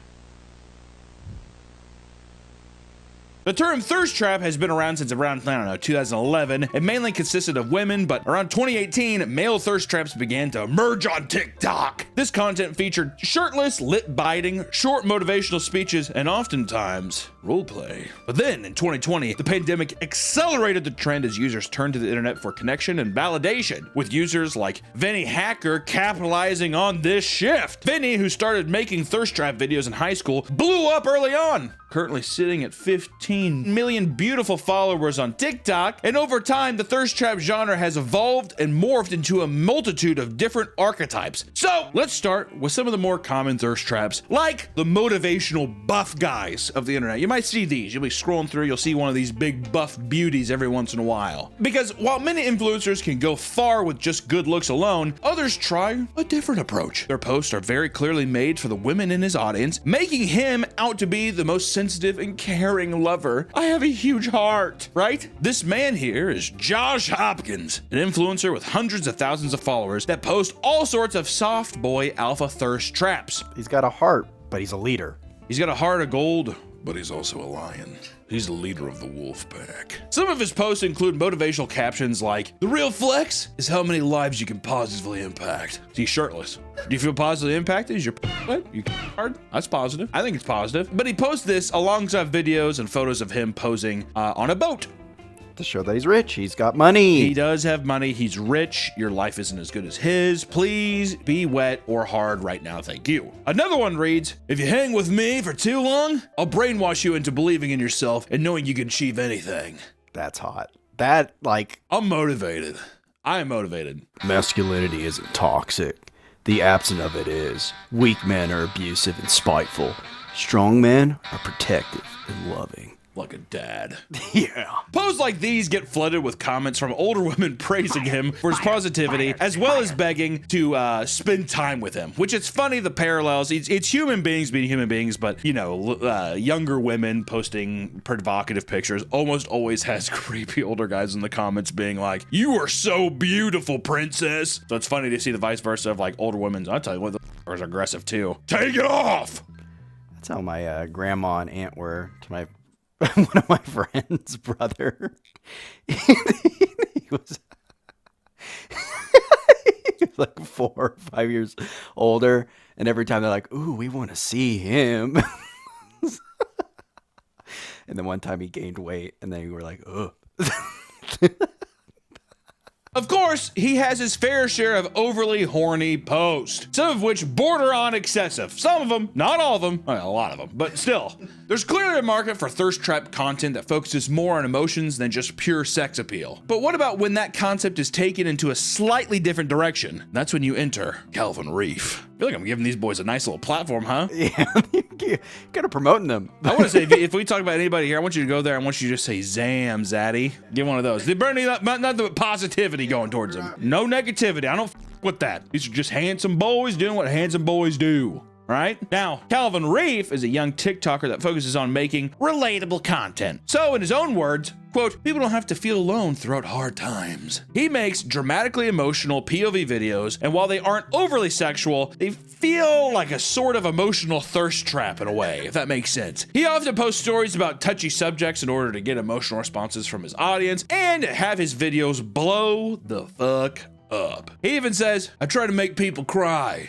The term thirst trap has been around since around, 2011. It mainly consisted of women, but around 2018, male thirst traps began to emerge on TikTok. This content featured shirtless, lip-biting, short motivational speeches, and oftentimes, roleplay. But then, in 2020, the pandemic accelerated the trend as users turned to the internet for connection and validation, with users like Vinny Hacker capitalizing on this shift. Vinny, who started making thirst trap videos in high school, blew up early on, currently sitting at 15 million beautiful followers on TikTok, and over time, the thirst trap genre has evolved and morphed into a multitude of different archetypes. So, let's start with some of the more common thirst traps, like the motivational buff guys of the internet. You might see these. You'll be scrolling through, you'll see one of these big buff beauties every once in a while. Because while many influencers can go far with just good looks alone, others try a different approach. Their posts are very clearly made for the women in his audience, making him out to be the most sensitive and caring lover. I have a huge heart, right? This man here is Josh Hopkins, an influencer with hundreds of thousands of followers that post all sorts of soft boy alpha thirst traps. He's got a heart, but he's a leader. He's got a heart of gold, but he's also a lion. He's the leader of the wolf pack. Some of his posts include motivational captions like, "The real flex is how many lives you can positively impact." He's shirtless. Do you feel positively impacted? Is your wet? You hard? That's positive. I think it's positive. But he posts this alongside videos and photos of him posing on a boat. To show that he's rich. He's got money. He does have money. He's rich. Your life isn't as good as his. Please be wet or hard right now. Thank you. Another one reads, "If you hang with me for too long, I'll brainwash you into believing in yourself and knowing you can achieve anything." That's hot. That, like... I'm motivated. I am motivated. Masculinity isn't toxic. The absence of it is. Weak men are abusive and spiteful. Strong men are protective and loving. Like a dad. Yeah. Posts like these get flooded with comments from older women praising him for his positivity, as well as begging to spend time with him. Which it's funny, the parallels. It's human beings being human beings, but, you know, younger women posting provocative pictures almost always has creepy older guys in the comments being like, "You are so beautiful, princess." So it's funny to see the vice versa of like older women. I'll tell you what, the is aggressive too. Take it off! That's how my grandma and aunt were to my one of my friends' brother. he was like 4 or 5 years older, and every time they're like, "Ooh, we want to see him." And then one time he gained weight, and then we were like, "Ugh." Of course, he has his fair share of overly horny posts, some of which border on excessive. Some of them, not all of them, well, a lot of them, but still. There's clearly a market for thirst trap content that focuses more on emotions than just pure sex appeal. But what about when that concept is taken into a slightly different direction? That's when you enter Calvin Reef. I feel like I'm giving these boys a nice little platform, huh? Yeah, you gotta promoting them. I want to say, if we talk about anybody here, I want you to go there. I want you to just say, "Zam, Zaddy." Give one of those. They're burning up, nothing but positivity going towards them. No negativity. I don't with that. These are just handsome boys doing what handsome boys do. Right? Now, Calvin Reef is a young TikToker that focuses on making relatable content. So, in his own words, quote, "People don't have to feel alone throughout hard times." He makes dramatically emotional POV videos, and while they aren't overly sexual, they feel like a sort of emotional thirst trap in a way, if that makes sense. He often posts stories about touchy subjects in order to get emotional responses from his audience and have his videos blow the fuck up. He even says, "I try to make people cry."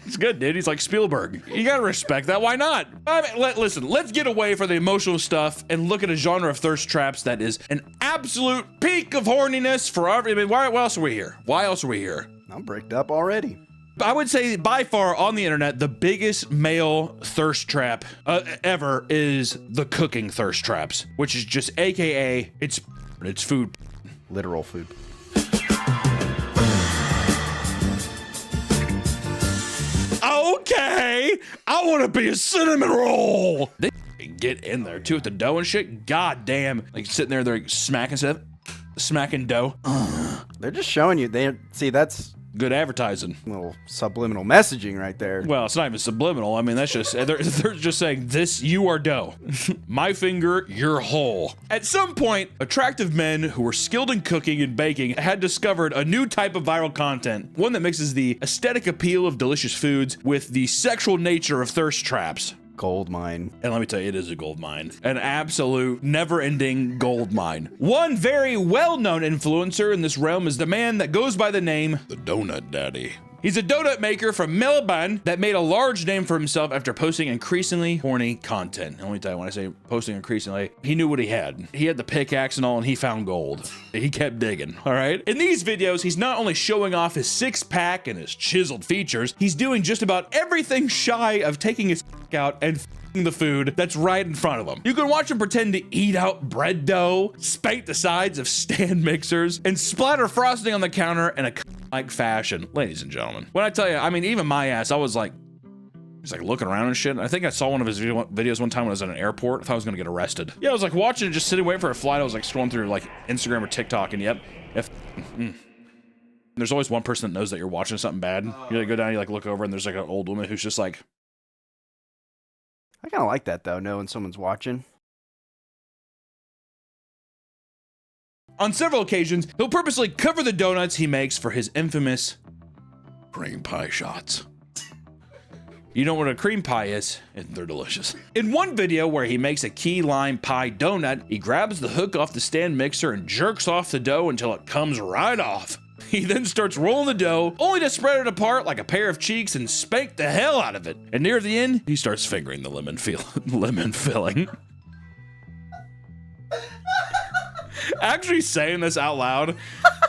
It's good, dude. He's like Spielberg. You gotta respect that. Why not? I mean, listen, let's get away from the emotional stuff and look at a genre of thirst traps that is an absolute peak of horniness for every. I mean, why else are we here? Why else are we here? I'm bricked up already. I would say by far on the internet, the biggest male thirst trap ever is the cooking thirst traps, which is just AKA it's food. Literal food. Okay, I want to be a cinnamon roll. They get in there too with the dough and shit. God damn, like sitting there, they're smacking stuff, smacking dough. They're just showing you. They see that's Good advertising. Little subliminal messaging right there. Well, it's not even subliminal. I mean, that's just, they're just saying, this, you are dough. My finger, you're whole. At some point, attractive men who were skilled in cooking and baking had discovered a new type of viral content, one that mixes the aesthetic appeal of delicious foods with the sexual nature of thirst traps. Gold mine. And let me tell you, it is a gold mine. An absolute never-ending gold mine. One very well-known influencer in this realm is the man that goes by the name The Donut Daddy. He's a donut maker from Melbourne that made a large name for himself after posting increasingly horny content. And let me tell you, when I say posting increasingly, he knew what he had. He had the pickaxe and all, and he found gold. He kept digging, all right? In these videos, he's not only showing off his six-pack and his chiseled features, he's doing just about everything shy of taking his out and the food that's right in front of him. You can watch him pretend to eat out bread dough, spank the sides of stand mixers, and splatter frosting on the counter in a like fashion. Ladies and gentlemen, when I tell you, I mean, even my ass, I was like, just like looking around and shit. I think I saw one of his videos one time when I was at an airport. I thought I was gonna get arrested. Yeah, I was like watching it, just sitting waiting for a flight. I was like scrolling through like Instagram or TikTok, and yep, there's always one person that knows that you're watching something bad. You like go down, you like look over, and there's like an old woman who's just like, I kind of like that, though, knowing someone's watching. On several occasions, he'll purposely cover the donuts he makes for his infamous cream pie shots. You know what a cream pie is, and they're delicious. In one video where he makes a key lime pie donut, he grabs the hook off the stand mixer and jerks off the dough until it comes right off. He then starts rolling the dough, only to spread it apart like a pair of cheeks and spank the hell out of it. And near the end, he starts fingering the lemon filling. Actually saying this out loud,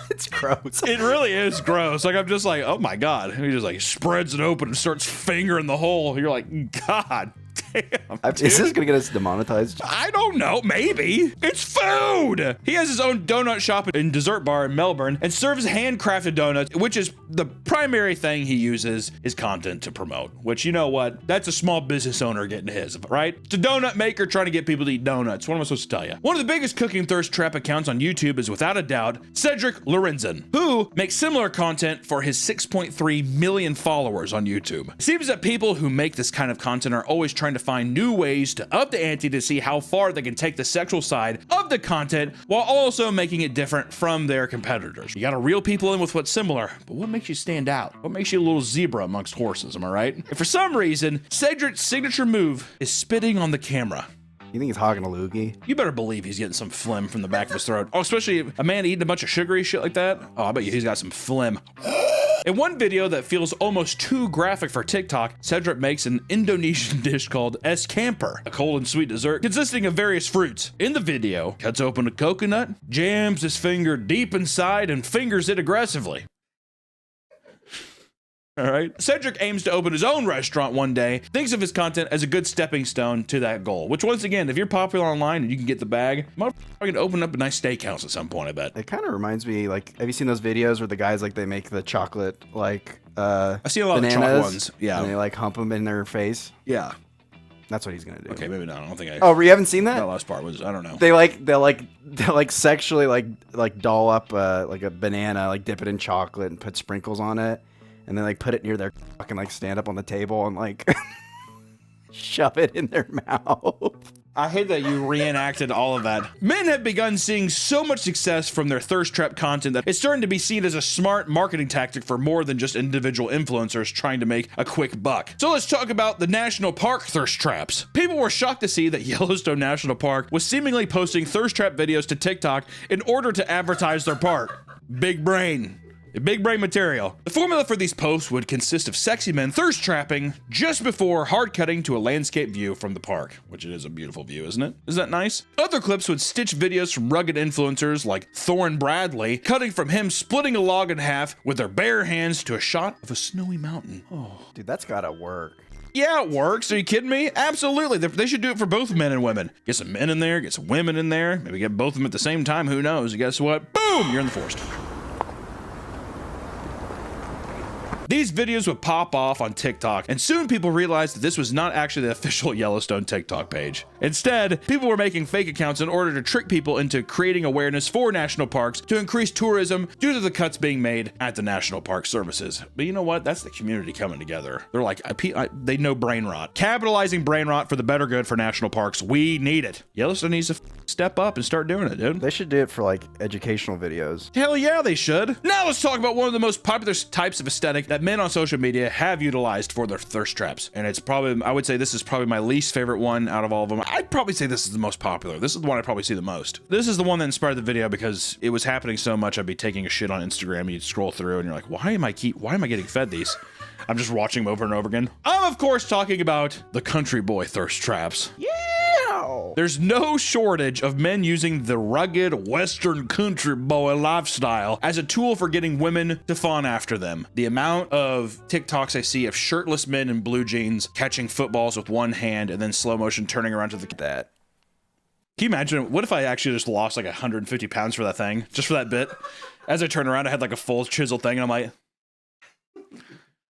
it's gross. It really is gross. Like, I'm just like, oh my God. And he just like spreads it open and starts fingering the hole. You're like, God damn. Is this gonna get us demonetized? I don't know. Maybe. It's food. He has his own donut shop and dessert bar in Melbourne and serves handcrafted donuts, which is the primary thing he uses his content to promote. Which, you know what? That's a small business owner getting his, right? It's a donut maker trying to get people to eat donuts. What am I supposed to tell you? One of the biggest cooking thirst trap accounts on YouTube is without a doubt Cedric Lorenzen, who makes similar content for his 6.3 million followers on YouTube. It seems that people who make this kind of content are always trying to find new ways to up the ante to see how far they can take the sexual side of the content while also making it different from their competitors. You gotta reel people in with what's similar, but what makes you stand out? What makes you a little zebra amongst horses, am I right? And for some reason, Cedric's signature move is spitting on the camera. You think he's hogging a loogie? You better believe he's getting some phlegm from the back of his throat. Oh, especially a man eating a bunch of sugary shit like that. Oh, I bet you he's got some phlegm. In one video that feels almost too graphic for TikTok, Cedric makes an Indonesian dish called es camper, a cold and sweet dessert consisting of various fruits. In the video, cuts open a coconut, jams his finger deep inside, and fingers it aggressively. All right. Cedric aims to open his own restaurant one day, thinks of his content as a good stepping stone to that goal, which once again, if you're popular online and you can get the bag, motherfucker can open up a nice steakhouse at some point, I bet. It kind of reminds me, like, have you seen those videos where the guys, like, they make the chocolate, like, I've seen a lot of bananas, chocolate ones. Yeah. And they, like, hump them in their face? Yeah. That's what he's gonna do. Okay, maybe not. I don't think I. Oh, you haven't seen that? That last part was, I don't know. They'll sexually like doll up like a banana, like dip it in chocolate and put sprinkles on it, and then like put it near their fucking like stand up on the table and like shove it in their mouth. I hate that you reenacted all of that. Men have begun seeing so much success from their thirst trap content that it's starting to be seen as a smart marketing tactic for more than just individual influencers trying to make a quick buck. So let's talk about the national park thirst traps. People were shocked to see that Yellowstone National Park was seemingly posting thirst trap videos to TikTok in order to advertise their park. Big brain. Big brain material. The formula for these posts would consist of sexy men thirst trapping just before hard cutting to a landscape view from the park, which it is a beautiful view, isn't it? Isn't that nice? Other clips would stitch videos from rugged influencers like Thorin Bradley, cutting from him splitting a log in half with their bare hands to a shot of a snowy mountain. Oh, dude, that's gotta work. Yeah, it works. Are you kidding me? Absolutely. They should do it for both men and women. Get some men in there, get some women in there, maybe get both of them at the same time. Who knows? And guess what? Boom! You're in the forest. These videos would pop off on TikTok, and soon people realized that this was not actually the official Yellowstone TikTok page. Instead, people were making fake accounts in order to trick people into creating awareness for national parks to increase tourism due to the cuts being made at the National Park Services. But you know what? That's the community coming together. They're like, they know brain rot. Capitalizing brain rot for the better good for national parks. We need it. Yellowstone needs to step up and start doing it, dude. They should do it for like educational videos. Hell yeah, they should. Now let's talk about one of the most popular types of aesthetic that men on social media have utilized for their thirst traps. And it's probably, I would say this is probably my least favorite one out of all of them. I'd probably say this is the most popular. This is the one I probably see the most. This is the one that inspired the video because it was happening so much. I'd be taking a shit on Instagram and you'd scroll through and you're like, why am I getting fed these? I'm just watching them over and over again. I'm of course talking about the country boy thirst traps. Yeah. There's no shortage of men using the rugged Western country boy lifestyle as a tool for getting women to fawn after them. The amount of TikToks I see of shirtless men in blue jeans catching footballs with one hand and then slow motion turning around to the that. Can you imagine? What if I actually just lost like 150 pounds for that thing, just for that bit? As I turn around, I had like a full chiseled thing, and I'm like,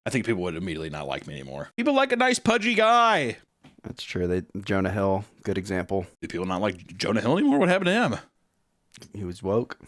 I think people would immediately not like me anymore. People like a nice pudgy guy. That's true. Jonah Hill, good example. Do people not like Jonah Hill anymore? What happened to him? He was woke.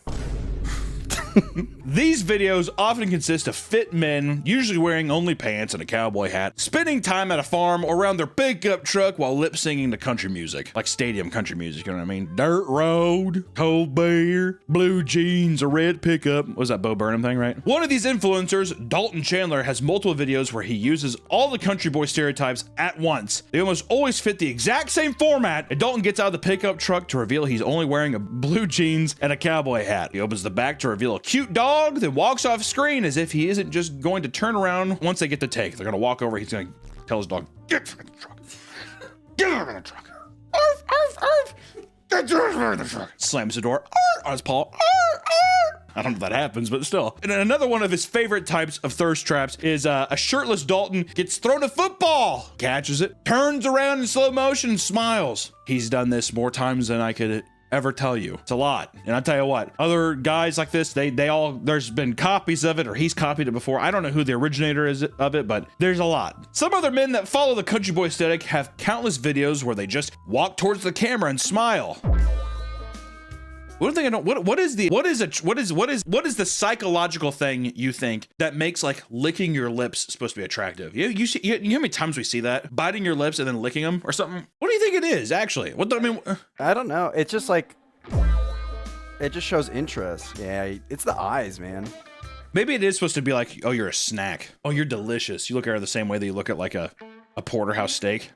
These videos often consist of fit men, usually wearing only pants and a cowboy hat, spending time at a farm or around their pickup truck while lip singing to country music, like stadium country music, you know what I mean? Dirt road, cold beer, blue jeans, a red pickup. What was that Bo Burnham thing, right? One of these influencers, Dalton Chandler, has multiple videos where he uses all the country boy stereotypes at once. They almost always fit the exact same format, and Dalton gets out of the pickup truck to reveal he's only wearing a blue jeans and a cowboy hat. He opens the back to reveal a cute dog, then walks off screen as if he isn't just going to turn around once they get the take. They're gonna walk over, he's gonna tell his dog, get in the truck. Get in the truck. Arf, arf, arf. Get in the truck. Slams the door arf, on his paw. Arf, arf. I don't know if that happens, but still. And another one of his favorite types of thirst traps is a shirtless Dalton gets thrown a football, catches it, turns around in slow motion, and smiles. He's done this more times than I could ever tell you. It's a lot. And I'll tell you what, other guys like this, they all, there's been copies of it or he's copied it before. I don't know who the originator is of it, but there's a lot. Some other men that follow the country boy aesthetic have countless videos where they just walk towards the camera and smile. One thing I don't, what is the psychological thing you think that makes like licking your lips supposed to be attractive? You know how many times we see that? Biting your lips and then licking them or something? What do you think it is actually? I don't know. It's just like, it just shows interest. Yeah, it's the eyes, man. Maybe it is supposed to be like, oh, you're a snack. Oh, you're delicious. You look at her the same way that you look at like a porterhouse steak.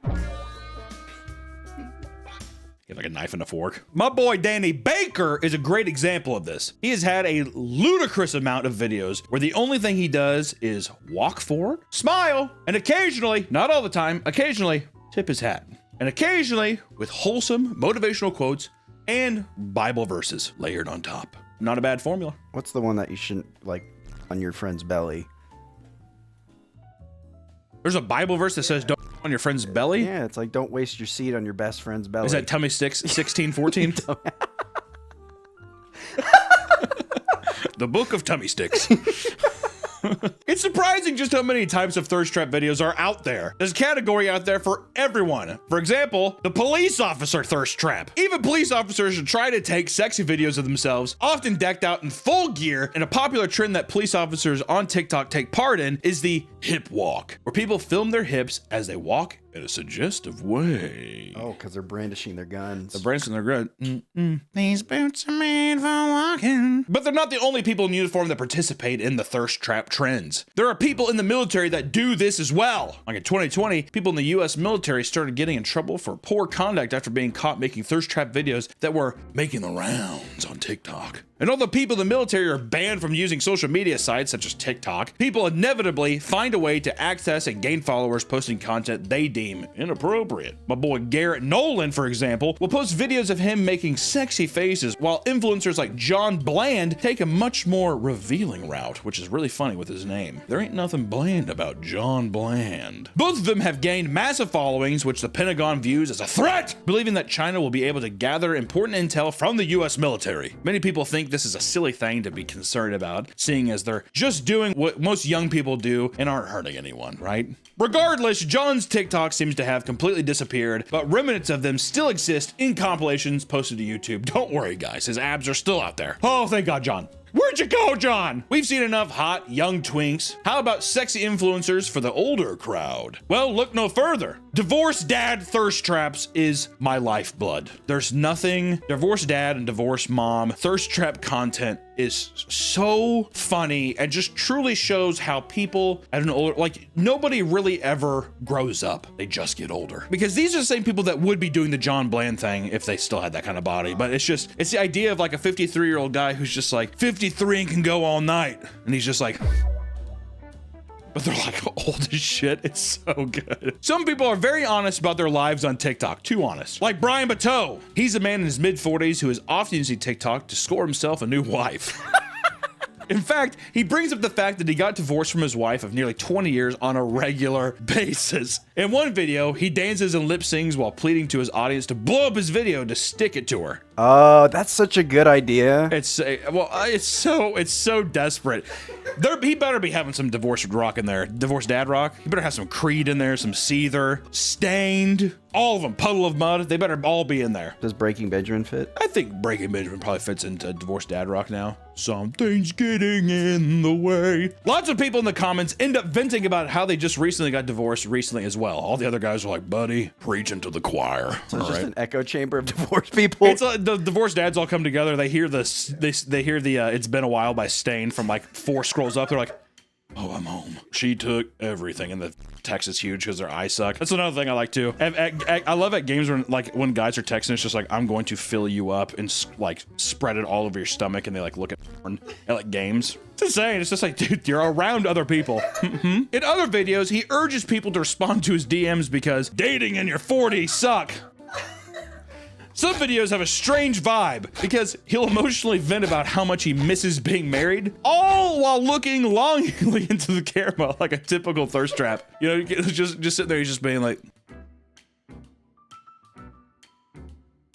Get like a knife and a fork. My boy Danny Baker is a great example of this. He has had a ludicrous amount of videos where the only thing he does is walk forward, smile, and occasionally, not all the time, occasionally tip his hat. And occasionally with wholesome motivational quotes and Bible verses layered on top. Not a bad formula. What's the one that you shouldn't like on your friend's belly? There's a Bible verse that says don't on your friend's belly? Yeah, it's like don't waste your seed on your best friend's belly. Is that Tummy Sticks 1614? The Book of Tummy Sticks. It's surprising just how many types of thirst trap videos are out there. There's a category out there for everyone. For example, the police officer thirst trap. Even police officers should try to take sexy videos of themselves, often decked out in full gear, and a popular trend that police officers on TikTok take part in is the hip walk, where people film their hips as they walk in a suggestive way. Oh, because they're brandishing their guns. They're brandishing their guns. These boots are made for walking. But they're not the only people in uniform that participate in the thirst trap trends. There are people in the military that do this as well. Like in 2020, people in the US military started getting in trouble for poor conduct after being caught making thirst trap videos that were making the rounds on TikTok. And although people in the military are banned from using social media sites such as TikTok, people inevitably find a way to access and gain followers posting content they deem inappropriate. My boy Garrett Nolan, for example, will post videos of him making sexy faces, while influencers like John Bland take a much more revealing route, which is really funny with his name. There ain't nothing bland about John Bland. Both of them have gained massive followings, which the Pentagon views as a threat, believing that China will be able to gather important intel from the US military. Many people think think this is a silly thing to be concerned about, seeing as they're just doing what most young people do and aren't hurting anyone, right? Regardless, John's TikTok seems to have completely disappeared, but remnants of them still exist in compilations posted to YouTube. Don't worry, guys, his abs are still out there. Oh, thank God, John. Where'd you go, John? We've seen enough hot, young twinks. How about sexy influencers for the older crowd? Well, look no further. Divorced dad thirst traps is my lifeblood. There's nothing. Divorced dad and divorced mom thirst trap content is so funny and just truly shows how people at an older, like, nobody really ever grows up. They just get older. Because these are the same people that would be doing the John Bland thing if they still had that kind of body. But it's the idea of like a 53-year-old guy who's just like 53 and can go all night. And he's just like, but they're like old as shit. It's so good. Some people are very honest about their lives on TikTok. Too honest. Like Brian Bateau. He's a man in his mid-40s who is often using TikTok to score himself a new wife. In fact, he brings up the fact that he got divorced from his wife of nearly 20 years on a regular basis. In one video, he dances and lip sings while pleading to his audience to blow up his video to stick it to her. Oh, that's such a good idea. It's so desperate. He better be having some divorced rock in there. Divorced dad rock. He better have some Creed in there, some Seether, Stained, all of them. Puddle of Mud. They better all be in there. Does Breaking Benjamin fit? I think Breaking Benjamin probably fits into divorced dad rock now. Something's getting in the way. Lots of people in the comments end up venting about how they just recently got divorced recently as well. All the other guys are like, buddy, preaching to the choir. So it's just an echo chamber of divorced people. It's the divorced dads all come together. They hear this. They hear the "It's Been a While" by Stain from like 4 scrolls up. They're like, oh, I'm home. She took everything, and the text is huge because their eyes suck. That's another thing I like too. I love at games when guys are texting, it's just like, I'm going to fill you up and like spread it all over your stomach, and they like look at porn at like games. It's insane. It's just like, dude, you're around other people. In other videos, he urges people to respond to his DMs because dating in your 40s suck. Some videos have a strange vibe because he'll emotionally vent about how much he misses being married, all while looking longingly into the camera like a typical thirst trap. You know, just sitting there, he's just being like.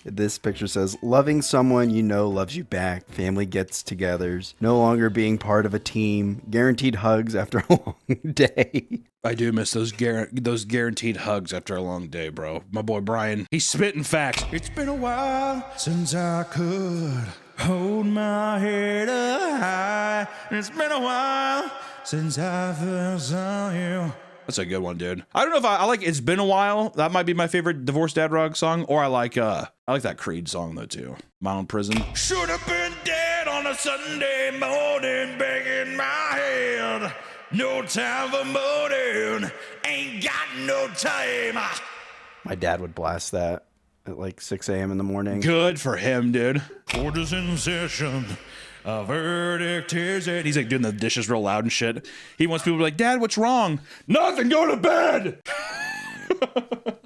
This picture says, loving someone you know loves you back, family gets-togethers, no longer being part of a team, guaranteed hugs after a long day. I do miss those guaranteed hugs after a long day, bro. My boy Brian, he's spitting facts. It's been a while since I could hold my head up high. It's been a while since I first saw you. That's a good one, dude. I don't know if I like It's Been a While. That might be my favorite Divorced Dad Rock song. Or I like that Creed song though too. My Own Prison. Should have been dead on a Sunday morning, banging my head. No time for moaning. Ain't got no time. My dad would blast that at like 6 a.m. in the morning. Good for him, dude. Court is in session. A verdict is it. He's like doing the dishes real loud and shit. He wants people to be like, Dad, what's wrong? Nothing, go to bed.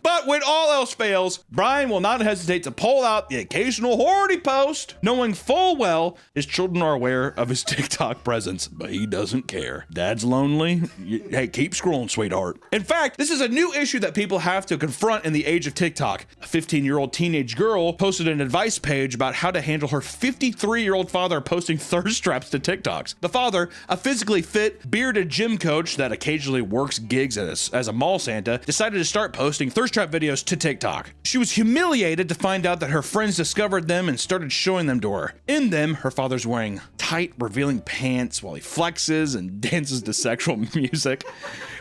But when all else fails, Brian will not hesitate to pull out the occasional horny post, knowing full well his children are aware of his TikTok presence, but he doesn't care. Dad's lonely. Hey, keep scrolling, sweetheart. In fact, this is a new issue that people have to confront in the age of TikTok. A 15-year-old teenage girl posted an advice page about how to handle her 53-year-old father posting thirst traps to TikToks. The father, a physically fit, bearded gym coach that occasionally works gigs as a mall Santa, decided to start posting thirst trap videos to TikTok. She was humiliated to find out that her friends discovered them and started showing them to her. In them, her father's wearing tight, revealing pants while he flexes and dances to sexual music.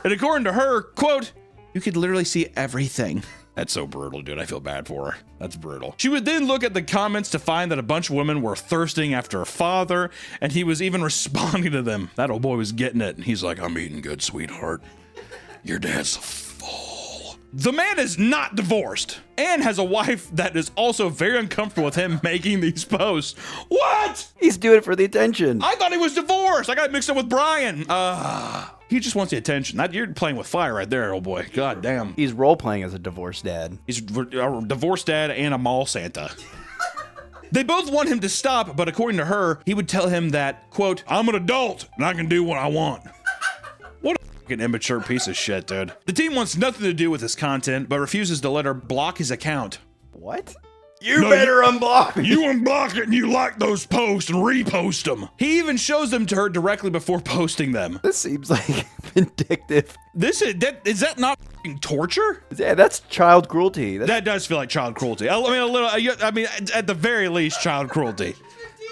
And according to her, quote, you could literally see everything. That's so brutal, dude. I feel bad for her. That's brutal. She would then look at the comments to find that a bunch of women were thirsting after her father, and he was even responding to them. That old boy was getting it, and he's like, I'm eating good, sweetheart. Your dad's full. The man is not divorced and has a wife that is also very uncomfortable with him making these posts. What? He's doing it for the attention. I thought he was divorced. I got mixed up with Brian. He just wants the attention. You're playing with fire right there, old boy. God damn. He's role-playing as a divorced dad. He's a divorced dad and a mall Santa. They both want him to stop, but according to her, he would tell him that, quote, I'm an adult and I can do what I want. What a fucking immature piece of shit, dude. The team wants nothing to do with his content, but refuses to let her block his account. What? You better unblock me. You unblock it and you like those posts and repost them. He even shows them to her directly before posting them. This seems like vindictive. Is that not f***ing torture? Yeah, that's child cruelty. That does feel like child cruelty. I mean, a little. I mean, at the very least, child cruelty.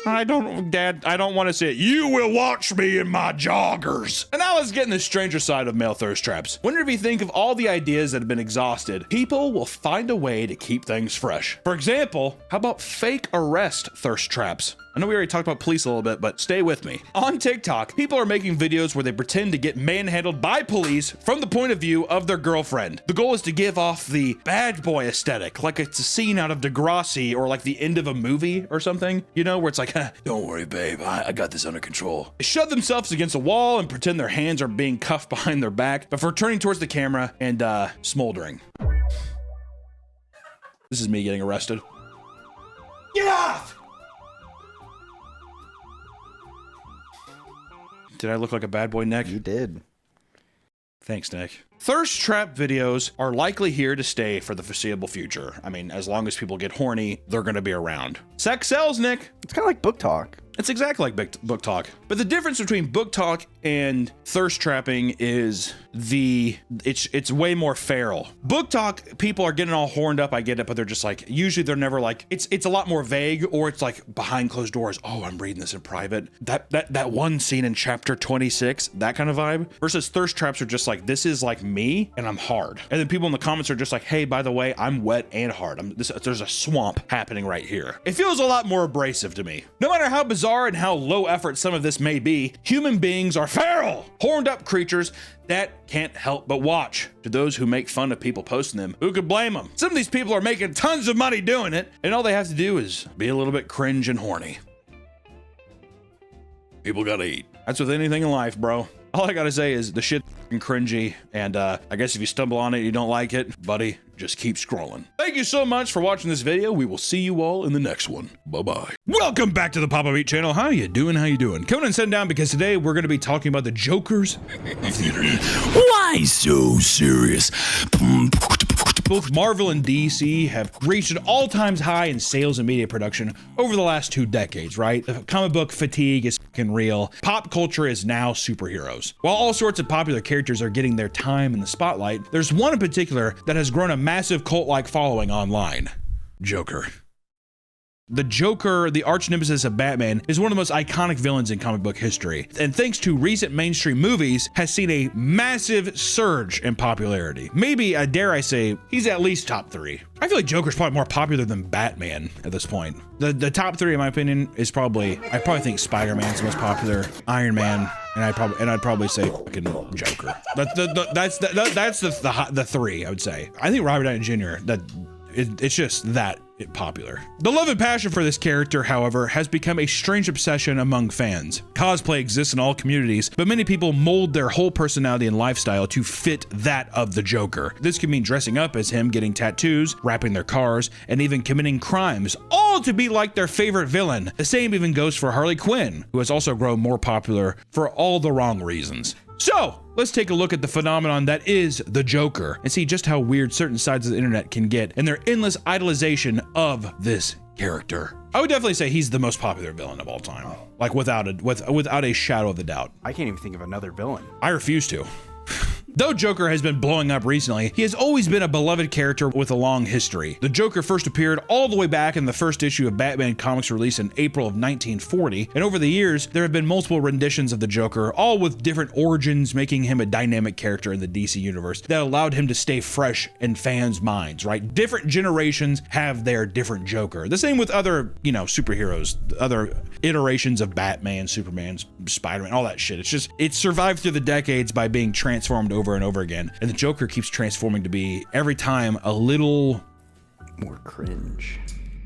Dad, I don't want to see it. You will watch me in my joggers. And now let's get in the stranger side of male thirst traps. Whenever you think of all the ideas that have been exhausted, people will find a way to keep things fresh. For example, how about fake arrest thirst traps? I know we already talked about police a little bit, but stay with me. On TikTok, people are making videos where they pretend to get manhandled by police from the point of view of their girlfriend. The goal is to give off the bad boy aesthetic, like it's a scene out of Degrassi or like the end of a movie or something, you know, where it's like, don't worry, babe, I got this under control. They shove themselves against a wall and pretend their hands are being cuffed behind their back before turning towards the camera and smoldering. This is me getting arrested. Get off! Did I look like a bad boy, Nick? You did. Thanks, Nick. Thirst trap videos are likely here to stay for the foreseeable future. I mean, as long as people get horny, they're going to be around. Sex sells, Nick. It's kind of like book talk. It's exactly like book talk. But the difference between book talk and thirst trapping is it's way more feral. Book talk, people are getting all horned up, I get it, but they're just like, usually they're never like, it's a lot more vague, or it's like behind closed doors. Oh, I'm reading this in private. That one scene in chapter 26, that kind of vibe. Versus thirst traps are just like, this is like me and I'm hard. And then people in the comments are just like, hey, by the way, I'm wet and hard. There's a swamp happening right here. It feels a lot more abrasive to me. No matter how bizarre and how low effort some of this may be, human beings are feral, horned up creatures that can't help but watch. To those who make fun of people posting them, who could blame them? Some of these people are making tons of money doing it, and all they have to do is be a little bit cringe and horny. People gotta eat. That's with anything in life, bro. All I gotta say is the shit's cringy, and I guess if you stumble on it, you don't like it, buddy, just keep scrolling. Thank you so much for watching this video. We will see you all in the next one. Bye-bye. Welcome back to the Papa Beat channel. How you doing? How you doing? Coming and sitting down because today we're gonna be talking about the jokers of the internet. Why so serious? Both Marvel and DC have reached an all-time high in sales and media production over the last 2 decades, right? The comic book fatigue is fucking real. Pop culture is now superheroes. While all sorts of popular characters are getting their time in the spotlight, there's one in particular that has grown a massive cult-like following online. Joker. The Joker, the arch nemesis of Batman, is one of the most iconic villains in comic book history, and thanks to recent mainstream movies, has seen a massive surge in popularity. Maybe, dare I say, he's at least top 3. I feel like Joker's probably more popular than Batman at this point. The top 3, in my opinion, is I probably think Spider-Man's the most popular, Iron Man, and I'd probably say fucking Joker. That's the 3, I would say. I think Robert Downey Jr. It's just that popular. The love and passion for this character, however, has become a strange obsession among fans. Cosplay exists in all communities, but many people mold their whole personality and lifestyle to fit that of the Joker. This can mean dressing up as him, getting tattoos, wrapping their cars, and even committing crimes, all to be like their favorite villain. The same even goes for Harley Quinn, who has also grown more popular for all the wrong reasons. So, let's take a look at the phenomenon that is the Joker and see just how weird certain sides of the internet can get and their endless idolization of this character. I would definitely say he's the most popular villain of all time, like without a shadow of a doubt. I can't even think of another villain. I refuse to. Though Joker has been blowing up recently, he has always been a beloved character with a long history. The Joker first appeared all the way back in the first issue of Batman comics released in April of 1940, and over the years, there have been multiple renditions of the Joker, all with different origins, making him a dynamic character in the DC universe that allowed him to stay fresh in fans' minds, right? Different generations have their different Joker. The same with other, superheroes, other iterations of Batman, Superman, Spider-Man, all that shit. It's survived through the decades by being transformed over and over again, and the Joker keeps transforming to be every time a little more cringe.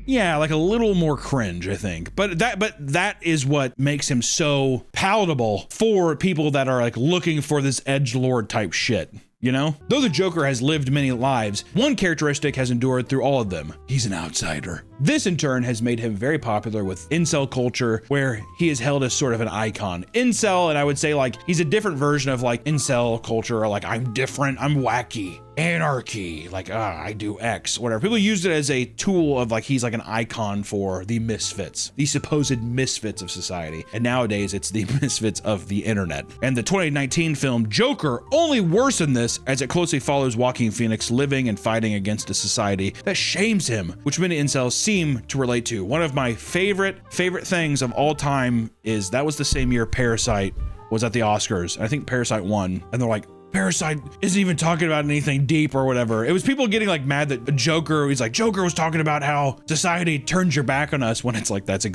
Yeah, like a little more cringe, I think. But that is what makes him so palatable for people that are like looking for this edgelord type shit. You know? Though the Joker has lived many lives, one characteristic has endured through all of them. He's an outsider. This in turn has made him very popular with incel culture, where he is held as sort of an icon. Incel, and I would say like he's a different version of like incel culture, or like I'm different, I'm wacky. anarchy, like I do X, whatever. People used it as a tool of like he's like an icon for the misfits, the supposed misfits of society. And nowadays it's the misfits of the internet. And the 2019 film Joker only worsened this as it closely follows Joaquin Phoenix living and fighting against a society that shames him, which many incels seem to relate to. One of my favorite things of all time is that was the same year Parasite was at the Oscars. I think Parasite won, and they're like, Parasite isn't even talking about anything deep or whatever. It was people getting like mad that Joker, he's like, Joker was talking about how society turns your back on us, when it's like, that's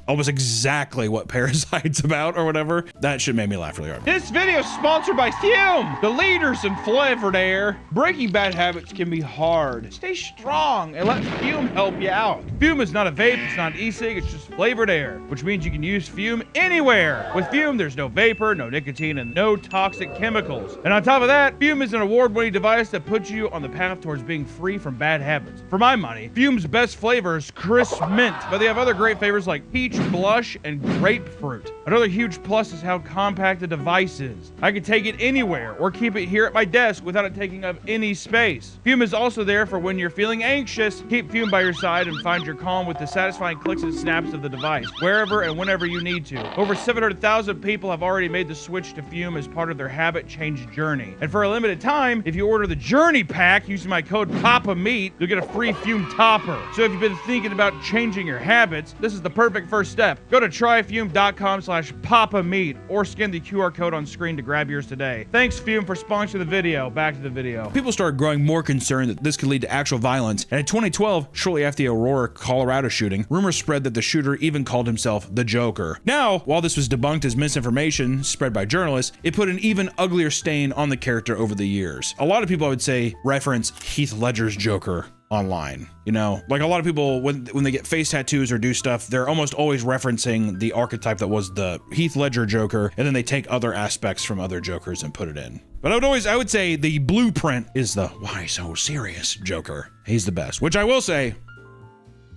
almost exactly what Parasite's about or whatever. That shit made me laugh really hard. This video is sponsored by Fume, the leaders in flavored air. Breaking bad habits can be hard. Stay strong and let Fume help you out. Fume is not a vape, it's not an e-cig, it's just flavored air, which means you can use Fume anywhere. With Fume, there's no vapor, no nicotine, and no toxic chemicals. And on top of that, Fume is an award-winning device that puts you on the path towards being free from bad habits. For my money, Fume's best flavor is crisp mint, but they have other great flavors like peach, blush, and grapefruit. Another huge plus is how compact the device is. I can take it anywhere or keep it here at my desk without it taking up any space. Fume is also there for when you're feeling anxious. Keep Fume by your side and find your calm with the satisfying clicks and snaps of the device, wherever and whenever you need to. Over 700,000 people have already made the switch to Fume as part of their habit change journey. And for a limited time, if you order the Journey Pack using my code PAPAMEAT, you'll get a free Fume topper. So if you've been thinking about changing your habits, this is the perfect first step. Go to tryfume.com/PAPAMEAT or scan the QR code on screen to grab yours today. Thanks, Fume, for sponsoring the video. Back to the video. People started growing more concerned that this could lead to actual violence. And in 2012, shortly after the Aurora, Colorado shooting, rumors spread that the shooter even called himself the Joker. Now, while this was debunked as misinformation spread by journalists, it put an even uglier stain on the character over the years. A lot of people, I would say, reference Heath Ledger's Joker online. You know, like a lot of people, when they get face tattoos or do stuff, they're almost always referencing the archetype that was the Heath Ledger Joker, and then they take other aspects from other Jokers and put it in. But I would say the blueprint is the why so serious Joker. He's the best, which I will say,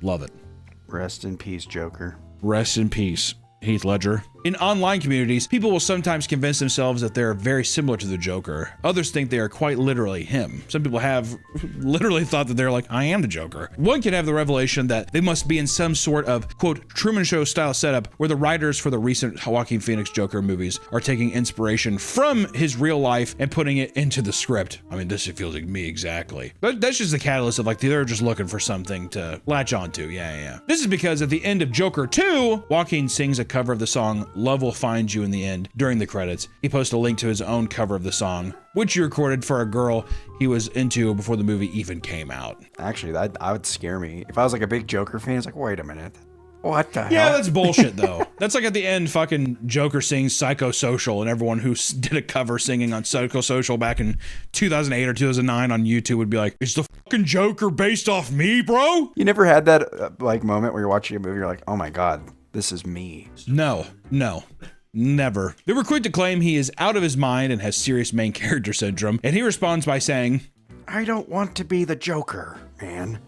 love it. Rest in peace, Joker. Rest in peace, Heath Ledger. In online communities, people will sometimes convince themselves that they're very similar to the Joker. Others think they are quite literally him. Some people have literally thought that they're like, I am the Joker. One can have the revelation that they must be in some sort of, quote, Truman Show style setup where the writers for the recent Joaquin Phoenix Joker movies are taking inspiration from his real life and putting it into the script. I mean, this feels like me exactly. But that's just the catalyst of like, they're just looking for something to latch onto. Yeah. This is because at the end of Joker 2, Joaquin sings a cover of the song Love Will Find You in the End during the credits. He posted a link to his own cover of the song, which he recorded for a girl he was into before the movie even came out. Actually, that would scare me. If I was like a big Joker fan, it's like, wait a minute. What the hell? Yeah, that's bullshit though. That's like at the end, fucking Joker sings Psychosocial, and everyone who did a cover singing on Psychosocial back in 2008 or 2009 on YouTube would be like, is the fucking Joker based off me, bro? You never had that like moment where you're watching a movie, you're like, oh my God, this is me. No, never. They were quick to claim he is out of his mind and has serious main character syndrome, and he responds by saying, I don't want to be the Joker, man.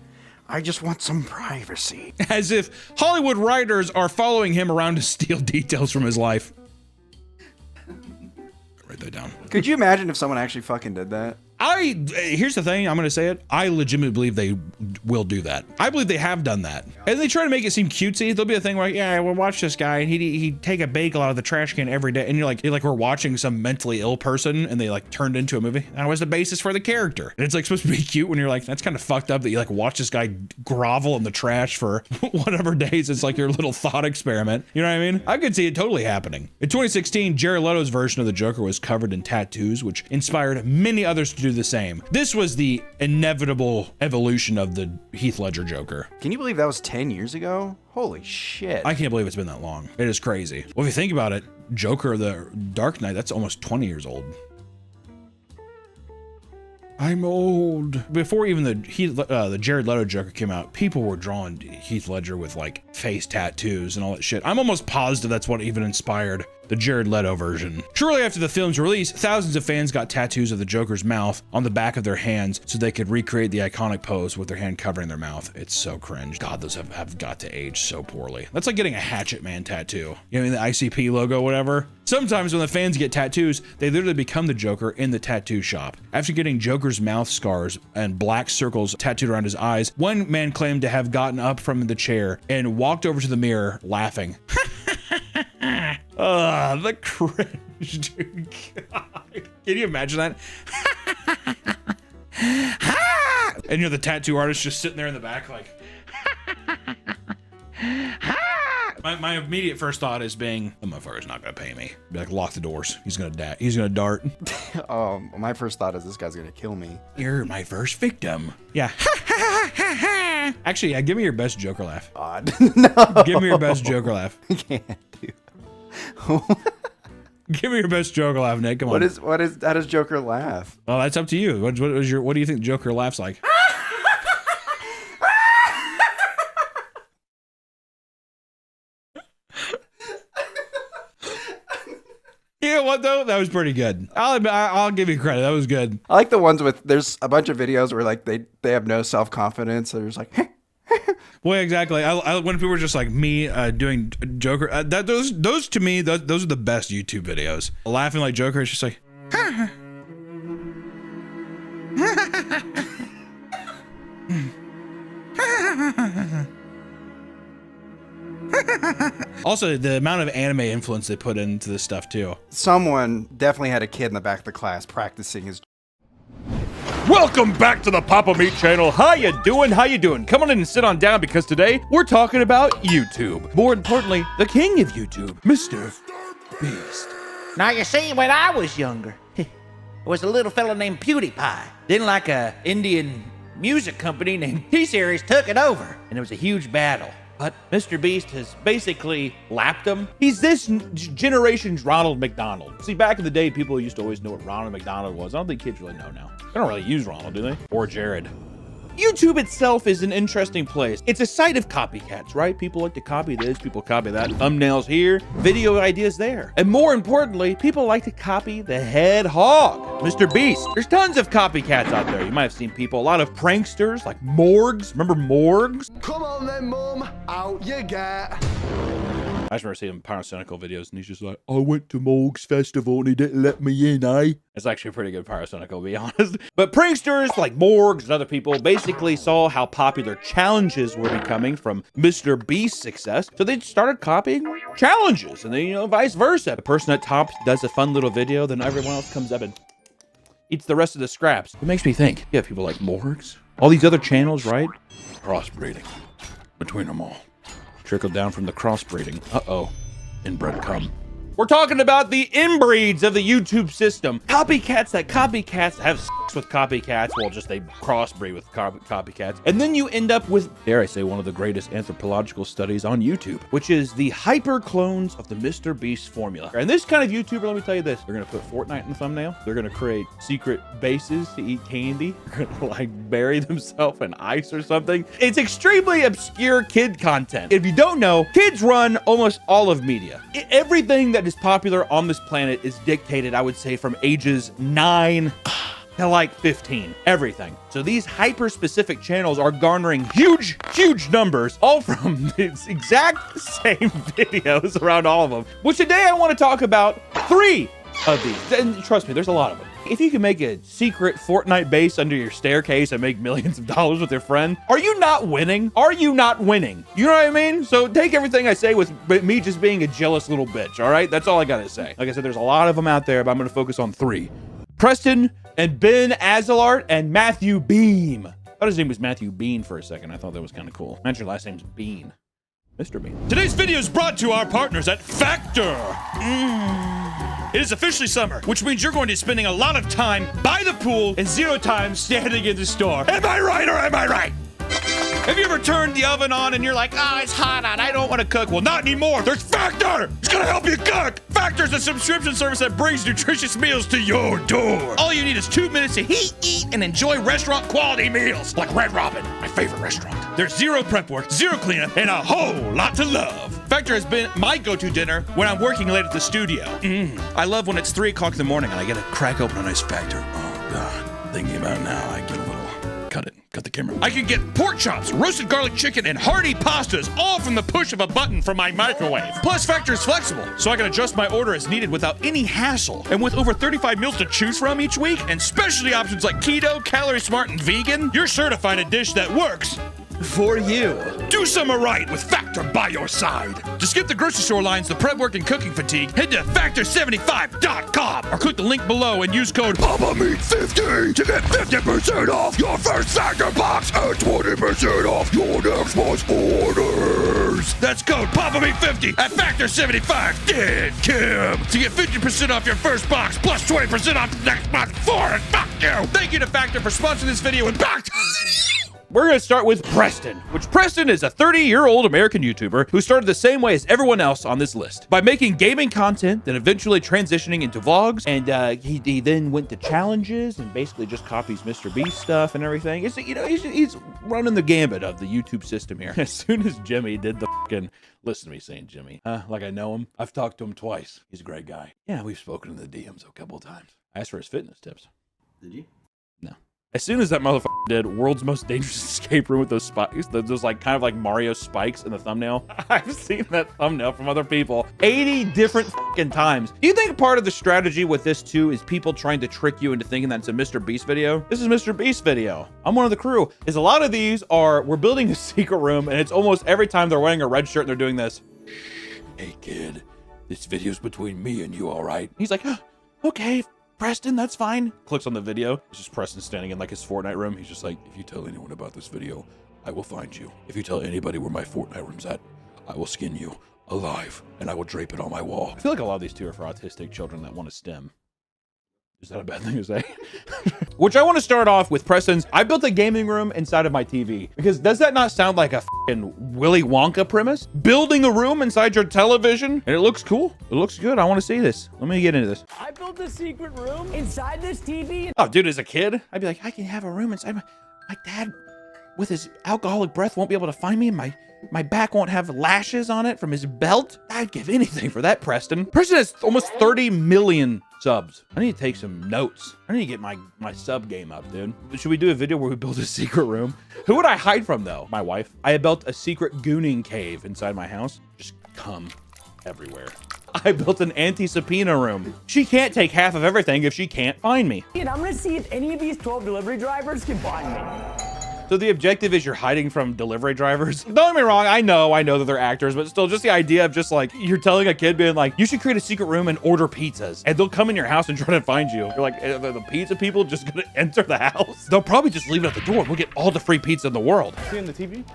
I just want some privacy. As if Hollywood writers are following him around to steal details from his life. Write that down. Could you imagine if someone actually fucking did that? Here's the thing, I'm gonna say it. I legitimately believe they will do that. I believe they have done that. And they try to make it seem cutesy. There'll be a thing where, yeah, we'll watch this guy and he'd take a bagel out of the trash can every day. And you're like we're watching some mentally ill person and they like turned into a movie. That was the basis for the character. And it's like supposed to be cute when you're like, that's kind of fucked up that you like watch this guy grovel in the trash for whatever days. It's like your little thought experiment. You know what I mean? I could see it totally happening. In 2016, Jared Leto's version of the Joker was covered in tattoos, which inspired many others to do the same. This was the inevitable evolution of the Heath Ledger Joker. Can you believe that was 10 years ago? Holy shit. I can't believe it's been that long. It is crazy. Well, if you think about it, Joker, the Dark Knight, that's almost 20 years old. I'm old. Before even the Jared Leto Joker came out, people were drawing Heath Ledger with like face tattoos and all that shit. I'm almost positive that's what even inspired the Jared Leto version. Shortly after the film's release, thousands of fans got tattoos of the Joker's mouth on the back of their hands so they could recreate the iconic pose with their hand covering their mouth. It's so cringe. God, those have got to age so poorly. That's like getting a Hatchet Man tattoo. You know, the ICP logo, whatever. Sometimes when the fans get tattoos, they literally become the Joker in the tattoo shop. After getting Joker's mouth scars and black circles tattooed around his eyes, one man claimed to have gotten up from the chair and walked over to the mirror laughing. The cringe, dude. God. Can you imagine that? And you're the tattoo artist just sitting there in the back like... My immediate first thought is being, the motherfucker's not gonna pay me. Be like, lock the doors. He's gonna dart. My first thought is this guy's gonna kill me. You're my first victim. Yeah. Actually, yeah, give me your best Joker laugh. God, no. Give me your best Joker laugh. I can't do. Give me your best Joker laugh, Nick. Come on. How does Joker laugh? Well, that's up to you. What do you think Joker laughs like? You know what though? That was pretty good. I'll give you credit. That was good. I like the ones with, there's a bunch of videos where like they have no self-confidence. They're just like, well, exactly. I when people were just like me doing Joker, those to me, those are the best YouTube videos. Laughing like Joker is just like. Also, the amount of anime influence they put into this stuff too. Someone definitely had a kid in the back of the class practicing his. Welcome back to the Papa Meat channel. How you doing? How you doing? Come on in and sit on down because today we're talking about YouTube. More importantly, the king of YouTube, Mr. Beast. Now you see, when I was younger, there was a little fella named PewDiePie. Then like a Indian music company named T-Series took it over, and it was a huge battle. But Mr. Beast has basically lapped him. He's this generation's Ronald McDonald. See, back in the day, people used to always know what Ronald McDonald was. I don't think kids really know now. They don't really use Ronald, do they? Or Jared. YouTube itself is an interesting place. It's a site of copycats, right? People like to copy this, people copy that. Thumbnails here, video ideas there. And more importantly, people like to copy the head hog, Mr. Beast. There's tons of copycats out there. You might have seen people, a lot of pranksters like Morgs. Remember Morgs? Come on then, Mum, out you get. I just remember seeing Pyrocynical videos and he's just like, I went to Morgs Festival and he didn't let me in, eh? It's actually a pretty good Pyrocynical, to be honest. But pranksters like Morgs and other people basically saw how popular challenges were becoming from Mr. Beast's success. So they started copying challenges and then, you know, vice versa. The person at top does a fun little video, then everyone else comes up and eats the rest of the scraps. It makes me think, you have people like Morgs, all these other channels, right? Crossbreeding between them all. Trickled down from the crossbreeding. Inbred cum. We're talking about the inbreeds of the YouTube system. Copycats that have sex with copycats. Well, just they crossbreed with copycats. And then you end up with, dare I say, one of the greatest anthropological studies on YouTube, which is the hyper clones of the Mr. Beast formula. And this kind of YouTuber, let me tell you this, they're gonna put Fortnite in the thumbnail. They're gonna create secret bases to eat candy. They're gonna like bury themselves in ice or something. It's extremely obscure kid content. If you don't know, kids run almost all of media. Everything that is popular on this planet is dictated, I would say, from ages 9 to like 15. Everything. So these hyper-specific channels are garnering huge numbers, all from the exact same videos around all of them. Which today I want to talk about 3 of these. And trust me, there's a lot of them. If you can make a secret Fortnite base under your staircase and make millions of dollars with your friend, are you not winning? Are you not winning? You know what I mean? So take everything I say with me just being a jealous little bitch, all right? That's all I gotta say. Like I said, there's a lot of them out there, but I'm gonna focus on 3. Preston and Ben Azalart and Matthew Beam. I thought his name was Matthew Bean for a second. I thought that was kind of cool. Imagine your last name's Bean. Mr. Bean. Today's video is brought to our partners at Factor. It is officially summer, which means you're going to be spending a lot of time by the pool and 0 time standing in the store. Am I right or am I right? Have you ever turned the oven on and you're like, oh, it's hot out, I don't want to cook? Well, not anymore. There's Factor. It's going to help you cook. Factor's a subscription service that brings nutritious meals to your door. All you need is 2 minutes to heat, eat, and enjoy restaurant quality meals. Like Red Robin, my favorite restaurant. There's zero prep work, zero cleanup, and a whole lot to love. Factor has been my go-to dinner when I'm working late at the studio. I love when it's 3 o'clock in the morning and I get to crack open a nice Factor. Oh, God. Thinking about it now, I get a little... Cut the camera. I can get pork chops, roasted garlic chicken, and hearty pastas, all from the push of a button from my microwave. Plus, Factor is flexible, so I can adjust my order as needed without any hassle. And with over 35 meals to choose from each week, and specialty options like keto, calorie smart, and vegan, you're sure to find a dish that works for you. Do summer right with Factor by your side. To skip the grocery store lines, the prep work, and cooking fatigue, head to Factor75.com or click the link below and use code PAPAMeat50 to get 50% off your first Factor box and 20% off your next month's orders. That's code PAPAMeat50 at Factor75.com to get 50% off your first box plus 20% off the next month for it. Fuck you. Thank you to Factor for sponsoring this video and back to... We're going to start with Preston, which Preston is a 30-year-old American YouTuber who started the same way as everyone else on this list, by making gaming content, then eventually transitioning into vlogs, and he then went to challenges and basically just copies Mr. Beast stuff and everything. It's, you know, he's running the gambit of the YouTube system here. As soon as Jimmy did the fucking, listen to me saying Jimmy, like I know him. I've talked to him twice. He's a great guy. Yeah, we've spoken in the DMs a couple of times. I asked for his fitness tips. Did you? No. As soon as that motherfucker did world's most dangerous escape room with those spikes, those like kind of like Mario spikes in the thumbnail. I've seen that thumbnail from other people 80 different fucking times. Do you think part of the strategy with this too is people trying to trick you into thinking that it's a Mr. Beast video? This is Mr. Beast video. I'm one of the crew. Is a lot of these are, we're building a secret room and it's almost every time they're wearing a red shirt and they're doing this. Hey kid, this video's between me and you, all right? He's like, oh, okay. Preston, that's fine. Clicks on the video. It's just Preston standing in like his Fortnite room. He's just like, if you tell anyone about this video, I will find you. If you tell anybody where my Fortnite room's at, I will skin you alive and I will drape it on my wall. I feel like a lot of these two are for autistic children that want to STEM. Is that a bad thing to say? Which I want to start off with Preston's, I built a gaming room inside of my TV. Because does that not sound like a fucking Willy Wonka premise? Building a room inside your television? And it looks cool. It looks good. I want to see this. Let me get into this. I built a secret room inside this TV. Oh, dude, as a kid, I'd be like, I can have a room inside my dad with his alcoholic breath won't be able to find me, and my back won't have lashes on it from his belt. I'd give anything for that, Preston. Preston has almost 30 million subs. I need to take some notes. I need to get my sub game up, dude. Should we do a video where we build a secret room? Who would I hide from, though? My wife. I had built a secret gooning cave inside my house. Just come everywhere. I built an anti-subpoena room. She can't take half of everything if she can't find me. And I'm gonna see if any of these 12 delivery drivers can find me. So the objective is you're hiding from delivery drivers. Don't get me wrong, I know that they're actors, but still just the idea of just like, you're telling a kid being like, you should create a secret room and order pizzas. And they'll come in your house and try to find you. You're like, are the pizza people just gonna enter the house? They'll probably just leave it at the door. We'll get all the free pizza in the world. See in the TV?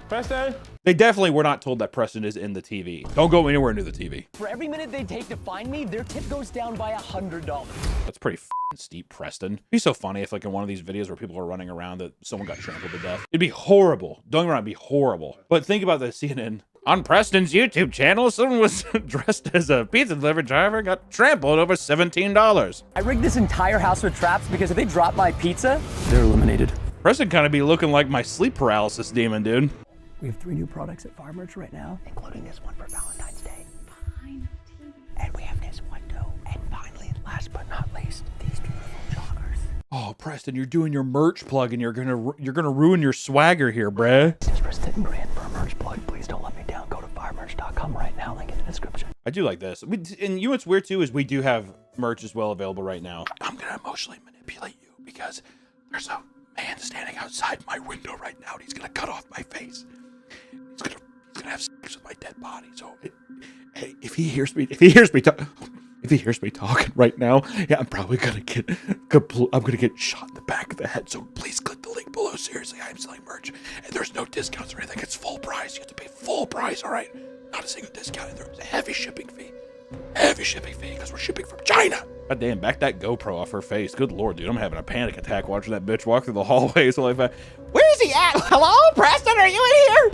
Preston? They definitely were not told that Preston is in the TV. Don't go anywhere near the TV. For every minute they take to find me, their tip goes down by $100. That's pretty f***ing steep, Preston. It'd be so funny if like in one of these videos where people are running around that someone got trampled to death. It'd be horrible. Don't get me wrong, it'd be horrible. But think about the CNN. On Preston's YouTube channel, someone was dressed as a pizza delivery driver, got trampled over $17. I rigged this entire house with traps because if they drop my pizza, they're eliminated. Preston kind of be looking like my sleep paralysis demon, dude. We have 3 new products at Fire Merch right now, including this one for Valentine's Day. And we have this one too. And finally, last but not least, these beautiful joggers. Oh, Preston, you're doing your merch plug and you're gonna ruin your swagger here, bruh. This is Preston Brand for a merch plug. Please don't let me down. Go to firemerch.com right now. Link in the description. I do like this. And you know what's weird too is we do have merch as well available right now. I'm gonna emotionally manipulate you because there's a man standing outside my window right now and he's gonna cut off my face. He's gonna have sex with my dead body. So if he hears me talking right now, yeah, I'm probably gonna get shot in the back of the head. So please click the link below. Seriously, I am selling merch, and there's no discounts or anything. It's full price. You have to pay full price. All right, not a single discount. And there's a heavy shipping fee. Heavy shipping fee because we're shipping from China. God damn, back that GoPro off her face. Good lord, dude. I'm having a panic attack watching that bitch walk through the hallway. So like, Where is he at? Hello, Preston? Are you in here?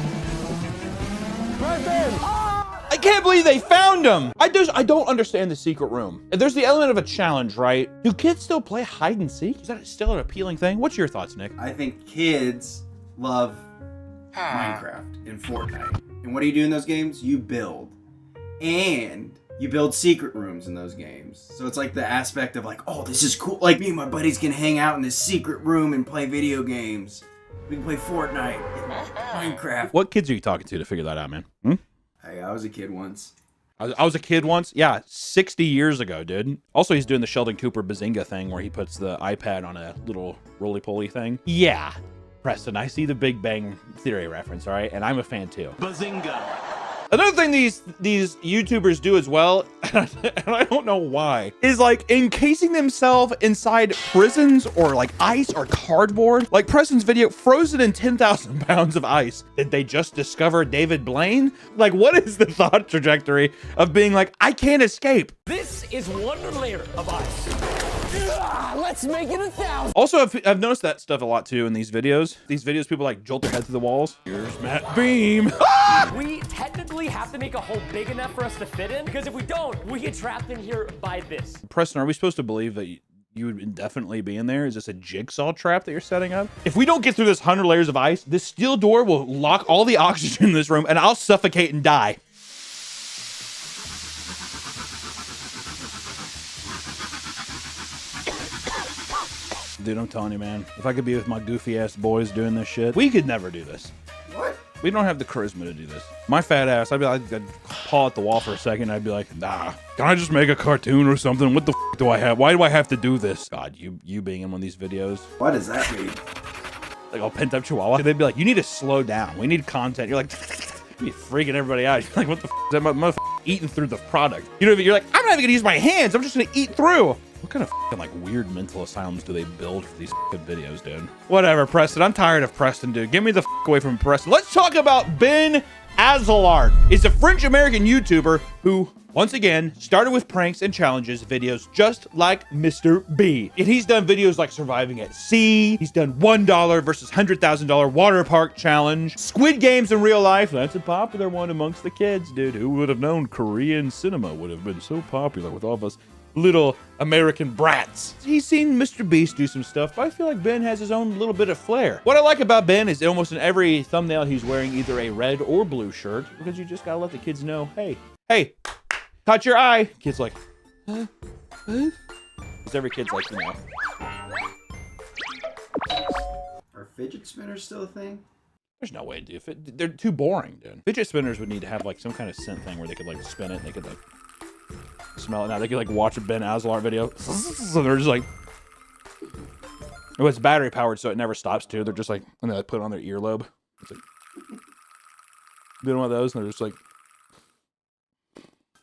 I can't believe they found him. I don't understand the secret room. There's the element of a challenge, right? Do kids still play hide and seek? Is that still an appealing thing? What's your thoughts, Nick? I think kids love Minecraft and Fortnite. And what do you do in those games? You build. And you build secret rooms in those games. So it's like the aspect of like, oh, this is cool. Like me and my buddies can hang out in this secret room and play video games. We can play Fortnite and Minecraft. What kids are you talking to figure that out, man? Hey, I was a kid once. I was a kid once. Yeah, 60 years ago, dude. Also, he's doing the Sheldon Cooper Bazinga thing where he puts the iPad on a little roly-poly thing. Yeah, Preston, I see the Big Bang Theory reference, all right? And I'm a fan too. Bazinga. Another thing these YouTubers do as well, and I don't know why, is like encasing themselves inside prisons or like ice or cardboard. Like Preston's video, frozen in 10,000 pounds of ice. Did they just discover David Blaine? Like, what is the thought trajectory of being like, I can't escape? This is one layer of ice. Let's make it 1,000. Also, I've noticed that stuff a lot too in these videos. These videos, people like jolt their head through the walls. Here's Matt Beam. We technically have to make a hole big enough for us to fit in, because if we don't, we get trapped in here by this. Preston, are we supposed to believe that you would indefinitely be in there? Is this a jigsaw trap that you're setting up? If we don't get through this 100 layers of ice, this steel door will lock all the oxygen in this room and I'll suffocate and die. Dude, I'm telling you, man, if I could be with my goofy ass boys doing this shit, we could never do this. What? We don't have the charisma to do this. My fat ass, I'd paw at the wall for a second. I'd be like, nah, can I just make a cartoon or something? What the f do I have? Why do I have to do this? God, you being in one of these videos. What does that mean? Like all pent up chihuahua. They'd be like, you need to slow down. We need content. You're like, you're freaking everybody out. You're like, what the f is that motherfucker eating through the product? You know, you're like, I'm not even gonna use my hands. I'm just gonna eat through. What kind of like weird mental asylums do they build for these videos, dude? Whatever, Preston. I'm tired of Preston, dude. Get me the away from Preston. Let's talk about Ben Azalart. He's a French-American YouTuber who, once again, started with pranks and challenges videos just like Mr. B. And he's done videos like surviving at sea. He's done $1 versus $100,000 water park challenge. Squid Games in real life. That's a popular one amongst the kids, dude. Who would have known Korean cinema would have been so popular with all of us little American brats? He's seen Mr. Beast do some stuff, but I feel like Ben has his own little bit of flair. What I like about Ben is almost in every thumbnail he's wearing either a red or blue shirt, because you just gotta let the kids know, hey, caught your eye. Kid's like, huh? Because every kid's like, you know. Are fidget spinners still a thing? There's no way, dude. They're too boring, dude. Fidget spinners would need to have like some kind of scent thing where they could like spin it and they could like smell it. Now they could like watch a Ben Azalart video. So they're just like, oh, it's battery powered, so it never stops too. They're just like, and they like, put it on their earlobe. It's like, doing one of those, and they're just like.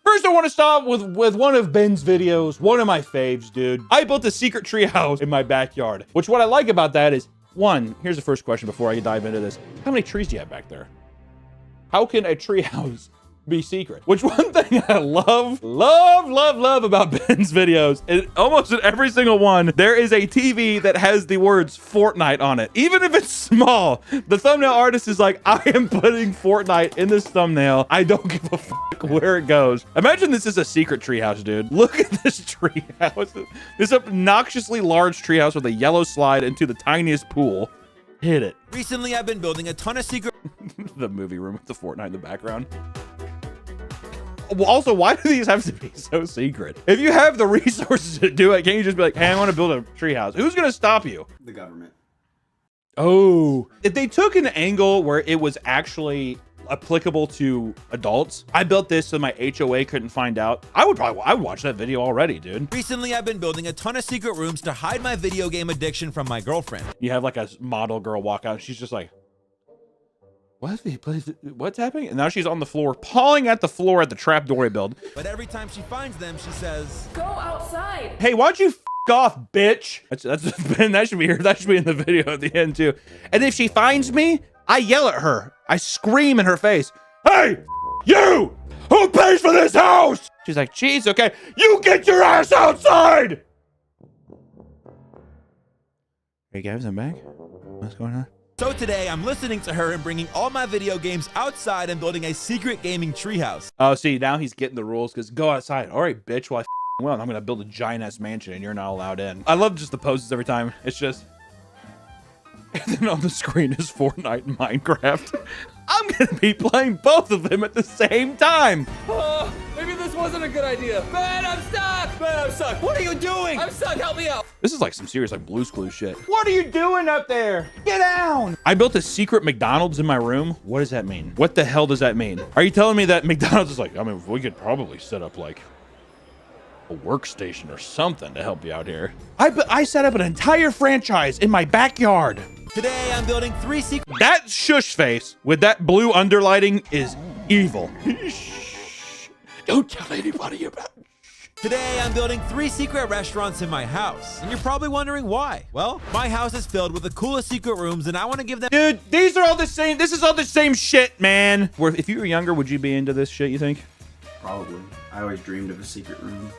First, I want to stop with one of Ben's videos, one of my faves, dude. I built a secret tree house in my backyard, which what I like about that is, one, here's the first question before I dive into this. How many trees do you have back there? How can a tree house be secret? Which one thing I love about Ben's videos is almost in every single one, there is a TV that has the words Fortnite on it. Even if it's small, the thumbnail artist is like, I am putting Fortnite in this thumbnail. I don't give a fuck where it goes. Imagine this is a secret treehouse, dude. Look at this treehouse. This obnoxiously large treehouse with a yellow slide into the tiniest pool. Hit it. Recently, I've been building a ton of secret... The movie room with the Fortnite in the background. Well, also, why do these have to be so secret? If you have the resources to do it, can't you just be like, hey, I want to build a treehouse? Who's going to stop you? The government. Oh. If they took an angle where it was actually applicable to adults, I built this so my HOA couldn't find out, I would watch that video already, dude. Recently, I've been building a ton of secret rooms to hide my video game addiction from my girlfriend. You have like a model girl walk out and she's just like, what's happening? And now she's on the floor, pawing at the floor at the trap door I built. But every time she finds them, she says, Go outside. Hey, why don't you f off, bitch? That's Ben. That should be here. That should be in the video at the end too. And if she finds me, I yell at her. I scream in her face. Hey, you! Who pays for this house? She's like, cheese, okay. You get your ass outside! Hey guys, I'm back. What's going on? So today, I'm listening to her and bringing all my video games outside and building a secret gaming treehouse. Oh, see, now he's getting the rules because go outside. All right, bitch, well, well, I'm going to build a giant-ass mansion and you're not allowed in. I love just the poses every time. It's just... And then on the screen is Fortnite and Minecraft. I'm going to be playing both of them at the same time. Oh, maybe this wasn't a good idea. Ben, I'm stuck! Ben, I'm stuck. What are you doing? I'm stuck. Help me out. This is like some serious like Blue's Clues shit. What are you doing up there? Get down! I built a secret McDonald's in my room. What does that mean? What the hell does that mean? Are you telling me that McDonald's is like, I mean, we could probably set up like a workstation or something to help you out here. I set up an entire franchise in my backyard. Today, I'm building 3 secret... That shush face with that blue underlighting is evil. Don't tell anybody about it. Today, I'm building 3 secret restaurants in my house. And you're probably wondering why. Well, my house is filled with the coolest secret rooms, and I want to give them... Dude, these are all the same. This is all the same shit, man. If you were younger, would you be into this shit, you think? Probably. I always dreamed of a secret room.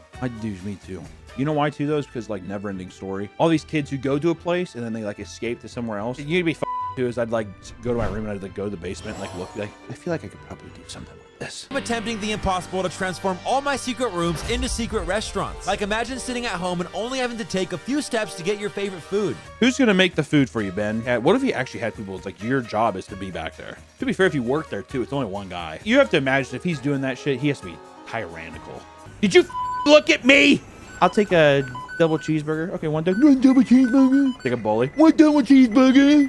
Me too. You know why too, though? It's because like never ending story. All these kids who go to a place and then they like escape to somewhere else. You'd be too is I'd like go to my room and I'd like go to the basement and like look like I feel like I could probably do something with this. I'm attempting the impossible to transform all my secret rooms into secret restaurants. Like imagine sitting at home and only having to take a few steps to get your favorite food. Who's gonna make the food for you, Ben? What if you actually had people, it's like your job is to be back there? To be fair, if you work there too, it's only one guy. You have to imagine if he's doing that shit, he has to be tyrannical. Did you look at me? I'll take a double cheeseburger. Okay, one double cheeseburger. Take a bully. One double cheeseburger.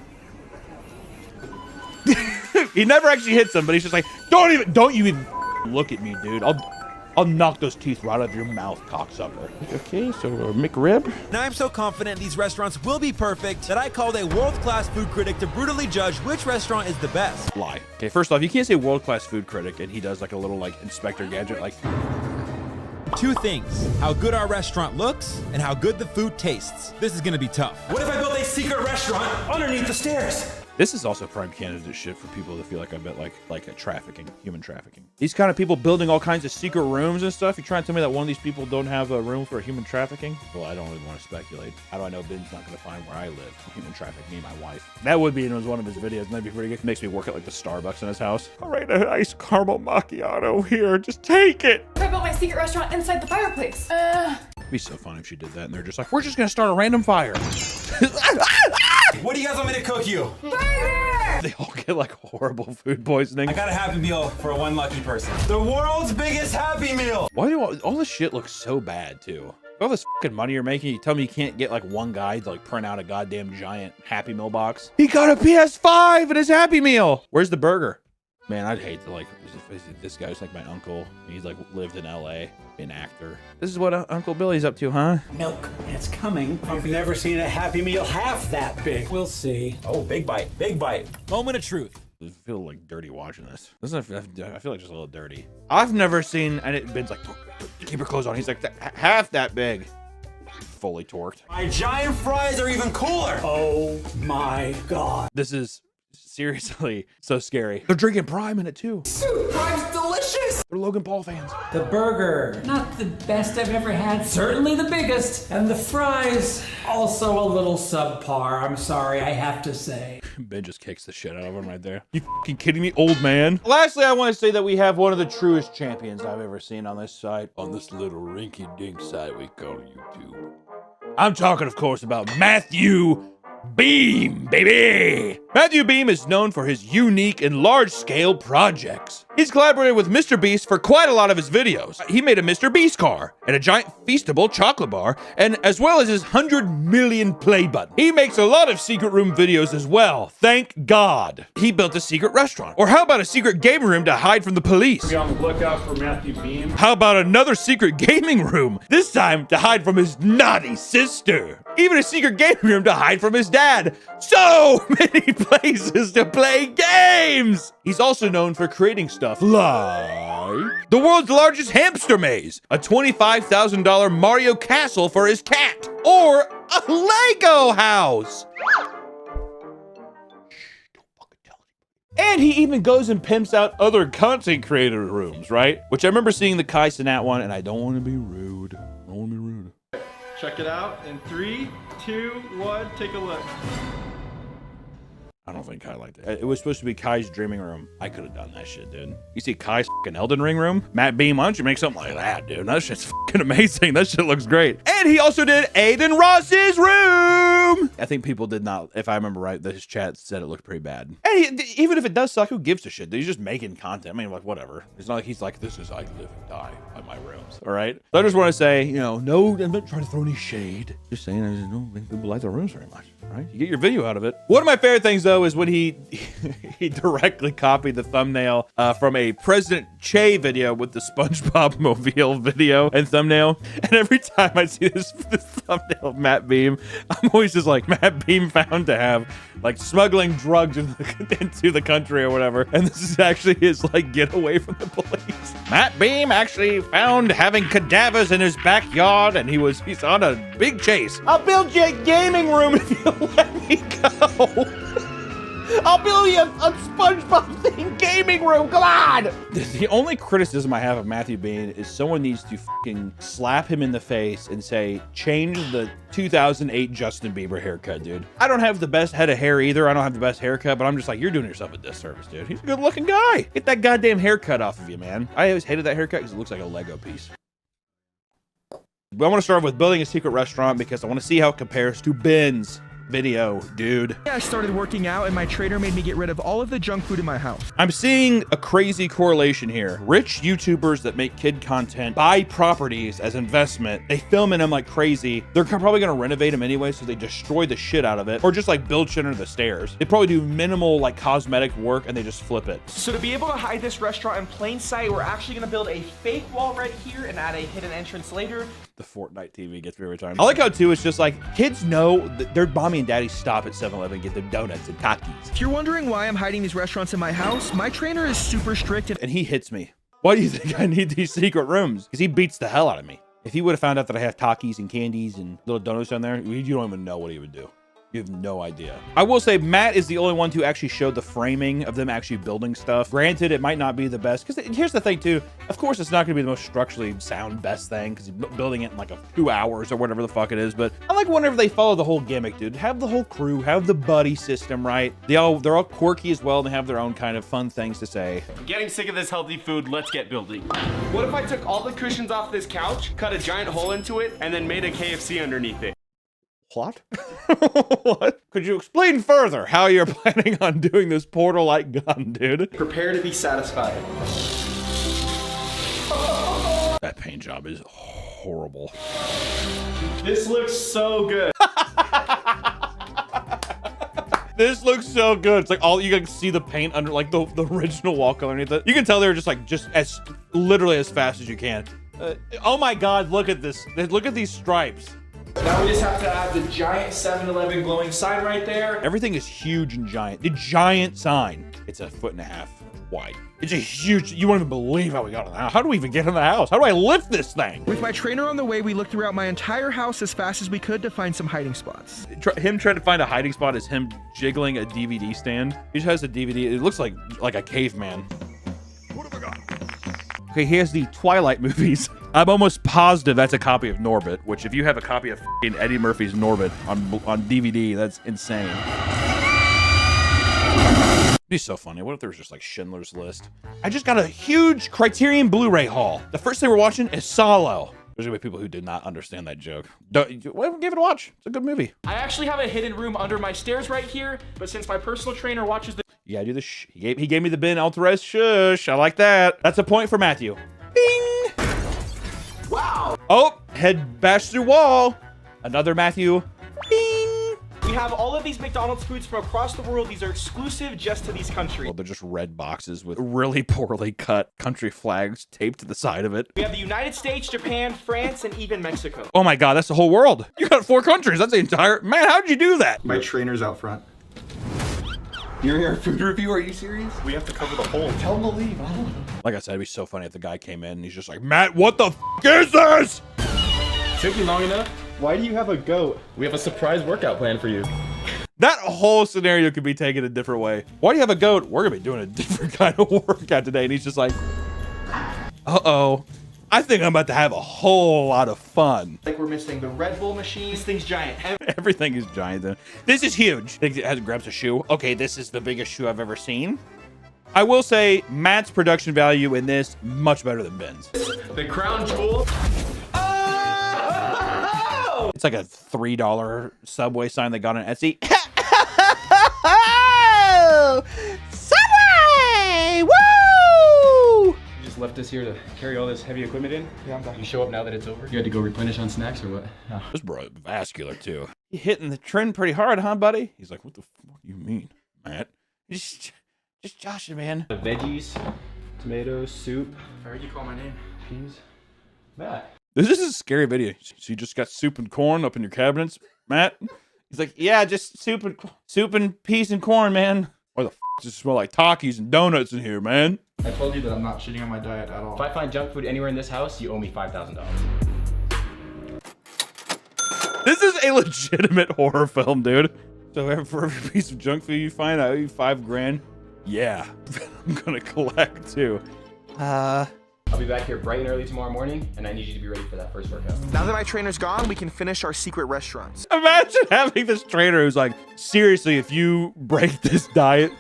He never actually hits him, but he's just like, don't you even look at me, dude. I'll knock those teeth right out of your mouth, cocksucker. Okay, so McRib. Now I'm so confident these restaurants will be perfect that I called a world-class food critic to brutally judge which restaurant is the best. Lie. Okay, first off, you can't say world-class food critic and he does like a little like Inspector Gadget, like... 2 things, how good our restaurant looks and how good the food tastes. This is gonna be tough. What if I built a secret restaurant underneath the stairs? This is also prime candidate shit for people that feel like I bet like a trafficking, human trafficking. These kind of people building all kinds of secret rooms and stuff. You trying to tell me that one of these people don't have a room for human trafficking? Well, I don't even want to speculate. How do I know Ben's not going to find where I live? Human traffic me and my wife. That would be in one of his videos. And that'd be pretty good. Makes me work at like the Starbucks in his house. All right, a nice caramel macchiato here. Just take it. I built my secret restaurant inside the fireplace. It'd be so funny if she did that and they're just like, we're just going to start a random fire. What do you guys want me to cook you? Burger! They all get like horrible food poisoning. I got a Happy Meal for one lucky person. The world's biggest Happy Meal! Why do all this shit look so bad too? All this fucking money you're making, you tell me you can't get like one guy to like print out a goddamn giant Happy Meal box? He got a PS5 in his Happy Meal! Where's the burger? Man, I'd hate to like, this guy's like my uncle. He's like lived in LA, an actor. This is what Uncle Billy's up to, huh? Milk. It's coming. I've never seen a Happy Meal half that big. We'll see. Oh, big bite, big bite. Moment of truth. I feel like dirty watching this. I feel like just a little dirty. I've never seen, and Ben's like, keep your clothes on. He's like, half that big. Fully torqued. My giant fries are even cooler. Oh my God. This is seriously so scary. They're drinking Prime in it too. Prime's delicious! They're Logan Paul fans. The burger, not the best I've ever had, certainly the biggest. And the fries, also a little subpar, I'm sorry, I have to say. Ben just kicks the shit out of him right there. You fucking kidding me, old man? Lastly, I want to say that we have one of the truest champions I've ever seen on this site. On this little rinky-dink site we call YouTube. I'm talking, of course, about Matthew Beam, baby! Matthew Beam is known for his unique and large-scale projects. He's collaborated with Mr. Beast for quite a lot of his videos. He made a Mr. Beast car, and a giant feastable chocolate bar, and as well as his 100 million play button. He makes a lot of secret room videos as well, thank God. He built a secret restaurant. Or how about a secret gaming room to hide from the police? Be on the lookout for Matthew Beam. How about another secret gaming room? This time to hide from his naughty sister. Even a secret gaming room to hide from his dad. So many places to play games. He's also known for creating stuff like the world's largest hamster maze, a $25,000 Mario castle for his cat, or a Lego house. And he even goes and pimps out other content creator rooms, right? Which I remember seeing the Kai Cenat one, and I don't want to be rude. I don't want to be rude. Check it out in 3, 2, 1, take a look. I don't think Kai liked it. It was supposed to be Kai's dreaming room. I could have done that shit, dude. You see Kai's fucking Elden Ring room? Matt Beam, why don't you make something like that, dude? That shit's fucking amazing. That shit looks great. And he also did Aiden Ross's room. I think people did not, if I remember right, his chat said it looked pretty bad. And even if it does suck, who gives a shit? He's just making content. I mean, like, whatever. It's not like he's like, this is I live and die by my rooms. All right? So I just want to say, you know, no, I'm not trying to throw any shade. Just saying, I just don't think people like the rooms very much. Right? You get your video out of it. One of my favorite things, though, is when he directly copied the thumbnail from a President Che video with the SpongeBob Mobile video and thumbnail. And every time I see this thumbnail of Matt Beam, I'm always just like, Matt Beam found to have like smuggling drugs into the country or whatever. And this is actually his like get away from the police. Matt Beam actually found having cadavers in his backyard, and he's on a big chase. I'll build you a gaming room if you let me go. I'll build you a SpongeBob themed gaming room. Come on. The only criticism I have of Matthew Bean is someone needs to fucking slap him in the face and say, change the 2008 Justin Bieber haircut, dude. I don't have the best head of hair either. I don't have the best haircut, but I'm just like, you're doing yourself a disservice, dude. He's a good looking guy. Get that goddamn haircut off of you, man. I always hated that haircut because it looks like a Lego piece. But I want to start with building a secret restaurant because I want to see how it compares to Ben's video, dude. I started working out and my trainer made me get rid of all of the junk food in my house. I'm seeing a crazy correlation here. Rich YouTubers that make kid content buy properties as investment. They film in them like crazy. They're probably going to renovate them anyway, so they destroy the shit out of it, or just like build shit under the stairs. They probably do minimal like cosmetic work and they just flip it. So to be able to hide this restaurant in plain sight, we're actually going to build a fake wall right here and add a hidden entrance later. The Fortnite TV gets me every time. I like how too it's just like kids know that their mommy and daddy stop at 7-Eleven and get them donuts and Takis. If you're wondering why I'm hiding these restaurants in my house, my trainer is super strict and he hits me. Why do you think I need these secret rooms? Because he beats the hell out of me. If he would have found out that I have Takis and candies and little donuts down there, you don't even know what he would do. You have no idea. I will say Matt is the only one who actually showed the framing of them actually building stuff. Granted, it might not be the best, because here's the thing too. Of course, it's not going to be the most structurally sound best thing, because he's building it in like 2 hours or whatever the fuck it is. But I like whenever they follow the whole gimmick, dude. Have the whole crew, have the buddy system, right? They're all quirky as well, and they have their own kind of fun things to say. I'm getting sick of this healthy food. Let's get building. What if I took all the cushions off this couch, cut a giant hole into it, and then made a KFC underneath it? What? What? Could you explain further how you're planning on doing this portal-like gun, dude? Prepare to be satisfied. That paint job is horrible. This looks so good. This looks so good. It's like all you can see the paint under like the original wall color underneath it. You can tell they're just as literally as fast as you can. Oh my God, look at this. Look at these stripes. Now we just have to add the giant 7-Eleven glowing sign right there. Everything is huge and giant. The giant sign. It's 1.5 feet wide. It's a huge, you won't even believe how we got in the house. How do we even get in the house? How do I lift this thing? With my trainer on the way, we looked throughout my entire house as fast as we could to find some hiding spots. Him trying to find a hiding spot is him jiggling a DVD stand. He just has a DVD. It looks like a caveman. What have I got? Okay, here's the Twilight movies. I'm almost positive that's a copy of Norbit, which if you have a copy of Eddie Murphy's Norbit on DVD, that's insane. It'd be so funny. What if there was just like Schindler's List? I just got a huge Criterion Blu-ray haul. The first thing we're watching is Solo. There's gonna be people who did not understand that joke. Give it a watch. It's a good movie. I actually have a hidden room under my stairs right here, but since my personal trainer watches the— Yeah, do the he gave me the Ben Alvarez shush. I like that. That's a point for Matthew. Bing! Wow! Oh, head bashed through wall. Another Matthew. Bing! We have all of these McDonald's foods from across the world. These are exclusive just to these countries. Well, they're just red boxes with really poorly cut country flags taped to the side of it. We have the United States, Japan, France, and even Mexico. Oh my God, that's the whole world. You got 4 countries. That's the entire... Man, how'd you do that? My trainer's out front. You're here food review? Are you serious? We have to cover the whole. Tell him to leave. I don't know. Like I said, it'd be so funny if the guy came in and he's just like, Matt, what the f is this? Took you long enough? Why do you have a goat? We have a surprise workout plan for you. That whole scenario could be taken a different way. Why do you have a goat? We're gonna be doing a different kind of workout today. And he's just like, uh-oh. I think I'm about to have a whole lot of fun. Like we're missing the Red Bull machine. This thing's giant. Everything is giant then. This is huge. It grabs a shoe. Okay, this is the biggest shoe I've ever seen. I will say Matt's production value in this much better than Ben's. The crown jewel. Oh! It's like a $3 Subway sign they got on Etsy. Subway! Woo! You just left us here to carry all this heavy equipment in? Yeah, I'm done. You show up now that it's over? You had to go replenish on snacks or what? No. This bro is vascular too. You hitting the trend pretty hard, huh, buddy? He's like, what the fuck do you mean, Matt? Just joshing, man. The veggies, tomatoes, soup. I heard you call my name. Peas. Matt. This is a scary video. So you just got soup and corn up in your cabinets, Matt? He's like, yeah, just soup and peas and corn, man. Why the f does it smell like Takis and donuts in here, man? I told you that I'm not shitting on my diet at all. If I find junk food anywhere in this house, you owe me $5,000. This is a legitimate horror film, dude. So for every piece of junk food you find, I owe you $5 grand. Yeah, I'm gonna collect too. I'll be back here bright and early tomorrow morning, and I need you to be ready for that first workout. Now that my trainer's gone, we can finish our secret restaurants. Imagine having this trainer who's like, seriously, if you break this diet,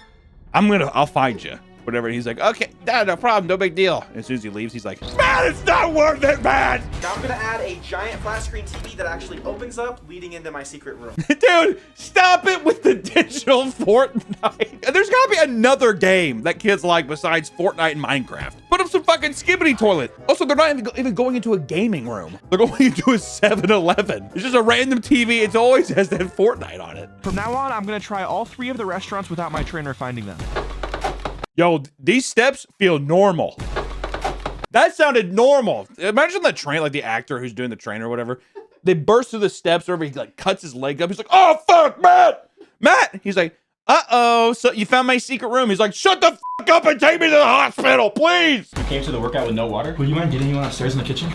I'll find you. Whatever. And he's like, okay, no problem, no big deal. And as soon as he leaves, he's like, man, it's not worth it, man. Now I'm gonna add a giant flat screen TV that actually opens up, leading into my secret room. Dude, stop it with the digital Fortnite. There's gotta be another game that kids like besides Fortnite and Minecraft. Put up some fucking Skibbity toilet. Also, they're not even going into a gaming room. They're going into a 7-Eleven. It's just a random TV. It always has that Fortnite on it. From now on, I'm gonna try all 3 of the restaurants without my trainer finding them. Yo, these steps feel normal. That sounded normal. Imagine the train, like the actor who's doing the train or whatever. They burst through the steps, or he like cuts his leg up. He's like, oh, fuck, Matt. Matt. He's like, uh-oh, so you found my secret room. He's like, shut the fuck up and take me to the hospital, please. You came to the workout with no water? Would you mind getting anyone upstairs in the kitchen?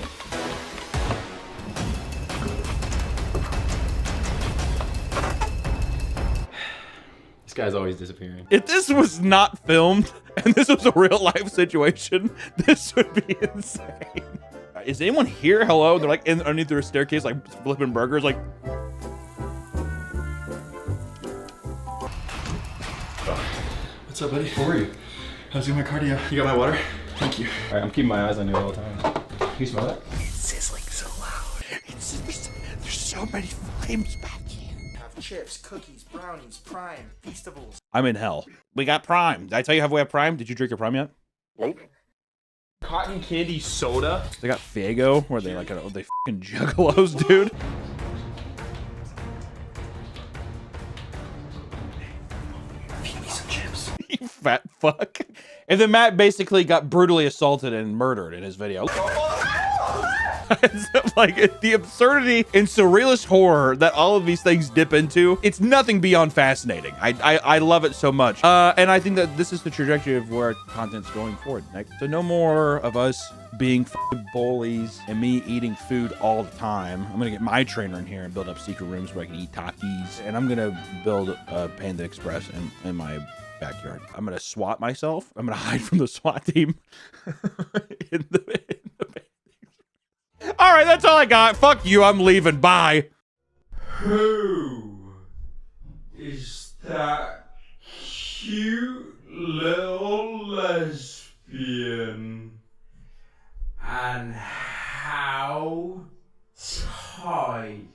This guy's always disappearing. If this was not filmed and this was a real life situation, this would be insane. Is anyone here? Hello? They're like underneath their staircase, like flipping burgers, like. What's up, buddy? How are you? How's my cardio? You got my water? Thank you. All right, I'm keeping my eyes on you all the time. Can you smell that? It's sizzling so loud. There's so many flames back here. Have chips, cookies, brownies, Prime, Feastables. I'm in hell. We got Prime. Did I tell you how we have Prime? Did you drink your Prime yet? Nope. Cotton candy soda. They got Fago, where they like they fucking juggalos, dude. Feed me some chips. You fat fuck. And then Matt basically got brutally assaulted and murdered in his video. Like the absurdity and surrealist horror that all of these things dip into, it's nothing beyond fascinating. I love it so much. And I think that this is the trajectory of where content's going forward. So no more of us being fucking bullies and me eating food all the time. I'm gonna get my trainer in here and build up secret rooms where I can eat Takis. And I'm gonna build a Panda Express in my backyard. I'm gonna SWAT myself. I'm gonna hide from the SWAT team in the all right, that's all I got. Fuck you, I'm leaving. Bye. Who is that cute little lesbian? And how tight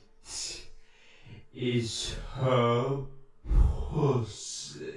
is her pussy?